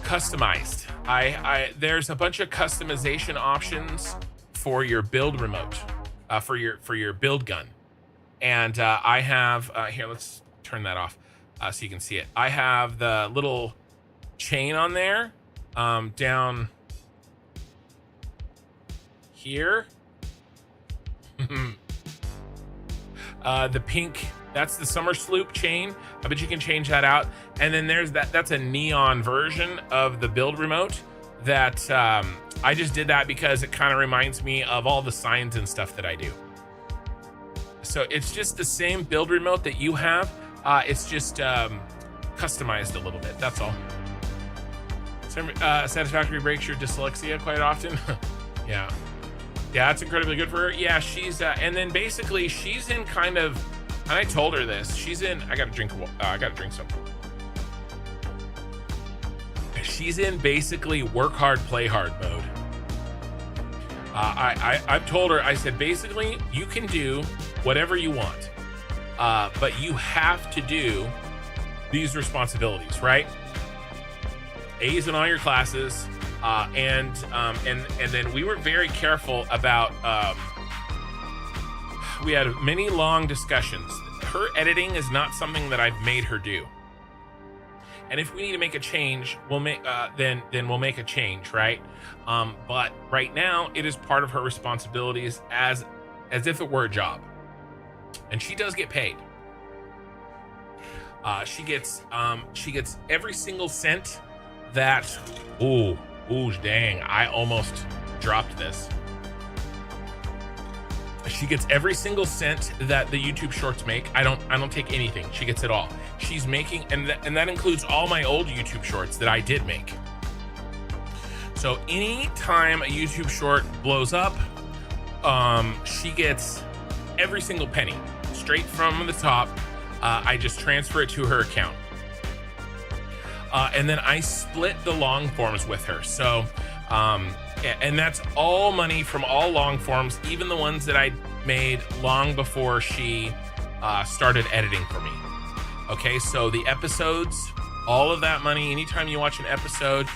customized. There's a bunch of customization options for your build remote, for your build gun, and I have here. Let's turn that off so you can see it. I have the little chain on there, down here. The pink, that's the summer sloop chain. I bet you can change that out. And then there's that's a neon version of the build remote that I just did that because it kind of reminds me of all the signs and stuff that I do. So it's just the same build remote that you have. It's just customized a little bit, that's all. Satisfactory breaks your dyslexia quite often. Yeah, it's incredibly good for her. Yeah, she's and then basically she's in kind of, and I told her this, she's in, I gotta drink some. She's in basically work hard, play hard mode. I've told her, I said, basically you can do whatever you want, but you have to do these responsibilities, right? A's in all your classes, and then we were very careful about. We had many long discussions. Her editing is not something that I've made her do, and if we need to make a change, we'll make then we'll make a change, right? But right now, it is part of her responsibilities as if it were a job, and she does get paid. She gets every single cent that, ooh, dang, I almost dropped this. She gets every single cent that the YouTube shorts make. I don't take anything. She gets it all. She's making, and that includes all my old YouTube shorts that I did make. So any time a YouTube short blows up, she gets every single penny straight from the top. I just transfer it to her account. And then I split the long forms with her. So, and that's all money from all long forms, even the ones that I made long before she started editing for me. Okay, so the episodes, all of that money, anytime you watch an episode,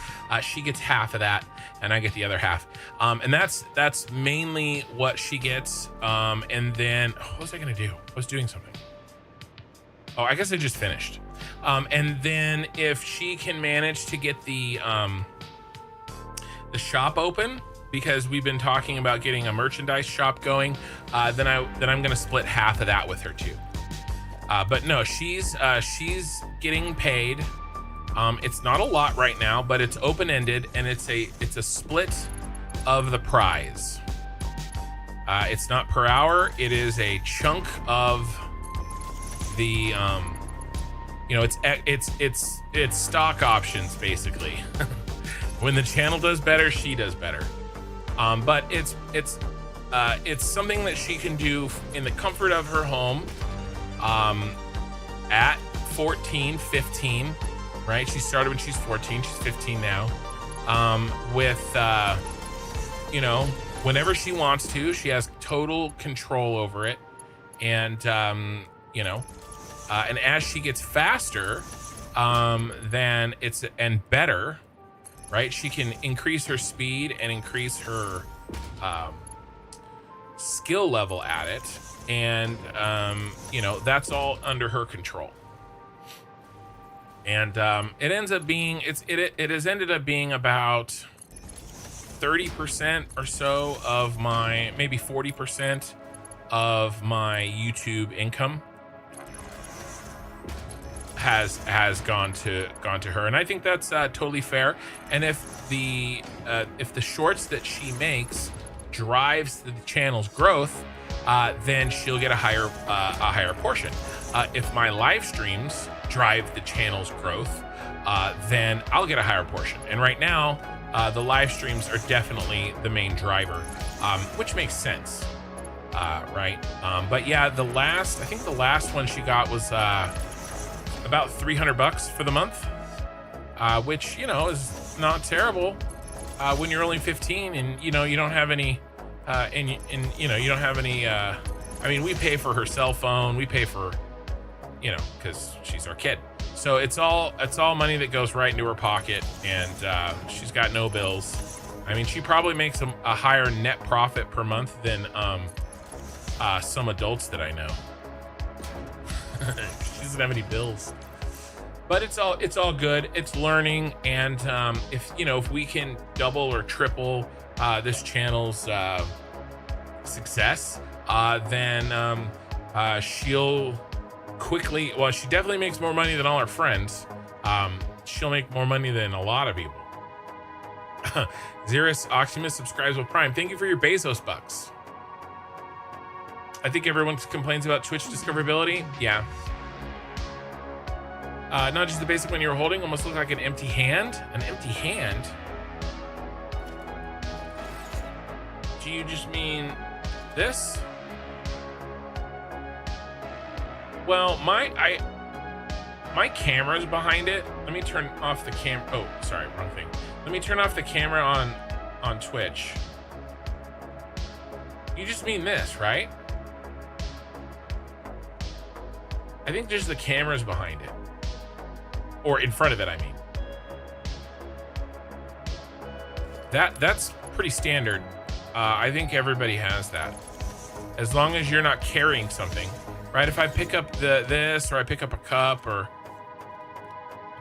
she gets half of that, and I get the other half. And that's mainly what she gets. And then, what was I gonna do? I was doing something. Oh, I guess I just finished. And then if she can manage to get the shop open, because we've been talking about getting a merchandise shop going, then I'm gonna split half of that with her too. But no, she's getting paid. It's not a lot right now, but it's open-ended, and it's a split of the prize. It's not per hour. It is a chunk of the it's stock options basically. When the channel does better, she does better. But it's something that she can do in the comfort of her home, at 14, 15, right? She started when she's 14, she's 15 now. Whenever she wants to, she has total control over it. And, and as she gets faster, then and better, right? She can increase her speed and increase her skill level at it. And, that's all under her control. And it ends up being, it has ended up being about 30% or so of my, maybe 40% of my YouTube income has gone to her, and I think that's totally fair. And if the shorts that she makes drives the channel's growth, then she'll get a higher portion. If my live streams drive the channel's growth, then I'll get a higher portion. And right now, the live streams are definitely the main driver, which makes sense, right? But yeah, I think the last one she got was about $300 for the month, which, you know, is not terrible when you're only 15 and, you know, you don't have any, you know, you don't have any, I mean, we pay for her cell phone, we pay for, you know, because she's our kid. So it's all money that goes right into her pocket, and she's got no bills. I mean, she probably makes a higher net profit per month than some adults that I know. She doesn't have any bills, but it's all good. It's learning, and if we can double or triple this channel's success, then she'll quickly, well, she definitely makes more money than all her friends. She'll make more money than a lot of people. Xeris Optimus subscribes with Prime. Thank you for your Bezos bucks. I think everyone complains about Twitch discoverability. Yeah. Not just the basic one you were holding, almost looked like an empty hand. An empty hand? Do you just mean this? Well, my camera's behind it. Let me turn off the camera. Oh, sorry, wrong thing. Let me turn off the camera on Twitch. You just mean this, right? I think just the camera's behind it. Or in front of it, I mean. That's pretty standard. I think everybody has that. As long as you're not carrying something. Right, if I pick up this, or I pick up a cup, or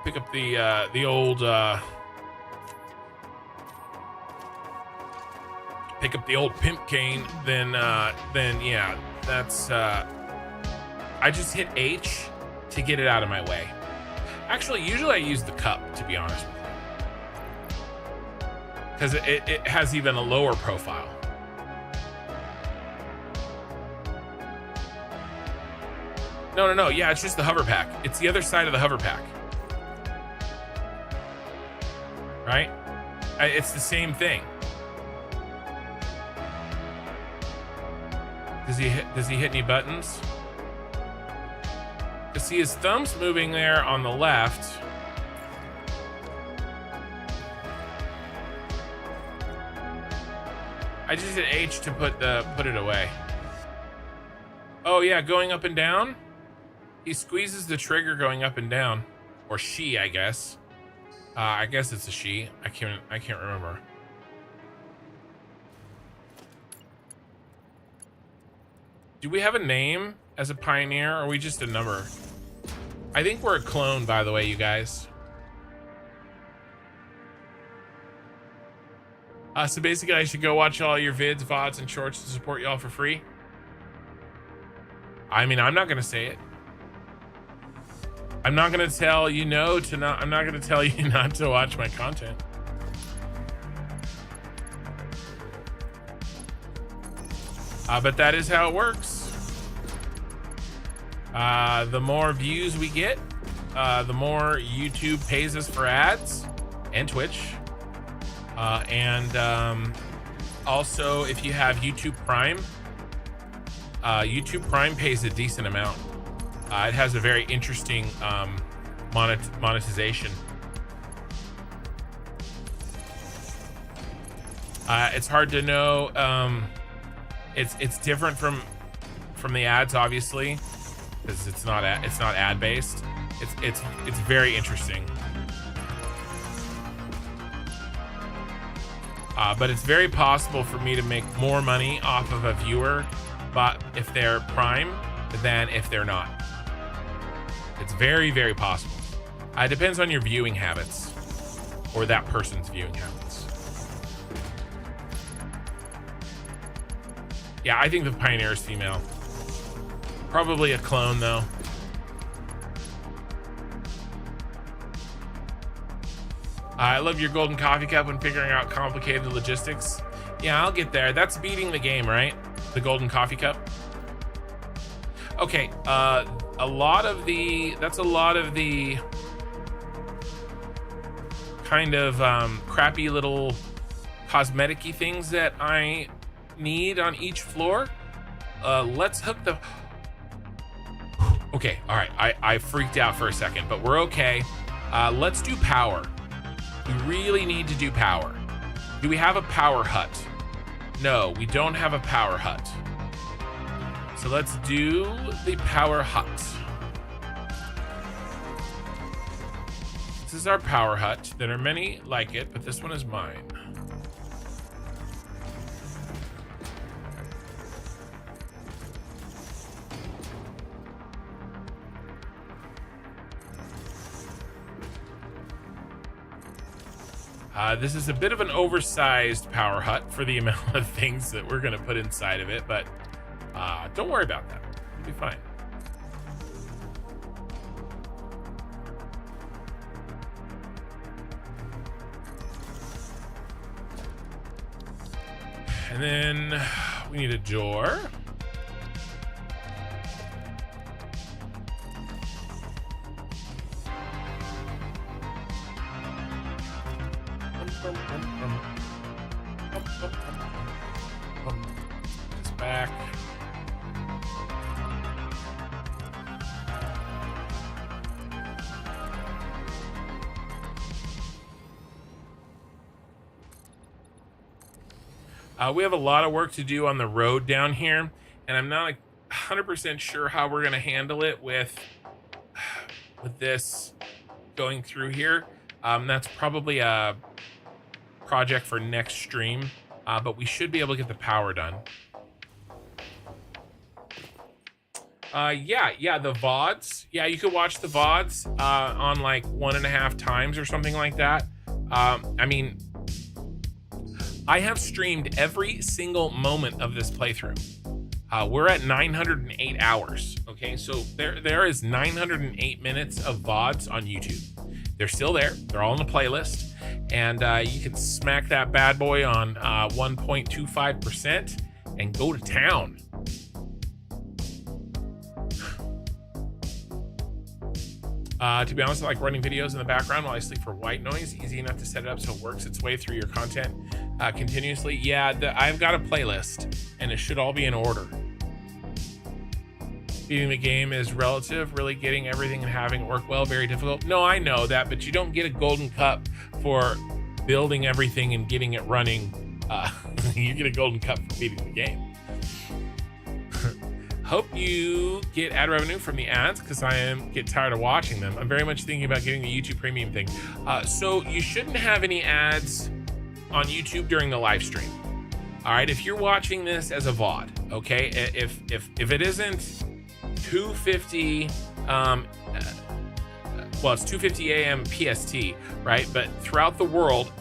pick up the old pimp cane, then yeah, that's I just hit H to get it out of my way. Actually, usually I use the cup, to be honest with you, because it has even a lower profile. No. Yeah, it's just the hover pack. It's the other side of the hover pack. Right? It's the same thing. Does he hit any buttons? You see his thumb's moving there on the left. I just hit H to put it away. Oh yeah, going up and down. He squeezes the trigger going up and down, or she, I guess. I guess it's a she. I can't remember. Do we have a name as a pioneer, or are we just a number? I think we're a clone, by the way, you guys. So basically, I should go watch all your vids, VODs, and shorts to support y'all for free. I mean, I'm not gonna say it. I'm not gonna tell you I'm not gonna tell you not to watch my content. But that is how it works. The more views we get, the more YouTube pays us for ads, and Twitch. And also, if you have YouTube Prime pays a decent amount. It has a very interesting monetization. It's hard to know. It's different from the ads, obviously, because it's not ad based. It's very interesting. But it's very possible for me to make more money off of a viewer, but if they're Prime, than if they're not. It's very, very possible. It depends on your viewing habits, or that person's viewing habits. Yeah, I think the Pioneer is female. Probably a clone, though. I love your golden coffee cup when figuring out complicated logistics. Yeah, I'll get there. That's beating the game, right? The golden coffee cup. Okay, that's a lot of the kind of crappy little cosmetic-y things that I need on each floor. Let's hook the... Okay, all right, I freaked out for a second, but we're okay. Let's do power. We really need to do power. Do we have a power hut? No, we don't have a power hut. So let's do the power hut. This is our power hut. There are many like it, but this one is mine. This is a bit of an oversized power hut for the amount of things that we're going to put inside of it, but don't worry about that. It'll be fine. And then we need a door. It's back. We have a lot of work to do on the road down here, and I'm not 100% sure how we're going to handle it with this going through here. That's probably a project for next stream, but we should be able to get the power done. Yeah, the VODs. Yeah, you could watch the VODs on like 1.5 times or something like that. I mean, I have streamed every single moment of this playthrough. We're at 908 hours. Okay, so there is 908 minutes of VODs on YouTube. They're still there. They're all in the playlist, and you can smack that bad boy on 1.25% and go to town. To be honest, I like running videos in the background while I sleep for white noise. Easy enough to set it up so it works its way through your content continuously. Yeah, I've got a playlist, and it should all be in order. Beating the game is relative. Really getting everything and having it work well, very difficult. No, I know that, but you don't get a golden cup for building everything and getting it running. You get a golden cup for beating the game. Hope you get ad revenue from the ads, because I get tired of watching them. I'm very much thinking about getting the YouTube Premium thing. So you shouldn't have any ads on YouTube during the live stream. All right, if you're watching this as a VOD, okay, if it isn't 2:50, well, it's 2:50 a.m. PST, right? But throughout the world,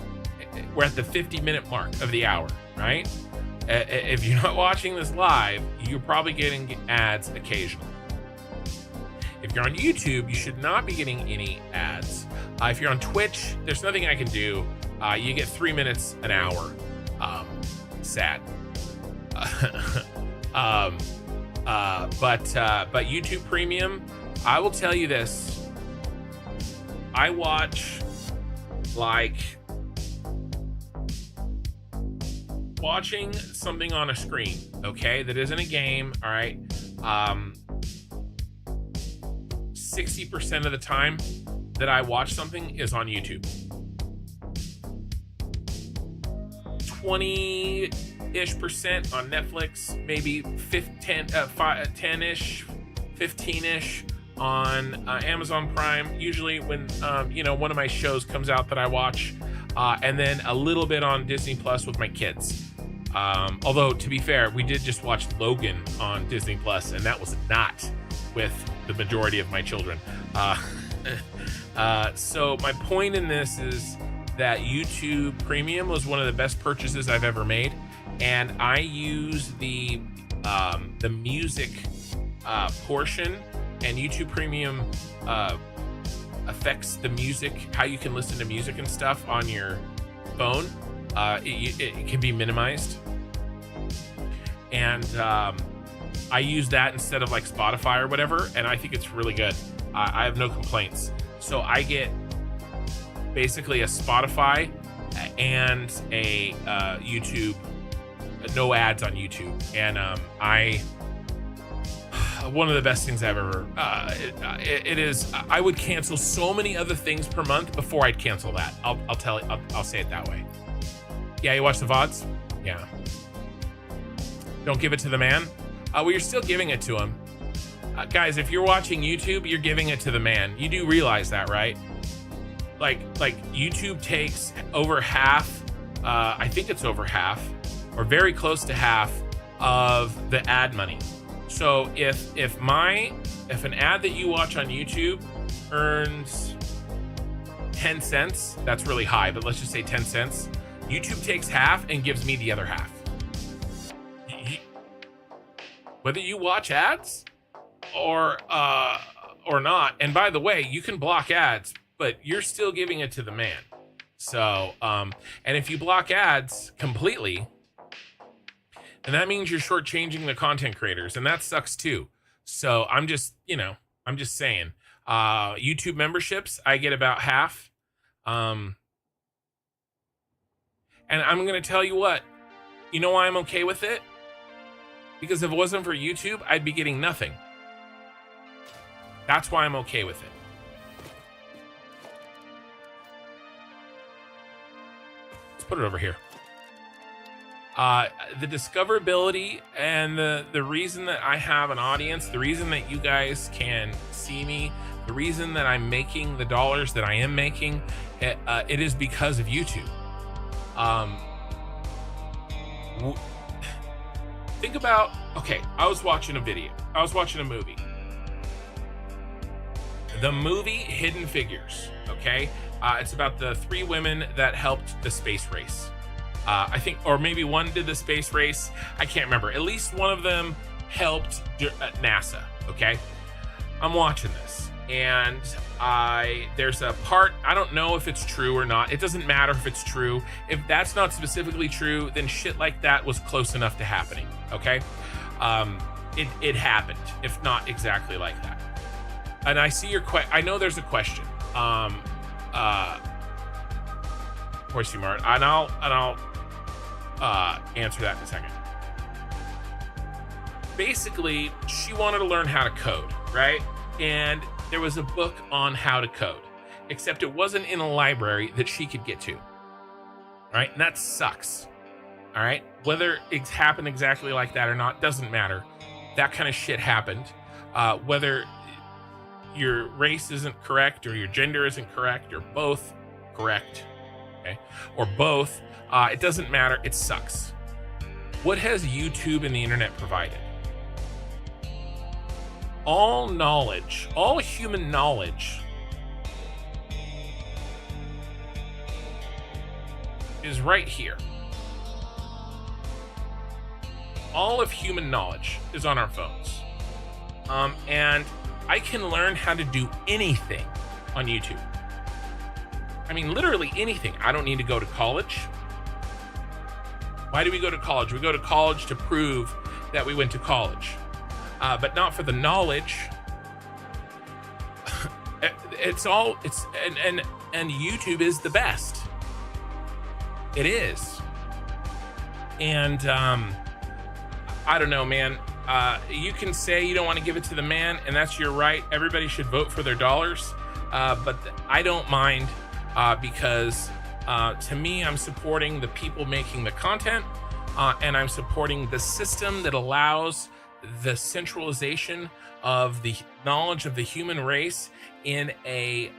we're at the 50-minute mark of the hour, right? If you're not watching this live, you're probably getting ads occasionally. If you're on YouTube, you should not be getting any ads. If you're on Twitch, there's nothing I can do. You get 3 minutes an hour. Sad. But YouTube Premium, I will tell you this. I watch like watching something on a screen, okay, that isn't a game. All right, 60% of the time that I watch something is on YouTube. 20-ish% on Netflix, maybe 10-ish, 15-ish on Amazon Prime, usually when one of my shows comes out that I watch, and then a little bit on Disney Plus with my kids. Although, to be fair, we did just watch Logan on Disney Plus, and that was not with the majority of my children. So my point in this is that YouTube Premium was one of the best purchases I've ever made, and I use the music portion, and YouTube Premium affects the music, how you can listen to music and stuff on your phone. It can be minimized, and I use that instead of like Spotify or whatever, and I think it's really good. I have no complaints. So I get basically a Spotify and a YouTube, no ads on YouTube. And one of the best things I've ever, it is, I would cancel so many other things per month before I'd cancel that. I'll say it that way. Yeah, you watch the VODs? Yeah. Don't give it to the man? Well, you're still giving it to him. Guys, if you're watching YouTube, you're giving it to the man. You do realize that, right? Like YouTube takes over half, I think it's over half, or very close to half of the ad money. So if an ad that you watch on YouTube earns 10 cents, that's really high, but let's just say 10 cents, YouTube takes half and gives me the other half. Whether you watch ads or not, and by the way, you can block ads, but you're still giving it to the man. So, and if you block ads completely, and that means you're shortchanging the content creators, and that sucks too. So I'm just saying, YouTube memberships, I get about half. And I'm going to tell you what, you know why I'm okay with it? Because if it wasn't for YouTube, I'd be getting nothing. That's why I'm okay with it. Let's put it over here. The discoverability and the reason that I have an audience, the reason that you guys can see me, the reason that I'm making the dollars that I am making, it is because of YouTube. Think about, okay, I was watching a movie. The movie Hidden Figures, okay? It's about the 3 women that helped the space race. I think, or maybe one did the space race. I can't remember. At least one of them helped NASA, okay? I'm watching this, and there's a part, I don't know if it's true or not. It doesn't matter if it's true. If that's not specifically true, then shit like that was close enough to happening, okay? It happened, if not exactly like that. And I see your I know there's a question. Horsey Mart, and I'll answer that in a second. Basically, she wanted to learn how to code, right? And there was a book on how to code, except it wasn't in a library that she could get to, right? And that sucks, all right? Whether it's happened exactly like that or not, doesn't matter. That kind of shit happened. Whether your race isn't correct or your gender isn't correct or both correct, okay? Or both, it doesn't matter, it sucks. What has YouTube and the internet provided? All knowledge, all human knowledge is right here. All of human knowledge is on our phones. And I can learn how to do anything on YouTube. I mean, literally anything. I don't need to go to college. Why do we go to college? We go to college to prove that we went to college, but not for the knowledge. And YouTube is the best. It is. And I don't know, man. You can say you don't want to give it to the man, and that's your right. Everybody should vote for their dollars, but I don't mind, because to me, I'm supporting the people making the content, and I'm supporting the system that allows the centralization of the knowledge of the human race in a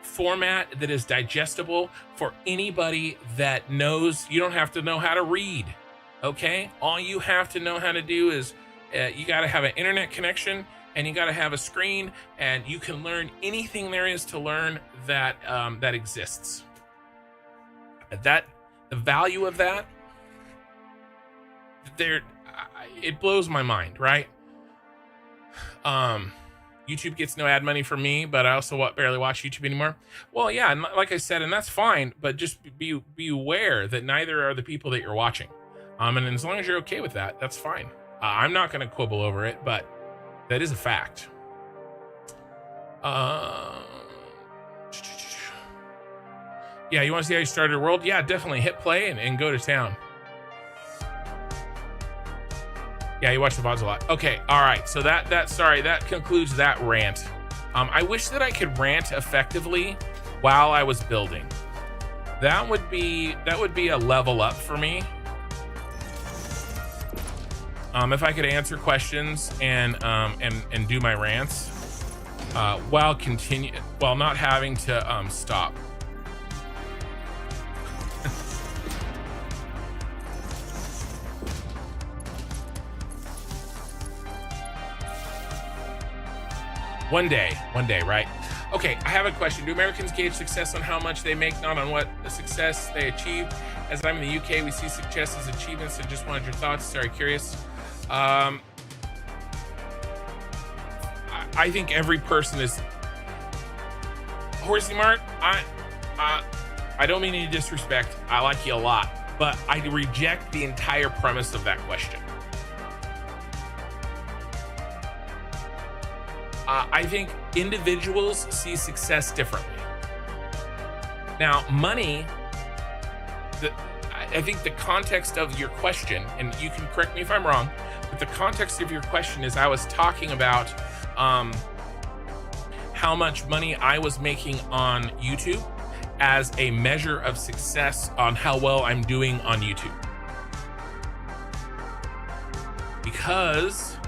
format that is digestible for anybody that knows. You don't have to know how to read, okay? All you have to know how to do is you got to have an internet connection, and you got to have a screen, and you can learn anything there is to learn that that exists. That the value of that, it blows my mind, right? YouTube gets no ad money from me, but I also barely watch YouTube anymore. Well, yeah, and like I said, and that's fine, but just be aware that neither are the people that you're watching. And as long as you're okay with that, that's fine. I'm not going to quibble over it, but that is a fact. Yeah, you want to see how you started a world? Yeah, definitely hit play and go to town. Yeah, you watch the VODs a lot. Okay, all right. So that concludes that rant. I wish that I could rant effectively while I was building. That would be a level up for me. If I could answer questions and do my rants while not having to stop. One day, right? Okay, I have a question. Do Americans gauge success on how much they make, not on what the success they achieve? As I'm in the UK, we see success as achievements, and just wanted your thoughts. Sorry, curious. I think every person is... Horsey Mart, I don't mean any disrespect. I like you a lot, but I reject the entire premise of that question. I think individuals see success differently. Now, money, I think the context of your question, and you can correct me if I'm wrong, but the context of your question is I was talking about how much money I was making on YouTube as a measure of success on how well I'm doing on YouTube. Because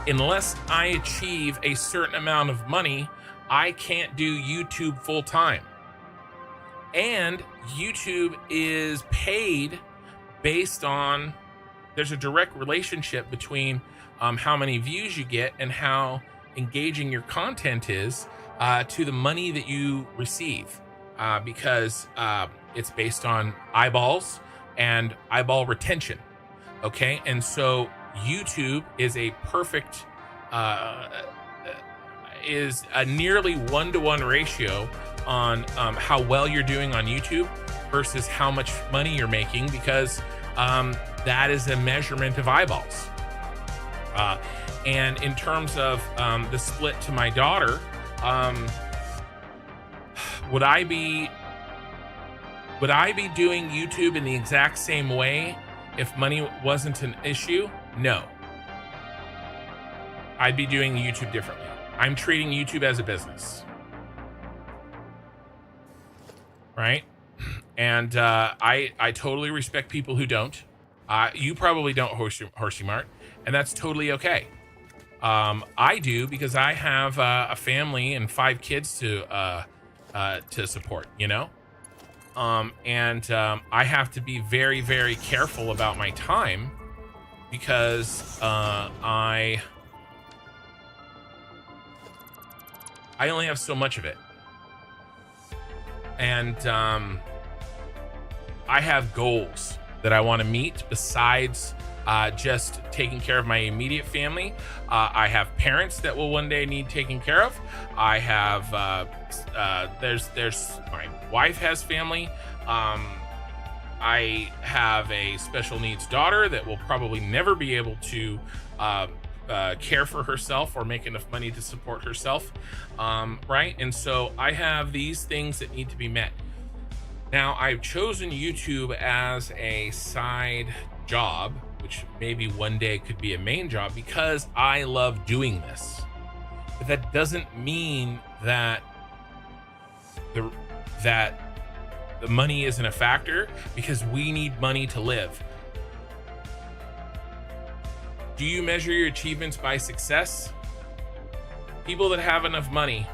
unless I achieve a certain amount of money, I can't do YouTube full time. And YouTube is paid based on, there's a direct relationship between how many views you get and how engaging your content is to the money that you receive, because it's based on eyeballs and eyeball retention. Okay, and so YouTube is a perfect, is a nearly 1-to-1 ratio on how well you're doing on YouTube versus how much money you're making, because that is a measurement of eyeballs. And in terms of the split to my daughter, would I be doing YouTube in the exact same way if money wasn't an issue? No. I'd be doing YouTube differently. I'm treating YouTube as a business. Right? And I totally respect people who don't. You probably don't, Horsey Mart, and that's totally okay. I do, because I have a family and 5 kids to support, you know? And I have to be very, very careful about my time, because I only have so much of it. And I have goals that I want to meet besides just taking care of my immediate family. I have parents that will one day need taken care of. I have there's my wife has family. I have a special needs daughter that will probably never be able to care for herself or make enough money to support herself, right? And so I have these things that need to be met. Now, I've chosen YouTube as a side job, which maybe one day could be a main job, because I love doing this. But that doesn't mean that the money isn't a factor, because we need money to live. Do you measure your achievements by success? People that have enough money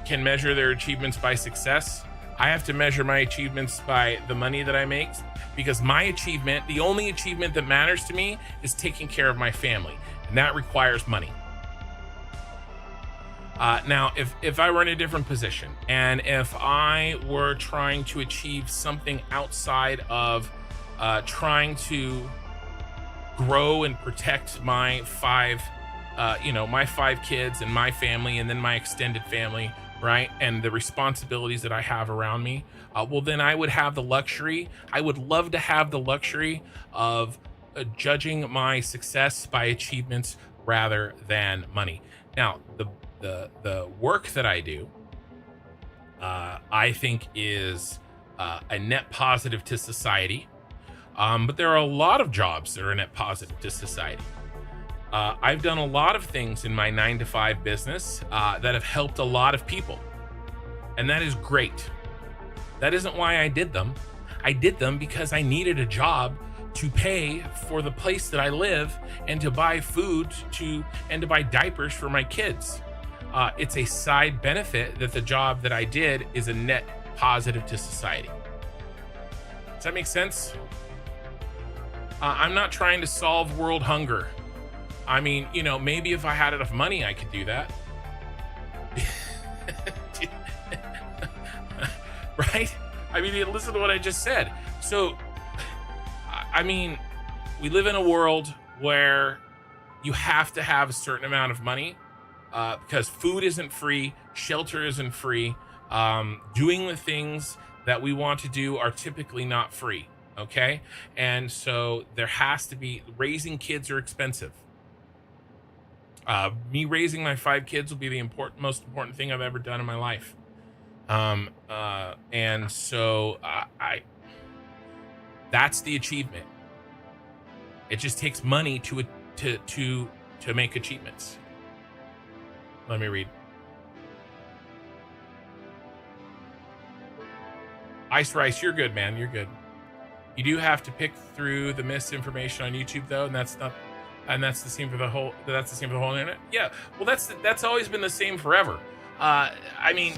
can measure their achievements by success. I have to measure my achievements by the money that I make, because my achievement, the only achievement that matters to me, is taking care of my family, and that requires money. Now, if I were in a different position, and if I were trying to achieve something outside of trying to grow and protect my 5 kids and my family, and then my extended family, right, and the responsibilities that I have around me, well, then I would have the luxury. I would love to have the luxury of judging my success by achievements rather than money. Now, the work that I do, I think is a net positive to society. But there are a lot of jobs that are a net positive to society. I've done a lot of things in my 9-to-5 business that have helped a lot of people. And that is great. That isn't why I did them. I did them because I needed a job to pay for the place that I live and to buy food and to buy diapers for my kids. It's a side benefit that the job that I did is a net positive to society. Does that make sense? I'm not trying to solve world hunger. I mean, maybe if I had enough money, I could do that. Right? I mean, listen to what I just said. So, I mean, we live in a world where you have to have a certain amount of money because food isn't free, shelter isn't free. Doing the things that we want to do are typically not free. Okay. And so there has to be, raising kids are expensive. Me raising my 5 kids will be the most important thing I've ever done in my life. And so that's the achievement. It just takes money to make achievements. Let me read. Ice Rice, you're good, man. You're good. You do have to pick through the misinformation on YouTube, though, and that's the same for the whole internet. Yeah, well, that's always been the same forever. I mean,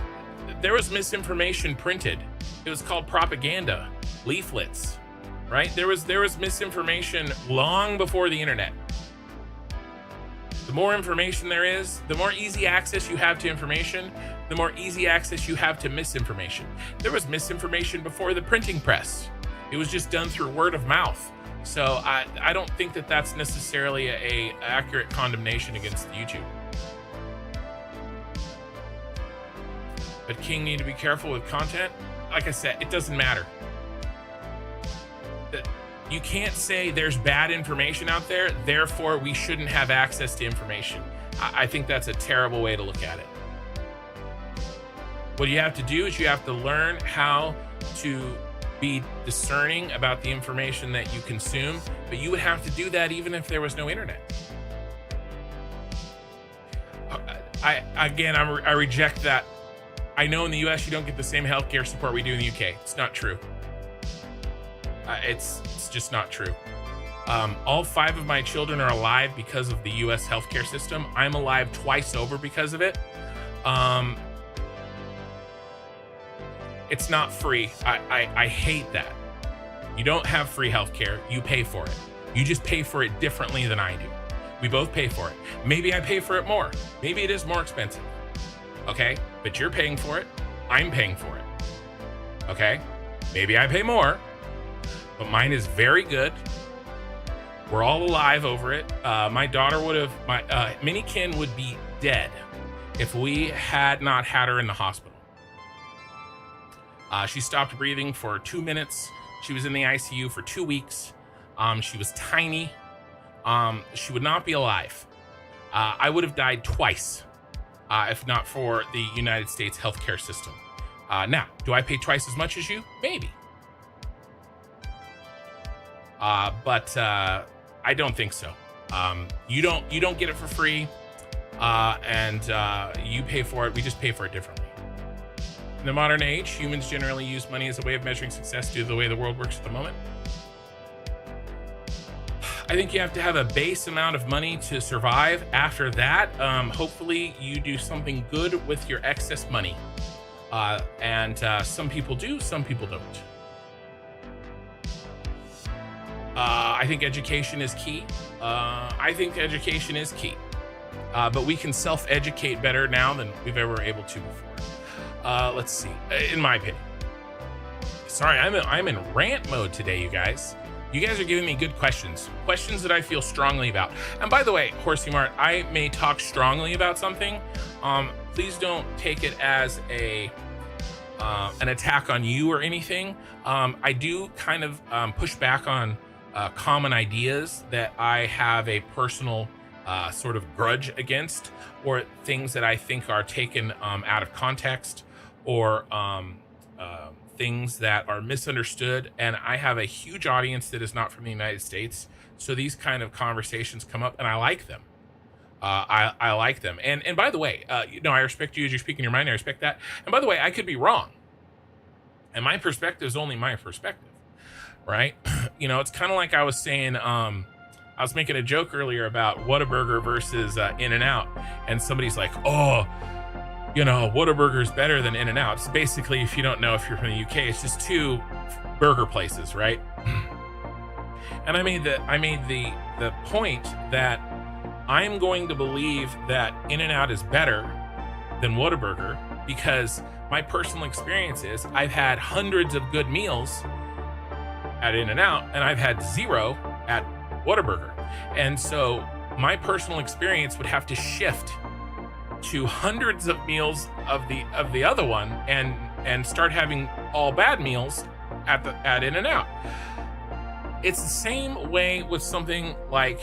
there was misinformation printed. It was called propaganda, leaflets, right? There was misinformation long before the internet. The more information there is, the more easy access you have to information, the more easy access you have to misinformation. There was misinformation before the printing press. It was just done through word of mouth. So I don't think that that's necessarily a accurate condemnation against YouTube. But King need to be careful with content. Like I said, it doesn't matter. You can't say there's bad information out there, therefore we shouldn't have access to information. I think that's a terrible way to look at it. What you have to do is you have to learn how to be discerning about the information that you consume, but you would have to do that even if there was no internet. I reject that. I know in the US you don't get the same healthcare support we do in the UK. It's not true. It's just not true. All 5 of my children are alive because of the US healthcare system. I'm alive twice over because of it. It's not free. I hate that. You don't have free healthcare. You pay for it. You just pay for it differently than I do. We both pay for it. Maybe I pay for it more. Maybe it is more expensive. Okay? But you're paying for it. I'm paying for it. Okay? Maybe I pay more, but mine is very good. We're all alive over it. My daughter Minikin would be dead if we had not had her in the hospital. She stopped breathing for 2 minutes. She was in the ICU for 2 weeks. She was tiny. She would not be alive. I would have died twice if not for the United States healthcare system. Now, do I pay twice as much as you? Maybe. But I don't think so. You don't get it for free, and you pay for it. We just pay for it differently. In the modern age, humans generally use money as a way of measuring success due to the way the world works at the moment. I think you have to have a base amount of money to survive. After that, hopefully you do something good with your excess money. And some people do, some people don't. I think education is key. But we can self-educate better now than we've ever able to before. Let's see, in my opinion. Sorry, I'm in rant mode today, you guys. You guys are giving me good questions that I feel strongly about. And by the way, Horsey Mart, I may talk strongly about something. Please don't take it as an attack on you or anything. I do kind of push back on common ideas that I have a personal sort of grudge against, or things that I think are taken out of context, or things that are misunderstood. And I have a huge audience that is not from the United States, so these kind of conversations come up, and I like them. I like them. And by the way, I respect you as you're speaking your mind. I respect that. And by the way, I could be wrong, and my perspective is only my perspective, right? It's kind of like I was saying. I was making a joke earlier about Whataburger versus In-N-Out, and somebody's like, "Oh, Whataburger is better than In-N-Out." It's basically, if you don't know, if you're from the UK, it's just two burger places, right? And I made the point that I'm going to believe that In-N-Out is better than Whataburger, because my personal experience is I've had hundreds of good meals at In-N-Out, and I've had zero at Whataburger. And so my personal experience would have to shift to hundreds of meals of the other one, and start having all bad meals at In-N-Out. It's the same way with something like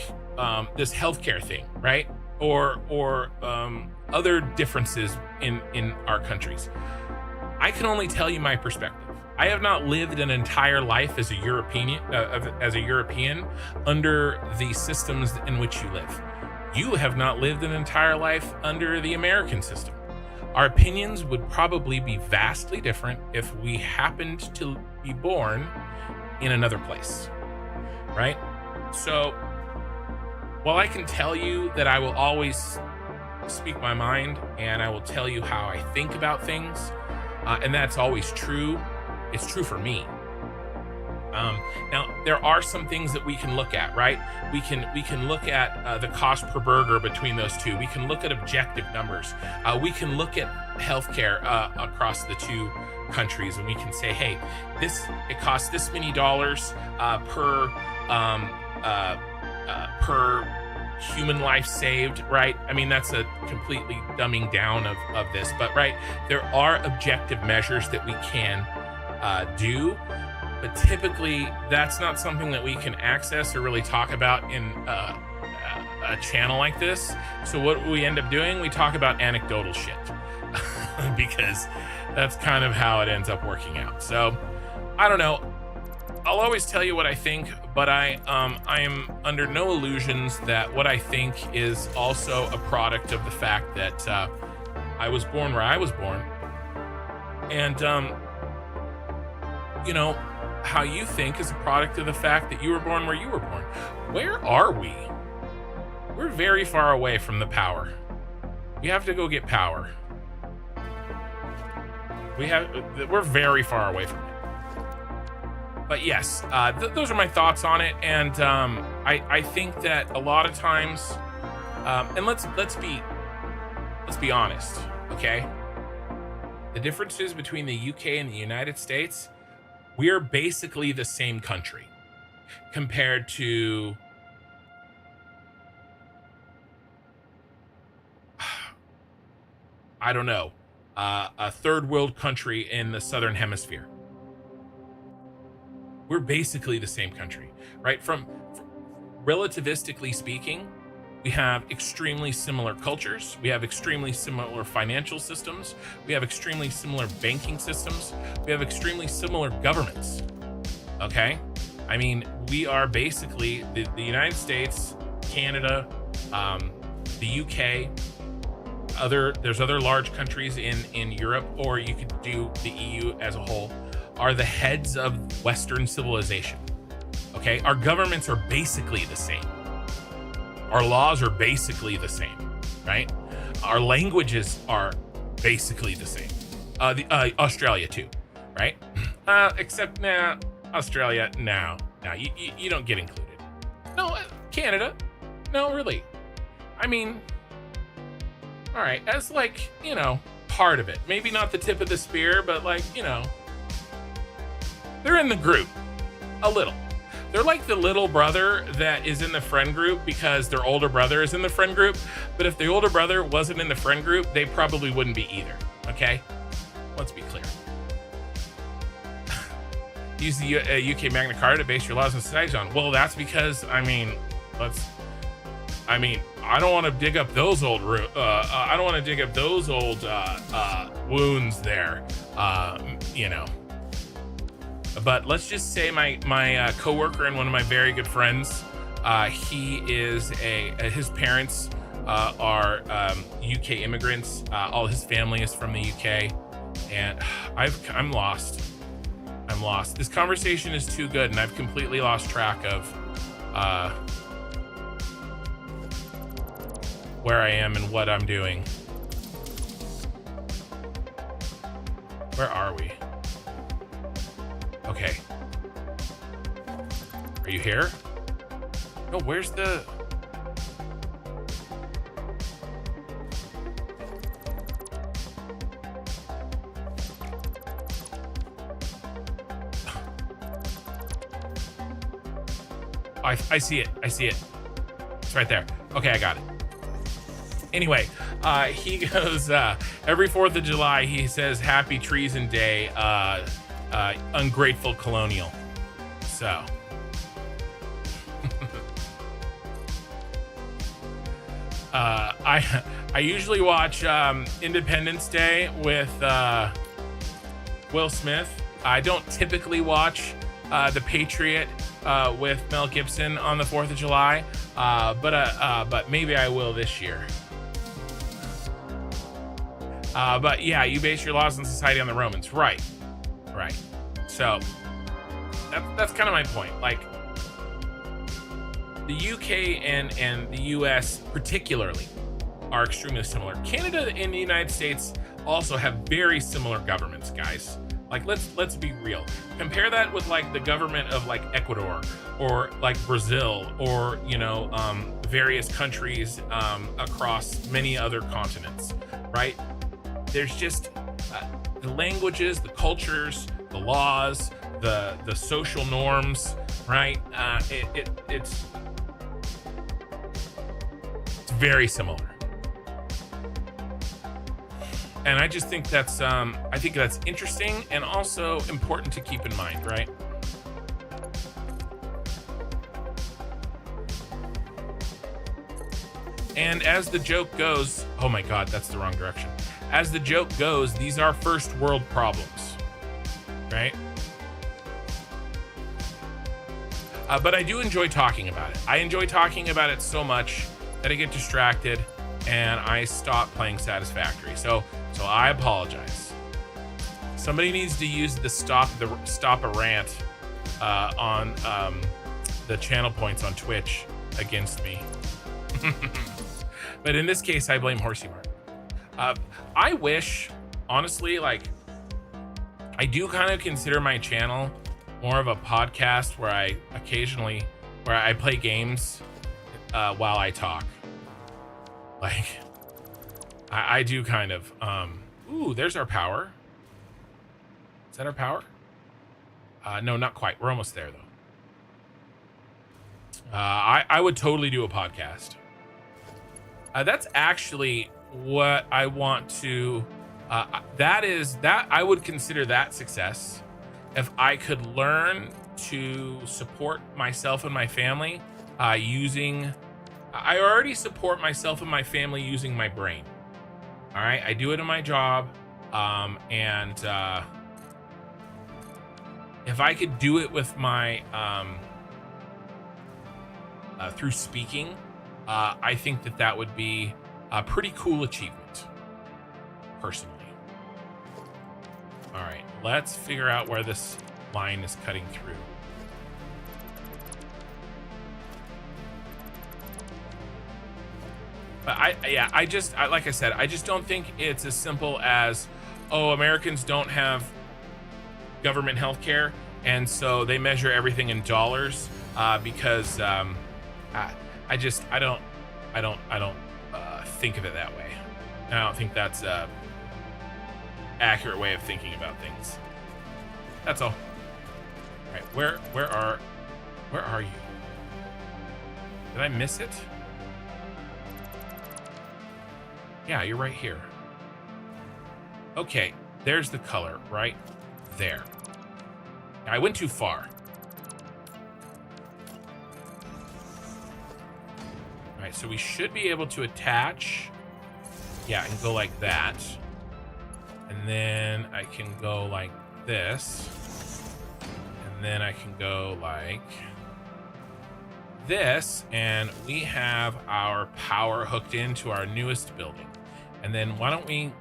this healthcare thing, right? Or other differences in our countries. I can only tell you my perspective. I have not lived an entire life as a European under the systems in which you live. You have not lived an entire life under the American system. Our opinions would probably be vastly different if we happened to be born in another place, right? So while I can tell you that I will always speak my mind, and I will tell you how I think about things, and that's always true, it's true for me. Now, there are some things that we can look at, right? We can look at the cost per burger between those two. We can look at objective numbers. We can look at healthcare across the two countries, and we can say, hey, it costs this many dollars per human life saved, right? I mean, that's a completely dumbing down of this, but right, there are objective measures that we can do, but typically that's not something that we can access or really talk about in a channel like this. So what we end up doing, we talk about anecdotal shit because that's kind of how it ends up working out. So I don't know. I'll always tell you what I think, but I am under no illusions that what I think is also a product of the fact that I was born where I was born, and how you think is a product of the fact that you were born where you were born. Where are we? We're very far away from the power. We have to go get power. We're very far away from it. But yes, those are my thoughts on it, and I think that a lot of times, and let's be honest, okay? The differences between the UK and the United States, we are basically the same country compared to I don't know, a third world country in the Southern Hemisphere. We're basically the same country, right? From relativistically speaking, we have extremely similar cultures. We have extremely similar financial systems. We have extremely similar banking systems. We have extremely similar governments. Okay? I mean, we are basically the United States, Canada, the UK, there's other large countries in Europe, or you could do the EU as a whole, are the heads of Western civilization. Okay? Our governments are basically the same. Our laws are basically the same, right? Our languages are basically the same. Australia too, right? Except Australia, no, you don't get included. No, Canada, no, really. I mean, all right, as like, part of it. Maybe not the tip of the spear, but like, they're in the group a little. They're like the little brother that is in the friend group because their older brother is in the friend group. But if the older brother wasn't in the friend group, they probably wouldn't be either. Okay? Let's be clear. Use the UK Magna Carta to base your laws and societies on. Well, that's because, I don't want to dig up those old I don't want to dig up those old wounds there, you know. But let's just say my coworker and one of my very good friends, he is his parents are UK immigrants. All his family is from the UK, and I'm lost. This conversation is too good, and I've completely lost track of where I am and what I'm doing. Where are we? Okay. Are you here? No, where's the... I see it. I see it. It's right there. Okay, I got it. Anyway, he goes, every 4th of July, he says, Happy Treason Day, ungrateful colonial. So. I usually watch Independence Day with Will Smith. I don't typically watch The Patriot with Mel Gibson on the 4th of July, but maybe I will this year. But yeah, you base your laws and society on the Romans, right? So that's kind of my point. Like, the UK and the US particularly are extremely similar. Canada and the United States also have very similar governments, guys. Like, let's be real. Compare that with like the government of like Ecuador or like Brazil or, you know, various countries across many other continents, right? There's just the languages, the cultures, the laws, the social norms, right? It's very similar. And I just think that's interesting and also important to keep in mind, right? And as the joke goes, oh my God, that's the wrong direction. As the joke goes, these are first world problems, right? But I do enjoy talking about it. I enjoy talking about it so much that I get distracted and I stop playing Satisfactory. So I apologize. Somebody needs to use the stop a rant on the channel points on Twitch against me. But in this case, I blame Horsey Mart. I wish, honestly, like, I do kind of consider my channel more of a podcast where I play games while I talk. Like, I do kind of, ooh, there's our power. Is that our power? No, not quite. We're almost there though. I would totally do a podcast. That's actually what I want to, that I would consider that success. If I could learn to support myself and my family I already support myself and my family using my brain. All right, I do it in my job, and if I could do it with my through speaking, I think that would be a pretty cool achievement, personally. All right, let's figure out where this line is cutting through. But like I said, I just don't think it's as simple as, oh, Americans don't have government health care, and so they measure everything in dollars, because I don't think of it that way. I don't think that's a accurate way of thinking about things. That's all. All right, where are you? Did I miss it? Yeah, you're right here. Okay, there's the color right there. I went too far. All right, right, so we should be able to attach. Yeah, and go like that. And then I can go like this. And then I can go like this. And we have our power hooked into our newest building. And then why don't we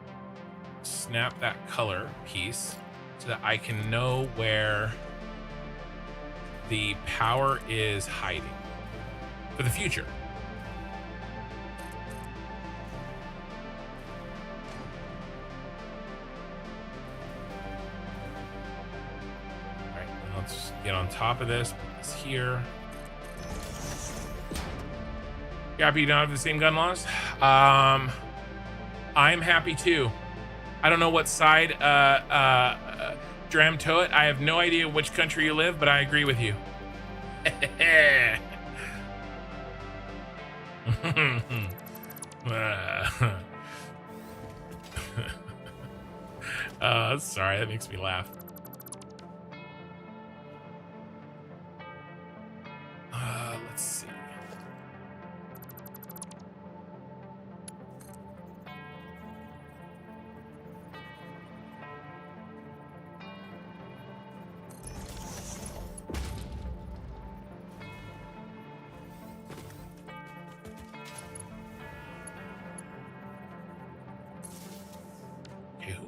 snap that color piece so that I can know where the power is hiding for the future. All right, let's get on top of this, put this here. You happy you don't have the same gun laws? I'm happy too. I don't know what side Dram Toet. I have no idea which country you live, but I agree with you. Sorry, that makes me laugh. Let's see.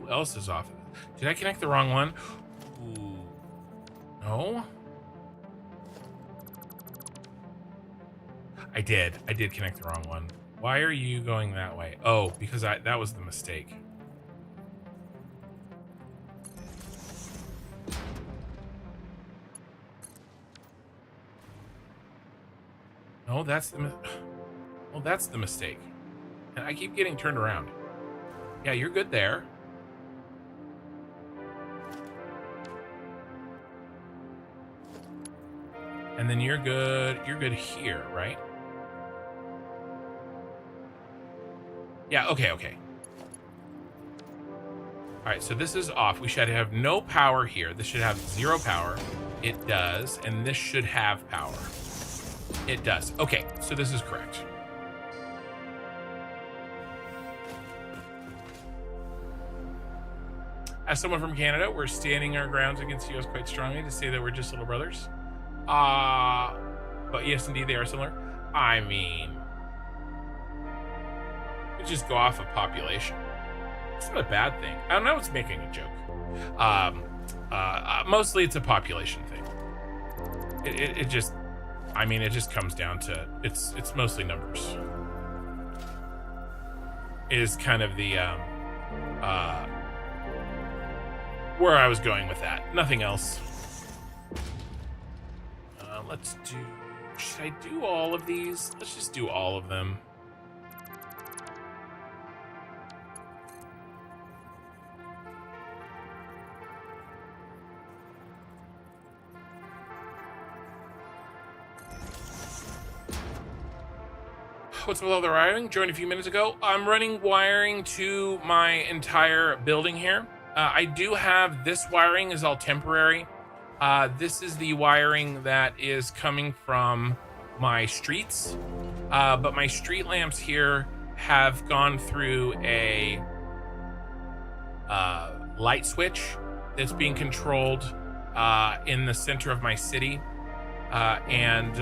Who else is off? Did I connect the wrong one? Ooh. No. I did connect the wrong one. Why are you going that way? Oh, because that was the mistake. No, that's the mistake. And I keep getting turned around. Yeah, you're good there. And then you're good here, right? Yeah, okay. All right, so this is off. We should have no power here. This should have 0 power. It does, and this should have power. It does. Okay, so this is correct. As someone from Canada, we're standing our grounds against the US quite strongly to say that we're just little brothers. But yes, indeed, they are similar. I mean, we just go off of population. It's not a bad thing. I don't know what's making a joke. Mostly it's a population thing. It just comes down to, it's mostly numbers. Is kind of the, where I was going with that. Nothing else. Let's do... Should I do all of these? Let's just do all of them. What's with all the wiring? Joined a few minutes ago. I'm running wiring to my entire building here. I do have this wiring is all temporary. This is the wiring that is coming from my streets, but my street lamps here have gone through a light switch that's being controlled in the center of my city, and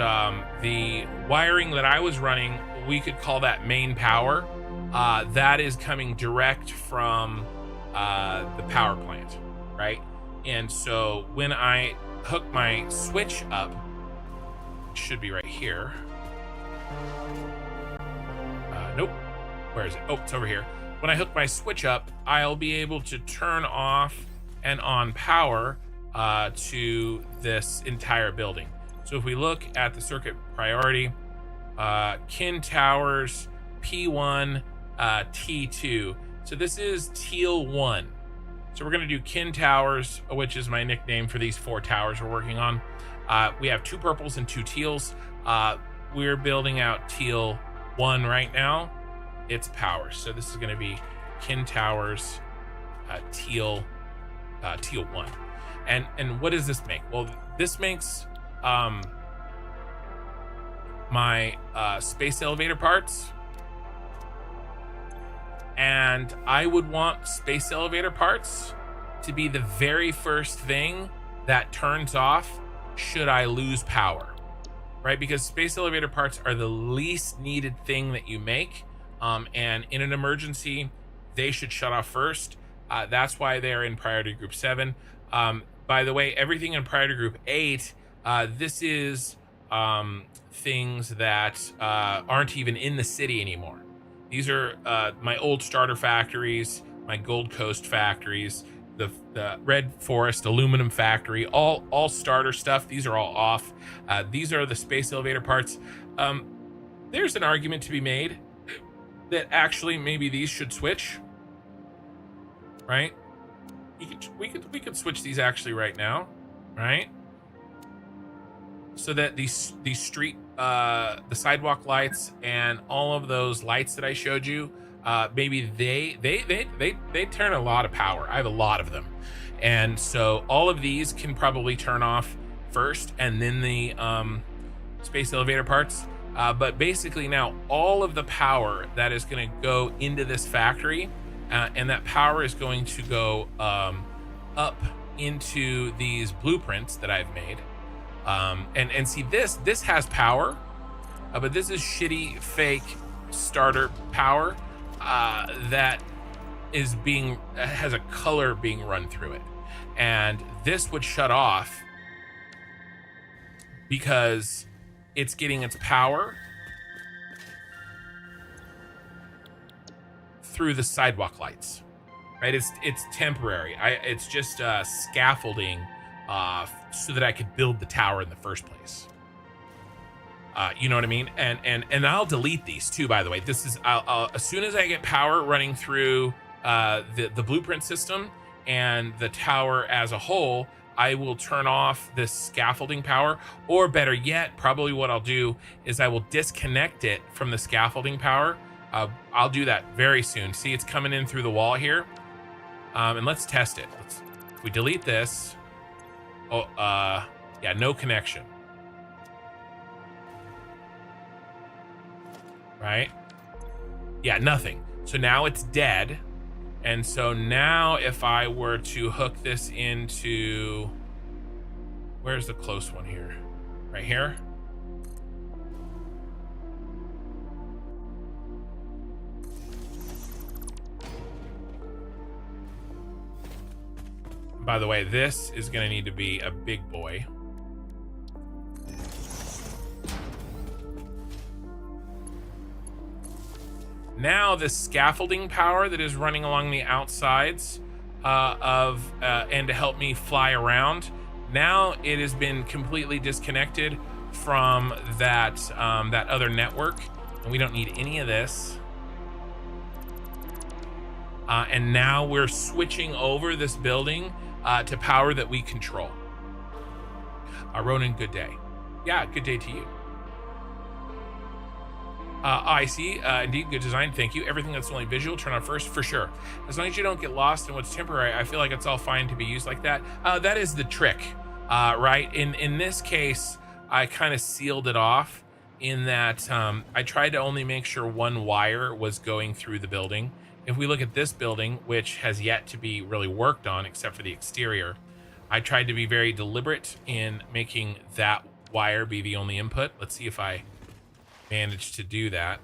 the wiring that I was running, we could call that main power. That is coming direct from the power plant, right? And so when I hook my switch up, it should be right here. Nope. Where is it? Oh, it's over here. When I hook my switch up, I'll be able to turn off and on power to this entire building. So if we look at the circuit priority, Kin Towers, P1, T2. So this is Teal 1. So we're going to do Kin Towers, which is my nickname for these 4 towers we're working on. We have 2 purples and 2 teals. We're building out Teal 1 right now. It's power. So this is going to be Kin Towers, Teal 1. And what does this make? Well, this makes my space elevator parts, and I would want space elevator parts to be the very first thing that turns off should I lose power, right? Because space elevator parts are the least needed thing that you make, and in an emergency they should shut off first. That's why they're in priority group 7. By the way, everything in priority group 8, this is things that aren't even in the city anymore. These are my old starter factories, my Gold Coast factories, the Red Forest aluminum factory, all starter stuff. These are all off. These are the space elevator parts. There's an argument to be made that actually maybe these should switch, right? We could switch these actually right now, right? So that these street, the sidewalk lights and all of those lights that I showed you, maybe they turn a lot of power. I have a lot of them, and so all of these can probably turn off first, and then the space elevator parts. But basically now all of the power that is going to go into this factory, and that power is going to go up into these blueprints that I've made. And see, this has power, but this is shitty fake starter power that has a color being run through it, and this would shut off because it's getting its power through the sidewalk lights, right? It's temporary. It's just scaffolding so that I could build the tower in the first place. You know what I mean? And I'll delete these too, by the way. This is I'll as soon as I get power running through the blueprint system and the tower as a whole, I will turn off this scaffolding power, or better yet, probably what I'll do is I will disconnect it from the scaffolding power. I'll do that very soon. See, it's coming in through the wall here. And let's test it. If we delete this, yeah, no connection. Right? Yeah, nothing. So now it's dead. And so now if I were to hook this into, where's the close one here? Right here? By the way, this is going to need to be a big boy. Now the scaffolding power that is running along the outsides and to help me fly around, now it has been completely disconnected from that that other network, and we don't need any of this. And now we're switching over this building to power that we control. Ronan, good day. Yeah, good day to you. I see. Indeed, good design. Thank you. Everything that's only visual, turn on first, for sure. As long as you don't get lost in what's temporary, I feel like it's all fine to be used like that. That is the trick, right? In this case, I kind of sealed it off in that I tried to only make sure one wire was going through the building. If we look at this building, which has yet to be really worked on except for the exterior, I tried to be very deliberate in making that wire be the only input. Let's see if I managed to do that.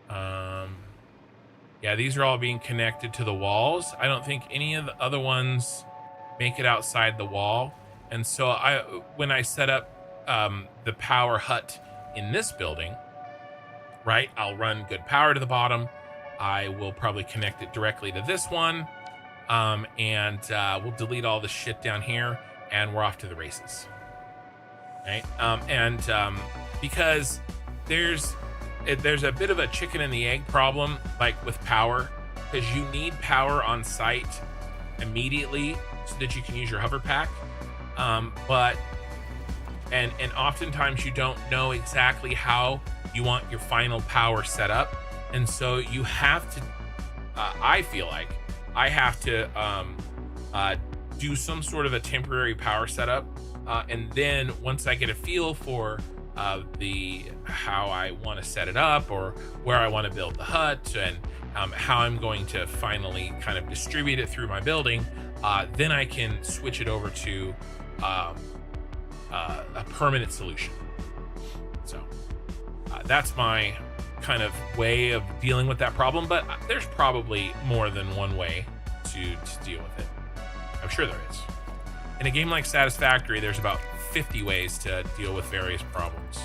Yeah, these are all being connected to the walls. I don't think any of the other ones make it outside the wall. And so when I set up the power hut in this building, right, I'll run good power to the bottom. I will probably connect it directly to this one, and we'll delete all the shit down here, and we're off to the races. Right? Because there's a bit of a chicken and the egg problem, like with power, because you need power on site immediately so that you can use your hover pack. But oftentimes you don't know exactly how you want your final power set up. And so you have to, I feel like I have to do some sort of a temporary power setup. And then once I get a feel for how I want to set it up, or where I want to build the hut, and how I'm going to finally kind of distribute it through my building, then I can switch it over to a permanent solution. So that's my kind of way of dealing with that problem, but there's probably more than one way to deal with it. I'm sure there is. In a game like Satisfactory, there's about 50 ways to deal with various problems.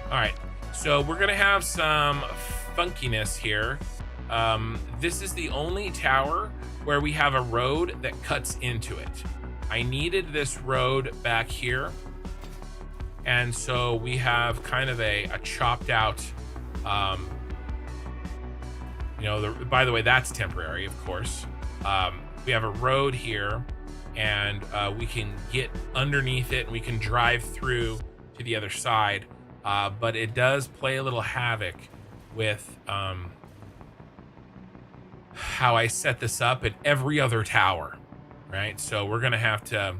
All right, so we're gonna have some funkiness here. This is the only tower where we have a road that cuts into it. I needed this road back here, and so we have kind of a chopped out, by the way, that's temporary, of course. We have a road here, and we can get underneath it and we can drive through to the other side, but it does play a little havoc with how I set this up at every other tower, right? So we're gonna have to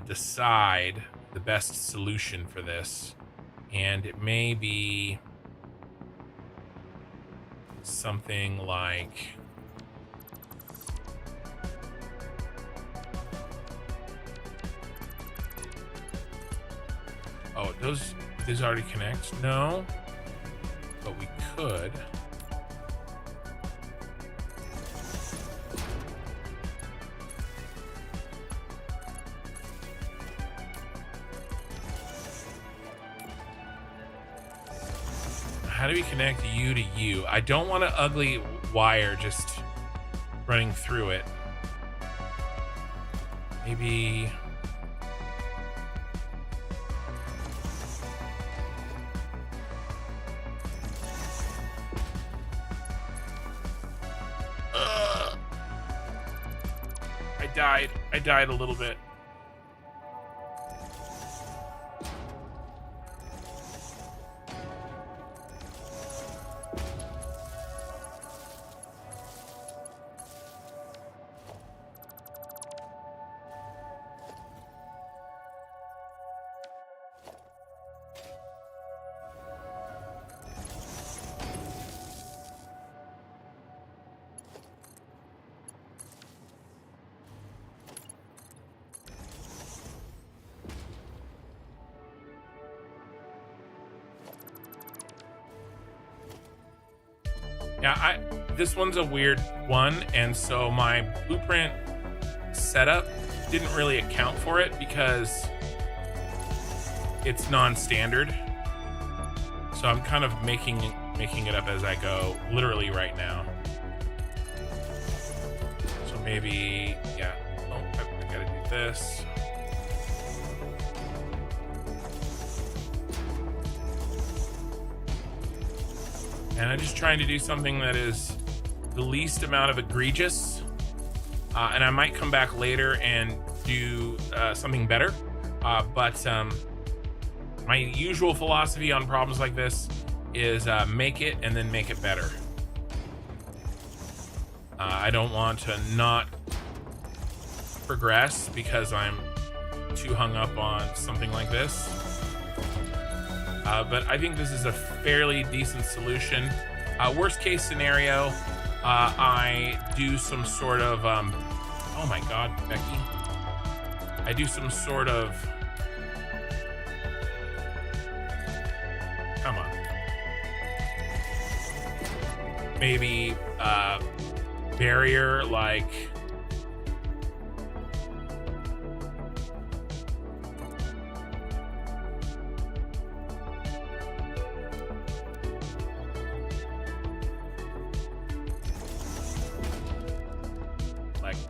decide the best solution for this, and it may be something like these already connect? No, but we could. How do we connect you to you? I don't want an ugly wire just running through it. Maybe... I died a little bit. Yeah, this one's a weird one, and so my blueprint setup didn't really account for it because it's non-standard. So I'm kind of making it up as I go, literally right now. So maybe, yeah. Oh, I gotta do this. And I'm just trying to do something that is the least amount of egregious. And I might come back later and do something better. But my usual philosophy on problems like this is make it and then make it better. I don't want to not progress because I'm too hung up on something like this. But I think this is a fairly decent solution. Worst case scenario, I do some sort of, oh my God, Becky. I do some sort of, come on. Maybe barrier like,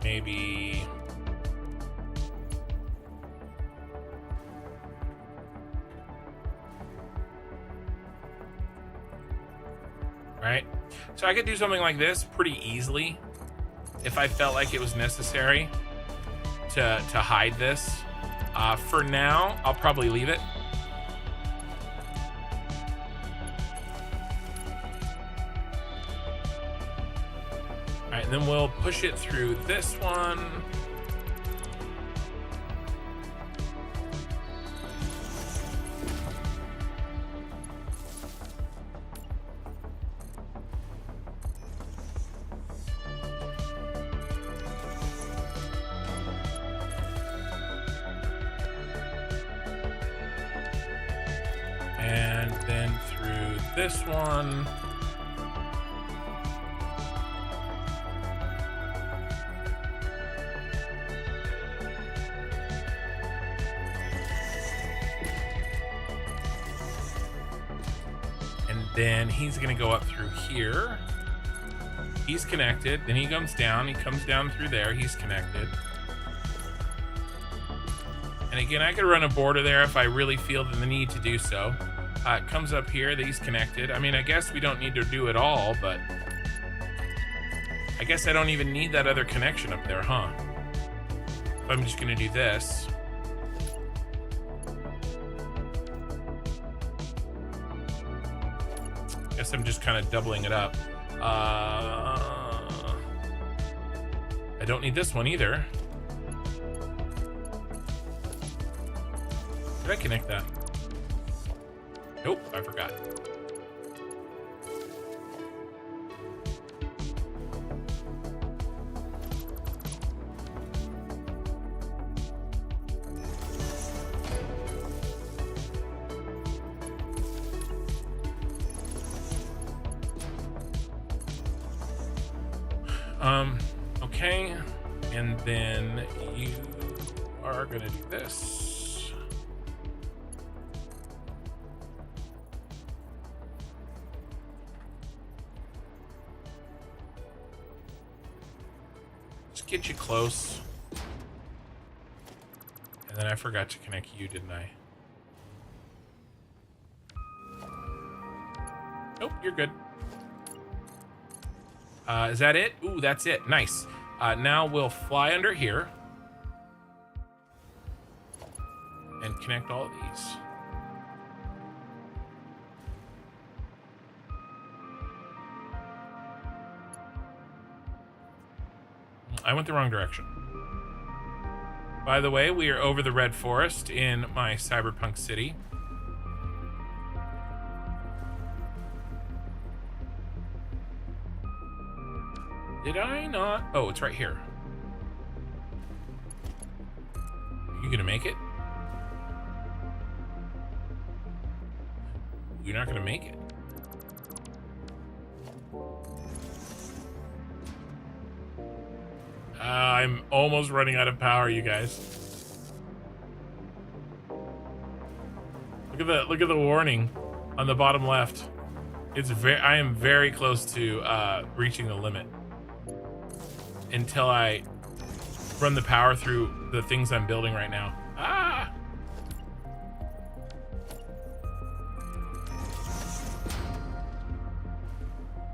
maybe right. So I could do something like this pretty easily if I felt like it was necessary to hide this. For now, I'll probably leave it. All right, and then we'll push it through this one. And then through this one. And then he's gonna go up through here. He's connected, then he comes down through there, he's connected. And again, I could run a border there if I really feel the need to do so. It comes up here that he's connected. I mean, I guess we don't need to do it all, but I guess I don't even need that other connection up there, huh? I'm just gonna do this. Guess I'm just kind of doubling it up. I don't need this one either. Did I connect that? Nope, I forgot. Okay, and then you are gonna do this. Get you close. And then I forgot to connect you, didn't I? Nope, you're good. Is that it? Ooh, that's it. Nice. Now we'll fly under here and connect all of these. I went the wrong direction. By the way, we are over the red forest in my cyberpunk city. Did I not? Oh, it's right here. Are you gonna make it? You're not gonna make it. I'm almost running out of power, you guys. Look at the warning on the bottom left. I am very close to reaching the limit until I run the power through the things I'm building right now. Ah!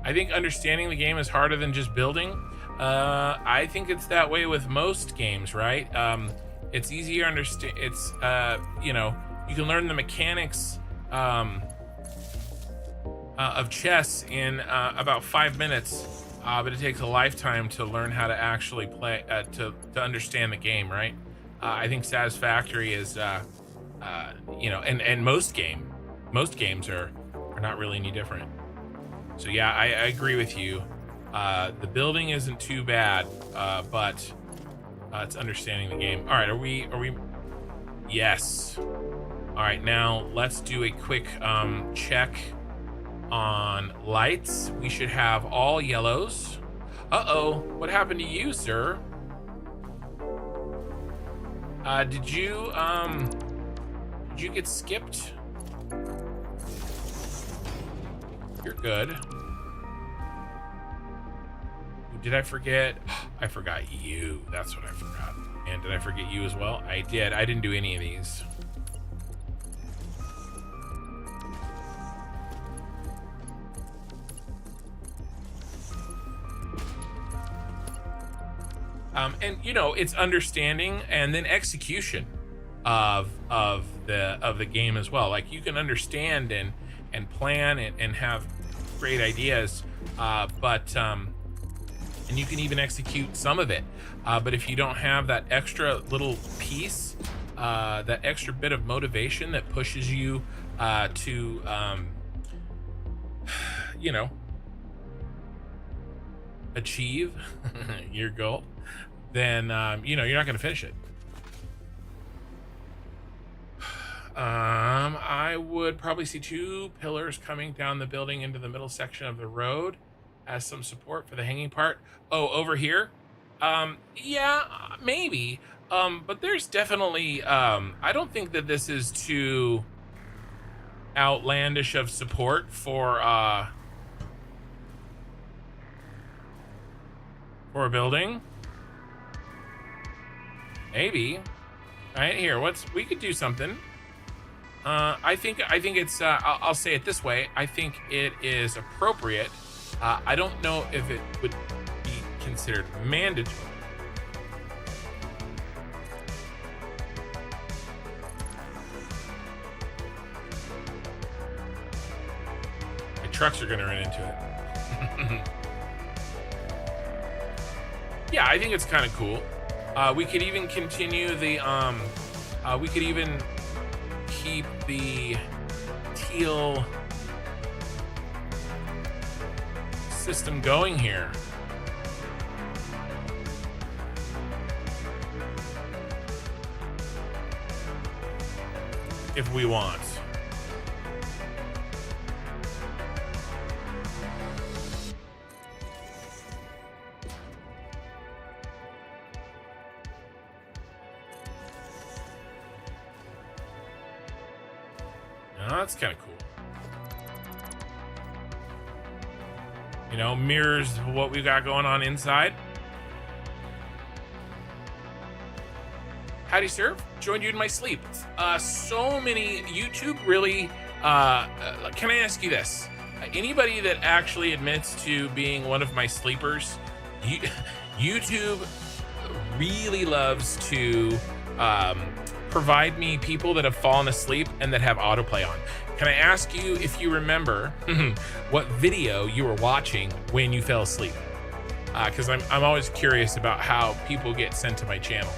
I think understanding the game is harder than just building. I think it's that way with most games, right? It's easier to understand. It's, you know, you can learn the mechanics of chess in about 5 minutes, but it takes a lifetime to learn how to actually play, to understand the game, right? I think Satisfactory is, you know, and most games are not really any different. So yeah, I agree with you. The building isn't too bad, but it's understanding the game. All right, are we? Yes. All right, now let's do a quick check on lights. We should have all yellows. Uh-oh, what happened to you, sir? Did you get skipped? You're good. Did I forget? I forgot you. That's what I forgot. And did I forget you as well? I did. I didn't do any of these. And you know, it's understanding and then execution of the game as well. Like you can understand and plan and have great ideas, but and you can even execute some of it. But if you don't have that extra little piece, that extra bit of motivation that pushes you to, you know, achieve your goal, then, you know, you're not going to finish it. I would probably see 2 pillars coming down the building into the middle section of the road as some support for the hanging part. Oh, over here? Yeah, maybe. But there's definitely, I don't think that this is too outlandish of support for a building. Maybe. Right here, we could do something. I think it's, I'll say it this way. I think it is appropriate. I don't know if it would be considered mandatory. My trucks are gonna run into it. Yeah, I think it's kind of cool. We could even continue the, we could even keep the teal system going here. If we want. Oh, that's kind of cool. You know, mirrors what we've got going on inside. Howdy, sir. Joined you in my sleep. So many YouTube really. Can I ask you this? Anybody that actually admits to being one of my sleepers, YouTube really loves to provide me people that have fallen asleep and that have autoplay on. Can I ask you if you remember what video you were watching when you fell asleep? Because I'm always curious about how people get sent to my channel.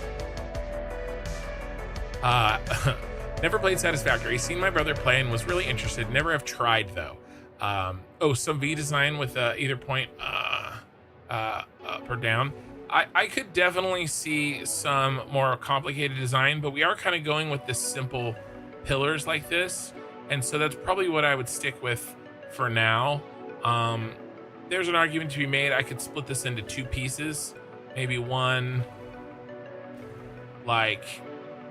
Never played Satisfactory. Seen my brother play and was really interested. Never have tried though. Oh, some V design with either point up or down. I could definitely see some more complicated design, but we are kind of going with this simple pillars like this. And so that's probably what I would stick with for now. There's an argument to be made. I could split this into 2 pieces. Maybe one like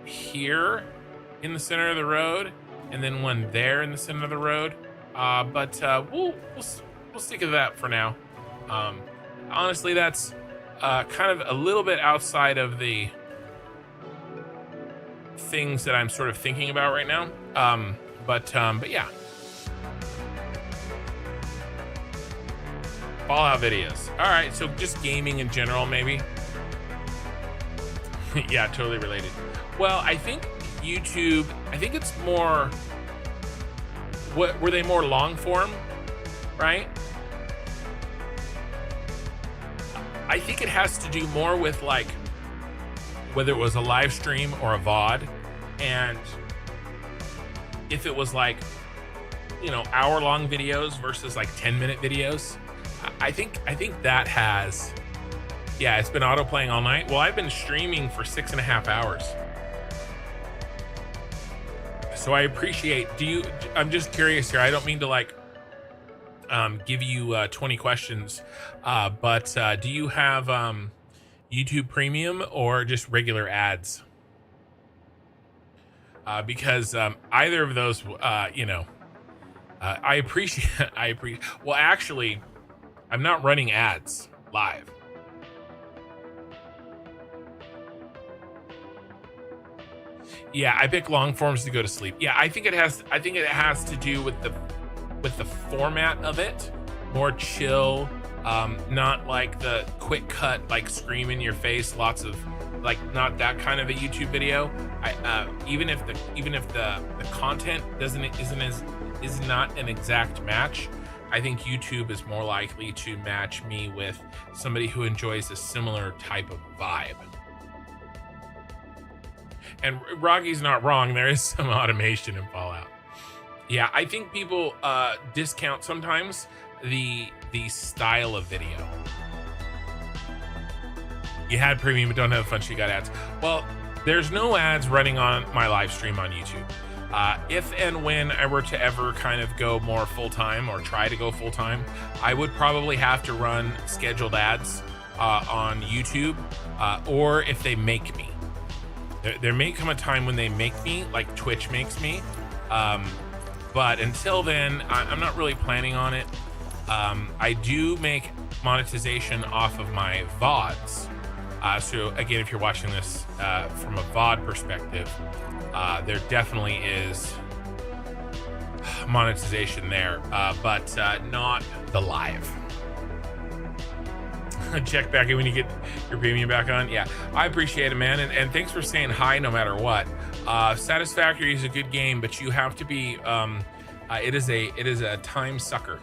here in the center of the road, and then one there in the center of the road. But we'll stick with that for now. Honestly, that's kind of a little bit outside of the things that I'm sort of thinking about right now. But yeah. Fallout videos. All right, so just gaming in general, maybe. Yeah, totally related. Well, I think YouTube, I think it's more, were they more long form, right? I think it has to do more with like whether it was a live stream or a VOD, and if it was like, you know, hour-long videos versus like 10-minute videos. I think that has, yeah, it's been auto-playing all night. Well, I've been streaming for 6.5 hours. So I appreciate, I'm just curious here. I don't mean to like give you 20 questions, but do you have YouTube Premium or just regular ads? Because either of those, you know, I appreciate. Well, actually, I'm not running ads live. Yeah, I pick long forms to go to sleep. Yeah, I think it has to do with the format of it. More chill, not like the quick cut, like scream in your face, lots of like, not that kind of a YouTube video. Even if the content is not an exact match, I think YouTube is more likely to match me with somebody who enjoys a similar type of vibe. And Rocky's not wrong. There is some automation in Fallout. Yeah, I think people discount sometimes the style of video. You had premium but don't have fun, so you got ads. Well, there's no ads running on my live stream on YouTube. If and when I were to ever kind of go more full-time or try to go full-time, I would probably have to run scheduled ads on YouTube, or if they make me. There may come a time when they make me, like Twitch makes me, but until then, I'm not really planning on it. I do make monetization off of my VODs. So again, if you're watching this from a VOD perspective, there definitely is monetization there, but not the live. Check back in when you get your premium back on. Yeah, I appreciate it, man, and thanks for saying hi no matter what. Satisfactory is a good game, but you have to be it is a time sucker.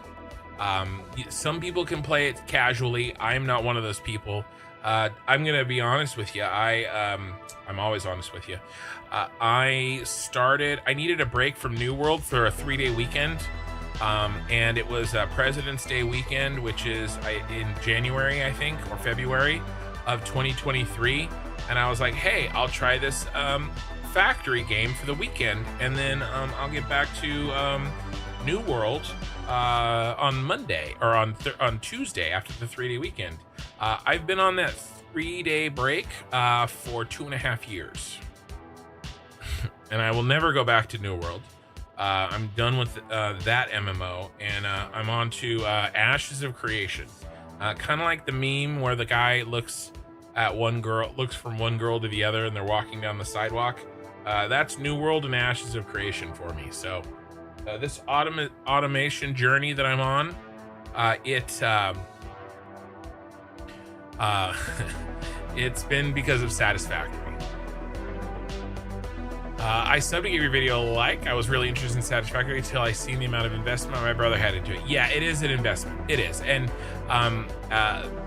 Some people can play it casually. I'm not one of those people. I'm gonna be honest with you. I'm always honest with you. I needed a break from New World for a 3-day weekend. And it was President's Day weekend, which is in January, I think, or February of 2023. And I was like, hey, I'll try this factory game for the weekend, and then I'll get back to New World on Monday, or on Tuesday after the 3-day weekend. I've been on that 3-day break for 2.5 years. And I will never go back to New World. I'm done with that MMO, and I'm on to Ashes of Creation. Kind of like the meme where the guy looks from one girl to the other, and they're walking down the sidewalk. That's New World and Ashes of Creation for me. So this automation journey that I'm on, it's been because of Satisfactory. I subbed to give your video a like. I was really interested in Satisfactory until I seen the amount of investment my brother had into it. Yeah, it is an investment. It is. And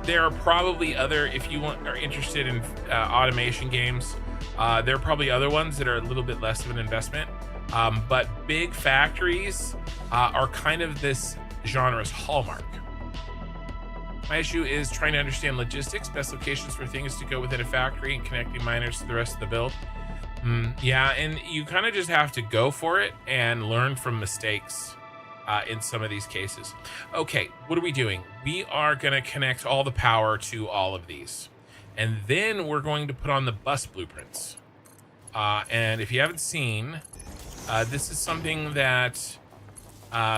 there are probably other, if you are interested in automation games, there are probably other ones that are a little bit less of an investment. But big factories are kind of this genre's hallmark. My issue is trying to understand logistics, specifications for things to go within a factory, and connecting miners to the rest of the build. Yeah, and you kind of just have to go for it and learn from mistakes in some of these cases. Okay, what are we doing? We are going to connect all the power to all of these. And then we're going to put on the bus blueprints. And if you haven't seen, this is something that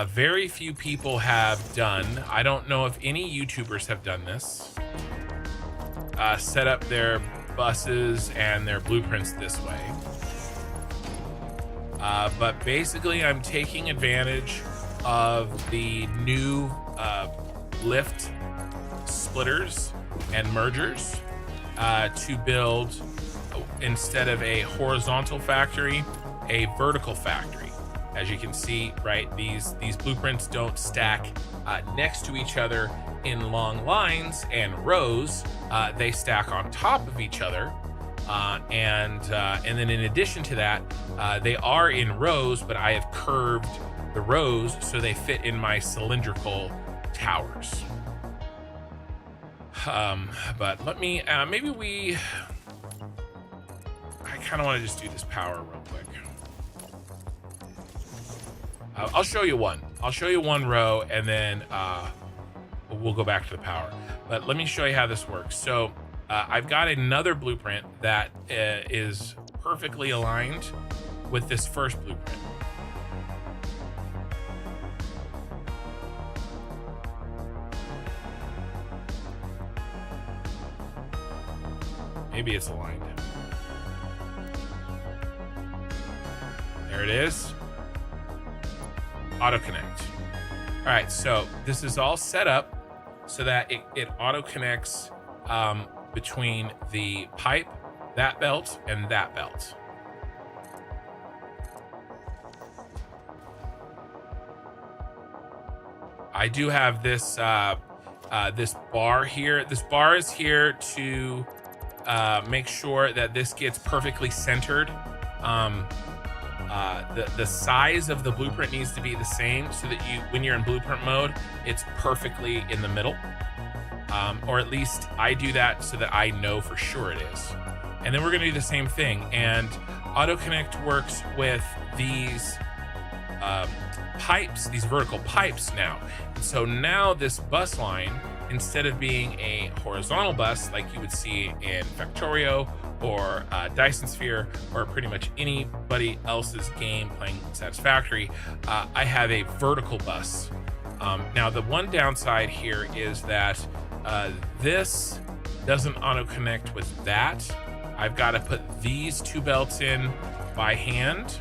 very few people have done. I don't know if any YouTubers have done this. Set up their buses and their blueprints this way. But basically, I'm taking advantage of the new lift splitters and mergers to build, instead of a horizontal factory, a vertical factory. As you can see, right, these blueprints don't stack next to each other in long lines and rows. They stack on top of each other, and then in addition to that, they are in rows, but I have curved the rows so they fit in my cylindrical towers. But let me I kind of want to just do this power real quick. I'll show you one. I'll show you one row, and then we'll go back to the power. But let me show you how this works. So I've got another blueprint that is perfectly aligned with this first blueprint. Maybe it's aligned. There it is. Auto connect. All right, so this is all set up so that it auto connects between the pipe, that belt, and that belt. I do have this this bar here. This bar is here to make sure that this gets perfectly centered. The size of the blueprint needs to be the same so that when you're in blueprint mode, it's perfectly in the middle. Or at least I do that so that I know for sure it is. And then we're going to do the same thing. And AutoConnect works with these pipes, these vertical pipes now. And so now this bus line, instead of being a horizontal bus like you would see in Factorio or Dyson Sphere or pretty much anybody else's game playing Satisfactory, I have a vertical bus. Now the one downside here is that this doesn't auto connect with that. I've got to put these two belts in by hand,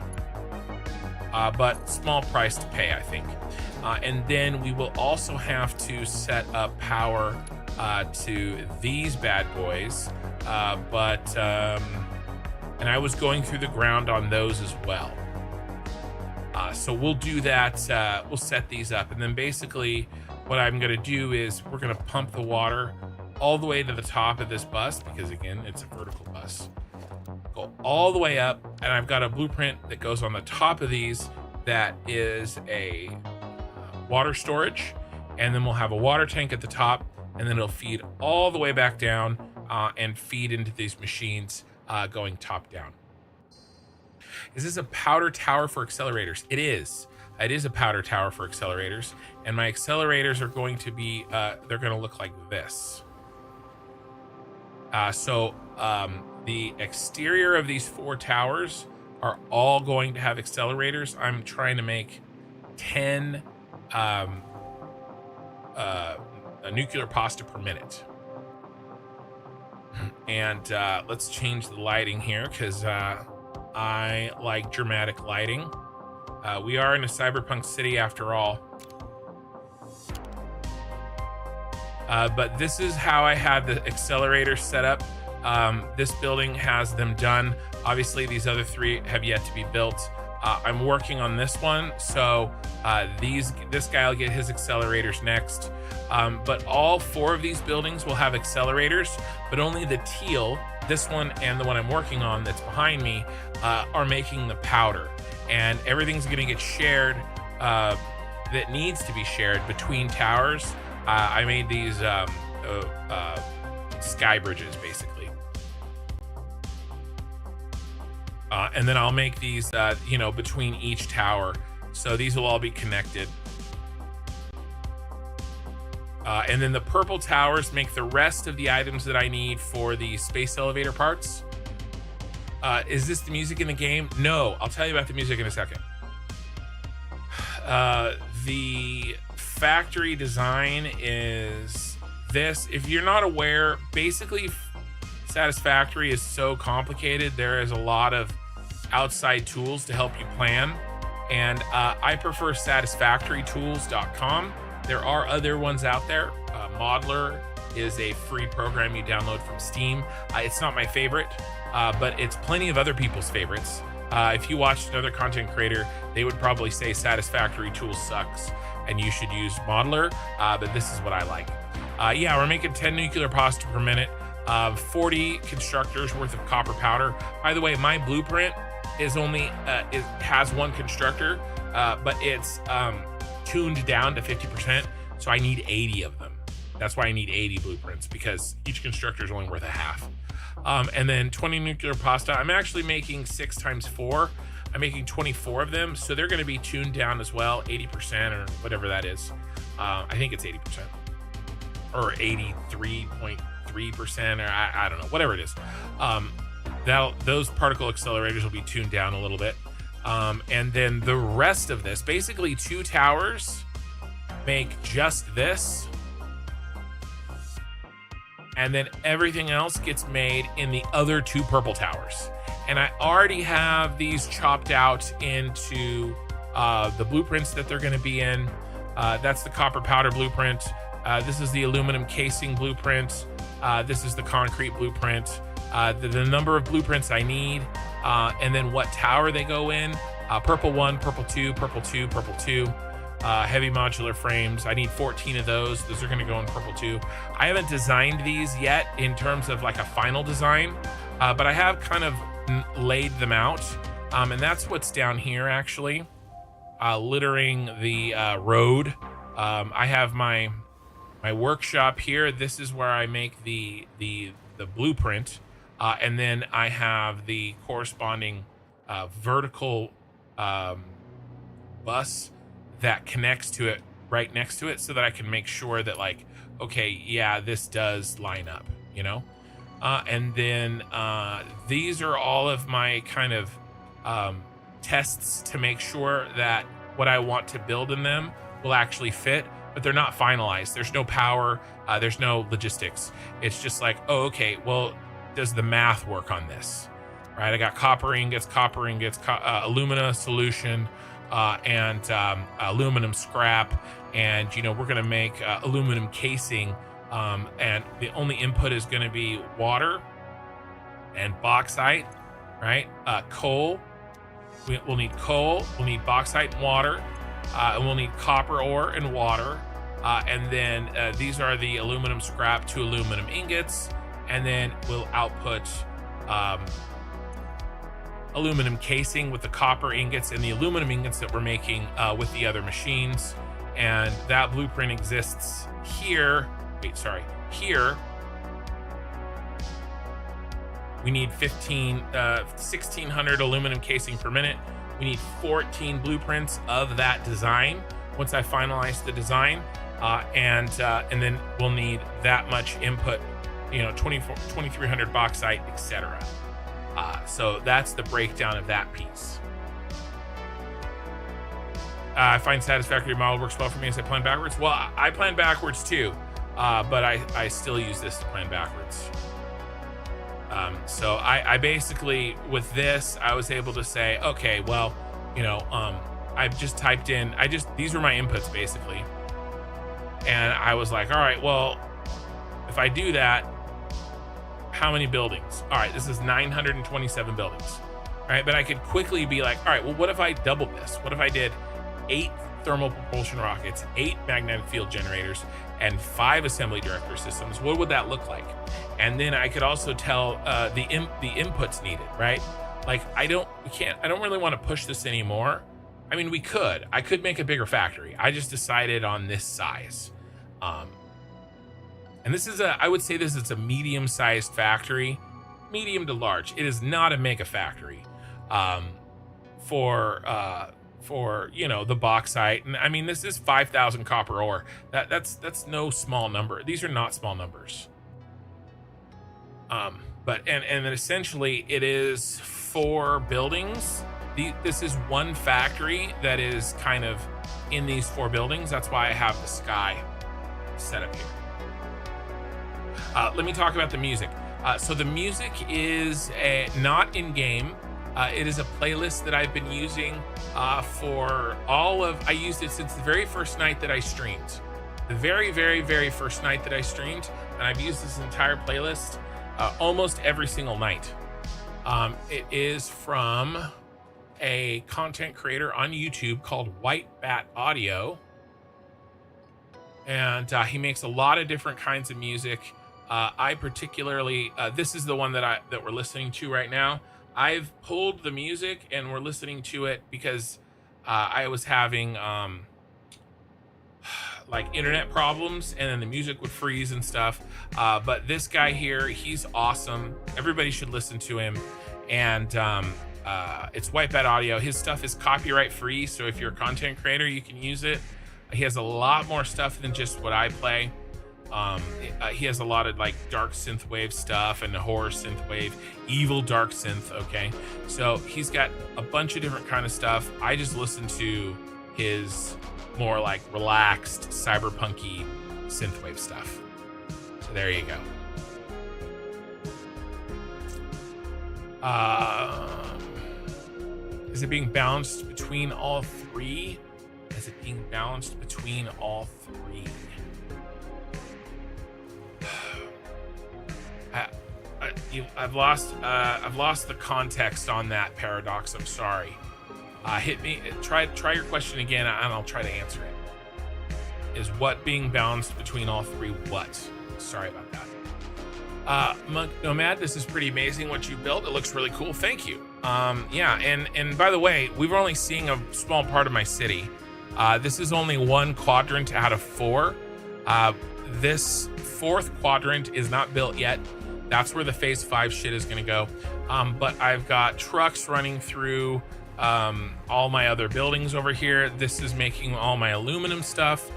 but small price to pay, I think. And then we will also have to set up power to these bad boys, and I was going through the ground on those as well. So we'll do that. We'll set these up, and then basically what I'm going to do is we're going to pump the water all the way to the top of this bus, because again, it's a vertical bus. Go all the way up, and I've got a blueprint that goes on the top of these that is a water storage, and then we'll have a water tank at the top, and then it'll feed all the way back down and feed into these machines going top down. Is this a powder tower for accelerators? It is. It is a powder tower for accelerators, and my accelerators are going to be they're going to look like this. The exterior of these 4 towers are all going to have accelerators. I'm trying to make 10 a nuclear pasta per minute. And let's change the lighting here, because I like dramatic lighting. We are in a cyberpunk city after all. But this is how I had the accelerator set up. This building has them done. Obviously, these other 3 have yet to be built. I'm working on this one, so this guy will get his accelerators next. But all 4 of these buildings will have accelerators, but only the teal, this one and the one I'm working on that's behind me, are making the powder. And everything's going to get shared that needs to be shared between towers. I made these sky bridges, basically. And then I'll make these, between each tower. So these will all be connected. And then the purple towers make the rest of the items that I need for the space elevator parts. Is this the music in the game? No, I'll tell you about the music in a second. The factory design is this. If you're not aware, basically Satisfactory is so complicated. There is a lot of outside tools to help you plan. And I prefer satisfactorytools.com. There are other ones out there. Modeler is a free program you download from Steam. It's not my favorite, but it's plenty of other people's favorites. If you watched another content creator, they would probably say Satisfactory Tools sucks and you should use Modeler, but this is what I like. Yeah, we're making 10 nuclear pasta per minute, 40 constructors worth of copper powder. By the way, my blueprint is only, it has 1 constructor, but it's tuned down to 50%, so I need 80 of them. That's why I need 80 blueprints, because each constructor is only worth a half. And then 20 nuclear pasta. I'm actually making 6 times 4. I'm making 24 of them, so they're going to be tuned down as well, 80% or whatever that is. I think it's 80% or 83.3%, or I don't know, whatever it is. Those particle accelerators will be tuned down a little bit. And then the rest of this, basically 2 towers make just this, and then everything else gets made in the other 2 purple towers. And I already have these chopped out into the blueprints that they're going to be in. That's the copper powder blueprint. This is the aluminum casing blueprint. This is the concrete blueprint. The number of blueprints I need, and then what tower they go in. Purple 1, purple 2, purple 2, purple 2. heavy modular frames. I need 14 of those. Those are going to go in purple too. I haven't designed these yet in terms of like a final design, but I have kind of laid them out. And that's what's down here actually, littering the road. I have my workshop here. This is where I make the blueprint, and then I have the corresponding vertical bus that connects to it right next to it, so that I can make sure that like, okay, yeah, this does line up, you know. And then these are all of my kind of tests to make sure that what I want to build in them will actually fit, but they're not finalized. There's no power, there's no logistics. It's just like, oh, okay, well, does the math work on this? Right, I got copper ingots, alumina solution, and aluminum scrap, and you know, we're gonna make aluminum casing, and the only input is gonna be water and bauxite, right? Coal. We'll need coal, we'll need bauxite and water, and we'll need copper ore and water, and then these are the aluminum scrap to aluminum ingots, and then we'll output aluminum casing with the copper ingots and the aluminum ingots that we're making with the other machines. And that blueprint exists here. Here we need 1600 aluminum casing per minute. We need 14 blueprints of that design once I finalize the design, and then we'll need that much input, you know, 2300 bauxite, etc. So that's the breakdown of that piece. I find Satisfactory model works well for me as I plan backwards. Well, I plan backwards too, but I still use this to plan backwards. So I basically, with this, I was able to say, okay, well, you know, I've just typed in, these were my inputs basically. And I was like, all right, well, if I do that, how many buildings? All right, this is 927 buildings. All right, but I could quickly be like, all right, well, what if I doubled this? What if I did 8 thermal propulsion rockets, 8 magnetic field generators, and 5 assembly director systems? What would that look like? And then I could also tell the inputs needed, right? Like I don't really want to push this anymore. I mean, I could make a bigger factory. I just decided on this size. And this is I would say this is a medium-sized factory, medium to large. It is not a mega factory for you know, the bauxite. And I mean, this is 5,000 copper ore. That's no small number. These are not small numbers. But then essentially it is 4 buildings. This is one factory that is kind of in these 4 buildings. That's why I have the sky set up here. Let me talk about the music. So the music is not in game. It is a playlist that I've been using for I used it since the very first night that I streamed. The very, very, very first night that I streamed, and I've used this entire playlist almost every single night. It is from a content creator on YouTube called White Bat Audio. And he makes a lot of different kinds of music. I particularly, this is the one that we're listening to right now. I've pulled the music and we're listening to it because I was having like internet problems, and then the music would freeze and stuff. But this guy here, he's awesome. Everybody should listen to him. And it's White Bat Audio. His stuff is copyright free, so if you're a content creator, you can use it. He has a lot more stuff than just what I play. He has a lot of like dark synthwave stuff and horror synthwave, evil dark synth. Okay, so he's got a bunch of different kind of stuff. I just listen to his more like relaxed cyberpunky synthwave stuff. So there you go. Is it being balanced between all 3? Is it being balanced between all 3? I've lost the context on that, Paradox. I'm sorry. Hit me. Try your question again, and I'll try to answer it. Is what being balanced between all three? What? Sorry about that. Monk Nomad, this is pretty amazing what you built. It looks really cool. Thank you. Yeah, and by the way, we're only seeing a small part of my city. This is only one quadrant out of 4. This 4th quadrant is not built yet. That's where the phase 5 shit is going to go. But I've got trucks running through all my other buildings over here. This is making all my aluminum stuff.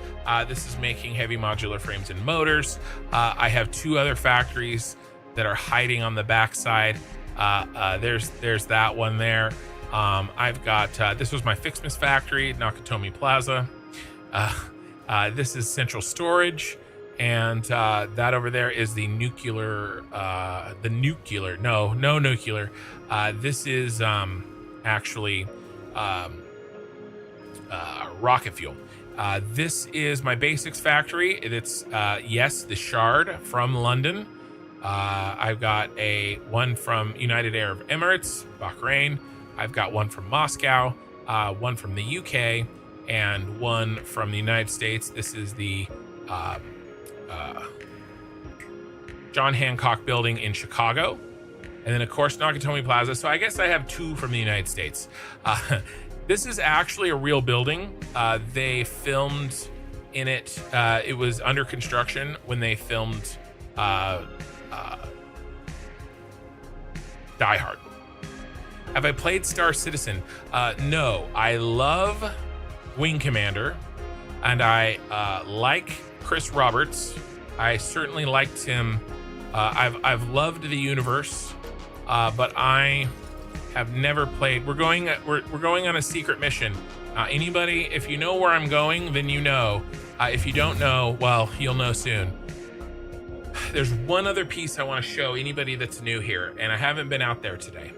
This is making heavy modular frames and motors. I have 2 other factories that are hiding on the backside. There's that one there. I've got this was my Fixmas factory, Nakatomi Plaza. This is central storage, and that over there is the nuclear. No nuclear. This is actually rocket fuel. This is my basics factory. It's yes, the Shard from London. I've got one from United Arab Emirates, Bahrain. I've got one from Moscow, one from the UK, and one from the United States. This is the John Hancock building in Chicago. And then, of course, Nakatomi Plaza. So I guess I have 2 from the United States. This is actually a real building. They filmed in it. It was under construction when they filmed Die Hard. Have I played Star Citizen? No. I love Wing Commander, and I like Chris Roberts. I certainly liked him. I've loved the universe, but I have never played. We're going on a secret mission. Anybody, if you know where I'm going, then you know. If you don't know, well, you'll know soon. There's one other piece I want to show anybody that's new here, and I haven't been out there today.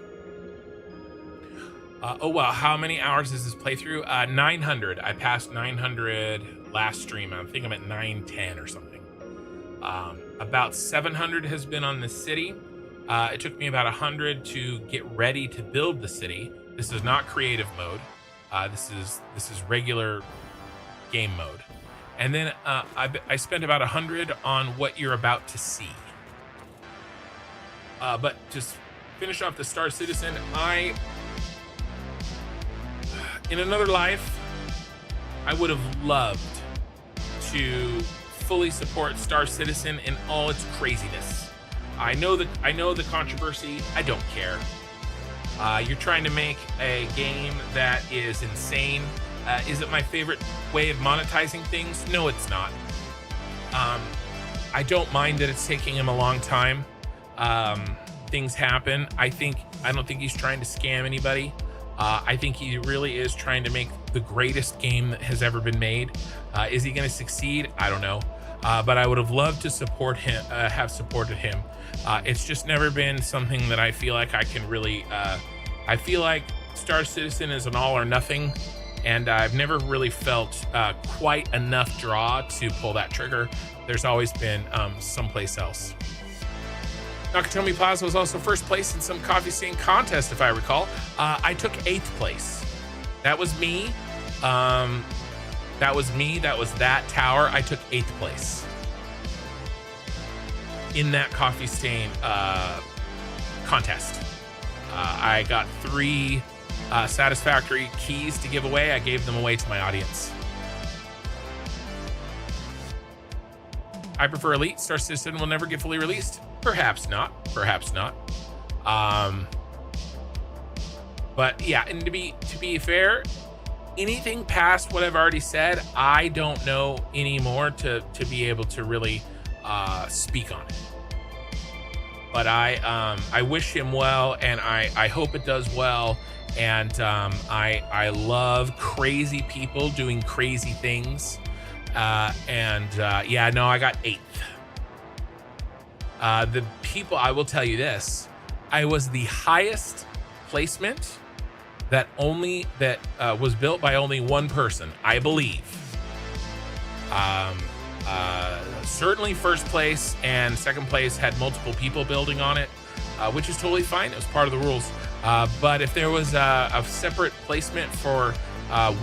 Oh wow, how many hours is this playthrough? 900. I passed 900 last stream. I think I'm at 910 or something. About 700 has been on the city. It took me about 100 to get ready to build the city. This is not creative mode. This is regular game mode. And then I spent about 100 on what you're about to see. But just finish off the Star Citizen. In another life, I would have loved to fully support Star Citizen in all its craziness. I know the controversy. I don't care. You're trying to make a game that is insane. Is it my favorite way of monetizing things? No, it's not. I don't mind that it's taking him a long time. Things happen. I don't think he's trying to scam anybody. I think he really is trying to make the greatest game that has ever been made. Is he going to succeed? I don't know. But I would have loved to support him, have supported him. It's just never been something that I feel like I can really, I feel like Star Citizen is an all or nothing, and I've never really felt quite enough draw to pull that trigger. There's always been someplace else. Nakatomi Plaza was also first place in some coffee stain contest, if I recall. I took 8th place. That was me. That was me. That was that tower. I took 8th place in that coffee stain contest. I got 3 Satisfactory keys to give away. I gave them away to my audience. I prefer Elite. Star Citizen will never get fully released. Perhaps not. Perhaps not. But yeah, and to be fair, anything past what I've already said, I don't know anymore to be able to really speak on it. But I wish him well, and I hope it does well. And I love crazy people doing crazy things. Yeah, no, I got 8th. The people, I will tell you this, I was the highest placement that was built by only one person, I believe. Certainly first place and second place had multiple people building on it, which is totally fine. It was part of the rules. But if there was a separate placement for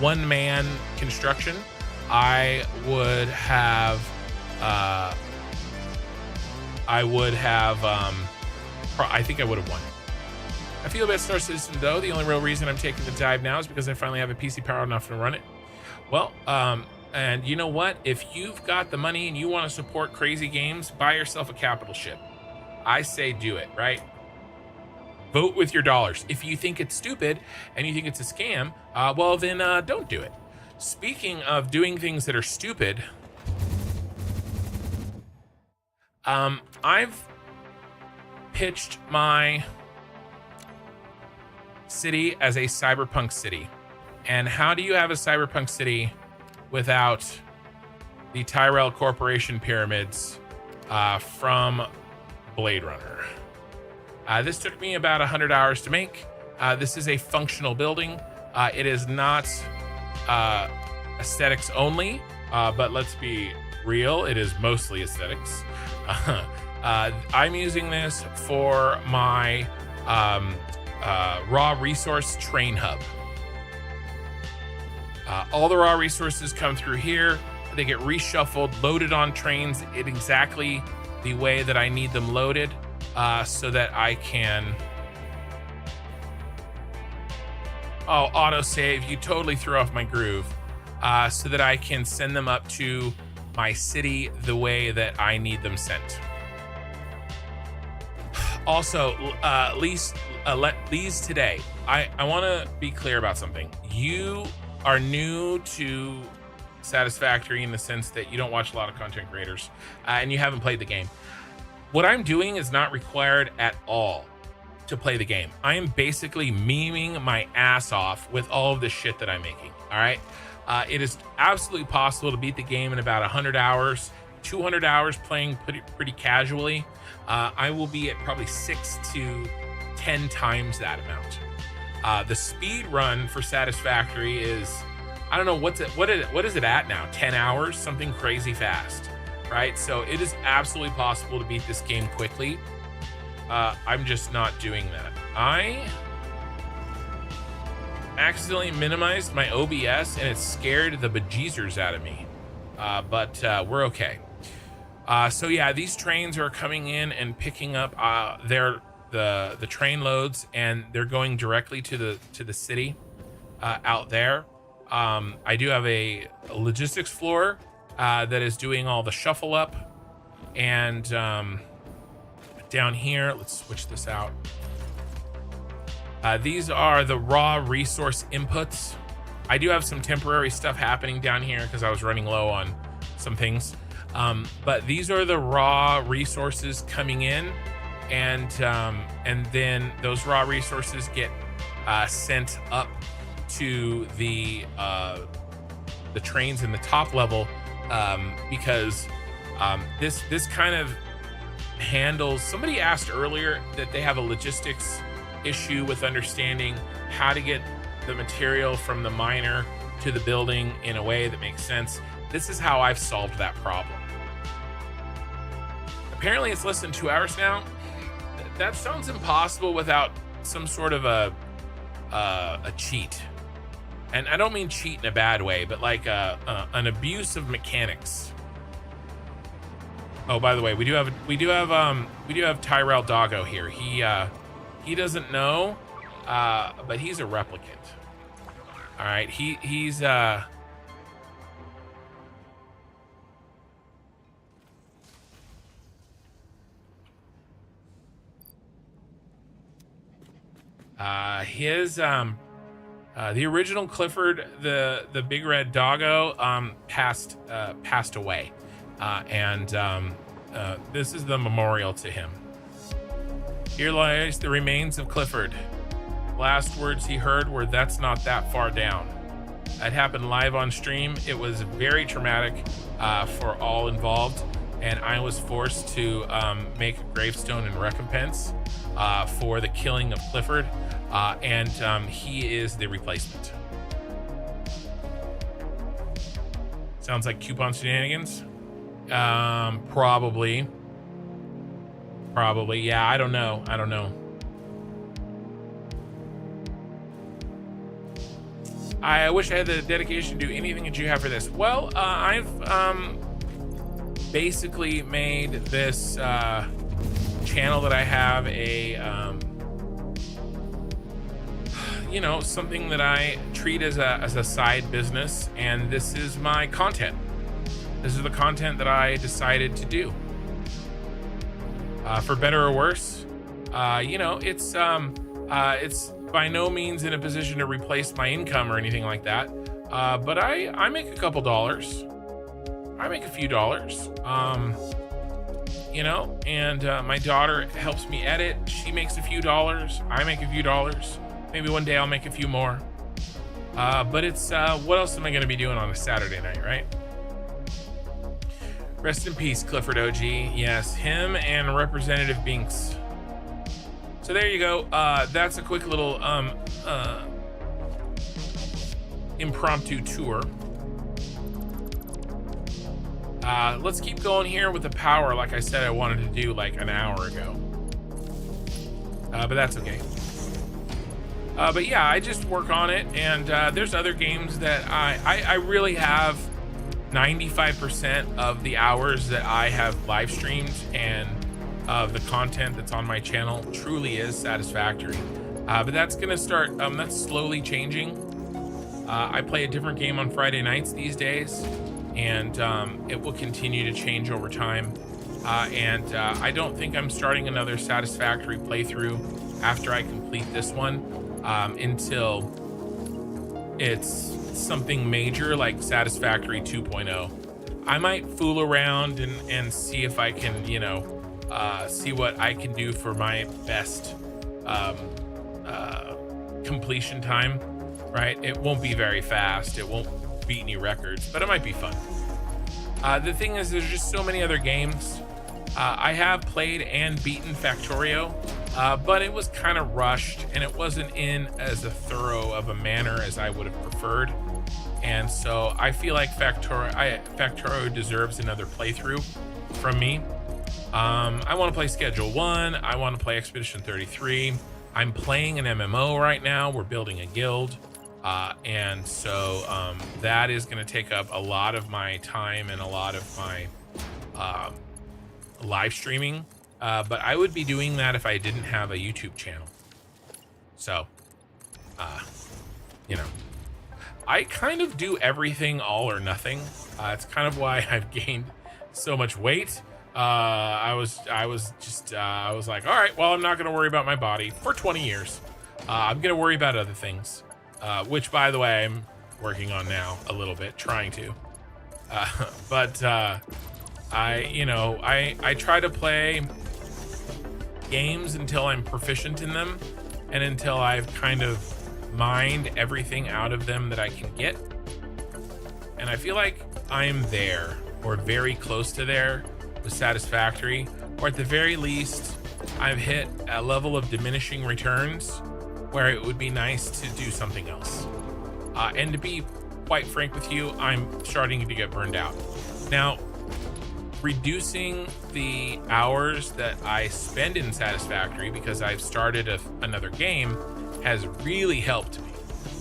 one-man construction, I would have I think I would have won. I feel about Star Citizen though. The only real reason I'm taking the dive now is because I finally have a PC power enough to run it. Well, and you know what? If you've got the money and you want to support crazy games, buy yourself a capital ship. I say do it, right? Vote with your dollars. If you think it's stupid and you think it's a scam, well then don't do it. Speaking of doing things that are stupid, I've pitched my city as a cyberpunk city. And how do you have a cyberpunk city without the Tyrell Corporation pyramids from Blade Runner? This took me about 100 hours to make. This is a functional building. It is not aesthetics only, but let's be real, it is mostly aesthetics. I'm using this for my raw resource train hub. All the raw resources come through here. They get reshuffled, loaded on trains in exactly the way that I need them loaded, so that I can... Oh, autosave, you totally threw off my groove. So that I can send them up to my city the way that I need them sent. Also, Lee's today, I want to be clear about something. You are new to Satisfactory in the sense that you don't watch a lot of content creators, and you haven't played the game. What I'm doing is not required at all to play the game. I am basically memeing my ass off with all of the shit that I'm making, all right? It is absolutely possible to beat the game in about 100 hours, 200 hours playing pretty casually. I will be at probably 6 to 10 times that amount. The speed run for Satisfactory is, I don't know, what is it at now? 10 hours, something crazy fast, right? So it is absolutely possible to beat this game quickly. I'm just not doing that. I accidentally minimized my OBS and it scared the bejesus out of me, but we're okay. So yeah, these trains are coming in and picking up the train loads, and they're going directly to the city out there. I do have a logistics floor that is doing all the shuffle up, and down here, let's switch this out. These are the raw resource inputs. I do have some temporary stuff happening down here because I was running low on some things. But these are the raw resources coming in, and then those raw resources get sent up to the trains in the top level, because this kind of handles. Somebody asked earlier that they have a logistics issue with understanding how to get the material from the miner to the building in a way that makes sense. This is how I've solved that problem. Apparently it's less than 2 hours now. That sounds impossible without some sort of a cheat. And I don't mean cheat in a bad way, but like an abuse of mechanics. Oh, by the way, we do have Tyrell Doggo here. He doesn't know, but he's a replicant. All right, he's the original Clifford, the big red doggo, passed away, and this is the memorial to him. Here lies the remains of Clifford. Last words he heard were, "That's not that far down." That happened live on stream. It was very traumatic for all involved, and I was forced to make a gravestone in recompense for the killing of Clifford, and he is the replacement. Sounds like coupon shenanigans. Probably, yeah, I don't know. I wish I had the dedication to do anything that you have for this. Well, I've basically made this channel that I have a you know, something that I treat as a side business, and this is my content. This is the content that I decided to do. For better or worse, you know, it's by no means in a position to replace my income or anything like that. But I make a couple dollars. I make a few dollars. You know, and my daughter helps me edit. She makes a few dollars. I make a few dollars. Maybe one day I'll make a few more. But it's what else am I going to be doing on a Saturday night, right? Rest in peace, Clifford OG. Yes, him and Representative Binks. So there you go. That's a quick little impromptu tour. Let's keep going here with the power. Like I said, I wanted to do like an hour ago. But that's okay. But yeah, I just work on it, and there's other games that I really have 95% of the hours that I have live streamed and of the content that's on my channel truly is satisfactory. But that's gonna start, that's slowly changing. I play a different game on Friday nights these days, and it will continue to change over time. And I don't think I'm starting another satisfactory playthrough after I complete this one until it's something major like Satisfactory 2.0. I might fool around and see if I can, you know, see what I can do for my best completion time, right? It won't be very fast. It won't beat any records, but it might be fun. The thing is, there's just so many other games. I have played and beaten Factorio, but it was kind of rushed, and it wasn't in as a thorough of a manner as I would have preferred. And so I feel like Factorio deserves another playthrough from me. I want to play Schedule 1. I want to play Expedition 33. I'm playing an MMO right now. We're building a guild. And so that is going to take up a lot of my time and a lot of my live streaming. But I would be doing that if I didn't have a YouTube channel. So, you know, I kind of do everything all or nothing. It's kind of why I've gained so much weight. I was like, all right, well, I'm not going to worry about my body for 20 years. I'm going to worry about other things, which, by the way, I'm working on now a little bit, trying to. But I try to play games until I'm proficient in them and until I've kind of mined everything out of them that I can get. And I feel like I'm there, or very close to there, with Satisfactory, or at the very least I've hit a level of diminishing returns where it would be nice to do something else. And to be quite frank with you, I'm starting to get burned out. Now, reducing the hours that I spend in Satisfactory because I've started another game has really helped me.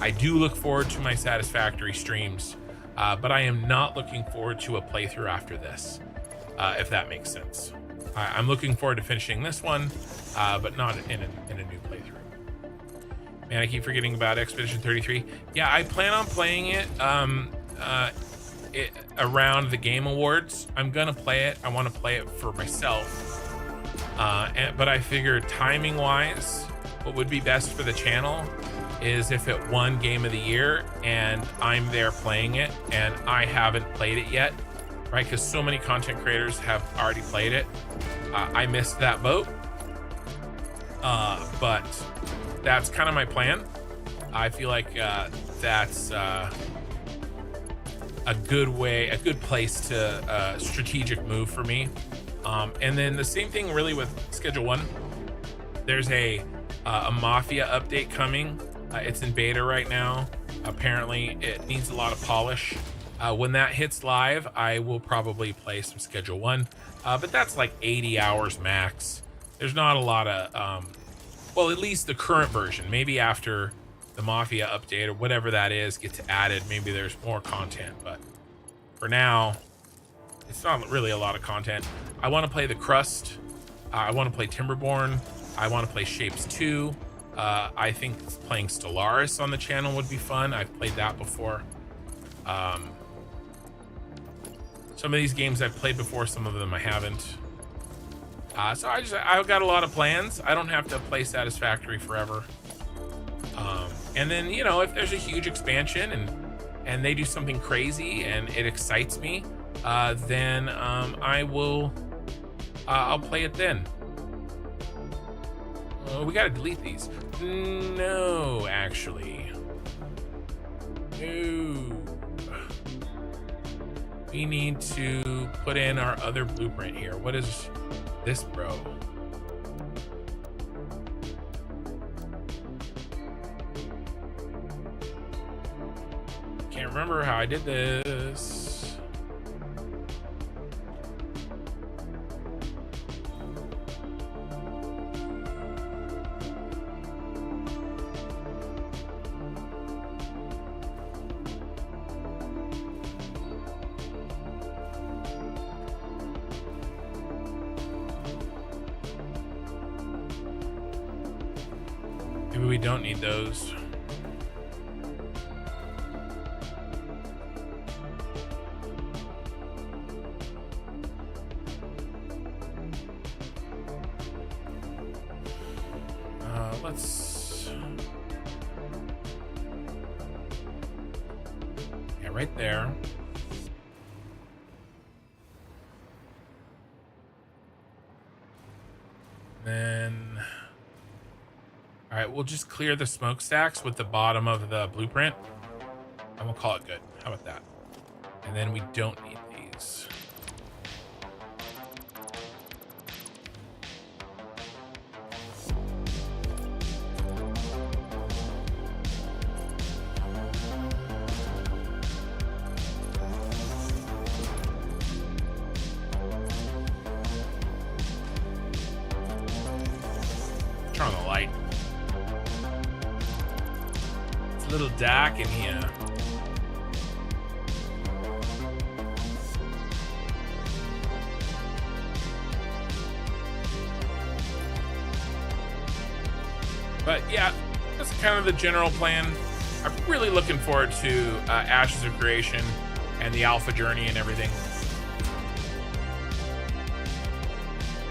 I do look forward to my Satisfactory streams, but I am not looking forward to a playthrough after this, if that makes sense. I'm looking forward to finishing this one, but not in a new playthrough. Man, I keep forgetting about Expedition 33. Yeah, I plan on playing it around the Game Awards. I'm gonna play it. I want to play it for myself, but I figured timing wise, what would be best for the channel is if it won Game of the Year and I'm there playing it and I haven't played it yet, right? Because so many content creators have already played it. I missed that boat, but that's kind of my plan. I feel like that's a good place to strategic move for me. And then the same thing really with Schedule 1. There's a Mafia update coming. It's in beta right now. Apparently it needs a lot of polish. When that hits live, I will probably play some Schedule 1, but that's like 80 hours max. There's not a lot of well, at least the current version. Maybe after the Mafia update or whatever that is gets added, maybe there's more content. But for now, it's not really a lot of content. I want to play the Crust. I want to play Timberborn. I want to play Shapes 2. I think playing Stellaris on the channel would be fun. I've played that before. Some of these games I've played before, some of them I haven't. So I've got a lot of plans. I don't have to play Satisfactory forever. And then, you know, if there's a huge expansion and they do something crazy and it excites me, then I'll play it then. Oh, we gotta delete these. No, actually. No. We need to put in our other blueprint here. What is this, bro? Can't remember how I did this. Maybe we don't need those. Yeah, right there. Then, all right, we'll just clear the smokestacks with the bottom of the blueprint, and we'll call it good. How about that? And then we don't need these. Turn on the light. It's a little dark in here. But yeah, that's kind of the general plan. I'm really looking forward to Ashes of Creation and the Alpha Journey and everything.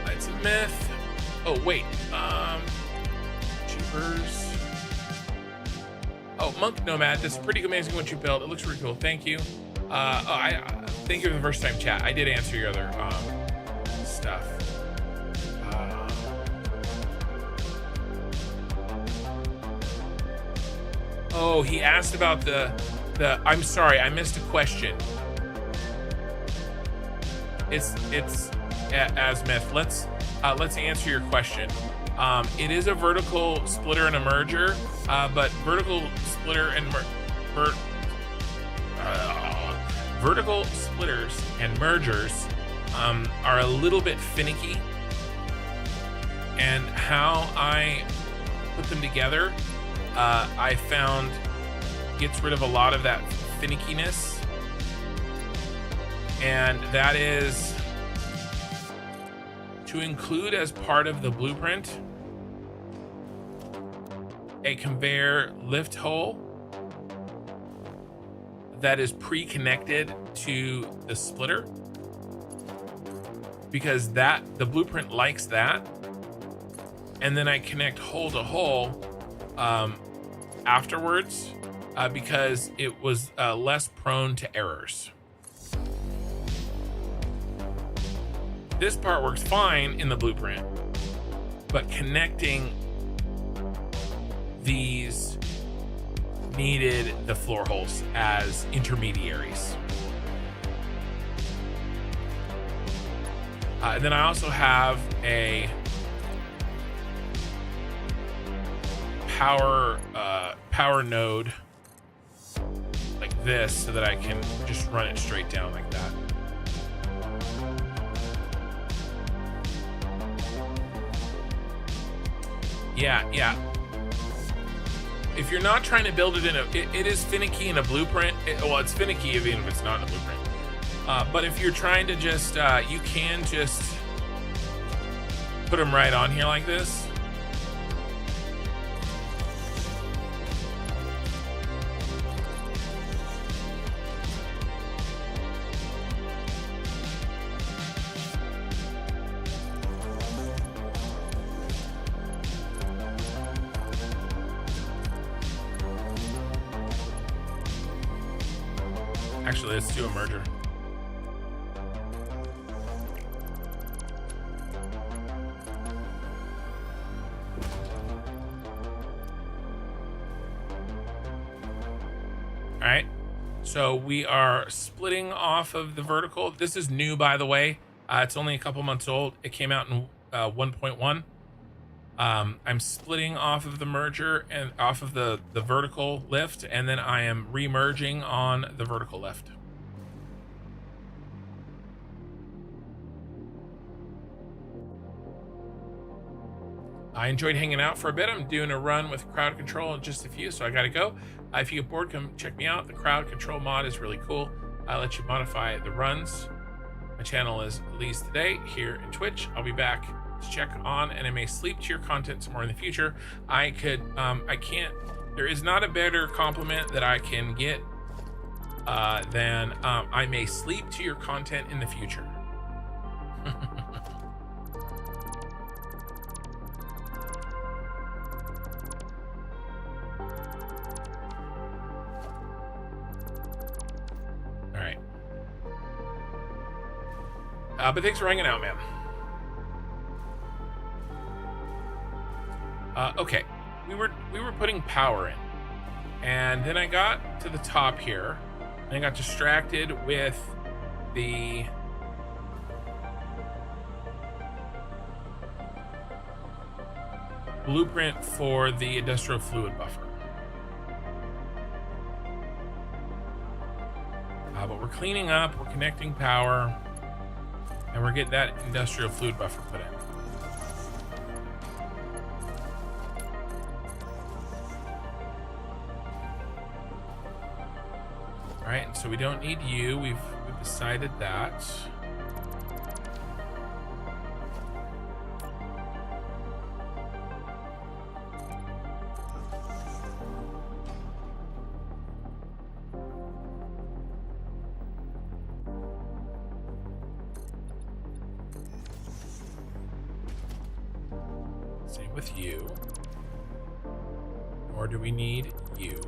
It's a myth. Oh wait, Cheapers. Oh, Monk Nomad. That's pretty amazing what you built. It looks really cool. Thank you. Thank you for the first time chat. I did answer your other stuff. Oh, he asked about the. I'm sorry, I missed a question. It's Asmith. Let's answer your question. It is a vertical splitter and a merger, but vertical splitter and vertical splitters and mergers are a little bit finicky, and how I put them together, I found gets rid of a lot of that finickiness, and that is to include as part of the blueprint a conveyor lift hole that is pre-connected to the splitter, because the blueprint likes that, and then I connect hole to hole afterwards because it was less prone to errors. This part works fine in the blueprint, but connecting these needed the floor holes as intermediaries. And then I also have a power node like this, so that I can just run it straight down like that. Yeah. if you're not trying to build it in it is finicky in a blueprint. Well, it's finicky even if it's not in a blueprint. But if you're trying to just, you can just put them right on here like this. Actually, let's do a merger. All right, so we are splitting off of the vertical. This is new, by the way. It's only a couple months old. It came out in 1.1. I'm splitting off of the merger and off of the vertical lift, and then I am remerging on the vertical lift. I enjoyed hanging out for a bit. I'm doing a run with crowd control and just a few, so I gotta go. If you get bored, come check me out. The crowd control mod is really cool. I let you modify the runs. My channel is Lee's Today here in Twitch. I'll be back to check on and I may sleep to your content some more in the future. I can't, there is not a better compliment that I can get than I may sleep to your content in the future. All right. But thanks for hanging out, man. Okay, we were putting power in, and then I got to the top here, and I got distracted with the blueprint for the industrial fluid buffer. But we're cleaning up, we're connecting power, and we're getting that industrial fluid buffer put in. All right, so we don't need you. We've decided that. Same with you. Or do we need you?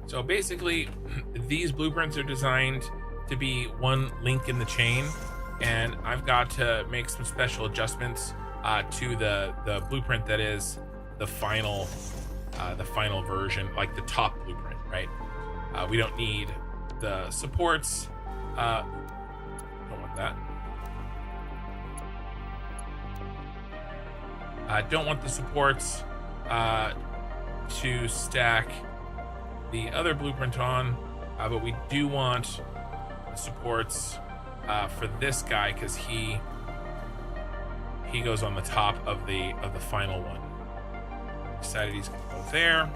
So basically, these blueprints are designed to be one link in the chain, and I've got to make some special adjustments to the blueprint that is the final version, like the top blueprint, right? We don't need the supports. Don't want that. Don't want the supports to stack the other blueprint on, but we do want the supports for this guy because he goes on the top of the final one. Decided he's gonna go there.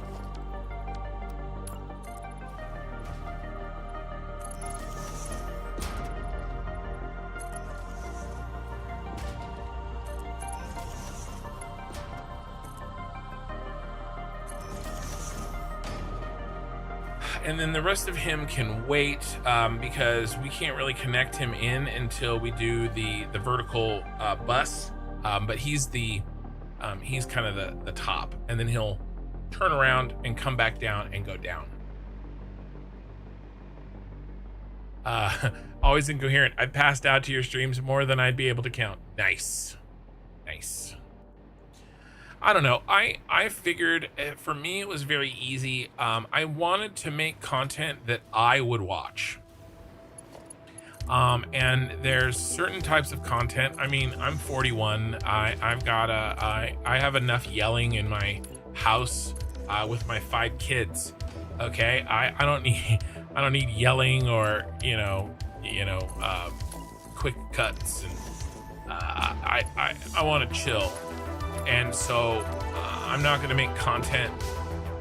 And then the rest of him can wait because we can't really connect him in until we do the vertical bus. But he's kind of the top, and then he'll turn around and come back down and go down. Always incoherent. I passed out to your streams more than I'd be able to count. Nice. I don't know. I figured for me it was very easy. I wanted to make content that I would watch. And there's certain types of content. I mean, I'm 41. I have enough yelling in my house with my 5 kids. Okay, I don't need yelling or quick cuts, and I want to chill. And so I'm not going to make content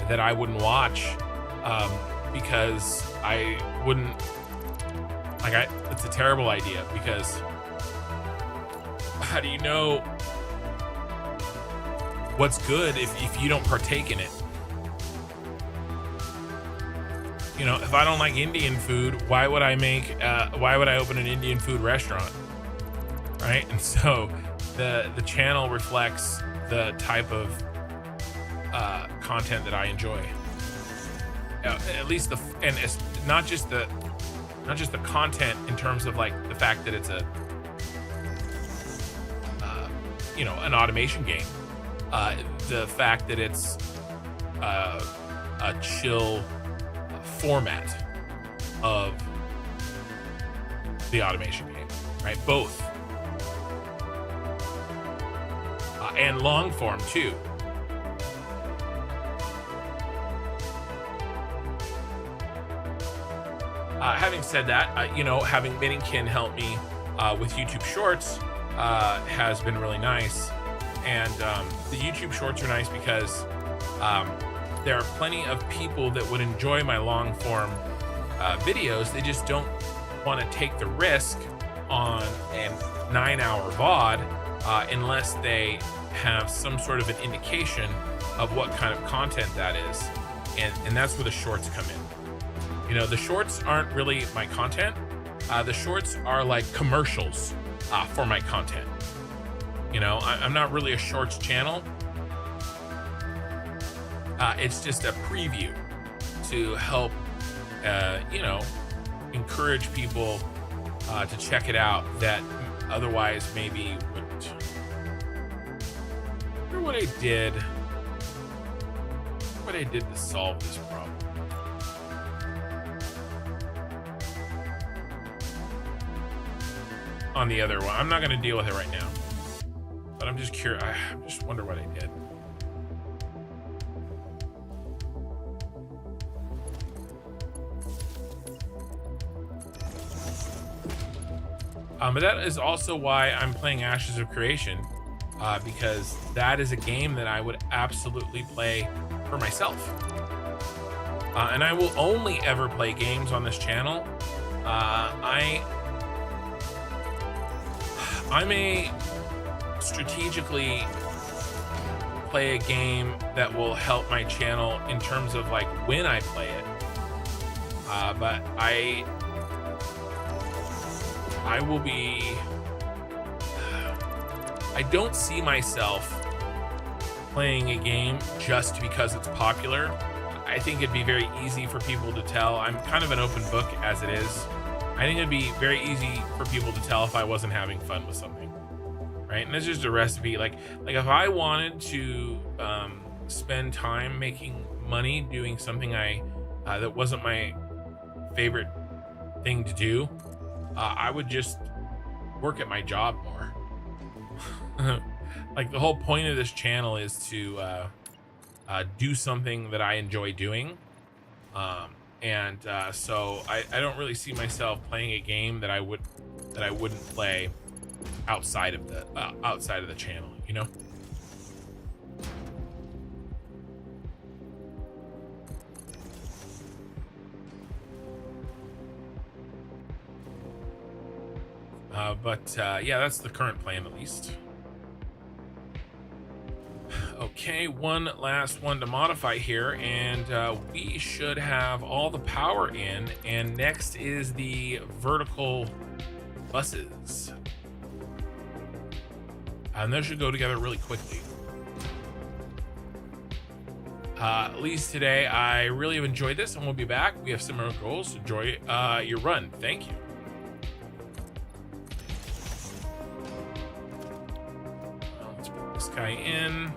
that I wouldn't watch because I wouldn't it's a terrible idea, because how do you know what's good if you don't partake in it? You know, if I don't like Indian food, why would I open an Indian food restaurant? Right? And so the channel reflects the type of content that I enjoy. At least it's not just the content in terms of like the fact that it's a an automation game. The fact that it's a chill format of the automation game, right? Both. And long form too. Having said that, having Minikin help me with YouTube Shorts has been really nice. And the YouTube Shorts are nice because there are plenty of people that would enjoy my long form videos. They just don't want to take the risk on a 9-hour VOD unless they have some sort of an indication of what kind of content that is. And that's where the shorts come in. The shorts aren't really my content. The shorts are like commercials for my content. I'm not really a shorts channel. It's just a preview to help, encourage people to check it out that otherwise maybe wouldn't. I wonder what I did. What I did to solve this problem. On the other one, I'm not going to deal with it right now, but I'm just curious. I just wonder what I did. But that is also why I'm playing Ashes of Creation, because that is a game that I would absolutely play for myself. And I will only ever play games on this channel. I may strategically play a game that will help my channel in terms of like when I play it. But I will be. I don't see myself playing a game just because it's popular. I think it'd be very easy for people to tell. I'm kind of an open book as it is. I think it'd be very easy for people to tell if I wasn't having fun with something, right? And it's just a recipe. Like if I wanted to spend time making money doing something that wasn't my favorite thing to do, I would just work at my job more. Like the whole point of this channel is to do something that I enjoy doing. So I don't really see myself playing a game that I wouldn't play outside of the channel, Yeah, that's the current plan at least. Okay, one last one to modify here, and we should have all the power in, and next is the vertical buses. And those should go together really quickly. At least today, I really have enjoyed this, and we'll be back. We have similar goals. Enjoy your run. Thank you. Let's put this guy in.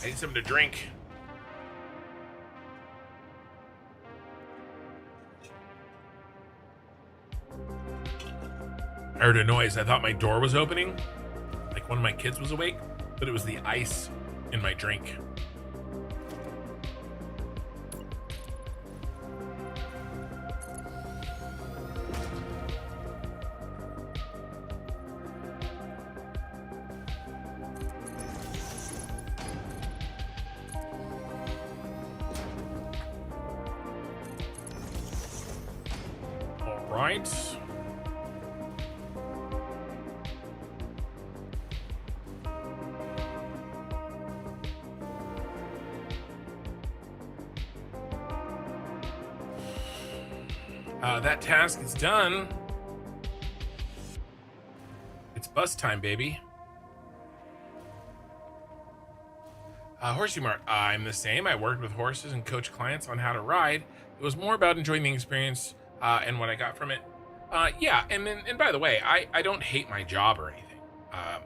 I need something to drink. I heard a noise. I thought my door was opening, like one of my kids was awake, but it was the ice in my drink. All right. That task is done. It's bus time, baby. Horsey Mart. I'm the same. I worked with horses and coach clients on how to ride. It was more about enjoying the experience and what I got from it. Yeah, and by the way, I don't hate my job or anything.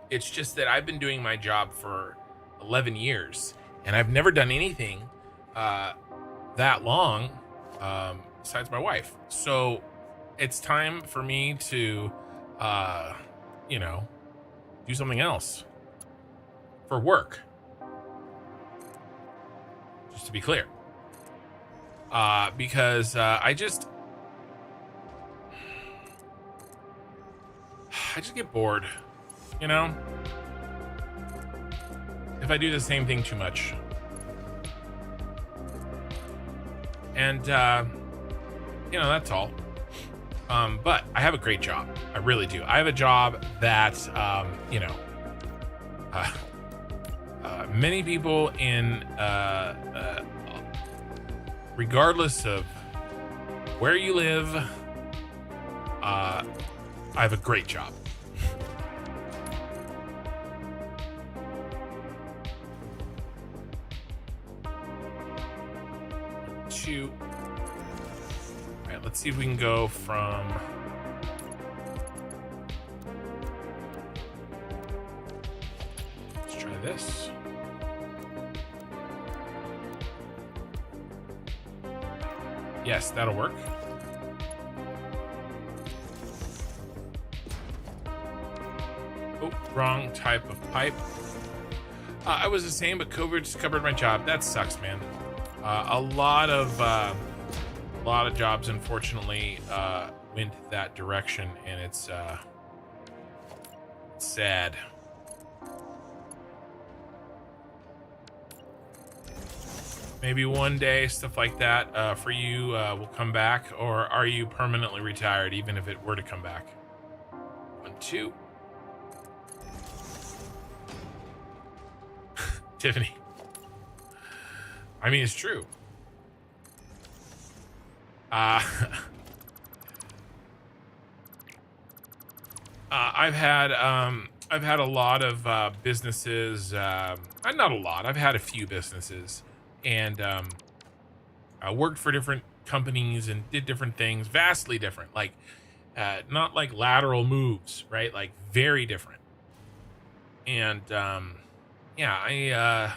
It's just that I've been doing my job for 11 years, and I've never done anything that long besides my wife. So it's time for me to, you know, do something else for work. Just to be clear. Because I just get bored, you know? If I do the same thing too much. And, you know, that's all. But I have a great job. I really do. I have a job that, you know, many people in, regardless of where you live, I have a great job. Two. All right, let's see if we can go from. Let's try this. Yes, that'll work. Oh, wrong type of pipe. I was the same, but COVID just covered my job. That sucks, man. A lot of jobs, unfortunately, went that direction, and it's sad. Maybe one day stuff like that for you will come back, or are you permanently retired even if it were to come back? 1, 2. Tiffany. I mean, it's true. I've had a lot of businesses. Not a lot. I've had a few businesses, and I worked for different companies and did different things, vastly different. Like, not like lateral moves, right? Like very different. And yeah,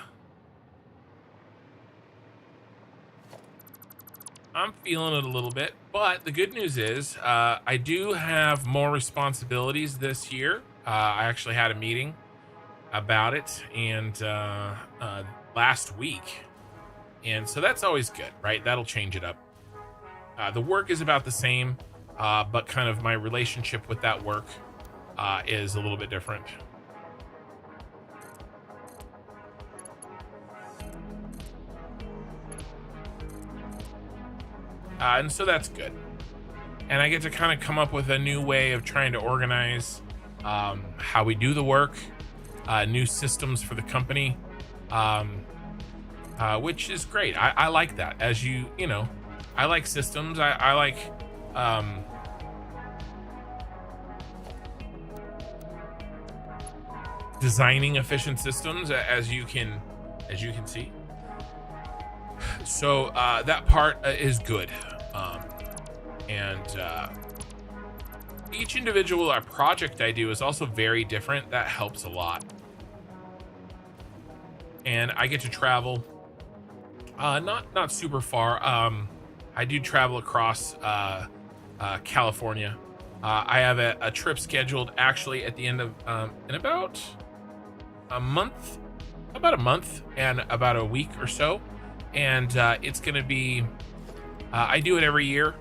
I'm feeling it a little bit, but the good news is I do have more responsibilities this year. I actually had a meeting about it, and last week, and so that's always good, right? That'll change it up. The work is about the same, but kind of my relationship with that work is a little bit different. And so that's good. And I get to kind of come up with a new way of trying to organize how we do the work, new systems for the company, which is great. I like that. As you know, I like systems. I like designing efficient systems, as you can see. So that part is good. And each individual project I do is also very different. That helps a lot. and I get to travel not super far. I do travel across California. I have a trip scheduled actually at the end of in about a month and about a week or so, and it's gonna be I do it every year.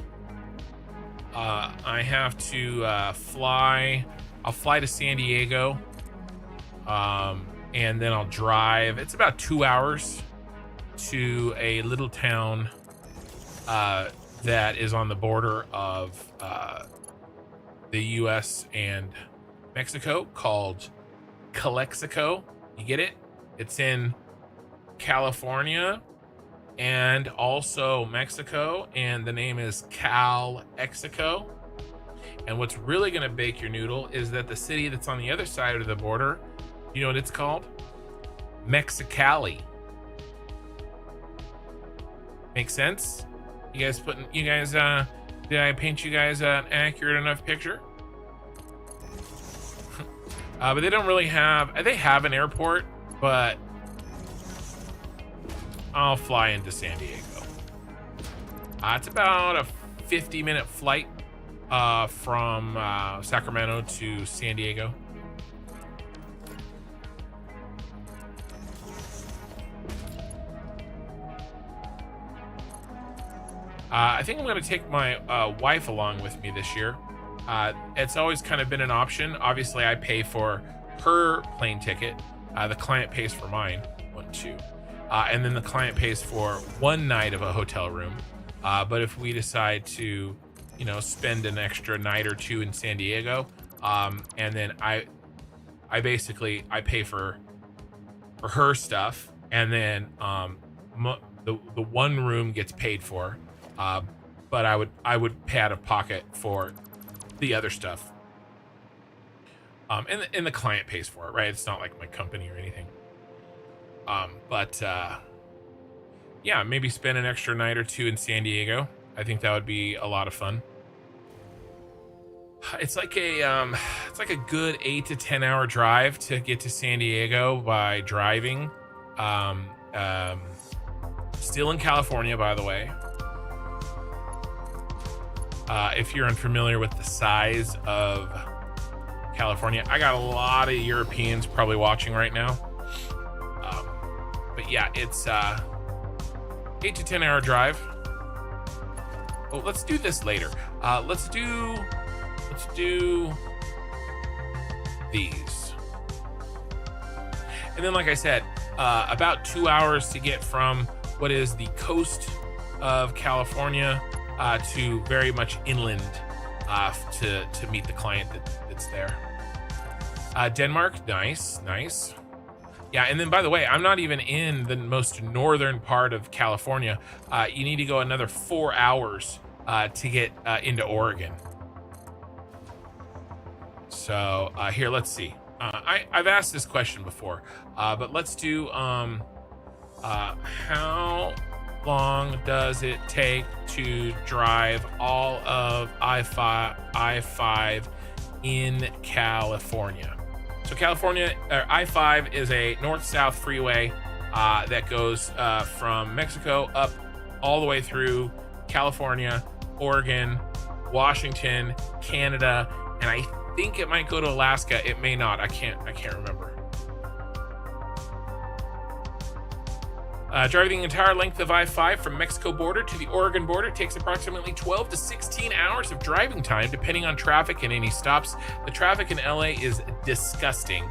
I have to I'll fly to San Diego, and then I'll drive. It's about 2 hours to a little town that is on the border of the US and Mexico called Calexico. You get it? It's in California and also Mexico, and the name is Calexico. And what's really gonna bake your noodle is that the city that's on the other side of the border, you know what it's called? Mexicali. Makes sense? You guys did I paint you guys an accurate enough picture? But they don't really have, they have an airport, but I'll fly into San Diego. It's about a 50-minute flight from Sacramento to San Diego. I think I'm going to take my wife along with me this year. It's always kind of been an option. Obviously, I pay for her plane ticket. The client pays for mine, and then the client pays for one night of a hotel room. But if we decide to, spend an extra night or two in San Diego, and then I pay for her stuff, and then the one room gets paid for. But I would pay out of pocket for the other stuff. And the client pays for it, right? It's not like my company or anything. Yeah, maybe spend an extra night or two in San Diego. I think that would be a lot of fun. It's like a good 8 to 10 hour drive to get to San Diego by driving. Still in California, by the way. If you're unfamiliar with the size of California, I got a lot of Europeans probably watching right now. But yeah, it's 8 to 10 hour drive. Oh, let's do this later. Let's do these. And then, like I said, about 2 hours to get from what is the coast of California to very much inland to meet the client that's there. Denmark, nice. Yeah, and then by the way, I'm not even in the most northern part of California. You need to go another 4 hours to get into Oregon. So here, let's see. I've asked this question before, but let's do how long does it take to drive all of I-5 in California? So California, I-5 is a north-south freeway that goes from Mexico up all the way through California, Oregon, Washington, Canada, and I think it might go to Alaska. It may not. I can't remember. Driving the entire length of I-5 from Mexico border to the Oregon border takes approximately 12 to 16 hours of driving time, depending on traffic and any stops. The traffic in LA is disgusting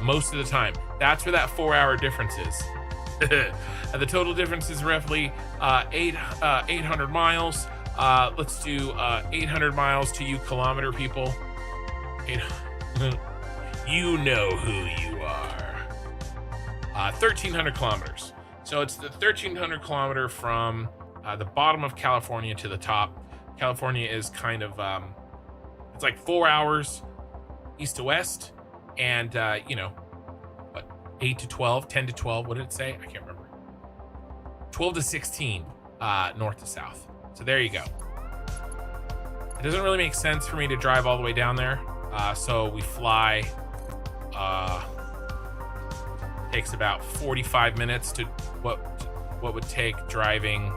most of the time. That's where that 4 hour difference is. The total difference is roughly 800 miles. Let's do 800 miles to you kilometer people. You know who you are. 1,300 kilometers. So it's the 1,300 kilometer from the bottom of California to the top. California is kind of, it's like 4 hours east to west, and 8 to 12, 10 to 12, what did it say? I can't remember. 12 to 16 north to south. So there you go. It doesn't really make sense for me to drive all the way down there, so we fly Takes about 45 minutes to what would take driving,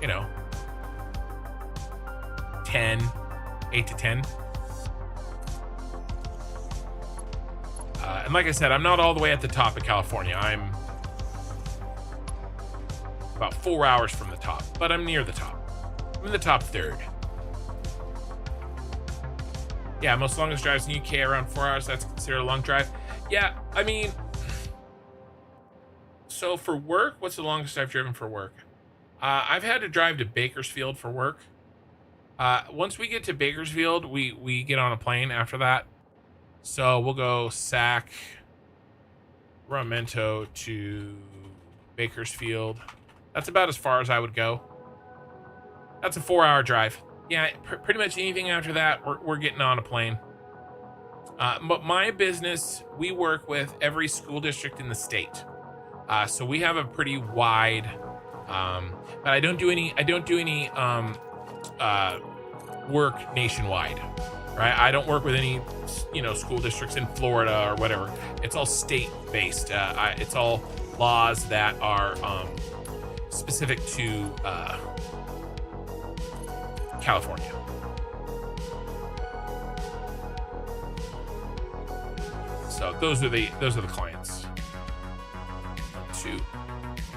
you know, 8 to 10. And like I said, I'm not all the way at the top of California. I'm about 4 hours from the top, but I'm near the top. I'm in the top third. Yeah, most longest drives in the UK around 4 hours. That's considered a long drive. Yeah, I mean, so for work, what's the longest I've driven for work? I've had to drive to Bakersfield for work. Once we get to Bakersfield, we get on a plane after that. So we'll go Sacramento to Bakersfield. That's about as far as I would go. That's a 4-hour drive. Yeah, pretty much anything after that, we're getting on a plane. But my business, we work with every school district in the state. So we have a pretty wide, but I don't do any work nationwide, right? I don't work with any, school districts in Florida or whatever. It's all state based. It's all laws that are specific to California. So those are the clients. Two.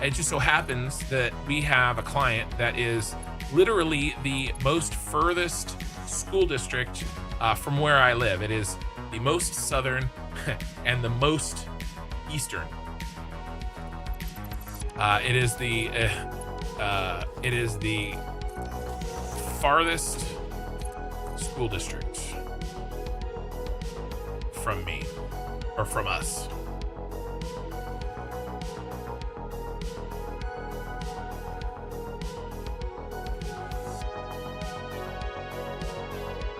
It just so happens that we have a client that is literally the most furthest school district from where I live. It is the most southern and the most eastern. It is the farthest school district from me, or from us.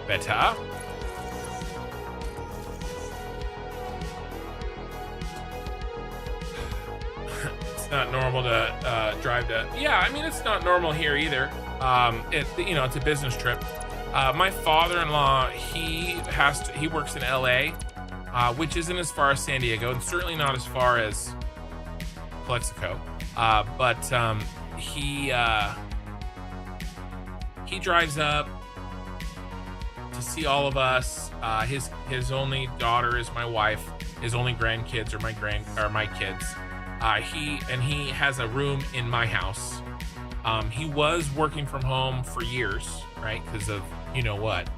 Better. It's not normal to drive to. Yeah, I mean, it's not normal here either. It's a business trip. My father-in-law, he works in LA, which isn't as far as San Diego, and certainly not as far as Calexico. But he drives up to see all of us. His only daughter is my wife. His only grandkids are my kids. He has a room in my house. He was working from home for years, right? Because of you know what.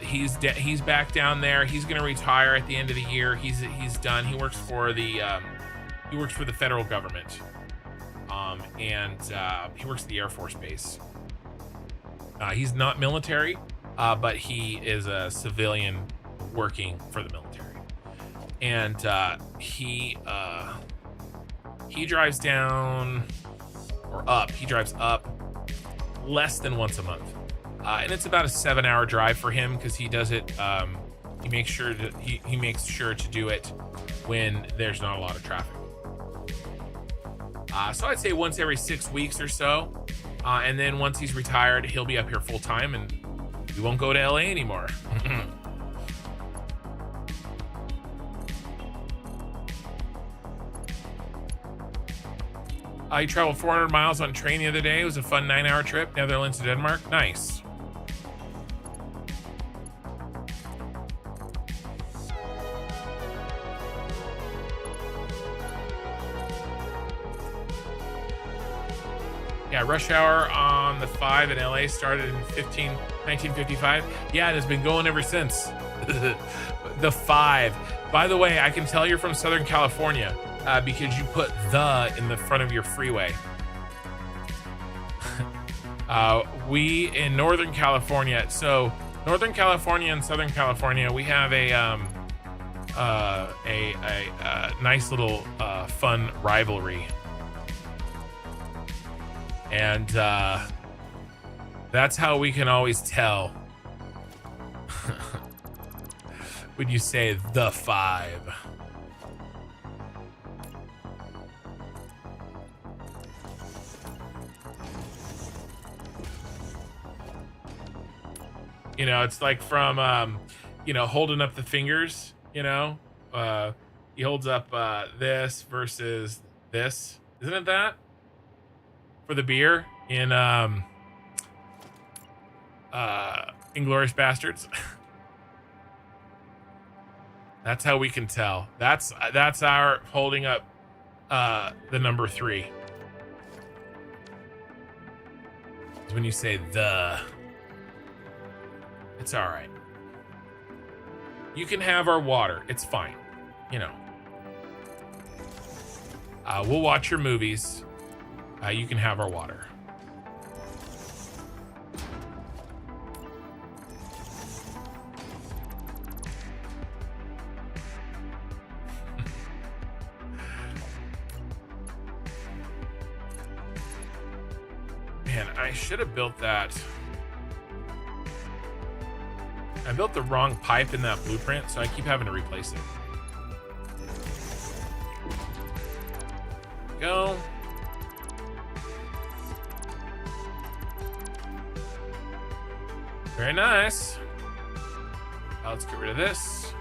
He's back down there. He's gonna retire at the end of the year. He's done. He works for the federal government. And he works at the Air Force Base. He's not military, but he is a civilian working for the military. And he drives down or up. He drives up less than once a month, and it's about a 7-hour drive for him because he does it. He makes sure to do it when there's not a lot of traffic. So I'd say once every 6 weeks or so, and then once he's retired, he'll be up here full time, and we won't go to LA anymore. I traveled 400 miles on train the other day. It was a fun 9-hour trip, Netherlands to Denmark. Nice. Yeah, rush hour on the 5 in LA started in 1955. Yeah, it has been going ever since. The 5. By the way, I can tell you're from Southern California because you put the in the front of your freeway. We in Northern California, so Northern California and Southern California, we have a nice little fun rivalry. And that's how we can always tell when you say the 5. You know, it's like from, you know, holding up the fingers, you know, he holds up this versus this. Isn't it that? For the beer in Inglourious Bastards. That's how we can tell. That's our holding up the number 3. It's when you say the. It's all right. You can have our water. It's fine. You know. We'll watch your movies. You can have our water. Man, I should have built that. I built the wrong pipe in that blueprint, so I keep having to replace it. Go. Very nice. Let's get rid of this.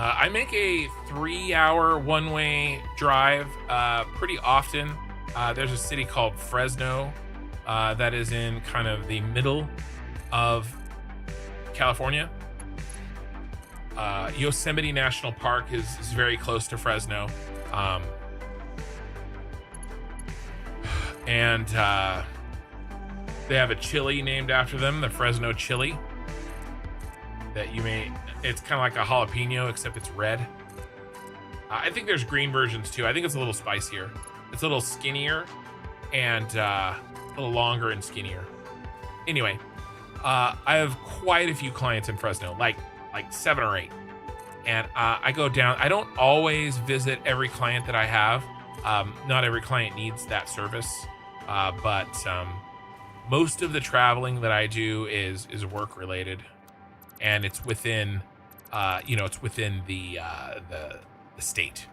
I make a 3-hour one-way drive pretty often. There's a city called Fresno that is in kind of the middle of California. Yosemite National Park is very close to Fresno. And they have a chili named after them, the Fresno chili. That you may, it's kind of like a jalapeno, except it's red. I think there's green versions too. I think it's a little spicier. It's a little skinnier and a little longer and skinnier. Anyway, I have quite a few clients in Fresno, like 7 or 8. And I go down. I don't always visit every client that I have. Not every client needs that service. But most of the traveling that I do is work related. And it's within, it's within the state.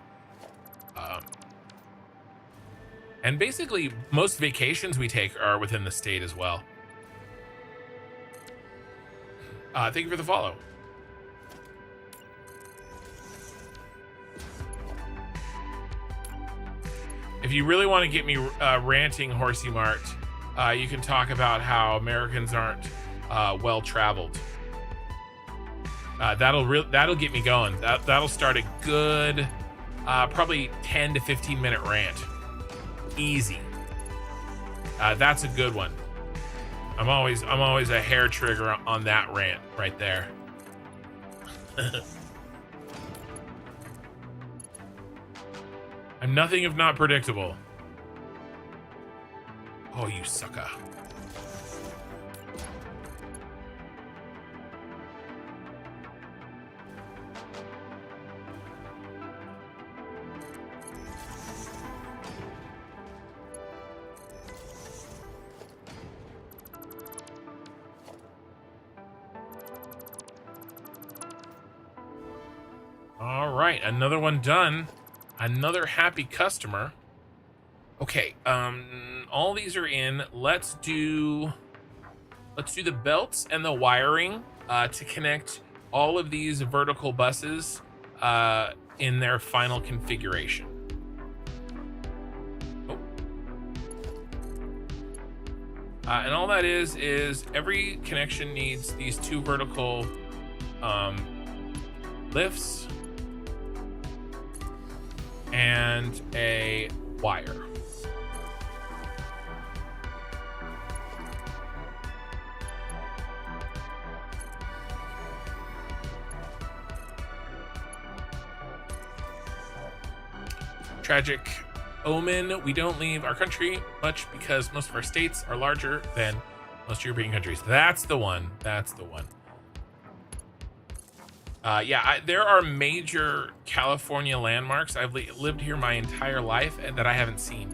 And basically, most vacations we take are within the state as well. Thank you for the follow. If you really want to get me ranting, Horsey Mart, you can talk about how Americans aren't well traveled. That'll get me going. That'll start a good, probably 10 to 15 minute rant. Easy. That's a good one. I'm always a hair trigger on that rant right there. I'm nothing if not predictable. Oh, you sucker. All right, another one done. Another happy customer. Okay, all these are in. Let's do the belts and the wiring to connect all of these vertical buses in their final configuration. Oh. And all that is every connection needs these 2 vertical lifts and a wire. Tragic omen. We don't leave our country much because most of our states are larger than most European countries. That's the one. That's the one. There are major California landmarks. I've lived here my entire life and that I haven't seen,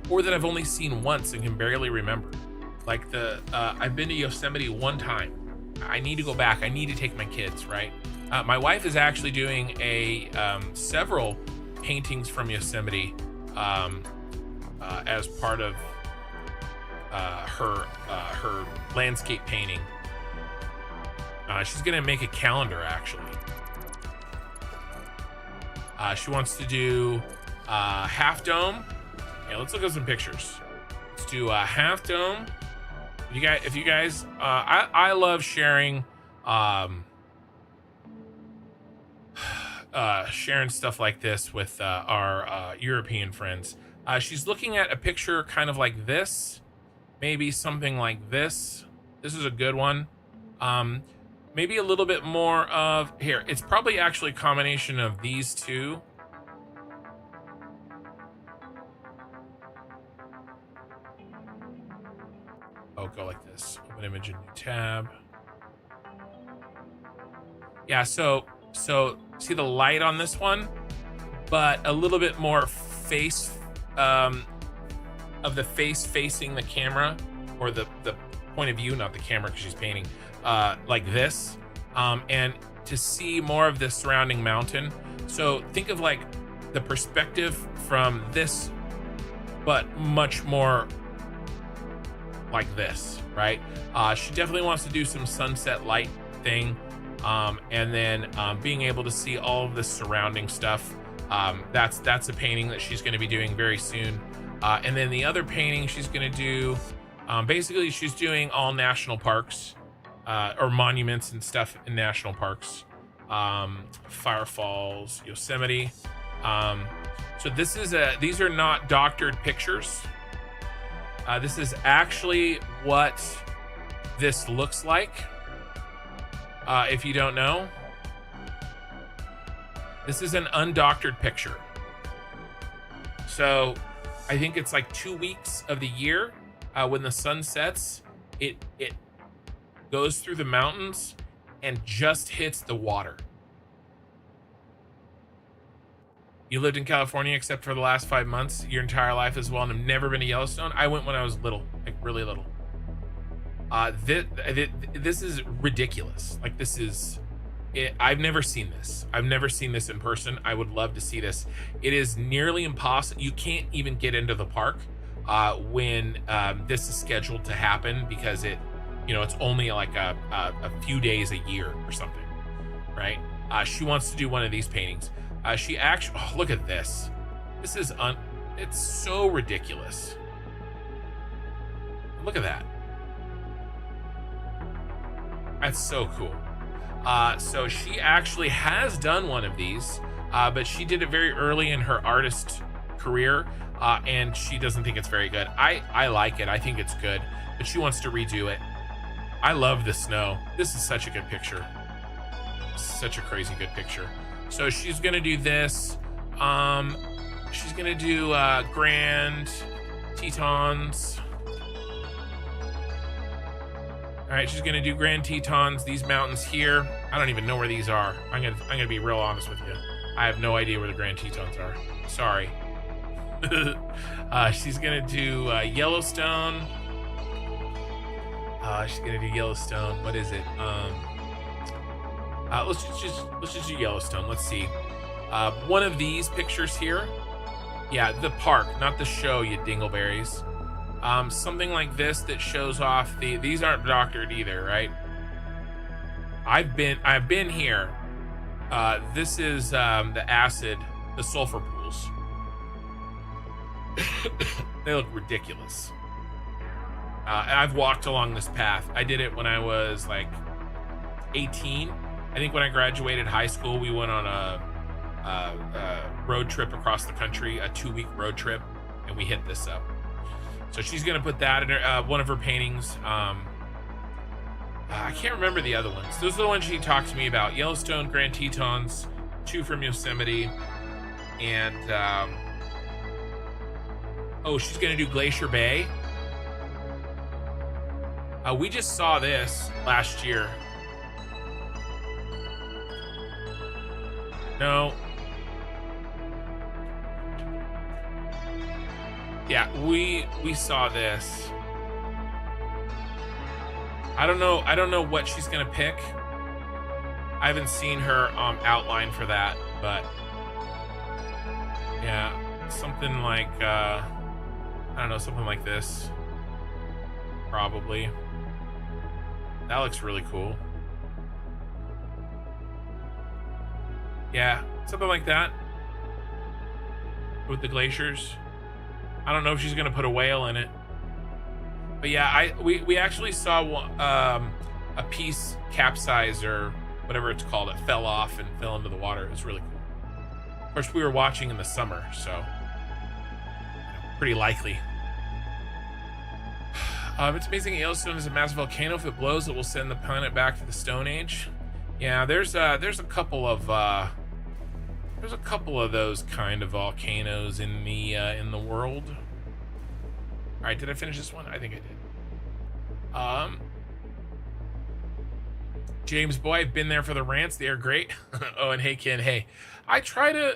or that I've only seen once and can barely remember. Like I've been to Yosemite one time. I need to go back. I need to take my kids, right? My wife is actually doing several paintings from Yosemite as part of her landscape painting. She's gonna make a calendar actually. She wants to do Half Dome. Yeah, let's look at some pictures. Let's do Half Dome. If you guys, I love sharing, sharing stuff like this with our European friends. She's looking at a picture kind of like this, maybe something like this. This is a good one. Maybe a little bit more of here. It's probably actually a combination of these two. Oh, go like this. Open image in new tab. Yeah, so see the light on this one, but a little bit more face of the face facing the camera, or the point of view, not the camera because she's painting, like this, and to see more of the surrounding mountain. So think of like the perspective from this, but much more like this, right? She definitely wants to do some sunset light thing, and then being able to see all of the surrounding stuff. That's a painting that she's going to be doing very soon. And then the other painting she's going to do, basically she's doing all national parks, or monuments and stuff in national parks, Fire Falls, Yosemite. So these are not doctored pictures. This is actually what this looks like. If you don't know, this is an undoctored picture. So I think it's like 2 weeks of the year, when the sun sets, it goes through the mountains and just hits the water. You lived in California except for the last 5 months, your entire life as well, and have never been to Yellowstone? I went when I was little, like really little. This is ridiculous. Like I've never seen this. I've never seen this in person. I would love to see this. It is nearly impossible. You can't even get into the park when this is scheduled to happen, because it's only like a few days a year or something, right? She wants to do one of these paintings. She actually, look at this. This is it's so ridiculous. Look at that. That's so cool. So she actually has done one of these, but she did it very early in her artist career, and she doesn't think it's very good. I like it. I think it's good, but she wants to redo it. I love the snow. This is such a good picture. Such a crazy good picture. So she's gonna do this. She's gonna do Grand Tetons. All right, she's gonna do Grand Tetons. These mountains here, I don't even know where these are. I'm gonna be real honest with you. I have no idea where the Grand Tetons are. Sorry. She's gonna do Yellowstone. She's gonna do Yellowstone. What is it? Let's just do Yellowstone. Let's see. One of these pictures here. Yeah, the park, not the show, you dingleberries. Something like this that shows off these aren't doctored either, right? I've been here. This is the sulfur pools. They look ridiculous. I've walked along this path. I did it when I was like 18. I think when I graduated high school, we went on a road trip across the country, a 2-week road trip, and we hit this up. So she's gonna put that in one of her paintings. I can't remember the other ones. Those are the ones she talked to me about: Yellowstone, Grand Tetons, 2 from Yosemite, and she's gonna do Glacier Bay. We just saw this last year. No. Yeah, we saw this. I don't know what she's gonna pick. I haven't seen her outline for that, but yeah, something like I don't know, something like this, probably. That looks really cool. Yeah, something like that with the glaciers. I don't know if she's gonna put a whale in it, but yeah, we actually saw a piece capsize or whatever it's called. It fell off and fell into the water. It was really cool. Of course, we were watching in the summer, so pretty likely. It's amazing Yellowstone is a massive volcano. If it blows, it will send the planet back to the Stone Age. Yeah, there's a couple of those kind of volcanoes in the world. All right, did I finish this one? I think I did. James Boy, I've been there for the rants. They are great. Oh, and hey Ken, hey, I feel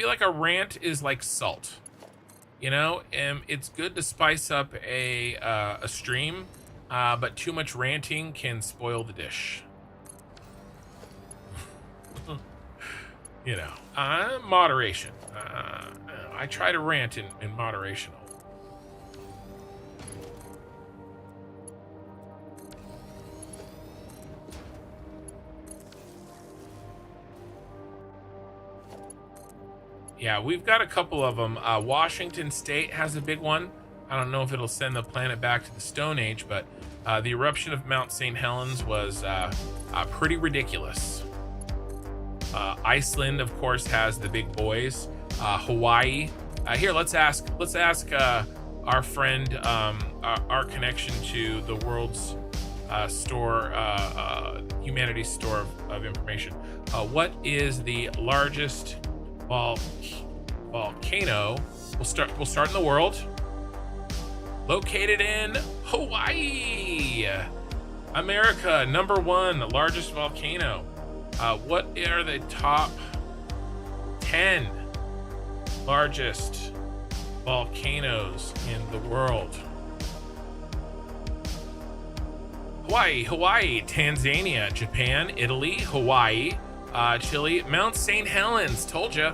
like a rant is like salt. You know, it's good to spice up a stream, but too much ranting can spoil the dish. You know, moderation. I try to rant in moderation. Yeah, we've got a couple of them. Washington State has a big one. I don't know if it'll send the planet back to the Stone Age, but the eruption of Mount St. Helens was pretty ridiculous. Iceland, of course, has the big boys. Hawaii. Here, let's ask our friend, our connection to the world's humanities store of information. What is the largest volcano? We'll start in the world. Located in Hawaii, America. Number 1, the largest volcano. What are the top 10 largest volcanoes in the world? Hawaii, Tanzania, Japan, Italy, Hawaii, Chile, Mount St. Helens, told ya,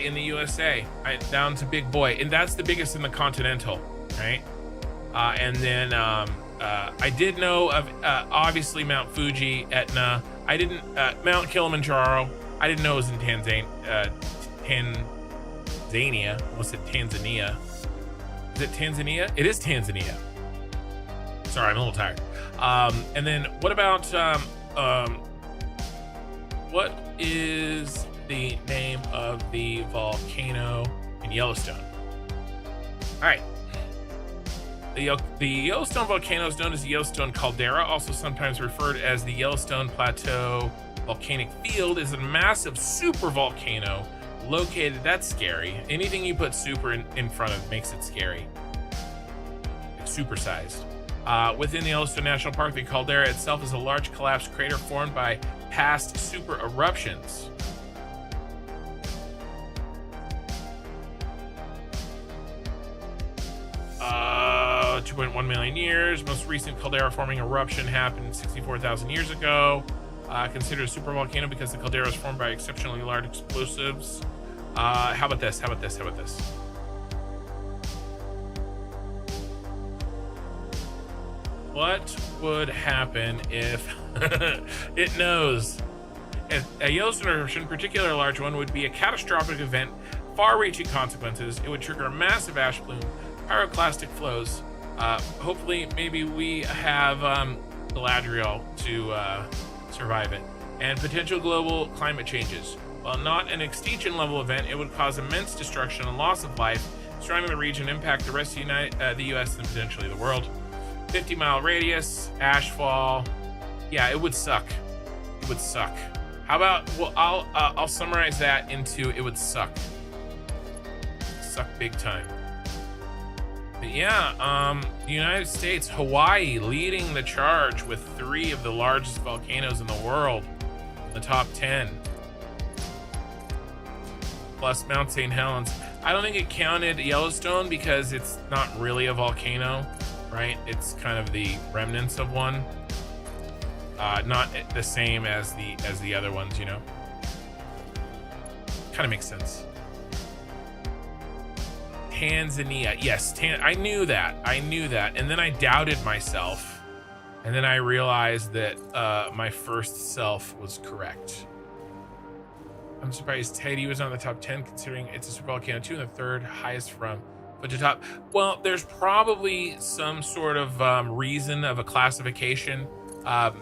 in the USA, down to big boy, and that's the biggest in the continental, right? And then I did know of obviously Mount Fuji, Etna. I didn't Mount Kilimanjaro. I didn't know it was in Tanzania. Almost said Tanzania. Is it Tanzania? It is Tanzania. Sorry, I'm a little tired. And then what about what is the name of the volcano in Yellowstone? All right. The Yellowstone volcano is known as the Yellowstone caldera, also sometimes referred as the Yellowstone Plateau volcanic field, is a massive super volcano located. That's scary. Anything you put super in front of makes it scary. It's supersized. Within the Yellowstone National Park, the caldera itself is a large collapsed crater formed by past super eruptions. 2.1 million years. Most recent caldera forming eruption happened 64,000 years ago. Considered a supervolcano because the caldera was formed by exceptionally large explosives. How about this? What would happen if it knows? A Yellowstone eruption, particularly a large one, would be a catastrophic event, far-reaching consequences. It would trigger a massive ash plume, pyroclastic flows. Hopefully, maybe we have Galadriel to survive it, and potential global climate changes. While not an extinction level event, it would cause immense destruction and loss of life surrounding the region, impact the rest of the U.S. and potentially the world. 50-mile radius, ashfall. Yeah, it would suck. It would suck. How about, well, I'll summarize that into it would suck. Suck big time. But yeah, the United States, Hawaii leading the charge with 3 of the largest volcanoes in the world, in the top 10. Plus Mount St. Helens. I don't think it counted Yellowstone because it's not really a volcano, right? It's kind of the remnants of one. not the same as the other ones, you know. Kind of makes sense. Tanzania, yes, I knew that, and then I doubted myself, and then I realized that my first self was correct. I'm surprised Tahiti was on the top 10, considering it's a super volcano too, and the third highest from foot to top. Well, there's probably some sort of reason of a classification.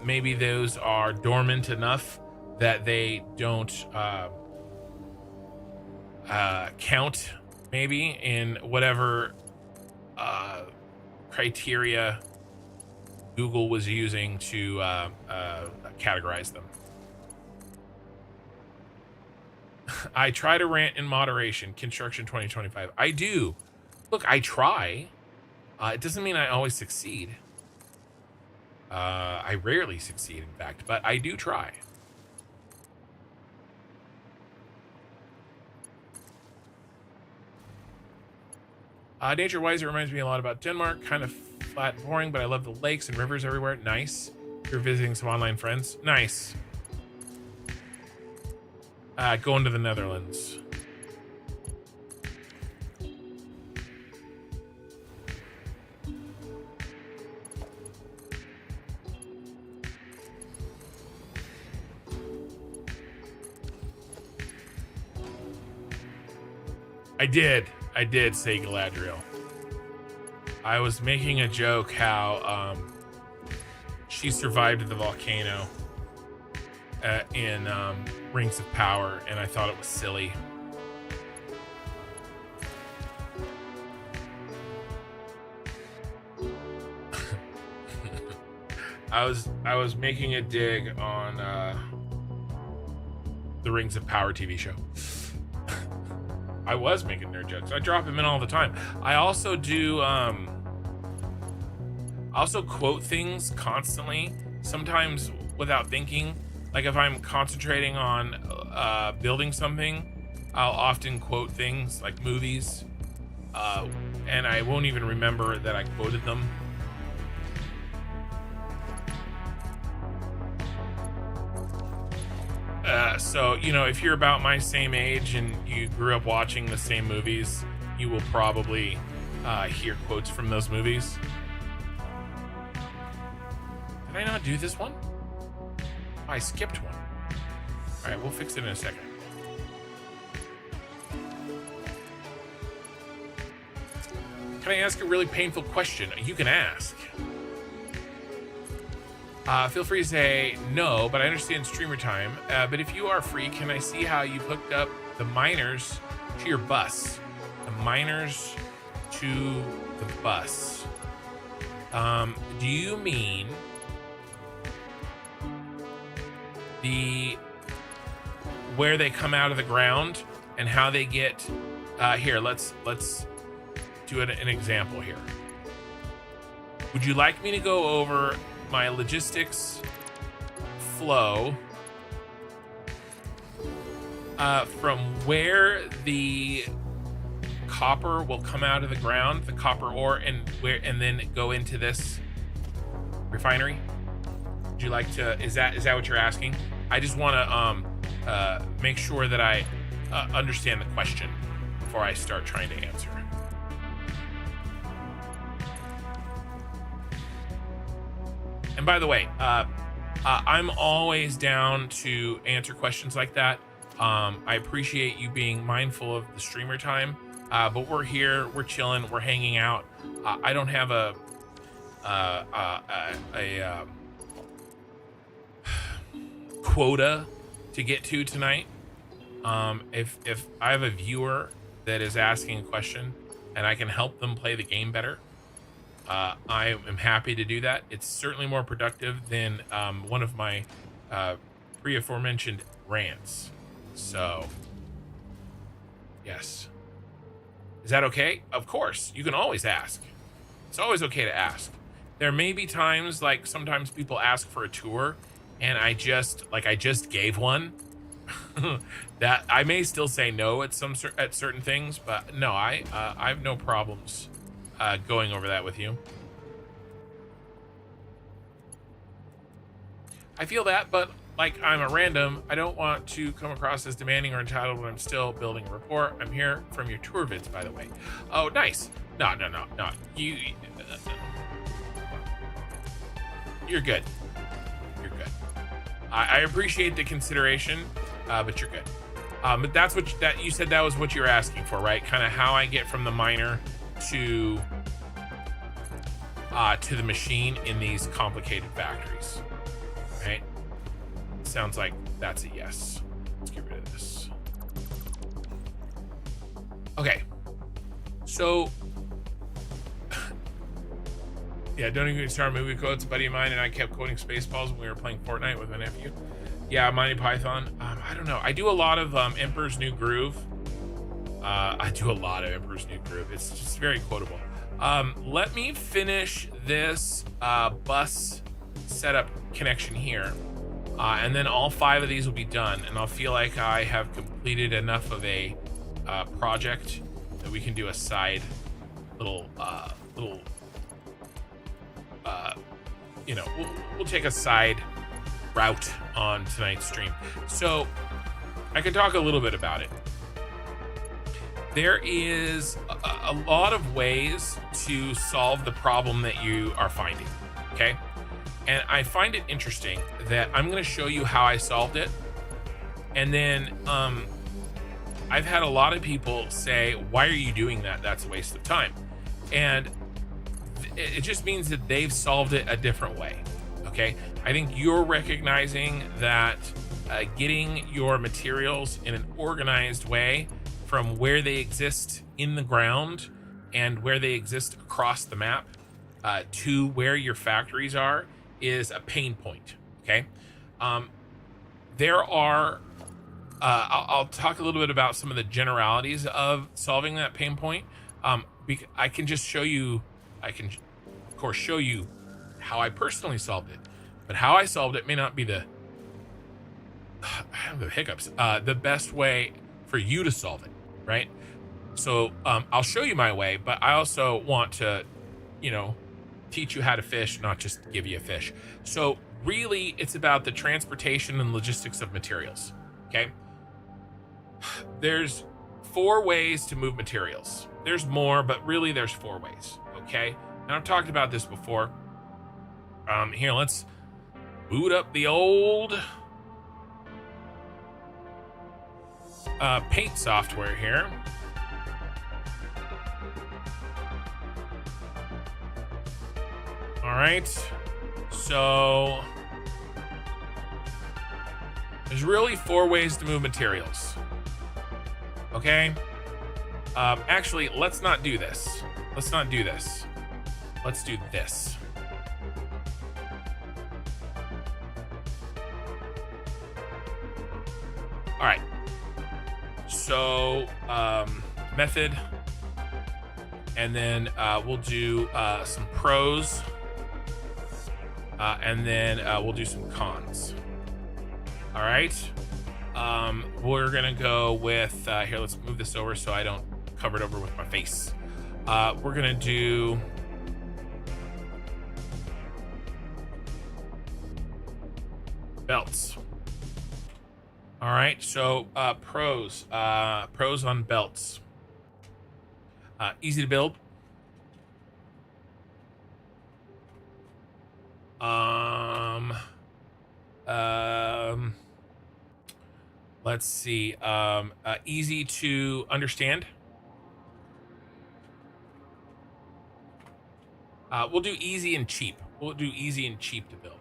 Maybe those are dormant enough that they don't count, maybe, in whatever criteria Google was using to categorize them. I try to rant in moderation. Construction 2025. I do. Look, I try. It doesn't mean I always succeed. I rarely succeed, in fact, but I do try. Nature-wise, it reminds me a lot about Denmark. Kind of flat and boring, but I love the lakes and rivers everywhere. Nice. You're visiting some online friends. Nice. Going to the Netherlands. I did say Galadriel. I was making a joke how she survived the volcano in Rings of Power, and I thought it was silly. I was making a dig on the Rings of Power TV show. I was making nerd jokes. I drop them in all the time. I also do also quote things constantly, sometimes without thinking. Like if I'm concentrating on building something, I'll often quote things like movies, and I won't even remember that I quoted them. So, you know, if you're about my same age and you grew up watching the same movies, you will probably hear quotes from those movies. Did I not do this one? Oh, I skipped one. All right, we'll fix it in a second. Can I ask a really painful question? You can ask. Feel free to say no, but I understand streamer time. But if you are free, can I see how you've hooked up the miners to your bus? The miners to the bus. Do you mean where they come out of the ground and how they get here? Let's do an example here. Would you like me to go over my logistics flow from where the copper will come out of the ground, the copper ore, and then go into this refinery? Would you like to? Is that what you're asking? I just want to make sure that I understand the question before I start trying to answer. And by the way, I'm always down to answer questions like that. I appreciate you being mindful of the streamer time, but we're here, we're chilling, we're hanging out. I don't have a quota to get to tonight. If I have a viewer that is asking a question and I can help them play the game better, I am happy to do that. It's certainly more productive than one of my pre-aforementioned rants. So, yes. Is that okay? Of course. You can always ask. It's always okay to ask. There may be times, like sometimes people ask for a tour, and I just gave one. That I may still say no at certain things, but no, I have no problems going over that with you. I feel that, but like I'm a random, I don't want to come across as demanding or entitled when I'm still building a rapport. I'm here from your tour vids, by the way. Oh, nice. No. You're good. You're good. I appreciate the consideration, but you're good. But that's what you said. That was what you were asking for, right? Kind of how I get from the miner to the machine in these complicated factories, right? Sounds like that's a yes. Let's get rid of this. Okay. So, yeah, don't even start movie quotes. A buddy of mine and I kept quoting Spaceballs when we were playing Fortnite with my nephew. Yeah, Monty Python. I don't know. I do a lot of Emperor's New Groove. I do a lot of Emperor's New Groove. It's just very quotable. Let me finish this bus setup connection here. And then all 5 of these will be done. And I'll feel like I have completed enough of a project that we can do a side little, we'll take a side route on tonight's stream. So I can talk a little bit about it. There is a lot of ways to solve the problem that you are finding, okay? And I find it interesting that I'm going to show you how I solved it. And then I've had a lot of people say, why are you doing that? That's a waste of time. And it just means that they've solved it a different way, okay? I think you're recognizing that getting your materials in an organized way from where they exist in the ground and where they exist across the map to where your factories are is a pain point, okay? There are, I'll talk a little bit about some of the generalities of solving that pain point. I can just show you, I can, of course, show you how I personally solved it, but how I solved it may not be the, I have the hiccups, the best way for you to solve it, right? So I'll show you my way, but I also want to, teach you how to fish, not just give you a fish. So really, it's about the transportation and logistics of materials, okay? There's 4 ways to move materials. There's more, but really there's 4 ways, okay? And I've talked about this before. Here, let's boot up the old paint software here. All right, so there's really 4 ways to move materials, okay? Actually, let's not do this. Let's not do this. Let's do this. All right, so method, and then we'll do some pros, and then we'll do some cons. All right, we're gonna go with here, let's move this over so I don't cover it over with my face. We're gonna do belts. All right, so pros on belts. Easy to build. Let's see. Easy to understand. We'll do easy and cheap. We'll do easy and cheap to build.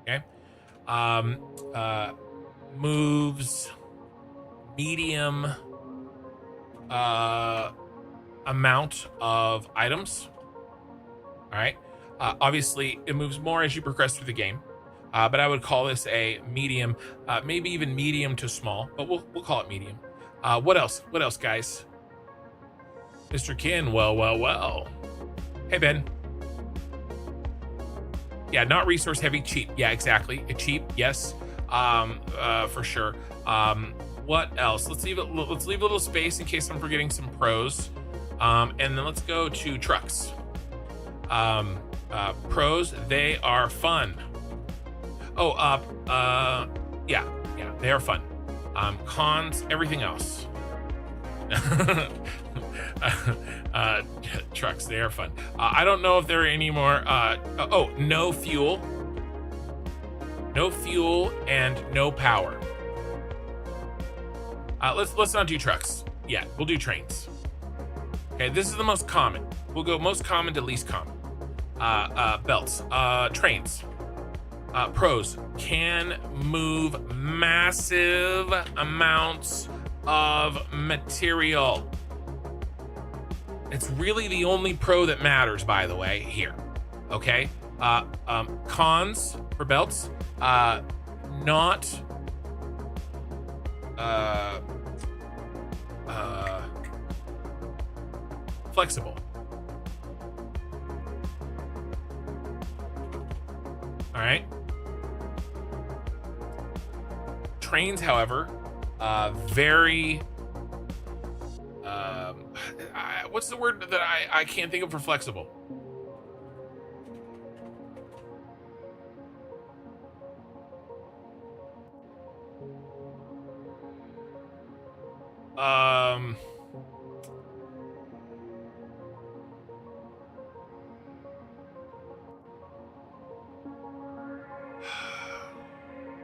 Okay. Moves medium amount of items. All right. Obviously, it moves more as you progress through the game, but I would call this a medium, maybe even medium to small, but we'll call it medium. What else? What else, guys? Mr. Kin, well. Hey, Ben. Yeah, not resource heavy, cheap. Yeah, exactly. Cheap, yes, for sure. What else? Let's leave a little space in case I'm forgetting some pros. And then let's go to trucks. Pros, they are fun. Oh, yeah, they are fun. Cons, everything else. Trucks, they are fun. I don't know if there are any more. Oh, no fuel and no power. Let's not do trucks yet. We'll do trains. Okay, this is the most common. We'll go most common to least common. Belts, trains. Pros, can move massive amounts of material. It's really the only pro that matters, by the way, here. Okay. Cons for belts, not flexible. All right. Trains, however, very what's the word that I can't think of for flexible?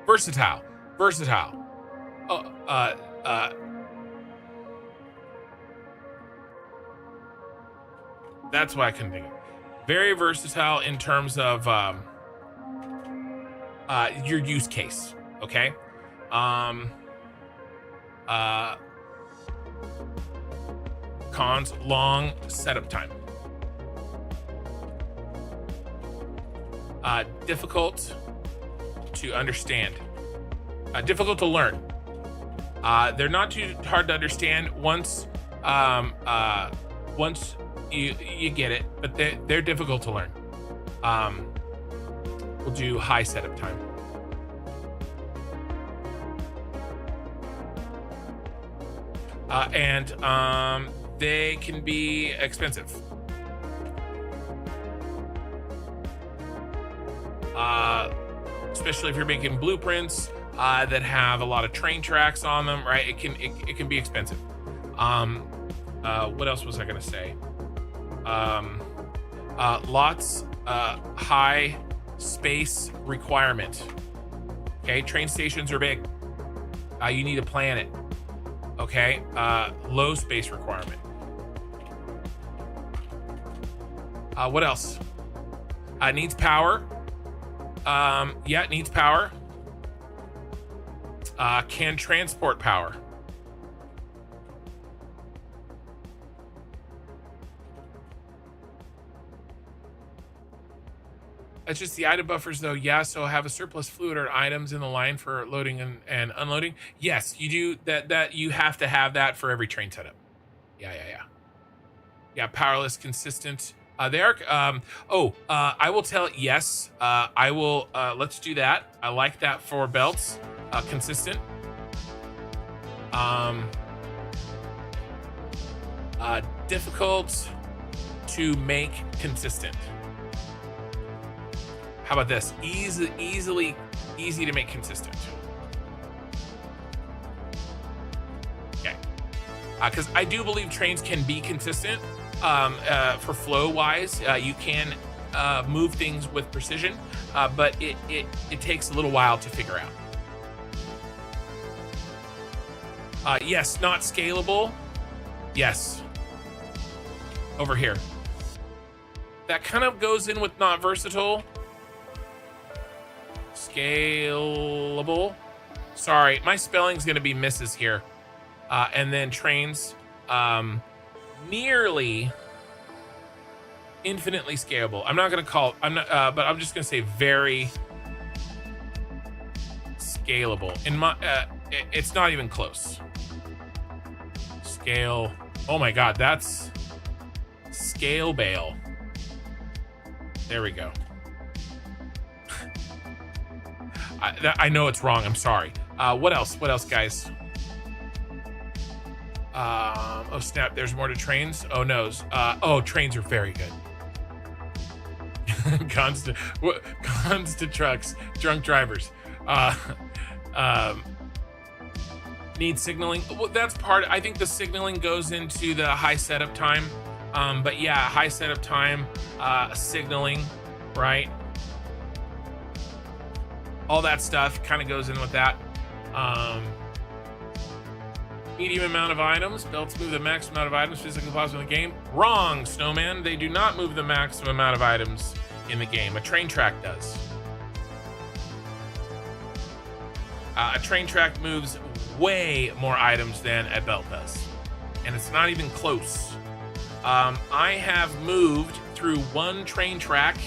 Versatile. That's why I couldn't think of. Very versatile in terms of your use case. Okay. Cons, long setup time. Difficult to understand. Difficult to learn. They're not too hard to understand once you get it, but they're difficult to learn. We'll do high setup time. And they can be expensive. Especially if you're making blueprints that have a lot of train tracks on them, right? It can be expensive. What else was I gonna say? Lots high space requirement. Okay, train stations are big. You need to plan it. Okay, low space requirement. What else? Needs power. Yeah, it needs power. Can transport power. It's just the item buffers though. Yeah, so have a surplus fluid or items in the line for loading and unloading. Yes, you do that you have to have that for every train setup. Yeah, powerless, consistent. They are I will tell yes. I will let's do that. I like that for belts. Consistent. Difficult to make consistent. How about this? Easy to make consistent. Okay. Because I do believe trains can be consistent. For flow wise, you can move things with precision, but it takes a little while to figure out. Yes, not scalable. Yes. Over here. That kind of goes in with not versatile. Scalable. Sorry, my spelling's gonna be misses here. And then trains, nearly infinitely scalable. I'm not gonna call, but I'm just gonna say very scalable. In my, it's not even close. Scale. Oh my God, that's scale bale. There we go. I know it's wrong. I'm sorry. What else? What else, guys? Oh snap! There's more to trains. Oh no. Trains are very good. Cons to trucks, drunk drivers. Need signaling. Well, that's part. I think the signaling goes into the high setup time. But yeah, high setup time, signaling, right? All that stuff kind of goes in with that. Medium amount of items. Belts move the maximum amount of items physically possible in the game. Wrong, Snowman. They do not move the maximum amount of items in the game. A train track does. A train track moves way more items than a belt does. And it's not even close. I have moved through one train track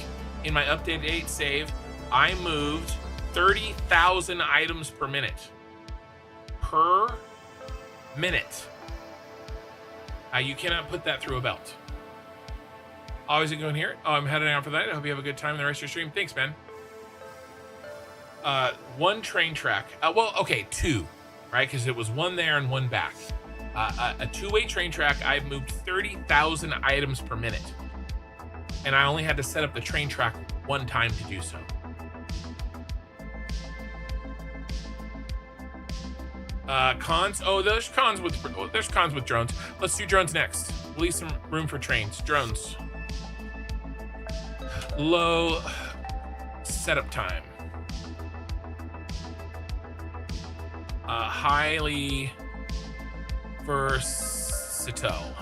in my updated 8 save. I moved 30,000 items per minute. Per minute. You cannot put that through a belt. Always going here. Oh, I'm heading out for that. I hope you have a good time in the rest of your stream. Thanks, man. One train track. Well, okay, 2, right? Because it was one there and one back. A 2-way train track. I've moved 30,000 items per minute, and I only had to set up the train track one time to do so. Cons. Oh, there's cons with drones. Let's do drones next. Leave some room for trains. Drones. Low setup time. Highly versatile.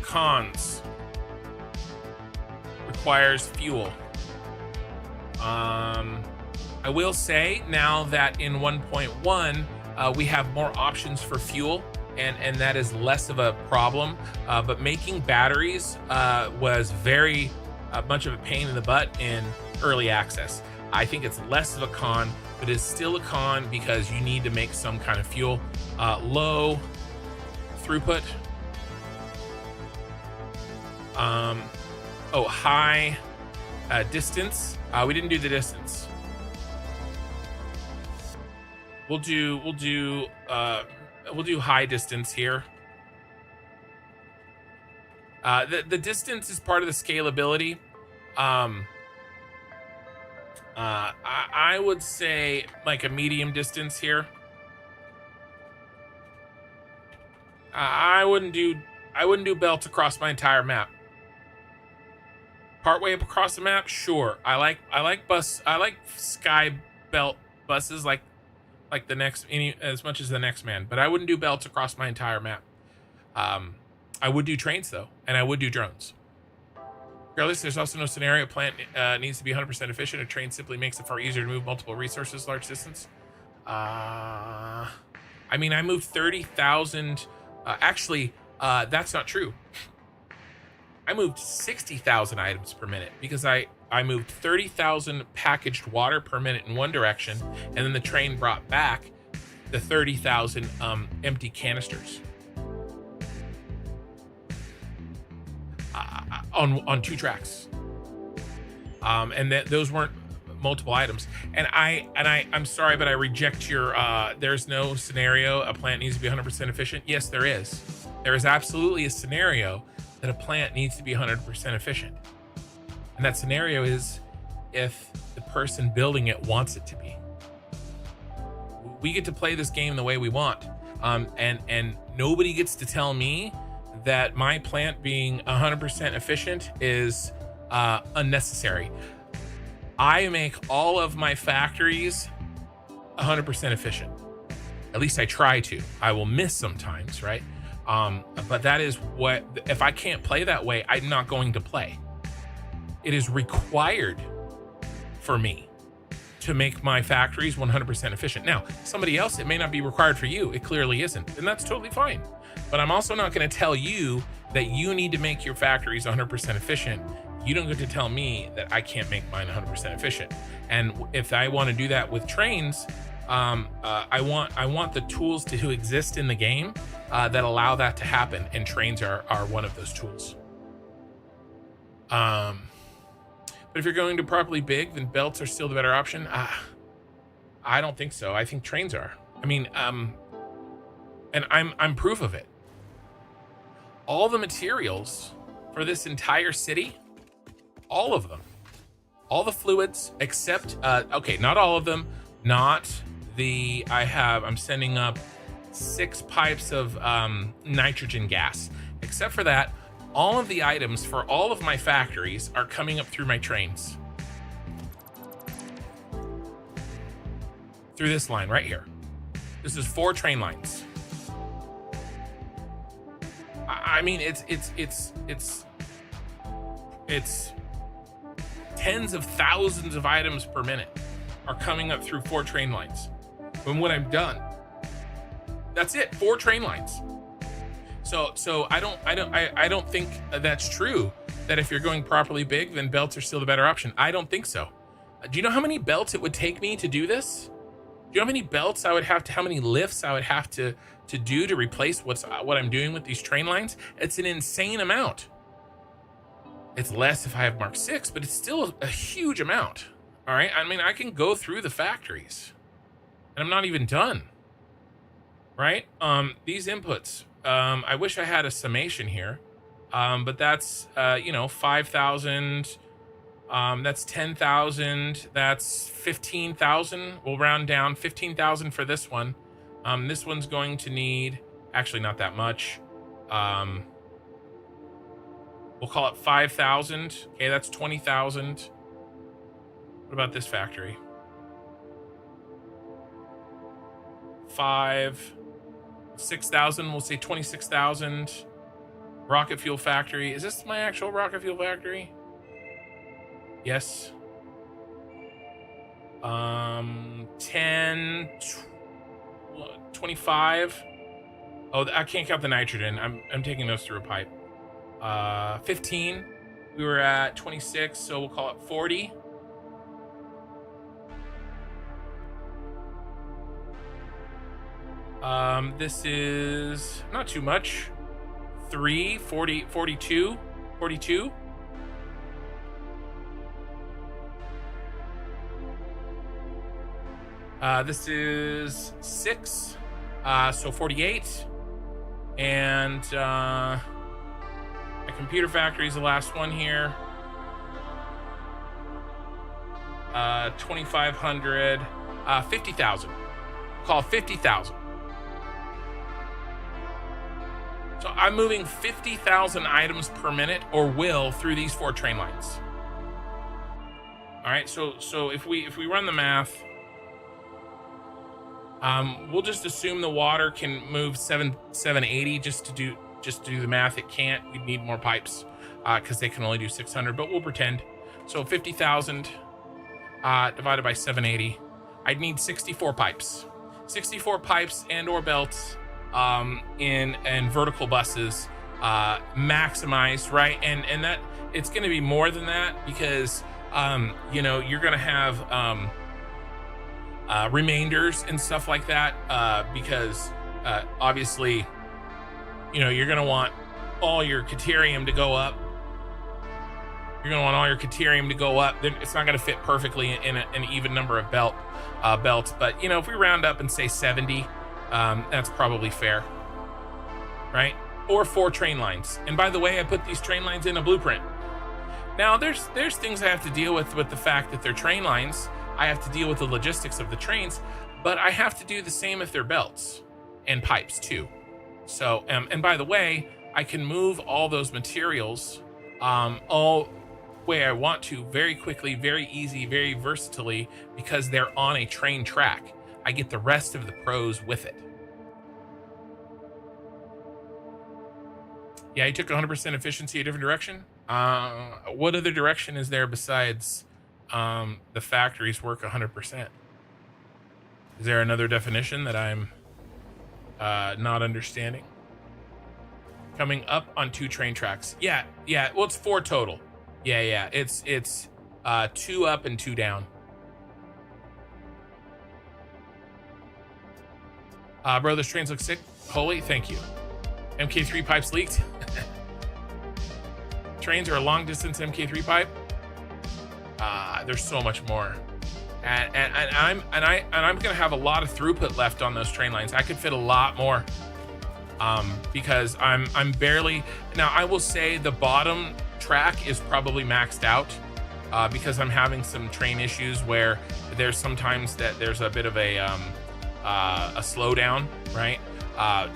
Cons. Requires fuel. I will say now that in 1.1 we have more options for fuel, and that is less of a problem. But making batteries was very much of a pain in the butt in early access. I think it's less of a con, but it's still a con because you need to make some kind of fuel. Low throughput. High distance. We didn't do the distance. We'll do high distance here. The distance is part of the scalability. I would say like a medium distance here. I wouldn't do belts across my entire map. Partway up across the map, sure. I like sky belt buses like the next as much as the next man, but I wouldn't do belts across my entire map. I would do trains though, and I would do drones. Regardless, there's also no scenario. A plant needs to be 100% efficient. A train simply makes it far easier to move multiple resources large distance. I mean, I moved 30,000. Actually, that's not true. I moved 60,000 items per minute because I moved 30,000 packaged water per minute in one direction, and then the train brought back the 30,000 empty canisters on 2 tracks. And those weren't multiple items. And I'm sorry, but I reject your there's no scenario a plant needs to be 100% efficient. Yes, there is. There is absolutely a scenario that a plant needs to be 100% efficient. And that scenario is if the person building it wants it to be. We get to play this game the way we want. And nobody gets to tell me that my plant being 100% efficient is unnecessary. I make all of my factories 100% efficient. At least I try to. I will miss sometimes, right? But that is what, if I can't play that way, I'm not going to play. It is required for me to make my factories 100% efficient. Now, somebody else, it may not be required for you. It clearly isn't, and that's totally fine. But I'm also not going to tell you that you need to make your factories 100% efficient. You don't get to tell me that I can't make mine 100% efficient. And if I want to do that with trains, I want the tools to exist in the game that allow that to happen, and trains are one of those tools. But if you're going to properly big, then belts are still the better option. I don't think so. I think trains are. I mean, and I'm proof of it. all the materials for this entire city, all of them, all the fluids except, okay, not all of them, not the, I'm sending up 6 pipes of nitrogen gas. Except for that, all of the items for all of my factories are coming up through my trains. Through this line right here. This is 4 train lines. I mean, it's tens of thousands of items per minute are coming up through 4 train lines. And when I'm done, that's it, 4 train lines. So I don't think that's true, that if you're going properly big, then belts are still the better option. I don't think so. Do you know how many belts it would take me to do this? Do you know how many belts I would have to, how many lifts I would have to do to replace what I'm doing with these train lines? It's an insane amount. It's less if I have Mark 6, but it's still a huge amount. All right, I mean, I can go through the factories and I'm not even done. Right? These inputs, I wish I had a summation here, but that's, 5,000, that's 10,000, that's 15,000. We'll round down 15,000 for this one. This one's going to need, actually not that much. We'll call it 5,000. Okay, that's 20,000. What about this factory? 6,000, we'll say 26,000. Rocket fuel factory. Is this my actual rocket fuel factory? Yes. 10, 25. Oh, I can't count the nitrogen. I'm taking those through a pipe. 15. We were at 26, so we'll call it 40. This is not too much. 3, 40, 42, 42. This is 6, so 48. And my computer factory is the last one here. 2,500, 50,000. Call 50,000. So I'm moving 50,000 items per minute, or will, through these 4 train lines. All right, so if we run the math, we'll just assume the water can move 780 just to do the math. It can't. We'd need more pipes because they can only do 600, but we'll pretend. So 50,000 divided by 780, I'd need 64 pipes. 64 pipes and or belts in vertical buses, maximized, right? And that it's going to be more than that because you're going to have remainders and stuff like that, because obviously you're going to want all your caterium to go up. You're going to want all your caterium to go up. Then it's not going to fit perfectly in an even number of belts, but if we round up and say 70, that's probably fair, right? Or 4 train lines. And by the way, I put these train lines in a blueprint. Now there's things I have to deal with the fact that they're train lines. I have to deal with the logistics of the trains, but I have to do the same if they're belts and pipes too. So, and by the way, I can move all those materials all way I want to, very quickly, very easy, very versatilely, because they're on a train track. I get the rest of the pros with it. Yeah, you took 100% efficiency a different direction. What other direction is there besides the factories work 100%? Is there another definition that I'm not understanding? Coming up on 2 train tracks. Yeah. Well, it's 4 total. Yeah. It's 2 up and 2 down. Bro, those trains look sick. Holy, thank you. MK3 pipes leaked. Trains are a long distance MK3 pipe. There's so much more, and I'm gonna have a lot of throughput left on those train lines. I could fit a lot more. because I'm barely, now I will say the bottom track is probably maxed out, because I'm having some train issues where there's sometimes that there's a bit of a slowdown, right? A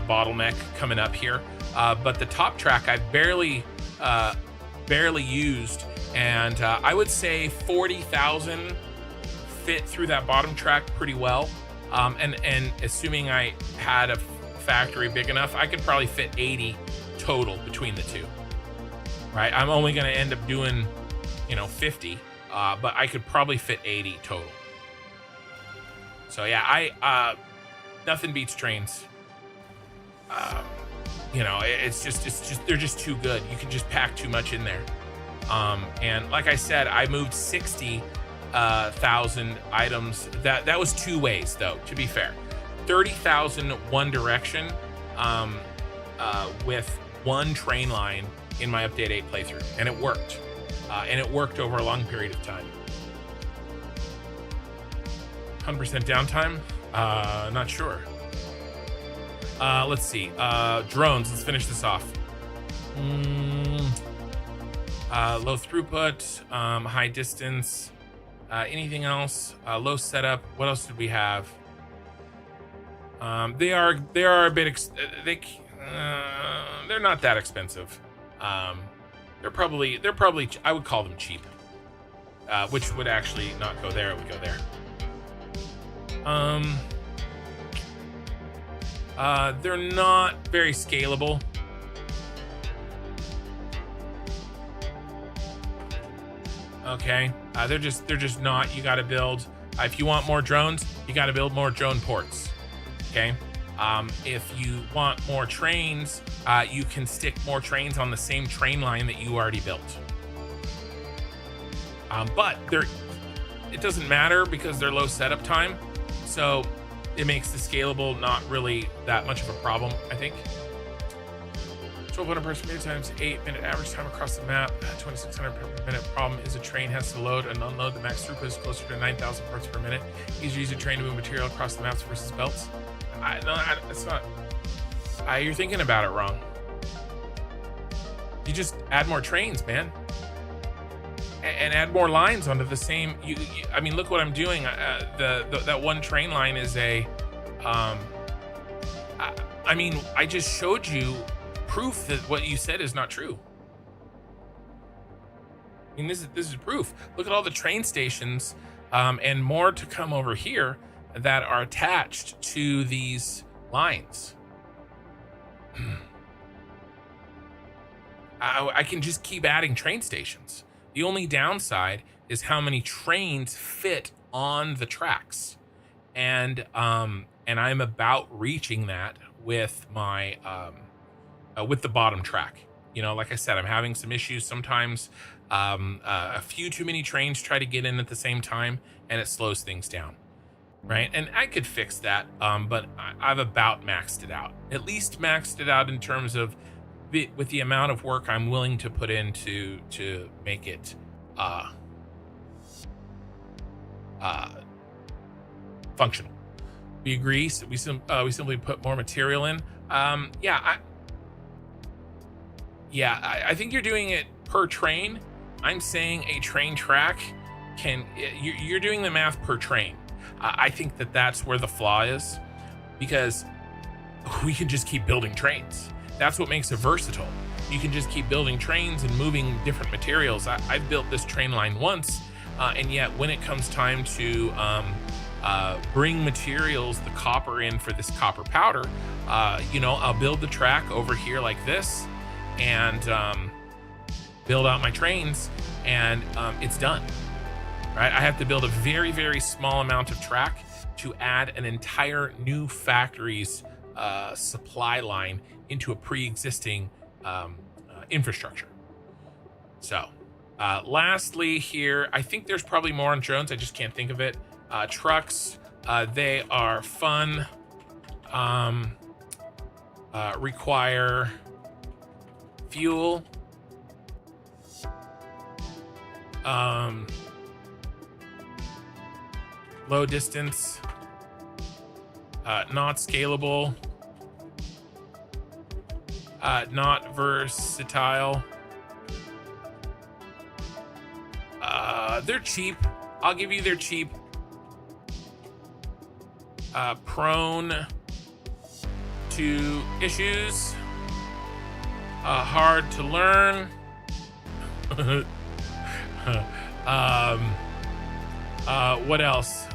bottleneck coming up here. But the top track I've barely used, and I would say 40,000 fit through that bottom track pretty well. And assuming I had a factory big enough, I could probably fit 80 total between the two, right? I'm only going to end up doing, 50, but I could probably fit 80 total. So yeah, nothing beats trains. It's just they're just too good. You can just pack too much in there. And like I said, I moved 60,000 items. That was two ways, though, to be fair. 30,000 one direction, with one train line in my Update 8 playthrough, and it worked. And it worked over a long period of time. 100% downtime? Not sure. Let's see. Drones. Let's finish this off. Low throughput, high distance. Anything else? Low setup. What else did we have? They are a bit. They're not that expensive. They're probably. I would call them cheap. Which would actually not go there. It would go there. They're not very scalable. Okay, they're just not. You got to build. If you want more drones, you got to build more drone ports. Okay. If you want more trains, you can stick more trains on the same train line that you already built. But it doesn't matter because they're low setup time, so it makes the scalable not really that much of a problem, I think. 1,200 parts per minute times 8-minute average time across the map. 2,600 per minute. Problem is a train has to load and unload. The max throughput is closer to 9,000 parts per minute. Easier to use a train to move material across the maps versus belts. It's not. You're thinking about it wrong. You just add more trains, man, and add more lines onto the same. I mean, look what I'm doing. That one train line is a. I mean, I just showed you proof that what you said is not true. I mean, this is proof. Look at all the train stations, and more to come over here that are attached to these lines. I can just keep adding train stations. The only downside is how many trains fit on the tracks, and I'm about reaching that with my with the bottom track. Like I said, I'm having some issues sometimes. A few too many trains try to get in at the same time, and it slows things down, right? And I could fix that, but I've about maxed it out. At least maxed it out in terms of with the amount of work I'm willing to put in to make it functional. We agree. So we simply put more material in. I think you're doing it per train. I'm saying a train track you're doing the math per train. I think that's where the flaw is, because we can just keep building trains. That's what makes it versatile. You can just keep building trains and moving different materials. I've built this train line once, and yet when it comes time to bring materials, the copper in for this copper powder, I'll build the track over here like this, and build out my trains, and it's done. Right? I have to build a very, very small amount of track to add an entire new factory's supply line into a pre-existing infrastructure. So, lastly here, I think there's probably more on drones. I just can't think of it. Trucks, they are fun. Require fuel. Low distance, not scalable. Not versatile. They're cheap. I'll give you they're cheap. Prone to issues. Hard to learn. What else?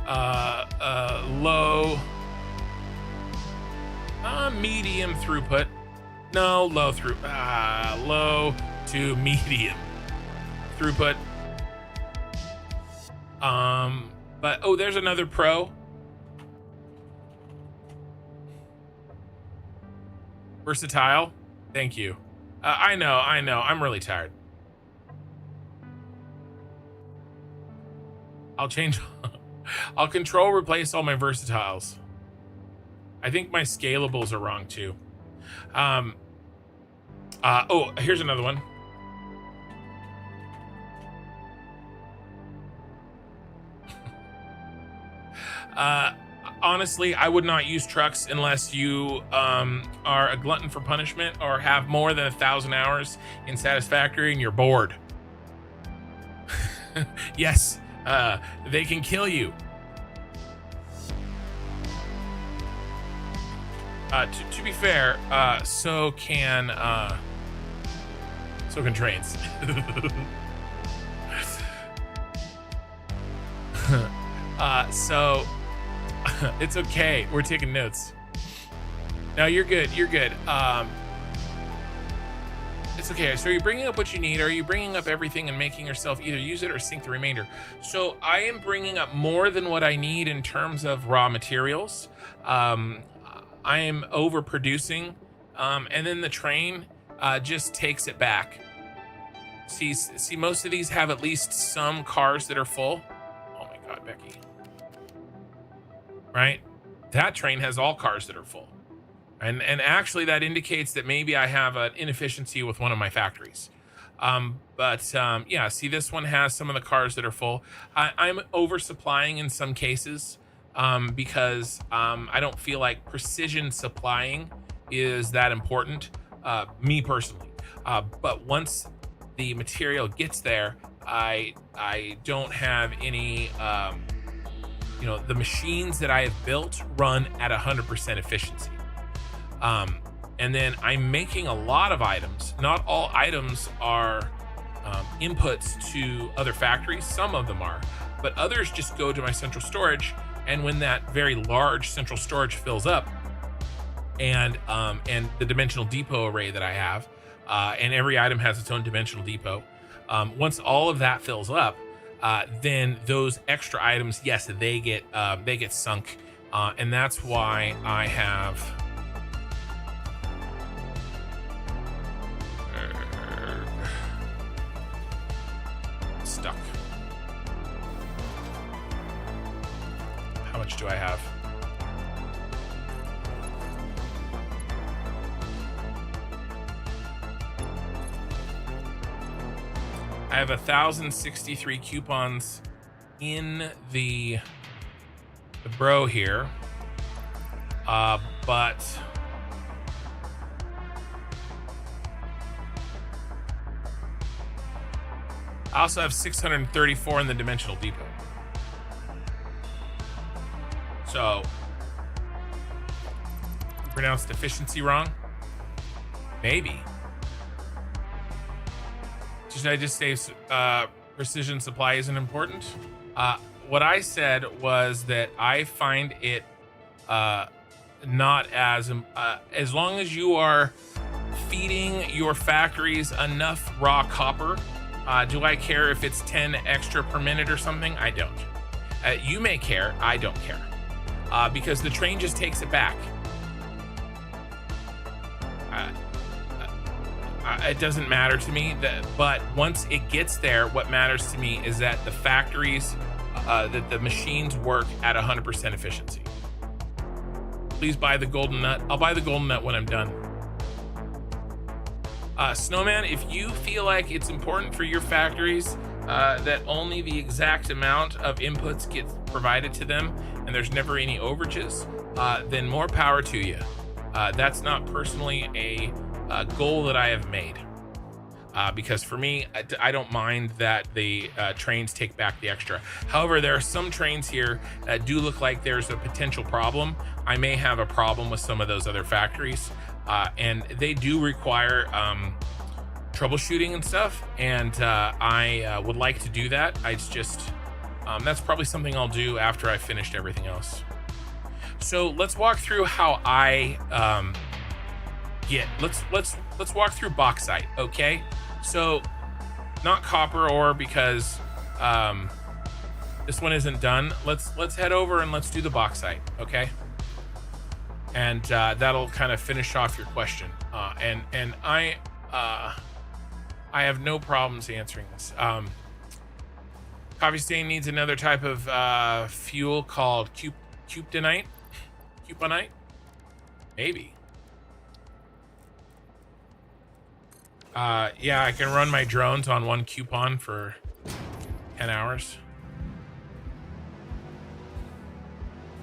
Low. Medium throughput. No, low to medium throughput. But oh, there's another pro. Versatile. Thank you. I know. I'm really tired. I'll change. I'll control replace all my versatiles. I think my scalables are wrong too. Oh, here's another one. Honestly, I would not use trucks unless you are a glutton for punishment or have more than 1,000 hours in Satisfactory and you're bored. Yes, they can kill you. To be fair, so can trains. So it's okay. We're taking notes. No, you're good. It's okay. So you're bringing up what you need. Are you bringing up everything and making yourself either use it or sink the remainder? So I am bringing up more than what I need in terms of raw materials. I am overproducing, and then the train just takes it back. See, most of these have at least some cars that are full. Oh my God, Becky. Right? That train has all cars that are full. And actually that indicates that maybe I have an inefficiency with one of my factories. Yeah, see, this one has some of the cars that are full. I'm oversupplying in some cases. Because I don't feel like precision supplying is that important, me personally. But once the material gets there, I don't have any, the machines that I have built run at 100% efficiency. And then I'm making a lot of items. Not all items are inputs to other factories. Some of them are, but others just go to my central storage. And when that very large central storage fills up, and the dimensional depot array that I have, and every item has its own dimensional depot. Once all of that fills up, then those extra items, yes, they get sunk, and that's why I have. Stuck. How much do I have? I have 1,063 coupons in the bro here, but I also have 634 in the dimensional depot. So, pronounced efficiency wrong? Maybe. Should I just say precision supply isn't important? What I said was that I find it not as long as you are feeding your factories enough raw copper. Do I care if it's 10 extra per minute or something? I don't. You may care. I don't care. Because the train just takes it back. It doesn't matter to me, but once it gets there, what matters to me is that the factories, that the machines work at 100% efficiency. Please buy the golden nut. I'll buy the golden nut when I'm done. Snowman, if you feel like it's important for your factories that only the exact amount of inputs get provided to them and there's never any overages, then more power to you. That's not personally a goal that I have made. Because for me, I don't mind that the trains take back the extra. However, there are some trains here that do look like there's a potential problem. I may have a problem with some of those other factories, and they do require troubleshooting and stuff, and I would like to do that. It's just that's probably something I'll do after I've finished everything else. So let's walk through how I let's walk through bauxite. Okay, so not copper ore, because this one isn't done. Let's head over and let's do the bauxite. Okay, and that'll kind of finish off your question. And I have no problems answering this. Coffee stain needs another type of fuel called cuponite. Cuponite? Maybe. Yeah, I can run my drones on one coupon for 10 hours.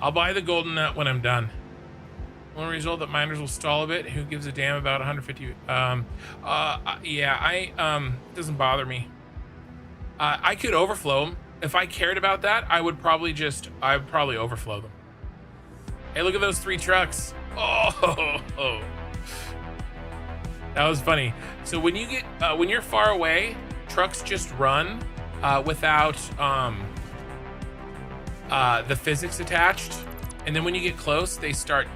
I'll buy the golden nut when I'm done. Will result that miners will stall a bit. Who gives a damn about 150? Yeah, it doesn't bother me. I could overflow them. If I cared about that, I would probably overflow them. Hey, look at those 3 trucks. Oh, that was funny. So when you get when you're far away, trucks just run without the physics attached, and then when you get close, they start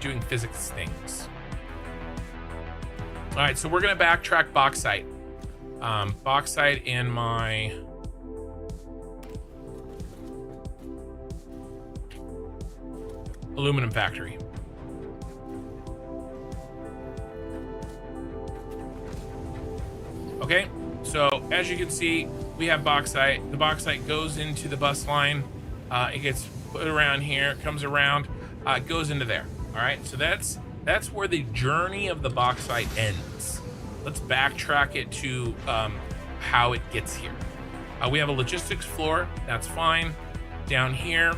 doing physics things. All right, so we're gonna backtrack bauxite. Bauxite in my aluminum factory. Okay, so as you can see, we have bauxite. The bauxite goes into the bus line. It gets put around here, comes around, goes into there. All right, so that's where the journey of the bauxite ends. Let's backtrack it to how it gets here. We have a logistics floor. That's fine. Down here,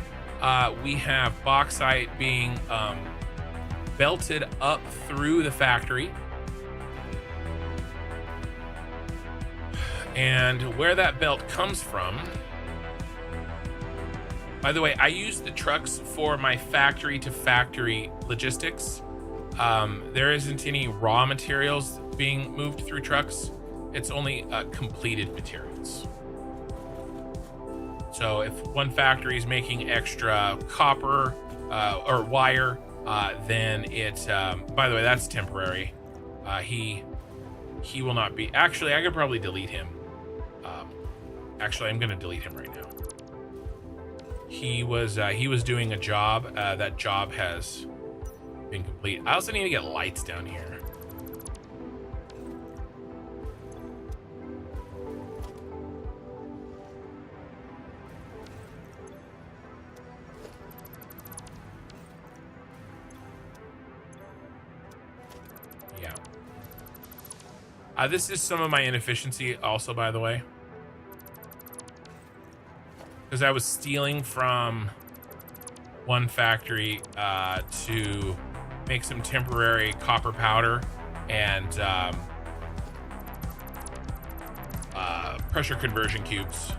we have bauxite being belted up through the factory. And where that belt comes from, by the way, I use the trucks for my factory to factory logistics. There isn't any raw materials being moved through trucks. It's only completed materials. So if one factory is making extra copper or wire, then it, by the way, that's temporary. He will not be, actually, I could probably delete him. Actually, I'm going to delete him right now. He was doing a job. That job has been complete. I also need to get lights down here. Yeah. This is some of my inefficiency also, by the way. Because I was stealing from one factory to make some temporary copper powder and pressure conversion cubes.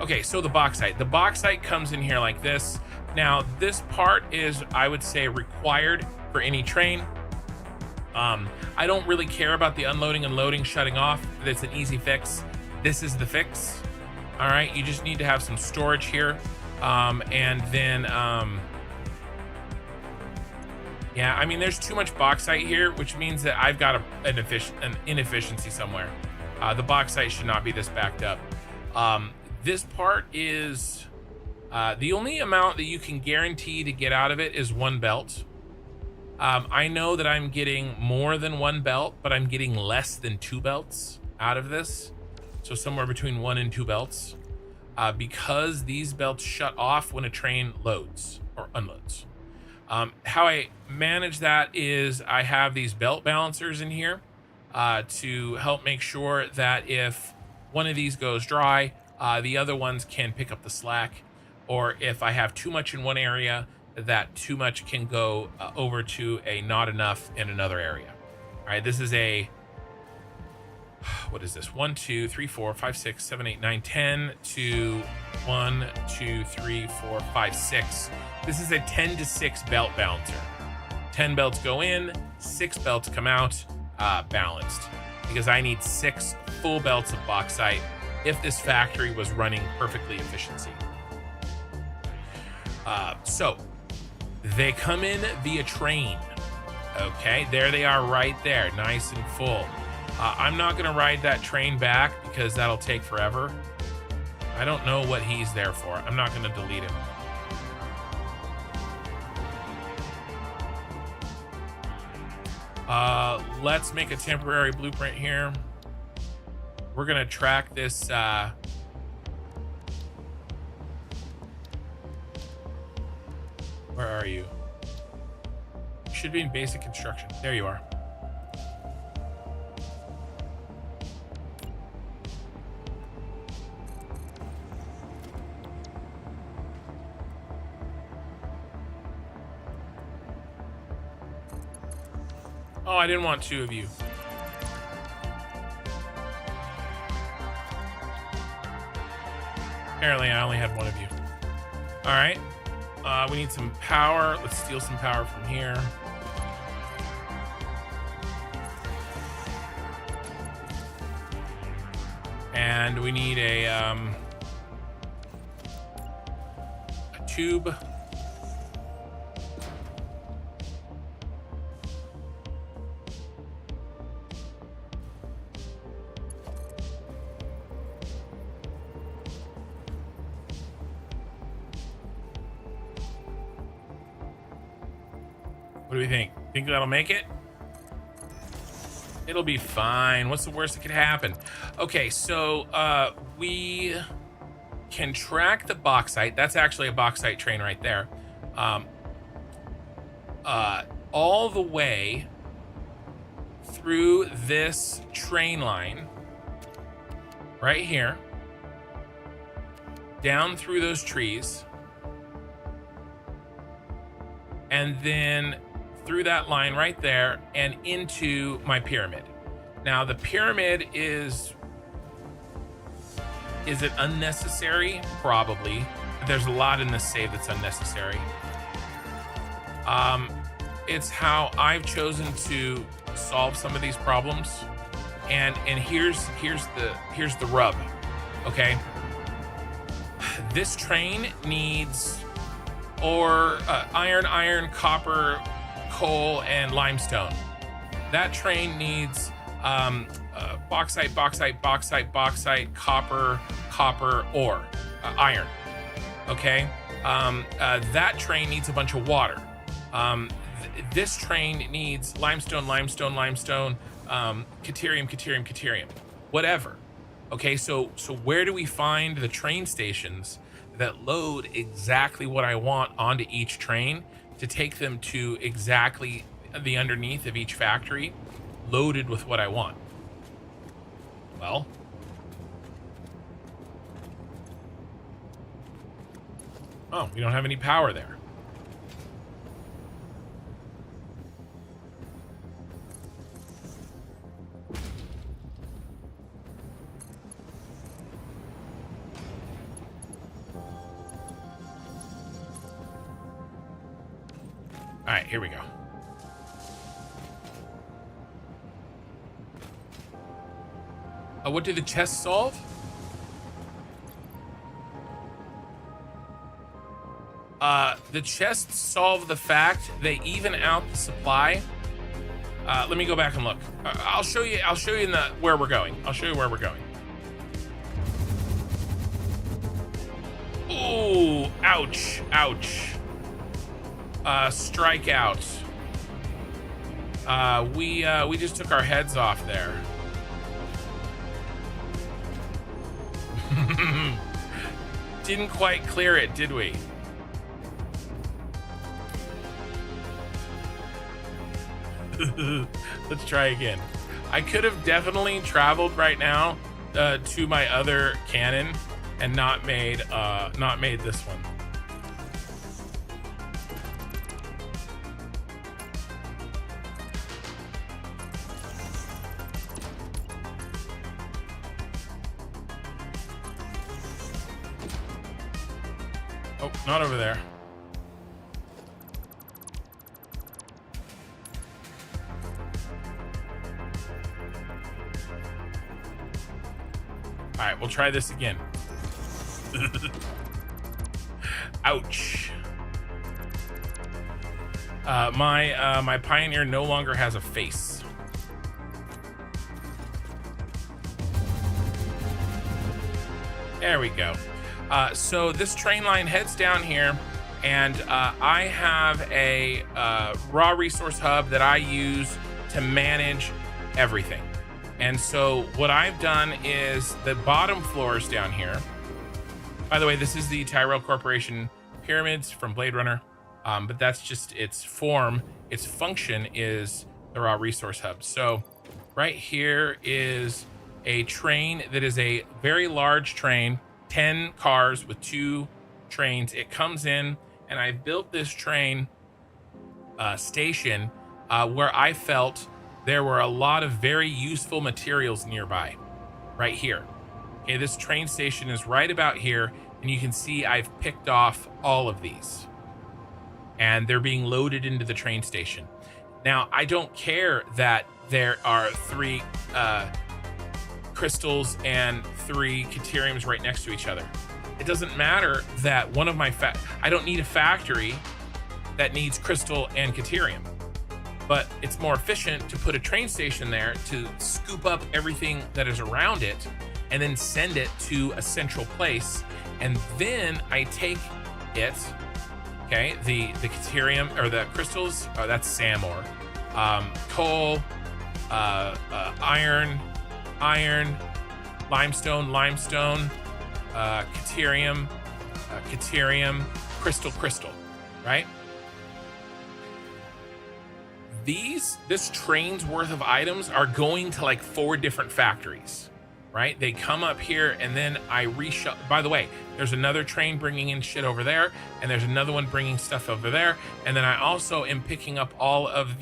Okay, so the bauxite. The bauxite comes in here like this. Now, this part is, I would say, required for any train. I don't really care about the unloading and loading shutting off. It's an easy fix. This is the fix. All right, you just need to have some storage here. And then, yeah, I mean, there's too much bauxite here, which means that I've got an inefficiency somewhere. The bauxite should not be this backed up. This part is, the only amount that you can guarantee to get out of it is 1 belt. I know that I'm getting more than 1 belt, but I'm getting less than 2 belts out of this. So somewhere between 1 and 2 belts, because these belts shut off when a train loads or unloads. How I manage that is I have these belt balancers in here to help make sure that if one of these goes dry, the other ones can pick up the slack. Or if I have too much in one area, that too much can go over to a not enough in another area. All right, this is a, what is this? 1, 2, 3, 4, 5, 6, 7, 8, 9, 10 to 1, 2, 3, 4, 5, 6. This is a 10 to 6 belt balancer. 10 belts go in, 6 belts come out, balanced. Because I need 6 full belts of bauxite if this factory was running perfectly efficiency. So they come in via train. Okay, there they are right there, nice and full. I'm not gonna ride that train back because that'll take forever. I don't know what he's there for. I'm not gonna delete him. Let's make a temporary blueprint here. We're gonna track this, where are you? You should be in basic construction. There you are. Oh, I didn't want 2 of you. Apparently, I only had 1 of you. All right. We need some power. Let's steal some power from here. And we need a tube. What do we think? Think that'll make it? It'll be fine. What's the worst that could happen? Okay, so we can track the bauxite. That's actually a bauxite train right there. All the way through this train line right here, down through those trees, and then through that line right there and into my pyramid. Now the pyramid is it unnecessary? Probably. There's a lot in this save that's unnecessary. It's how I've chosen to solve some of these problems. And here's the rub. Okay. This train needs ore, iron, copper, coal, and limestone. That train needs bauxite, copper, ore, iron. Okay, that train needs a bunch of water. This train needs limestone, caterium, whatever. Okay, so where do we find the train stations that load exactly what I want onto each train to take them to exactly the underneath of each factory, loaded with what I want? Well, oh, we don't have any power there. All right, here we go. What do the chests solve? The chests solve the fact they even out the supply. Let me go back and look. I'll show you in the where we're going. I'll show you where we're going. Ooh, ouch. Strike out. We just took our heads off there. Didn't quite clear it, did we? Let's try again. I could have definitely traveled right now to my other cannon and not made this one. Oh, not over there. All right, we'll try this again. Ouch. My Pioneer no longer has a face. There we go. So this train line heads down here, and I have a raw resource hub that I use to manage everything. And so what I've done is the bottom floors down here. By the way, this is the Tyrell Corporation pyramids from Blade Runner, but that's just its form. Its function is the raw resource hub. So right here is a train that is a very large train, 10 cars with 2 trains. It comes in, and I built this train station where I felt there were a lot of very useful materials nearby, right here. Okay, this train station is right about here, and you can see I've picked off all of these, and they're being loaded into the train station. Now, I don't care that there are 3 crystals and 3 cateriums right next to each other. It doesn't matter that one of my I don't need a factory that needs crystal and caterium. But it's more efficient to put a train station there to scoop up everything that is around it and then send it to a central place. And then I take it, okay, the caterium or the crystals, that's SAM ore, coal, iron, limestone, caterium, crystal, right? This train's worth of items are going to like 4 different factories, right? They come up here, and then I by the way, there's another train bringing in shit over there, and there's another one bringing stuff over there, and then I also am picking up all of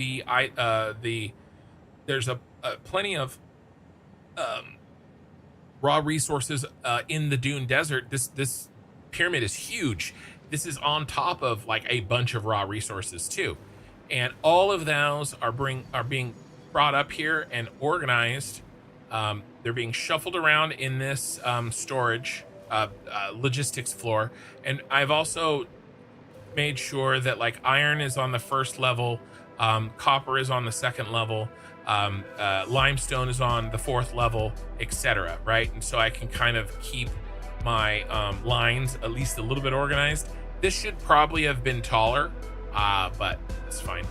there's plenty of raw resources in the Dune Desert. This pyramid is huge. This is on top of like a bunch of raw resources too. And all of those are being brought up here and organized. They're being shuffled around in this storage logistics floor. And I've also made sure that like iron is on the first level, copper is on the second level, limestone is on the 4th level, etc. Right? And so I can kind of keep my lines at least a little bit organized. This should probably have been taller. But it's fine.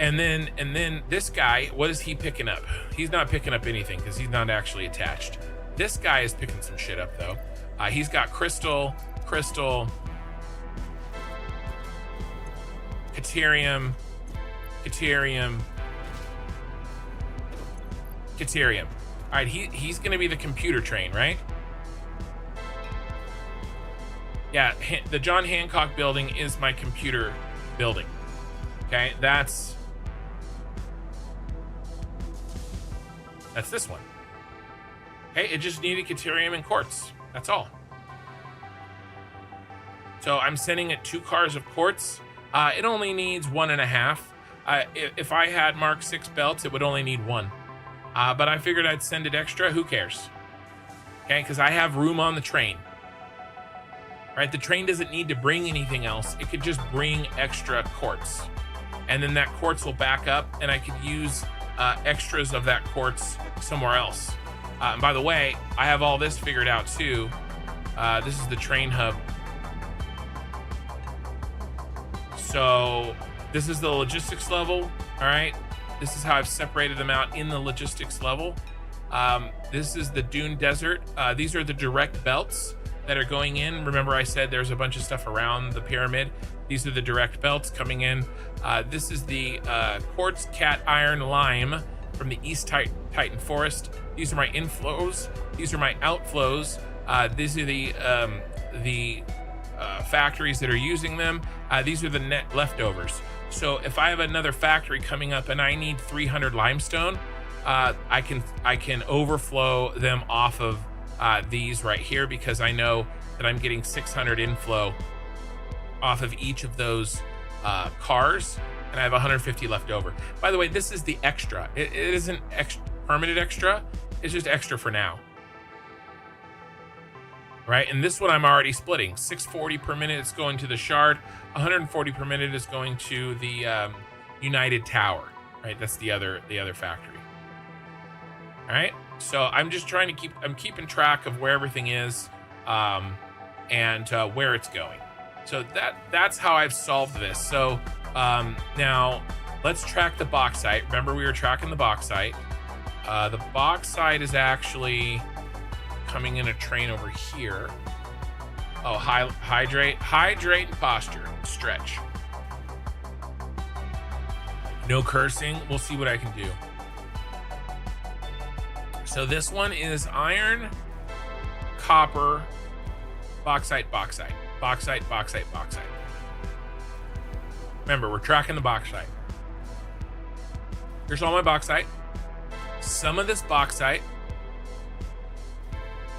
And then this guy, what is he picking up? He's not picking up anything because he's not actually attached. This guy is picking some shit up though. He's got crystal, caterium. All right, he's gonna be the computer train, right? Yeah, the John Hancock building is my computer building. Okay, that's this one. Okay, it just needed caterium and quartz. That's all. So I'm sending it 2 cars of quartz. It only needs 1.5. If I had Mark 6 belts, it would only need 1. But I figured I'd send it extra. Who cares? Okay, because I have room on the train. Right, the train doesn't need to bring anything else. It could just bring extra quartz, and then that quartz will back up, and I could use extras of that quartz somewhere else. And by the way, I have all this figured out too. This is the train hub. So this is the logistics level. All right, this is how I've separated them out in the logistics level. This is the Dune Desert. These are the direct belts that are going in. Remember I said there's a bunch of stuff around the pyramid. These are the direct belts coming in. This is the quartz, cat, iron, lime from the East Titan Forest. These are my inflows. These are my outflows. These are the factories that are using them. These are the net leftovers. So if I have another factory coming up and I need 300 limestone, I can overflow them off of these right here, because I know that I'm getting 600 inflow off of each of those cars, and I have 150 left over. By the way, this is the extra. It isn't permanent extra. It's just extra for now. Right, and this one I'm already splitting. 640 per minute is going to the shard. 140 per minute is going to the United Tower. Right, that's the other factory. All right, so I'm just trying to I'm keeping track of where everything is, and where it's going. So that's how I've solved this. So now let's track the bauxite. Remember, we were tracking the bauxite. The bauxite is actually coming in a train over here. Oh, hydrate and posture. Stretch. No cursing. We'll see what I can do. So this one is iron, copper, bauxite. Remember, we're tracking the bauxite. Here's all my bauxite. Some of this bauxite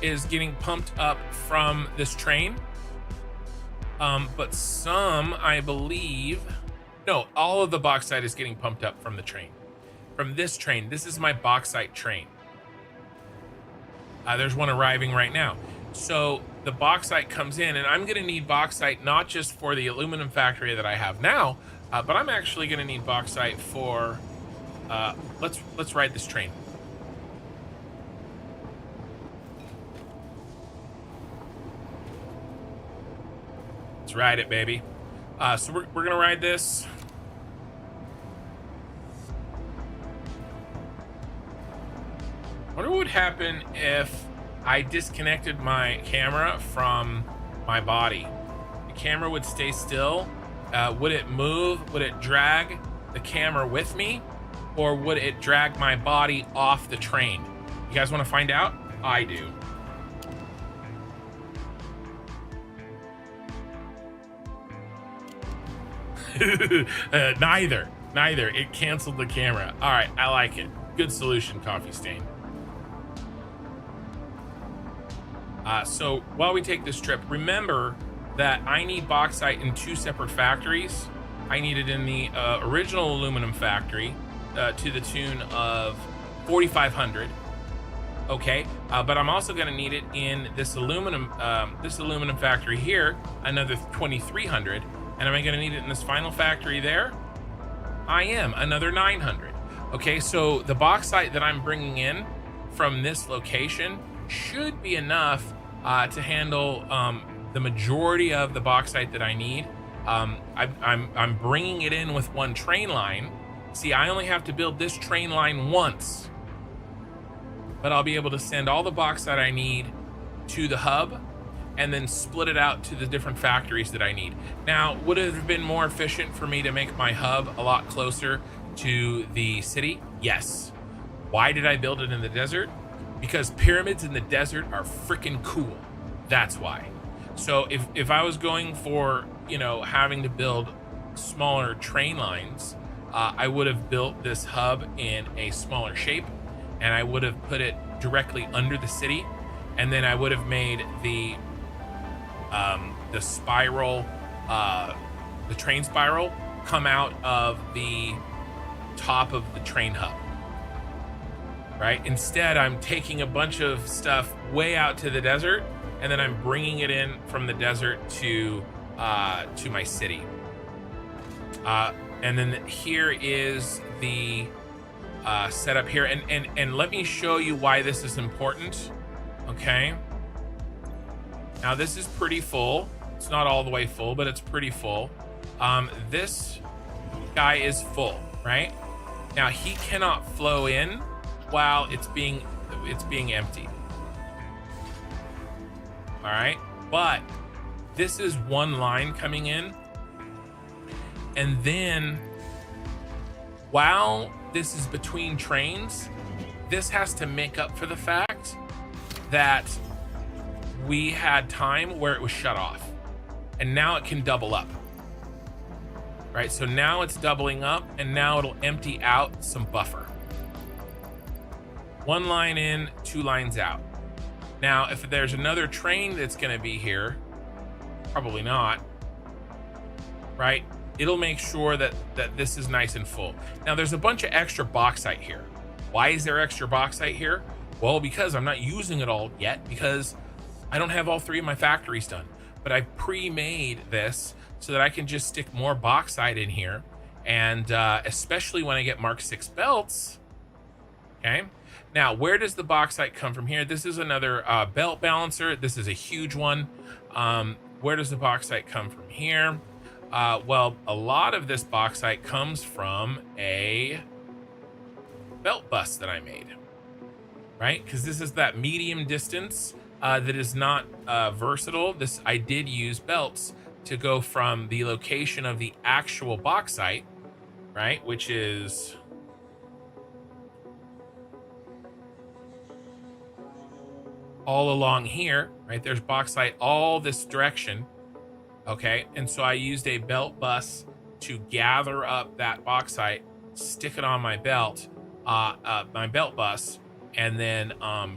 is getting pumped up from this train, but some, I believe, no, all of the bauxite is getting pumped up from the train, from this train. This is my bauxite train. There's one arriving right now. So the bauxite comes in, and I'm going to need bauxite not just for the aluminum factory that I have now, but I'm actually going to need bauxite for let's ride this train. Let's ride it, baby. So we're gonna ride this. Wonder what would happen if I disconnected my camera from my body. The camera would stay still. Would it move? Would it drag the camera with me? Or would it drag my body off the train? You guys want to find out? I do. Neither. It canceled the camera. All right, I like it. Good solution, Coffee Stain. So while we take this trip, remember that I need bauxite in 2 separate factories. I need it in the original aluminum factory to the tune of 4,500. Okay, but I'm also going to need it in this aluminum factory here, another 2,300. And am I going to need it in this final factory there? I am, another 900. Okay, so the bauxite that I'm bringing in from this location should be enough to handle the majority of the bauxite that I need. I'm bringing it in with one train line. See, I only have to build this train line once, but I'll be able to send all the bauxite I need to the hub and then split it out to the different factories that I need. Now, would it have been more efficient for me to make my hub a lot closer to the city? Yes. Why did I build it in the desert? Because pyramids in the desert are freaking cool. That's why. So if I was going for, having to build smaller train lines, I would have built this hub in a smaller shape, and I would have put it directly under the city, and then I would have made the spiral, the train spiral, come out of the top of the train hub. Right? Instead, I'm taking a bunch of stuff way out to the desert, and then I'm bringing it in from the desert to my city. And then here is the setup here, and let me show you why this is important. Okay. Now this is pretty full. It's not all the way full, but it's pretty full. This guy is full, right? Now he cannot flow in while it's being emptied. All right, but this is one line coming in, and then while this is between trains, this has to make up for the fact that we had time where it was shut off, and now it can double up. Right, so now it's doubling up, and now it'll empty out some buffer. One line in, 2 lines out. Now, if there's another train that's going to be here, probably not, right? It'll make sure that this is nice and full. Now, there's a bunch of extra bauxite here. Why is there extra bauxite here? Well, because I'm not using it all yet, because I don't have all 3 of my factories done. But I've pre-made this so that I can just stick more bauxite in here. And especially when I get Mark 6 belts. Okay. Now, where does the bauxite come from here? This is another belt balancer. This is a huge one. Where does the bauxite come from here? Well, a lot of this bauxite comes from a belt bus that I made, right? Because this is that medium distance that is not versatile. I did use belts to go from the location of the actual bauxite, right? Which is all along here, right? There's bauxite all this direction. Okay, and so I used a belt bus to gather up that bauxite, stick it on my belt bus, and then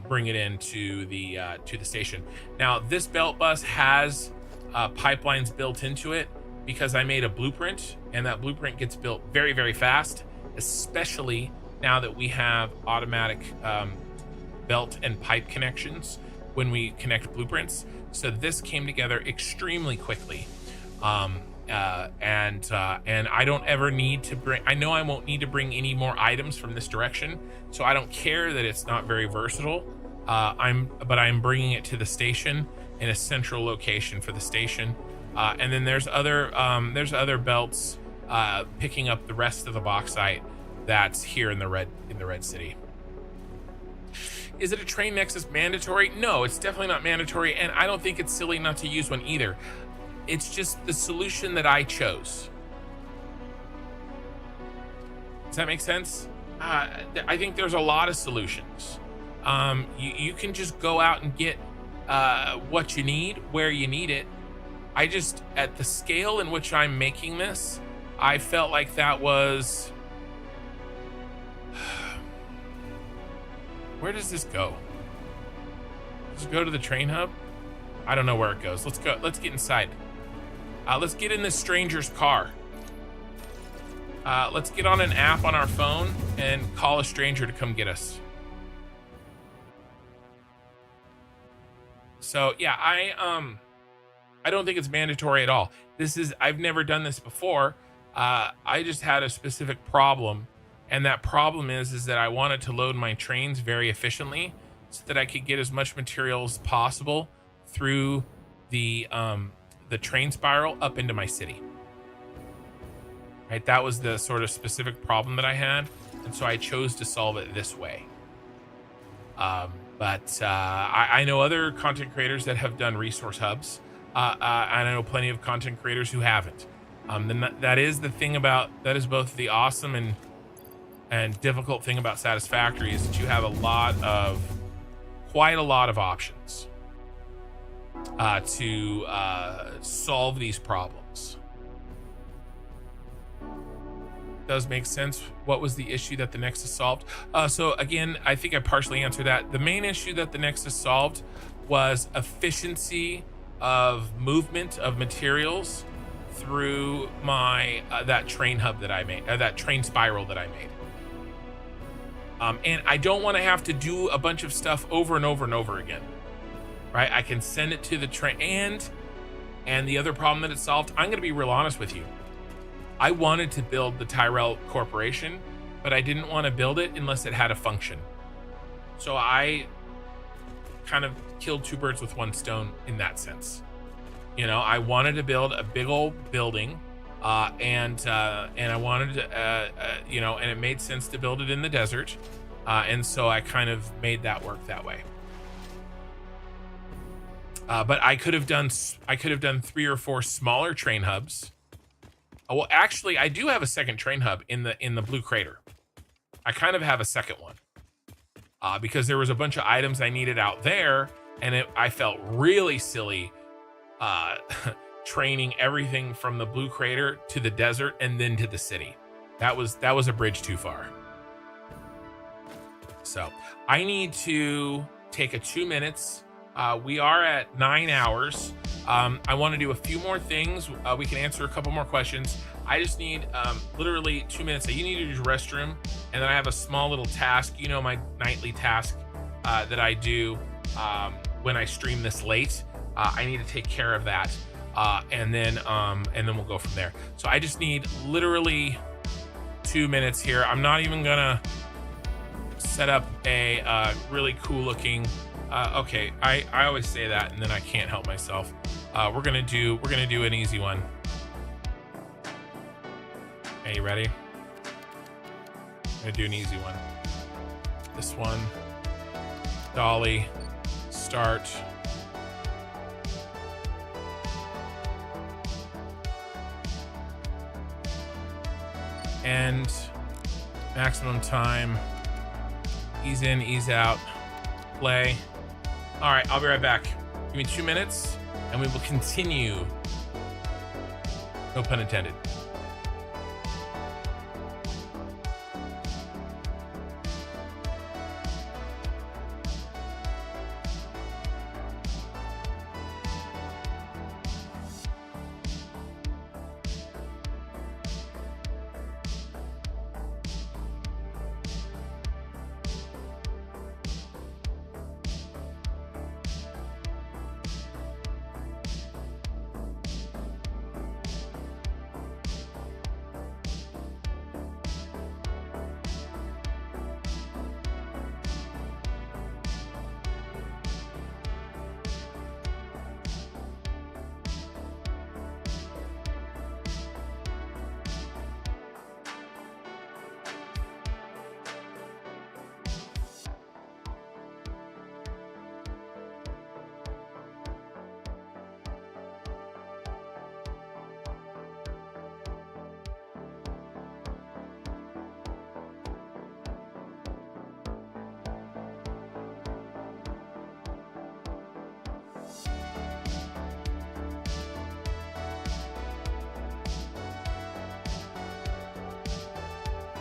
bring it into the station. Now, this belt bus has pipelines built into it because I made a blueprint, and that blueprint gets built very, very fast, especially now that we have automatic belt and pipe connections when we connect blueprints. So this came together extremely quickly. And I don't ever need to bring, I know I won't need to bring any more items from this direction. So I don't care that it's not very versatile. But I'm bringing it to the station in a central location for the station. And then there's other belts picking up the rest of the bauxite that's here in the red city. Is it a train nexus mandatory? No, it's definitely not mandatory, and I don't think it's silly not to use one either. It's just the solution that I chose. Does that make sense? I think there's a lot of solutions. You can just go out and get what you need where you need it. I just, at the scale in which I'm making this, I felt like that was... Where does this go? Does it go to the train hub? I don't know where it goes. Let's go. Let's get inside. Let's get in this stranger's car. Let's get on an app on our phone and call a stranger to come get us. So yeah, I don't think it's mandatory at all. I've never done this before. I just had a specific problem. And that problem is that I wanted to load my trains very efficiently so that I could get as much material as possible through the train spiral up into my city. Right, that was the sort of specific problem that I had, and so I chose to solve it this way. But I know other content creators that have done resource hubs. And I know plenty of content creators who haven't. That is both the awesome and difficult thing about Satisfactory is that you have quite a lot of options to solve these problems. Does make sense. What was the issue that the Nexus solved? So again, I think I partially answered that. The main issue that the Nexus solved was efficiency of movement of materials through my that train hub that I made, that train spiral that I made. And I don't want to have to do a bunch of stuff over and over and over again, right? I can send it to the train. And the other problem that it solved, I'm going to be real honest with you. I wanted to build the Tyrell Corporation, but I didn't want to build it unless it had a function. So I kind of killed 2 birds with 1 stone in that sense. You know, I wanted to build a big old building, and I wanted to, and it made sense to build it in the desert, and so I kind of made that work that way. But I could have done 3 or 4 smaller train hubs. Well, actually, I do have a second train hub in the Blue Crater. I kind of have a second one because there was a bunch of items I needed out there, and I felt really silly training everything from the Blue Crater to the desert and then to the city. That was a bridge too far. So I need to take a 2 minutes We are at 9 hours. I want to do a few more things. We can answer a couple more questions. I just need literally 2 minutes. You need to use the restroom, and then I have a small little task. You know, my nightly task that I do when I stream this late. I need to take care of that, and then we'll go from there. So I just need literally 2 minutes here. I'm not even gonna set up a really cool looking. Okay, I always say that, and then I can't help myself. We're gonna do an easy one. Okay, you ready? I'm gonna do an easy one. This one, dolly, start. End, maximum time, ease in, ease out, play. All right, I'll be right back. Give me 2 minutes and we will continue. No pun intended.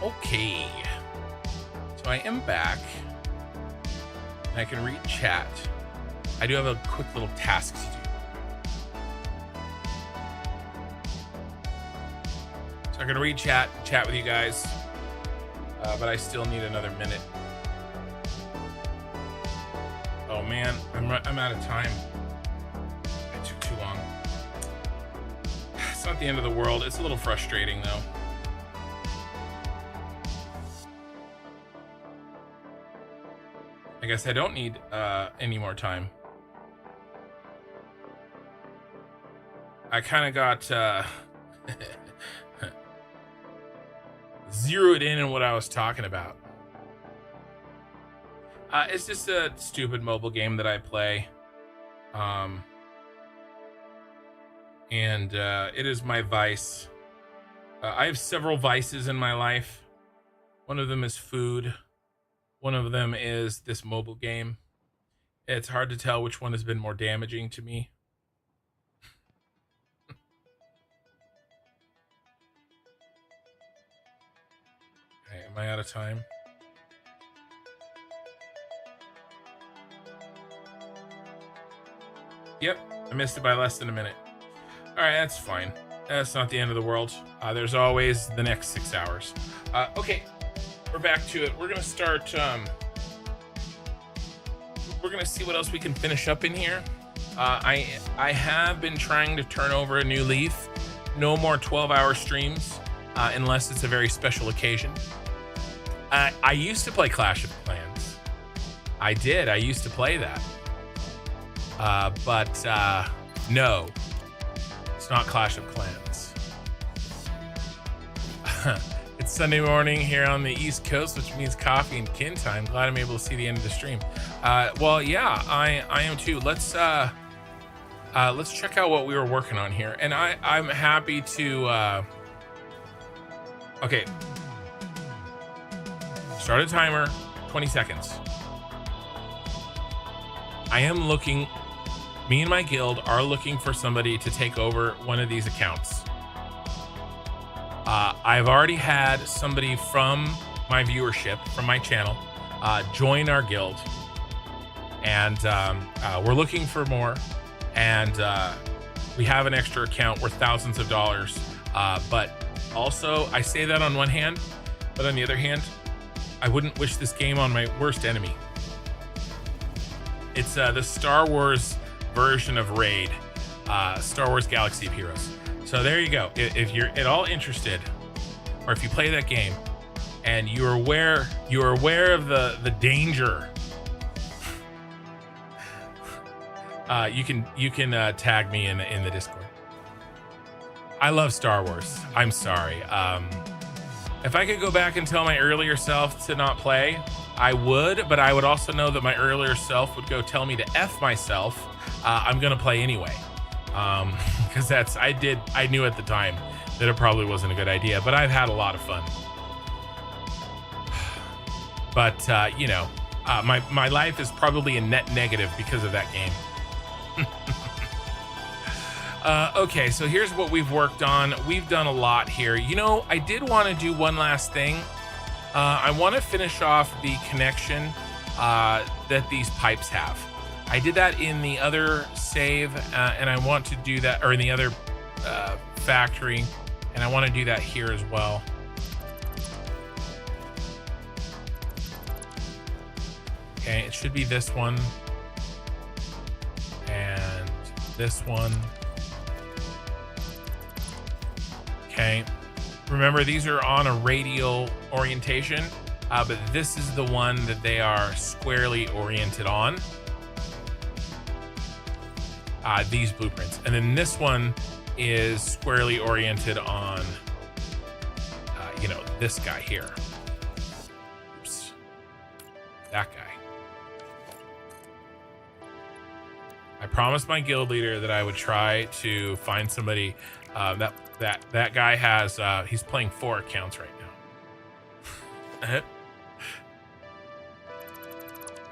Okay, so I am back and I can read chat. I do have a quick little task to do. So I'm gonna read chat with you guys, but I still need another minute. Oh man, I'm out of time. It took too long. It's not the end of the world. It's a little frustrating though. I guess I don't need any more time. I kind of got zeroed in on what I was talking about. It's just a stupid mobile game that I play. And it is my vice. I have several vices in my life. One of them is food. One of them is this mobile game. It's hard to tell which one has been more damaging to me. Okay, am I out of time? Yep, I missed it by less than a minute. All right, that's fine. That's not the end of the world. There's always the next 6 hours. Okay. We're back to it. We're gonna start. We're gonna see what else we can finish up in here. I have been trying to turn over a new leaf. No more 12-hour streams unless it's a very special occasion. I used to play Clash of Clans. I did. I used to play that. But no, it's not Clash of Clans. It's Sunday morning here on the East Coast, which means coffee and kin time. Glad I'm able to see the end of the stream. Well, yeah, I am too. Let's check out what we were working on here. And I'm happy to, okay. Start a timer, 20 seconds. I am looking, me and my guild are looking for somebody to take over one of these accounts. I've already had somebody from my viewership, from my channel, join our guild. and we're looking for more. And we have an extra account worth thousands of dollars. But also, I say that on one hand, but on the other hand, I wouldn't wish this game on my worst enemy. It's the Star Wars version of Raid, Star Wars Galaxy of Heroes. So there you go. If you're at all interested, or if you play that game and you're aware of the danger, you can tag me in the Discord. I love Star Wars. I'm sorry. If I could go back and tell my earlier self to not play, I would, but I would also know that my earlier self would go tell me to F myself. I'm gonna play anyway. Because I knew at the time that it probably wasn't a good idea, but I've had a lot of fun. But my life is probably a net negative because of that game. Okay, so here's what we've worked on. We've done a lot here. I did want to do one last thing. I want to finish off the connection that these pipes have. I did that in the other save, and I want to do that, or in the other factory, and I want to do that here as well. Okay, it should be this one, and this one. Okay, remember these are on a radial orientation, but this is the one that they are squarely oriented on. These blueprints, and then this one is squarely oriented on this guy here. Oops, that guy. I promised my guild leader that I would try to find somebody. That guy has he's playing 4 accounts right now.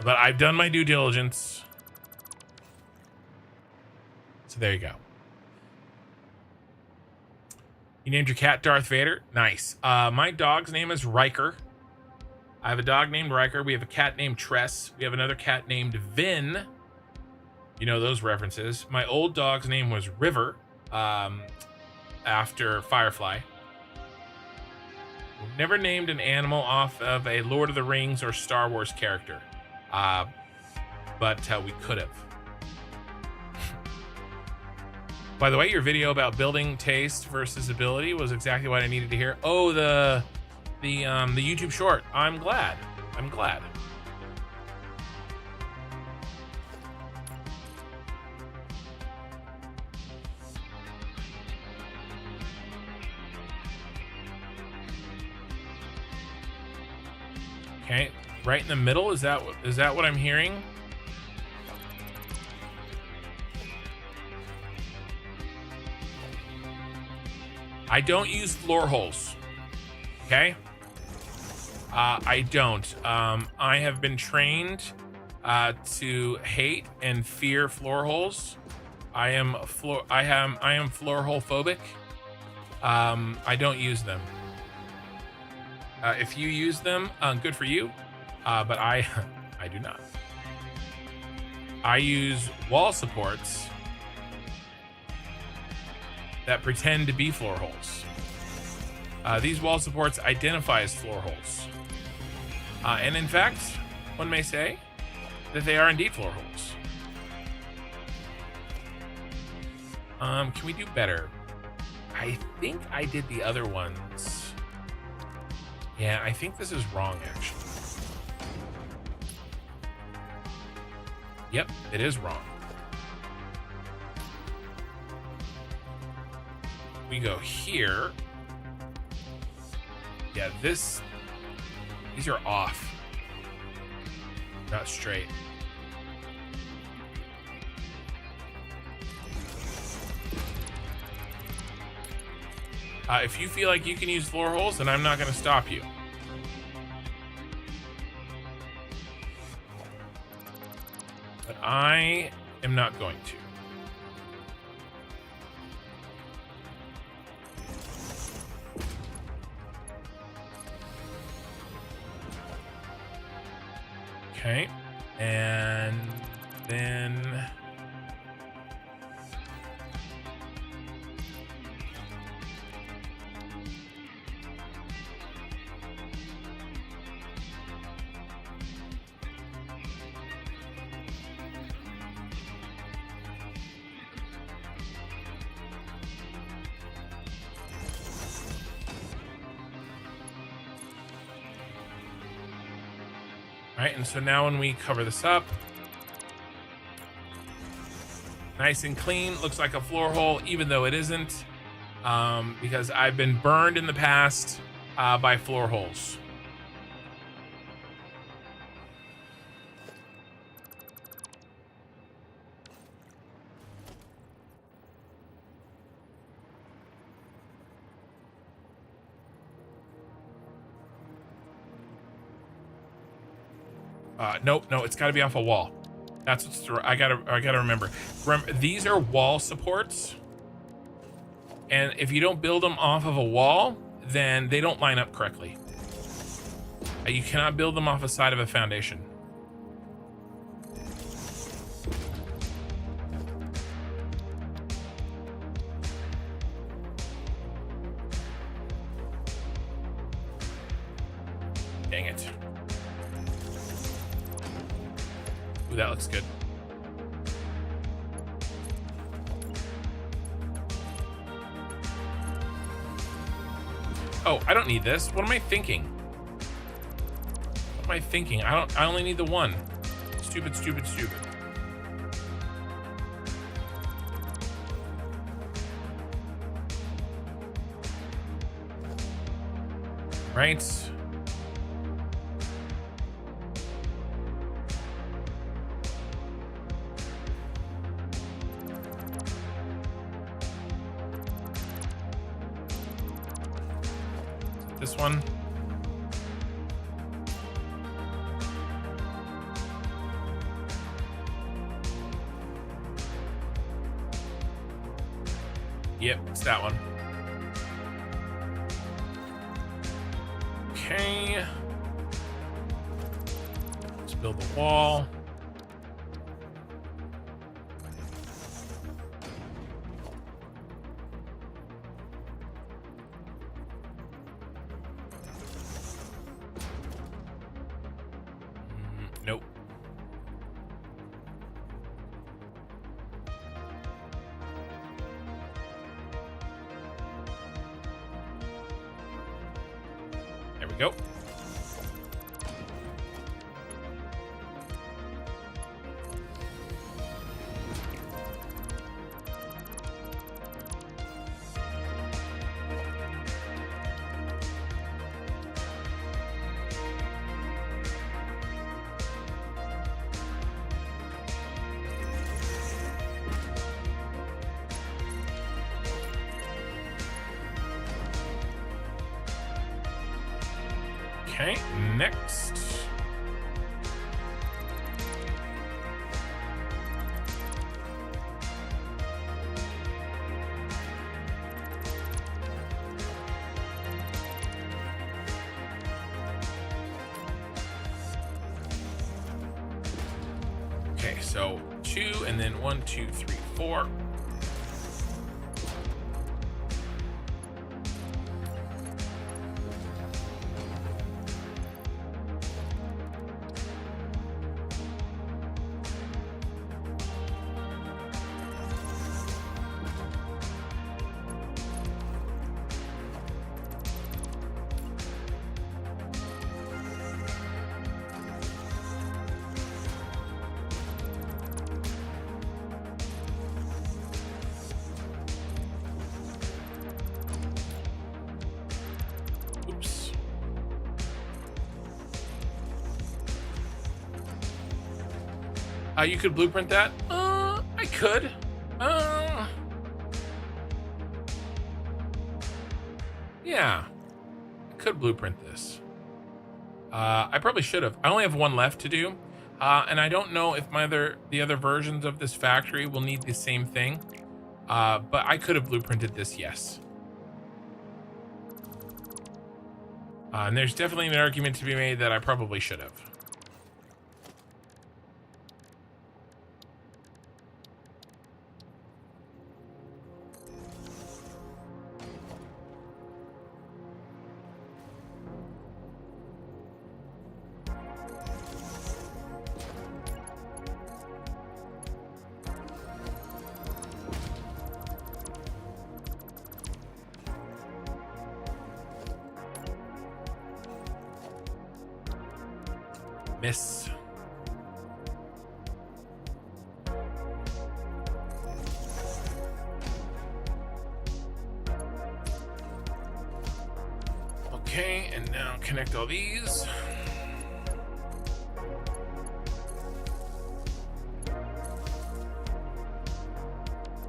But I've done my due diligence. So there you go. You named your cat Darth Vader? Nice. My dog's name is Riker. I have a dog named Riker. We have a cat named Tress. We have another cat named Vin. You know those references. My old dog's name was River, after Firefly. We've never named an animal off of a Lord of the Rings or Star Wars character. But we could have. By the way, your video about building taste versus ability was exactly what I needed to hear. Oh, the YouTube short. I'm glad. Okay, right in the middle. Is that what I'm hearing? I don't use floor holes. Okay? I don't. I have been trained to hate and fear floor holes. I am floor hole phobic. I don't use them. If you use them, good for you. But I do not. I use wall supports that pretend to be floor holes. These wall supports identify as floor holes. And in fact, one may say that they are indeed floor holes. Can we do better? I think I did the other ones. Yeah, I think this is wrong, actually. Yep, it is wrong. We go here. Yeah, these are off. Not straight. If you feel like you can use floor holes, then I'm not going to stop you. But I am not going to. Okay. And then right, and so now when we cover this up, nice and clean, looks like a floor hole, even though it isn't, because I've been burned in the past by floor holes. Nope, no, it's got to be off a wall. That's what's I gotta remember. These are wall supports, and if you don't build them off of a wall, then they don't line up correctly. You cannot build them off the side of a foundation. Dang it. Ooh, that looks good. Oh, I don't need this. What am I thinking? What am I thinking? I only need the one. Stupid, stupid, stupid. Right. This one. Yep, it's that one. Okay. Let's build the wall. Nope. There we go. Okay, next. Okay, so 2 and then 1, 2, 3, 4. Oops. You could blueprint that? I could. Yeah. I could blueprint this. I probably should have. I only have one left to do. And I don't know if the other versions of this factory will need the same thing. But I could have blueprinted this, yes. And there's definitely an argument to be made that I probably should have. Miss. Okay, and now connect all these.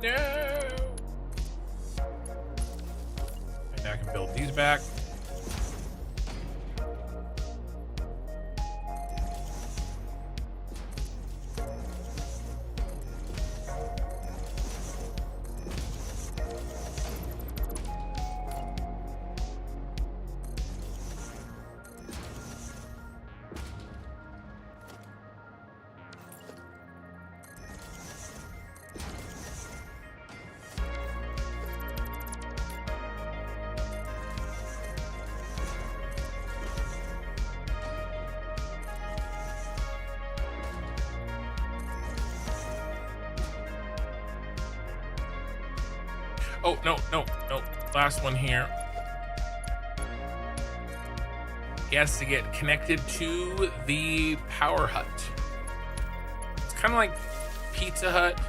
No. And now I can build these back. Oh, no. Last one here. He has to get connected to the power hut. It's kind of like Pizza Hut,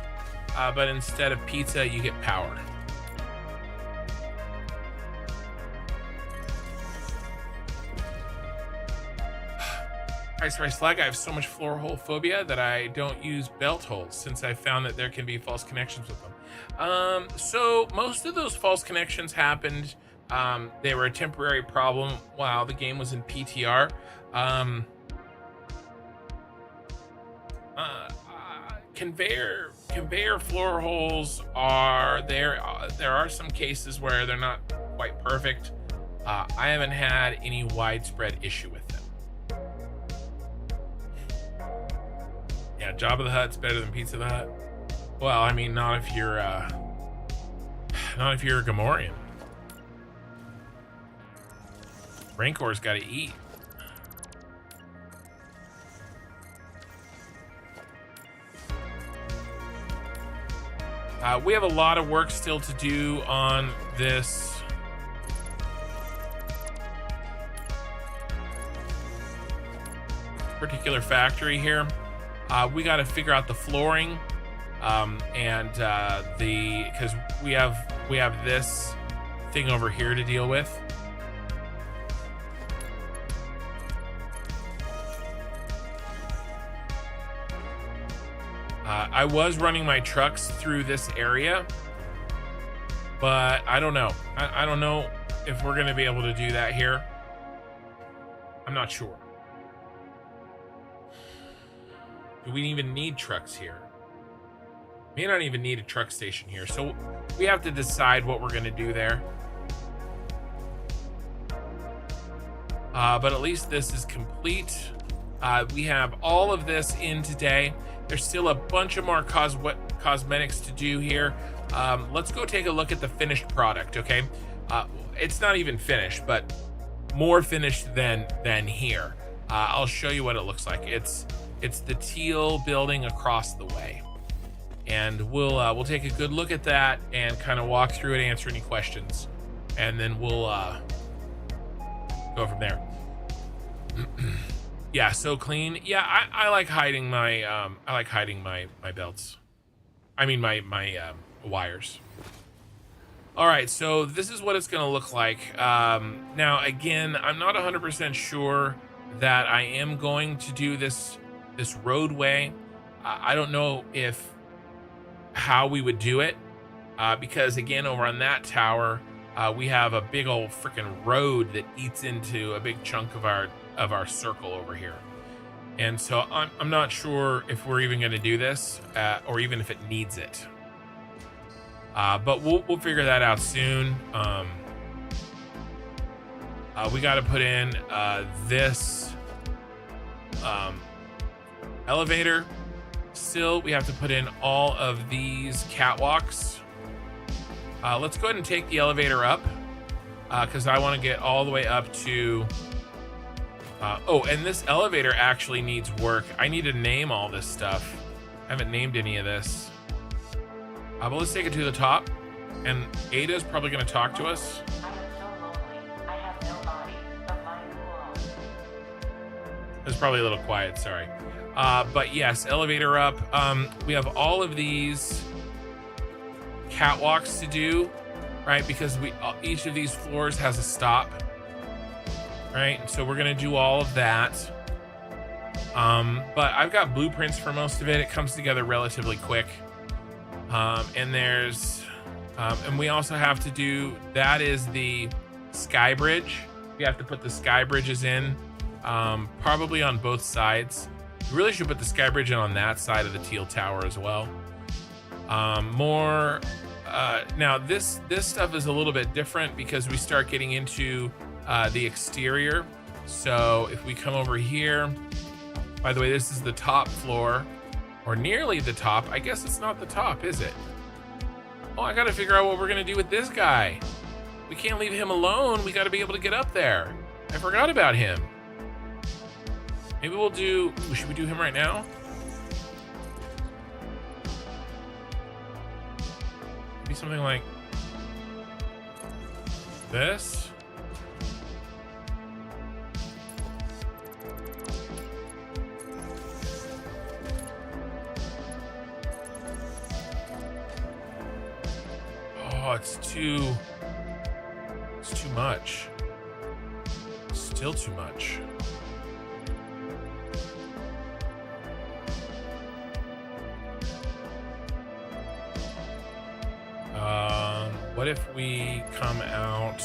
but instead of pizza, you get power. Rice flag, I have so much floor hole phobia that I don't use belt holes since I found that there can be false connections with them. So most of those false connections happened. They were a temporary problem while the game was in PTR. Conveyor floor holes are there. There are some cases where they're not quite perfect. I haven't had any widespread issue with them. Yeah, Jabba the Hutt's better than Pizza the Hut. Well, I mean, not if you're a Gamorrean. Rancor's got to eat. We have a lot of work still to do on this particular factory here. We got to figure out the flooring, because we have this thing over here to deal with. I was running my trucks through this area, but I don't know. I don't know if we're going to be able to do that here. I'm not sure. Do we even need trucks here? May not even need a truck station here. So we have to decide what we're going to do there. But at least this is complete. We have all of this in today. There's still a bunch of more cosmetics to do here. Let's go take a look at the finished product, okay? It's not even finished, but more finished than here. I'll show you what it looks like. It's the teal building across the way. And we'll take a good look at that and kind of walk through it, answer any questions, and then we'll go from there. Yeah, so clean. Yeah, I like hiding my my belts. I mean my wires. All right, so this is what it's gonna look like. Now again, I'm not 100% sure that I am going to do this roadway. I don't know how we would do it, because again, over on that tower, we have a big old freaking road that eats into a big chunk of our circle over here. And so I'm not sure if we're even going to do this, or even if it needs it. But we'll figure that out soon. We got to put in this elevator. Still, we have to put in all of these catwalks. Let's go ahead and take the elevator up, because I want to get all the way up to oh, and this elevator actually needs work. I need to name all this stuff. I haven't named any of this. But let's take it to the top, and Ada's probably going to talk to us. I am so lonely. I have no body, but my It's probably a little quiet, sorry. But yes, elevator up. We have all of these catwalks to do, right? Because each of these floors has a stop, right? So we're gonna do all of that. But I've got blueprints for most of it. It comes together relatively quick. And there's, and we also have to do, that is the sky bridge. We have to put the sky bridges in, probably on both sides. We really should put the sky bridge in on that side of the teal tower as well. Now this stuff is a little bit different because we start getting into the exterior. So if we come over here, by the way, this is the top floor, or nearly the top. I guess it's not the top, is it? Oh, I gotta figure out what we're gonna do with this guy. We can't leave him alone. We gotta be able to get up there. I forgot about him. Maybe we'll do, should we do him right now? Maybe something like this. Oh, it's too much. Still too much. What if we come out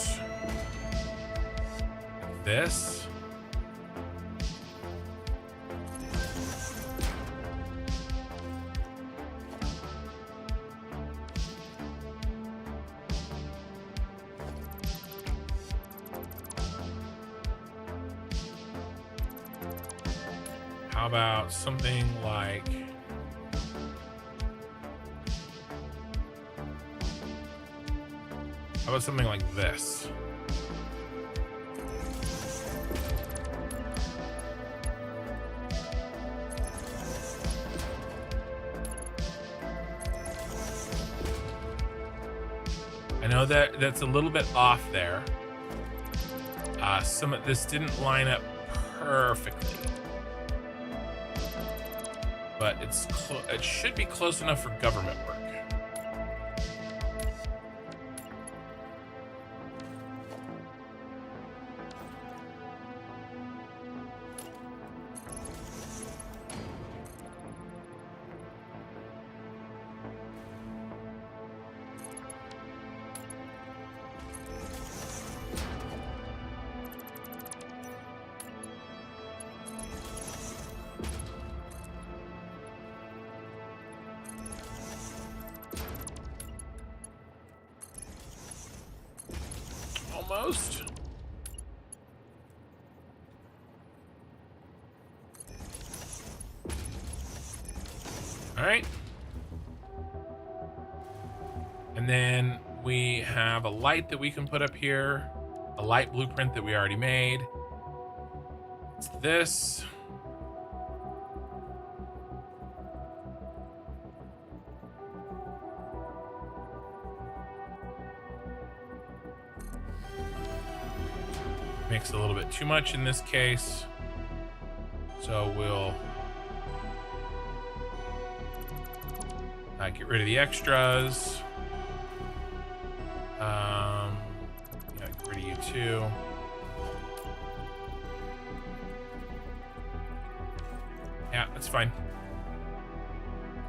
like this? How about something like, how about something like this? I know that that's a little bit off there. Some of this didn't line up perfectly, but it should be close enough for government work. Almost. All right. And then we have a light that we can put up here, a light blueprint that we already made. It's this. Makes a little bit too much in this case, so we'll get rid of the extras. Yeah, get rid of you too. Yeah, that's fine.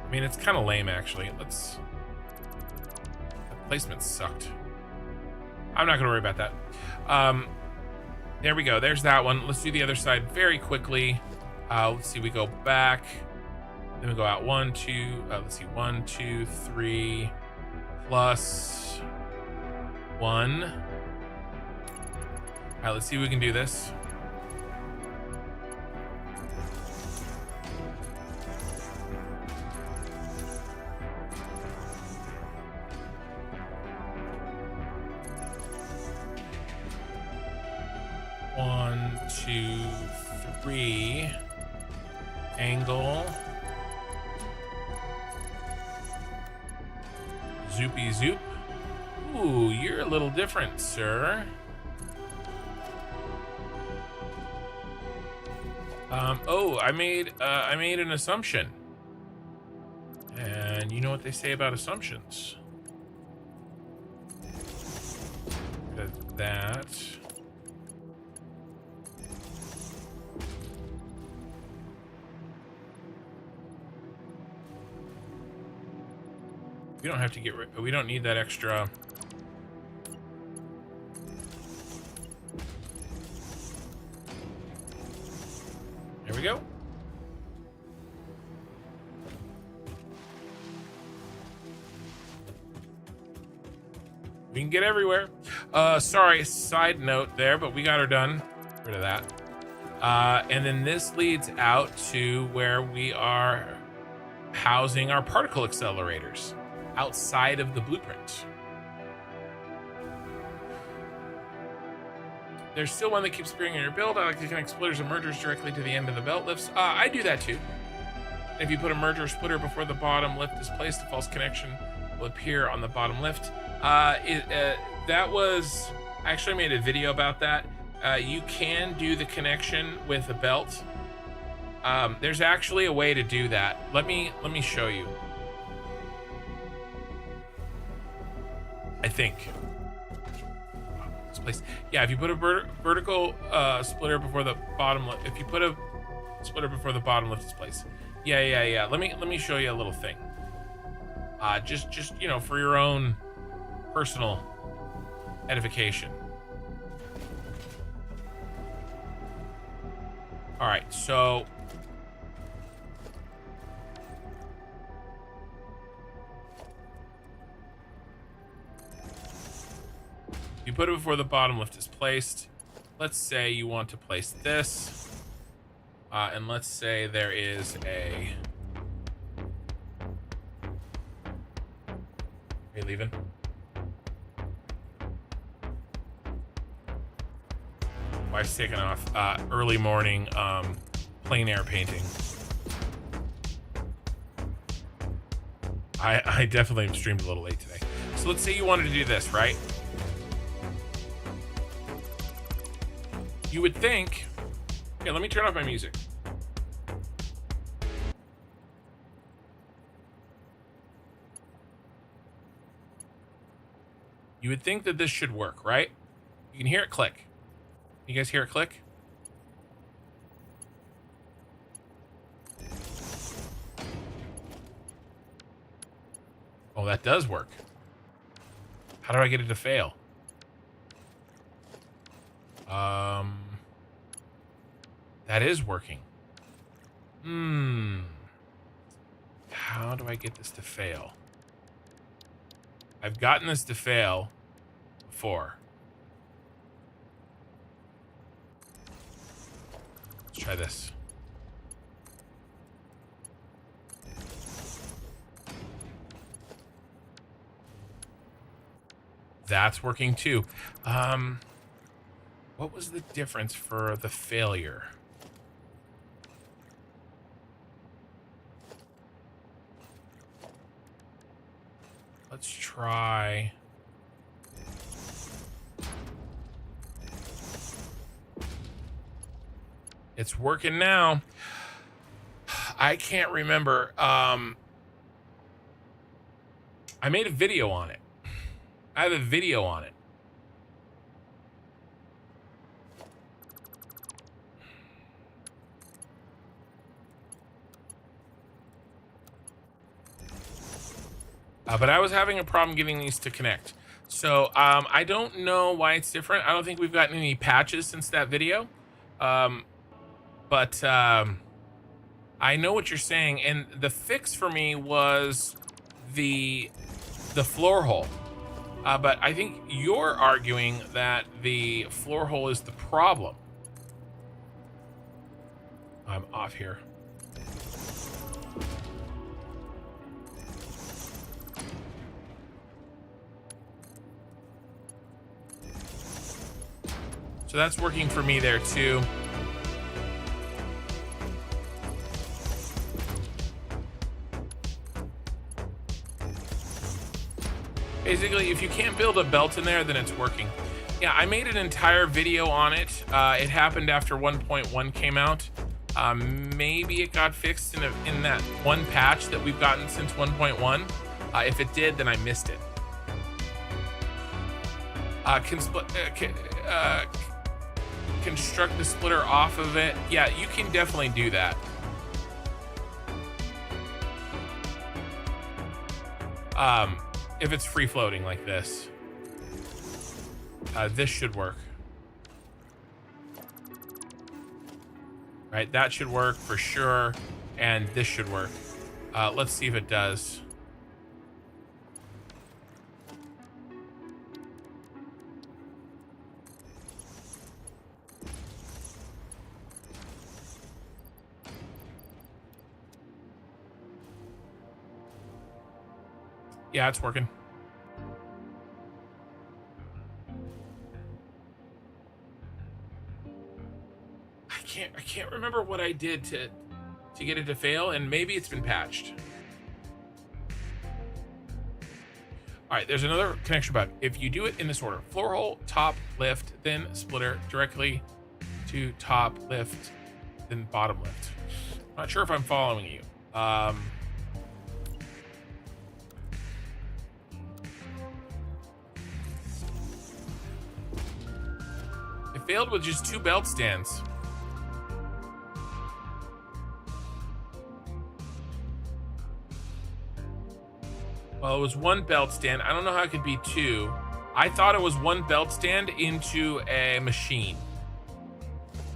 I mean, it's kind of lame actually. The placement sucked. I'm not gonna worry about that. There we go. There's that one. Let's do the other side very quickly. Let's see. We go back. Then we go out 1, 2. Let's see. 1, 2, 3. Plus 1. All right. Let's see if we can do this. One, 2, 3. Angle. Zoopy zoop. Ooh, you're a little different, sir. Oh, I made an assumption. And you know what they say about assumptions. That. We don't have to get rid. We don't need that extra. There we go. We can get everywhere. Sorry, side note there, but we got her done. Rid of that. And then this leads out to where we are housing our particle accelerators outside of the blueprint. There's still one that keeps appearing in your build. I like to connect splitters and mergers directly to the end of the belt lifts. I do that too. If you put a merger or splitter before the bottom lift is placed, a false connection will appear on the bottom lift. That was, I actually made a video about that. You can do the connection with a belt. There's actually a way to do that. Let me show you. I think. This place. Yeah, if you put a vertical splitter before the bottom lift, if you put a splitter before the bottom lift is placed. Yeah. Let me show you a little thing. Just you know, for your own personal edification. All right, so you put it before the bottom lift is placed. Let's say you want to place this, and let's say there is a. Are you leaving? Wife's taking off. Early morning plein air painting. I definitely streamed a little late today. So let's say you wanted to do this, right? You would think, okay, let me turn off my music. You would think that this should work, right? You can hear it click. You guys hear it click? Oh, that does work. How do I get it to fail? That is working. How do I get this to fail? I've gotten this to fail before. Let's try this. That's working too. What was the difference for the failure? Let's try. It's working now. I can't remember. I made a video on it. I have a video on it. But I was having a problem getting these to connect. So I don't know why it's different. I don't think we've gotten any patches since that video. But I know what you're saying. And the fix for me was the floor hole. But I think you're arguing that the floor hole is the problem. I'm off here. So that's working for me there too. Basically, if you can't build a belt in there, then it's working. Yeah, I made an entire video on it. It happened after 1.1 came out. Maybe it got fixed in that one patch that we've gotten since 1.1. If it did, then I missed it. Construct the splitter off of it. Yeah, you can definitely do that. If it's free floating like this. This should work. Right, that should work for sure, and this should work. Let's see if it does. Yeah, it's working. I can't remember what I did to get it to fail, and maybe it's been patched. All right, there's another connection bug. If you do it in this order: floor hole, top, lift, then splitter directly to top, lift, then bottom lift. I'm not sure if I'm following you. It failed with just 2 belt stands. Well, it was 1 belt stand. I don't know how it could be 2. I thought it was 1 belt stand into a machine.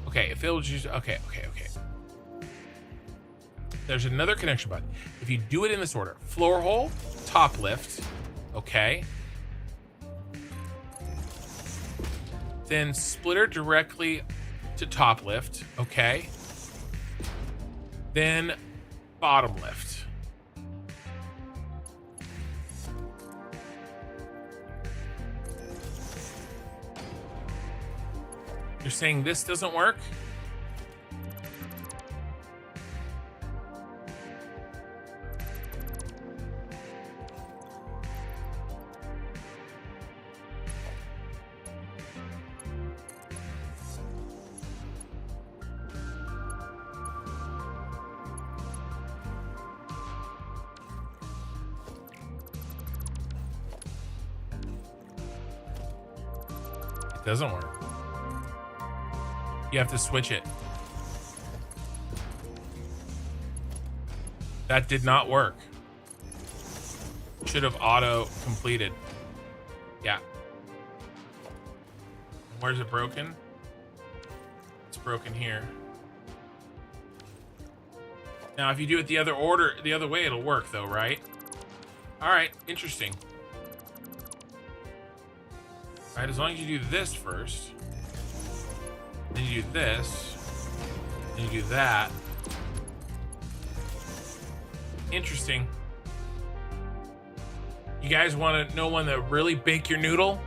Okay, if it was just okay. There's another connection button. If you do it in this order: floor hole, top lift, okay. Then splitter directly to top lift, okay. Then bottom lift. You're saying this doesn't work? It doesn't work. You have to switch it. That did not work. Should have auto completed. Yeah. Where's it broken? It's broken here. Now, if you do it the other way, it'll work though, right? All right, interesting. All right, as long as you do this first. Then you do this, then you do that. Interesting. You guys want to know when to really bake your noodle?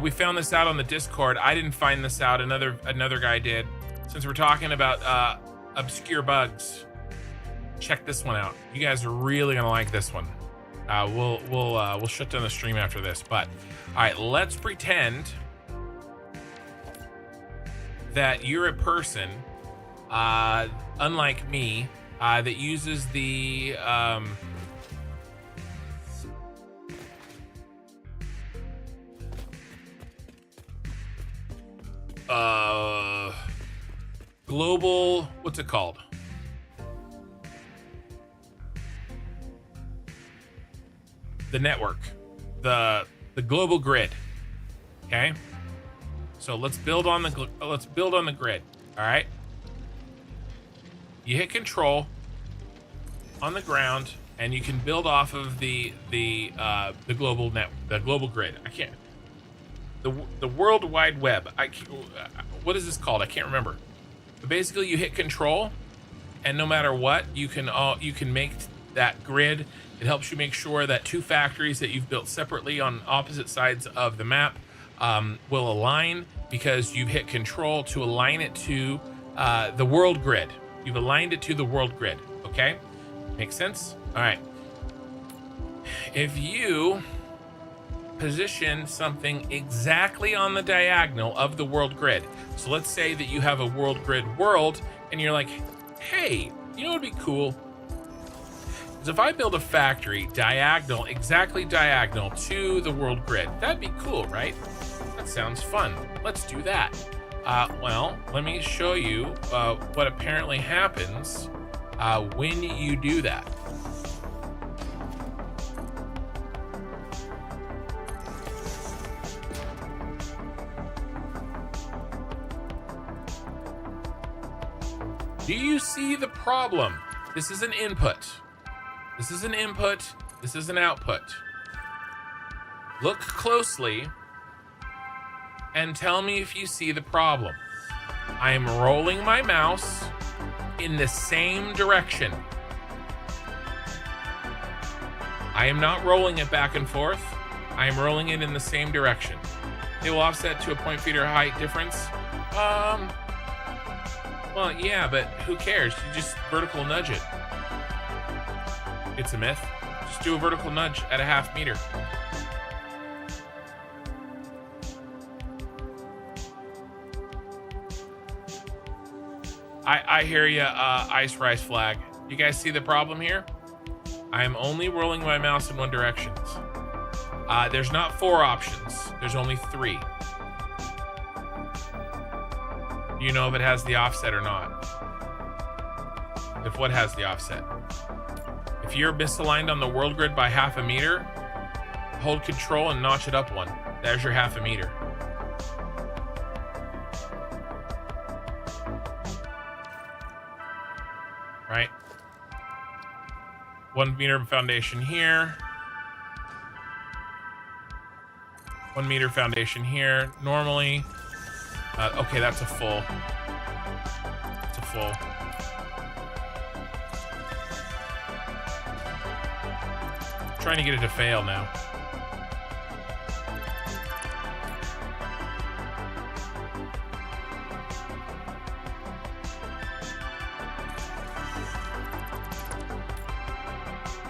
We found this out on the Discord. I didn't find this out. Another guy did. Since we're talking about obscure bugs, check this one out. You guys are really gonna like this one. We'll shut down the stream after this. But all right, let's pretend that you're a person, unlike me, that uses the global, what's it called? The network, the global grid. Okay. So let's build on the grid. All right. You hit control on the ground, and you can build off of the global grid. I can't. The World Wide Web. What is this called? I can't remember. But basically, you hit control, and no matter what, you can make that grid. It helps you make sure that 2 factories that you've built separately on opposite sides of the map will align, because you've hit control to align it to the world grid. You've aligned it to the world grid. Okay, makes sense. All right. If you position something exactly on the diagonal of the world grid. So let's say that you have a world grid world and you're like, hey, you know what would be cool? Is if I build a factory diagonal, exactly diagonal to the world grid. That'd be cool, right? That sounds fun. Let's do that. Well, let me show you what apparently happens when you do that. Do you see the problem? This is an input. This is an input. This is an output. Look closely and tell me if you see the problem. I am rolling my mouse in the same direction. I am not rolling it back and forth. I am rolling it in the same direction. They will offset to a 0.5 height difference. Well, yeah, but who cares? You just vertical nudge it. It's a myth. Just do a vertical nudge at a 0.5 meter. I hear you, Ice Rice Flag. You guys see the problem here? I am only rolling my mouse in one direction. There's not 4 options. There's only 3. Do you know if it has the offset or not? If what has the offset? If you're misaligned on the world grid by 0.5 meter, hold control and notch it up 1. There's your 0.5 meter. Right? 1 meter foundation here. 1 meter foundation here. Normally, okay, that's a full. It's a full. Trying to get it to fail now.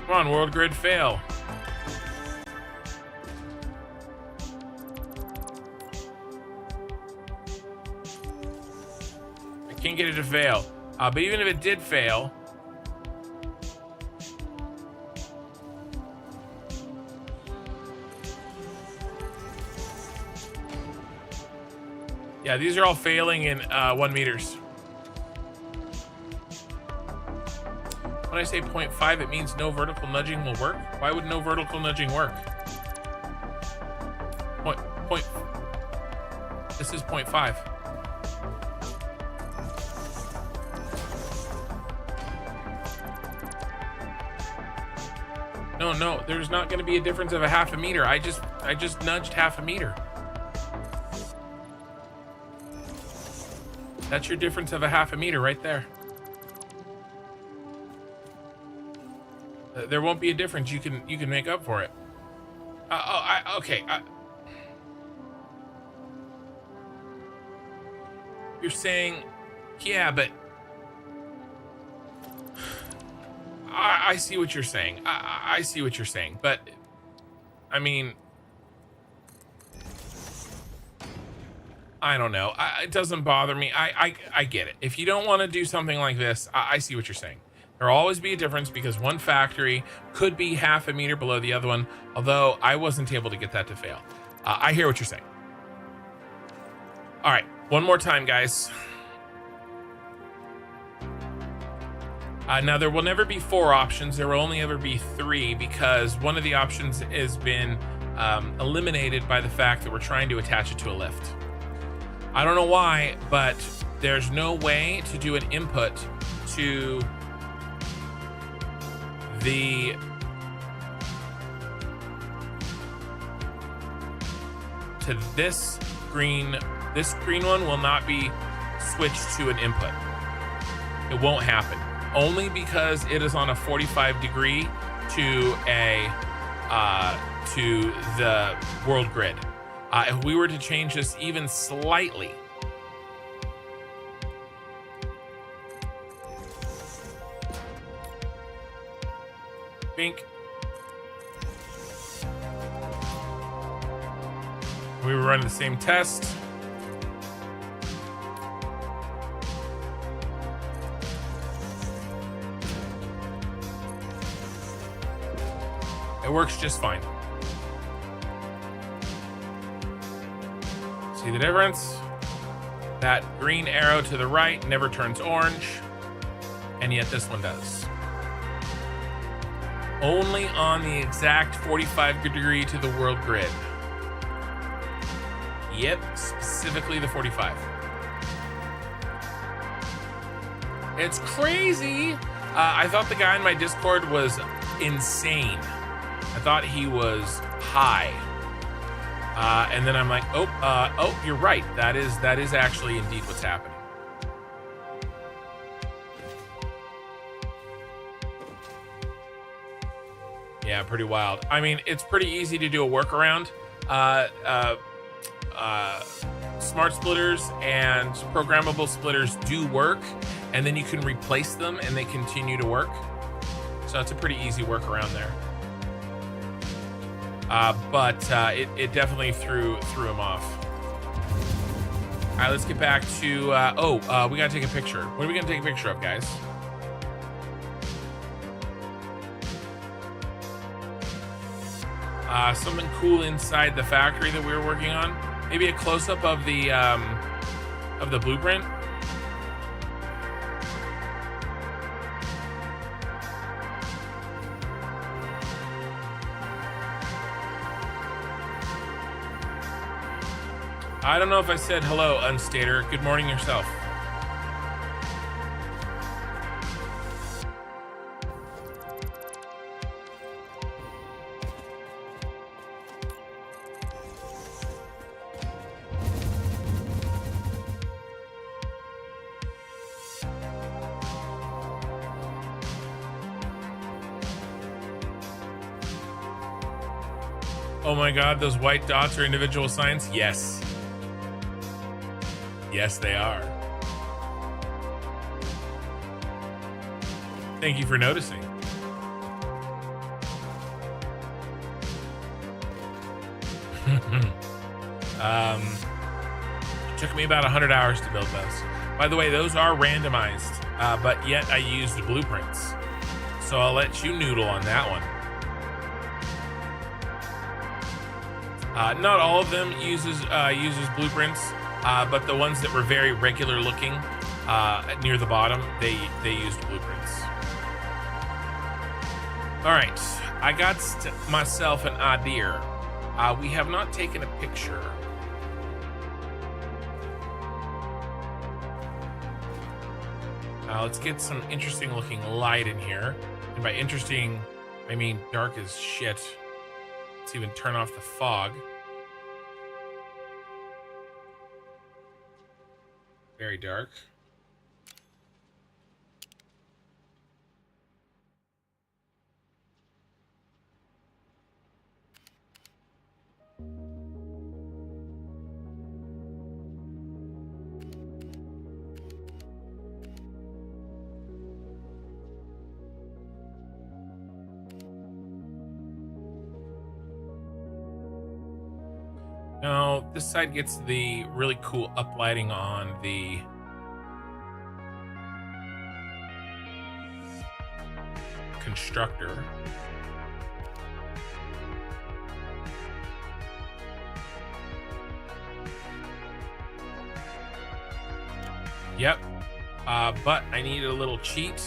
Come on, world grid, fail. I can't get it to fail. But even if it did fail, yeah, these are all failing in 1 meters. When I say 0.5, it means no vertical nudging will work. Why would no vertical nudging work? This is 0.5. No, there's not going to be a difference of a 0.5 meter. I just nudged 0.5 meter. That's your difference of a 0.5 meter right there. There won't be a difference. You can make up for it. Okay. You're saying, yeah, but I see what you're saying. I see what you're saying, but I mean, I don't know. It doesn't bother me. I get it. If you don't want to do something like this, I see what you're saying. There'll always be a difference because one factory could be 0.5 meter below the other one, although I wasn't able to get that to fail. I hear what you're saying. All right, one more time, guys. Now, there will never be 4 options. There will only ever be 3 because one of the options has been eliminated by the fact that we're trying to attach it to a lift. I don't know why, but there's no way to do an input to this green one will not be switched to an input. It won't happen. Only because it is on a 45 degree to the world grid. If we were to change this even slightly, Bink. We were running the same test. It works just fine. See the difference? That green arrow to the right never turns orange, and yet this one does. Only on the exact 45-degree to the world grid. Yep, specifically the 45. It's crazy. I thought the guy in my Discord was insane. I thought he was high. And then I'm like, oh, you're right. That is actually indeed what's happening. Yeah, pretty wild. I mean, it's pretty easy to do a workaround. Smart splitters and programmable splitters do work, and then you can replace them and they continue to work. So it's a pretty easy workaround there. But it definitely threw him off. All right, let's get back to, we gotta take a picture. What are we gonna take a picture of, guys? Something cool inside the factory that we were working on. Maybe a close-up of the blueprint. I don't know if I said hello, Unstater. Good morning yourself. Oh my God, those white dots are individual signs? Yes. Yes, they are. Thank you for noticing. It took me about 100 hours to build those. By the way, those are randomized, but yet I used blueprints. So I'll let you noodle on that one. Not all of them uses blueprints. But the ones that were very regular looking near the bottom, they used blueprints. All right, I got myself an idea. We have not taken a picture. Let's get some interesting looking light in here. And by interesting, I mean dark as shit. Let's even turn off the fog. Very dark. Now, this side gets the really cool uplighting on the constructor. Yep. But I need a little cheat.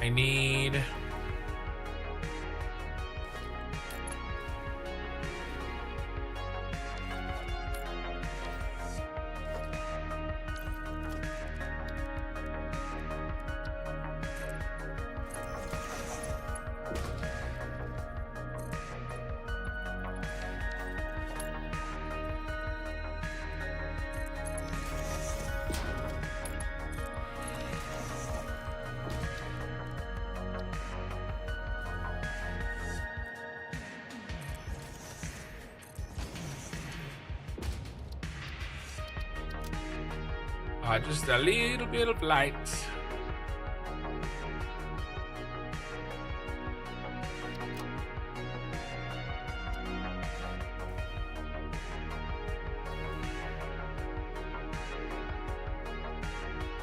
I need... just a little bit of light.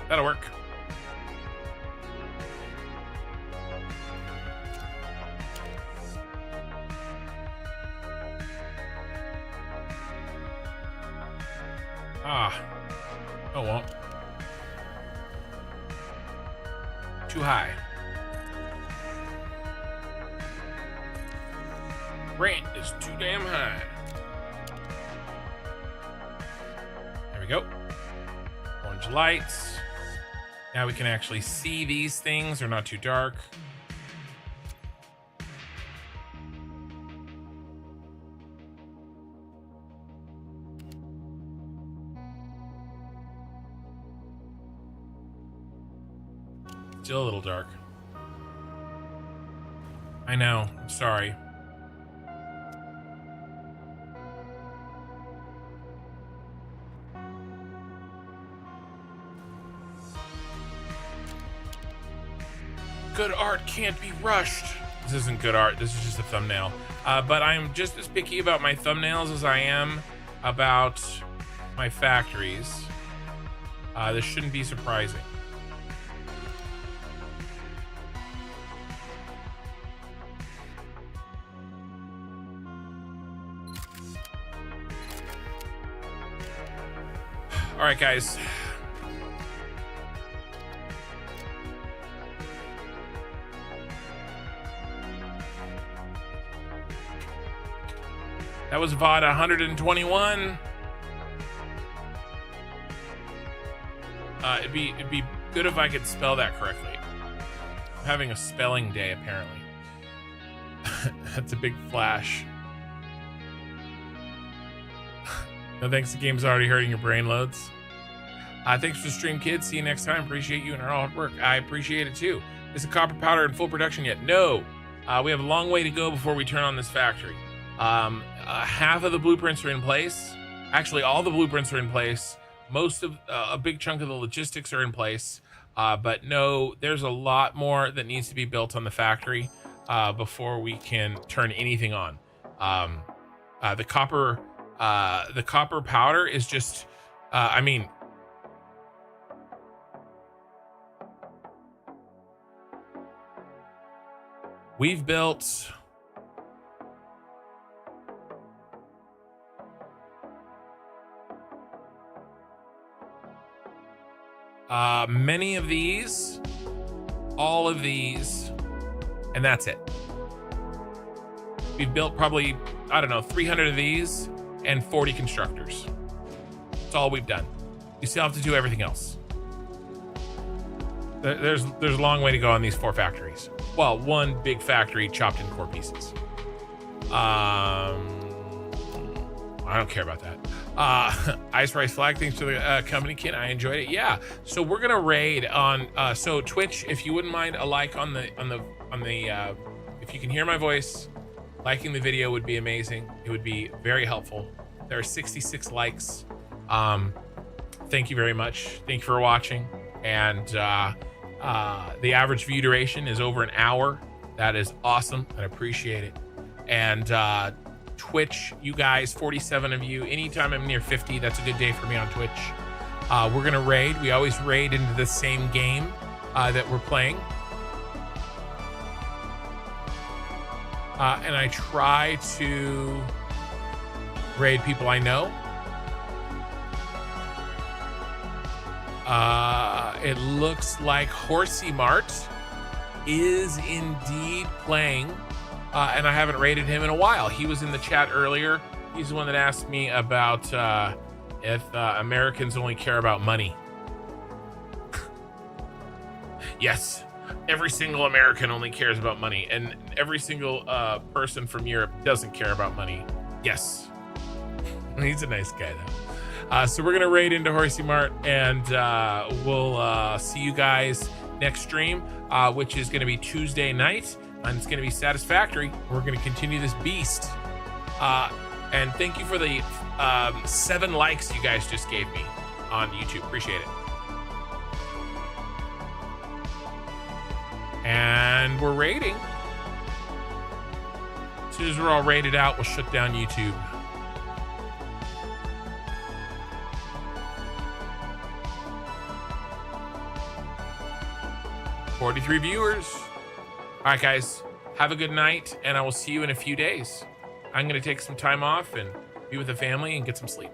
That'll work. Ah. Oh, well. Too high. Rent is too damn high. There we go. Orange lights. Now we can actually see these things. They're not too dark. Still a little dark. I know. I'm sorry. Good art can't be rushed. This isn't good art. This is just a thumbnail. But I'm just as picky about my thumbnails as I am about my factories. This shouldn't be surprising. All right, guys. That was VOD 121. It'd be good if I could spell that correctly. I'm having a spelling day, apparently. That's a big flash. No thanks, the game's already hurting your brain loads. Thanks for the stream, kids. See you next time. Appreciate you and our hard work. I appreciate it too. Is the copper powder in full production yet? No. We have a long way to go before we turn on this factory. Half of the blueprints are in place. Actually, all the blueprints are in place. Most of a big chunk of the logistics are in place. But no, there's a lot more that needs to be built on the factory before we can turn anything on. The copper powder is just, I mean, we've built many of these, all of these, and that's it. We've built probably, I don't know, 300 of these and 40 constructors. That's all we've done. You still have to do everything else. There's a long way to go on these 4 factories. Well, one big factory chopped in 4 pieces. I don't care about that. Ice Rice Flag, thanks for the company kit. I enjoyed it. Yeah. So we're gonna raid on so Twitch, if you wouldn't mind a like on the if you can hear my voice, liking the video would be amazing. It would be very helpful. There are 66 likes. Thank you very much. Thank you for watching. And the average view duration is over an hour. That is awesome. I appreciate it. And Twitch, you guys, 47 of you, anytime I'm near 50, that's a good day for me on Twitch. We're gonna raid. We always raid into the same game that we're playing. And I try to raid people I know. It looks like Horsey Mart is indeed playing. And I haven't rated him in a while. He was in the chat earlier. He's the one that asked me about if Americans only care about money. Yes, every single American only cares about money, and every single person from Europe doesn't care about money. Yes, he's a nice guy though. So we're gonna raid into Horsey Mart, and we'll see you guys next stream, which is gonna be Tuesday night. And it's going to be Satisfactory. We're going to continue this beast. And thank you for the 7 likes you guys just gave me on YouTube. Appreciate it. And we're raiding. As soon as we're all raided out, we'll shut down YouTube. 43 viewers. All right, guys, have a good night, and I will see you in a few days. I'm going to take some time off and be with the family and get some sleep.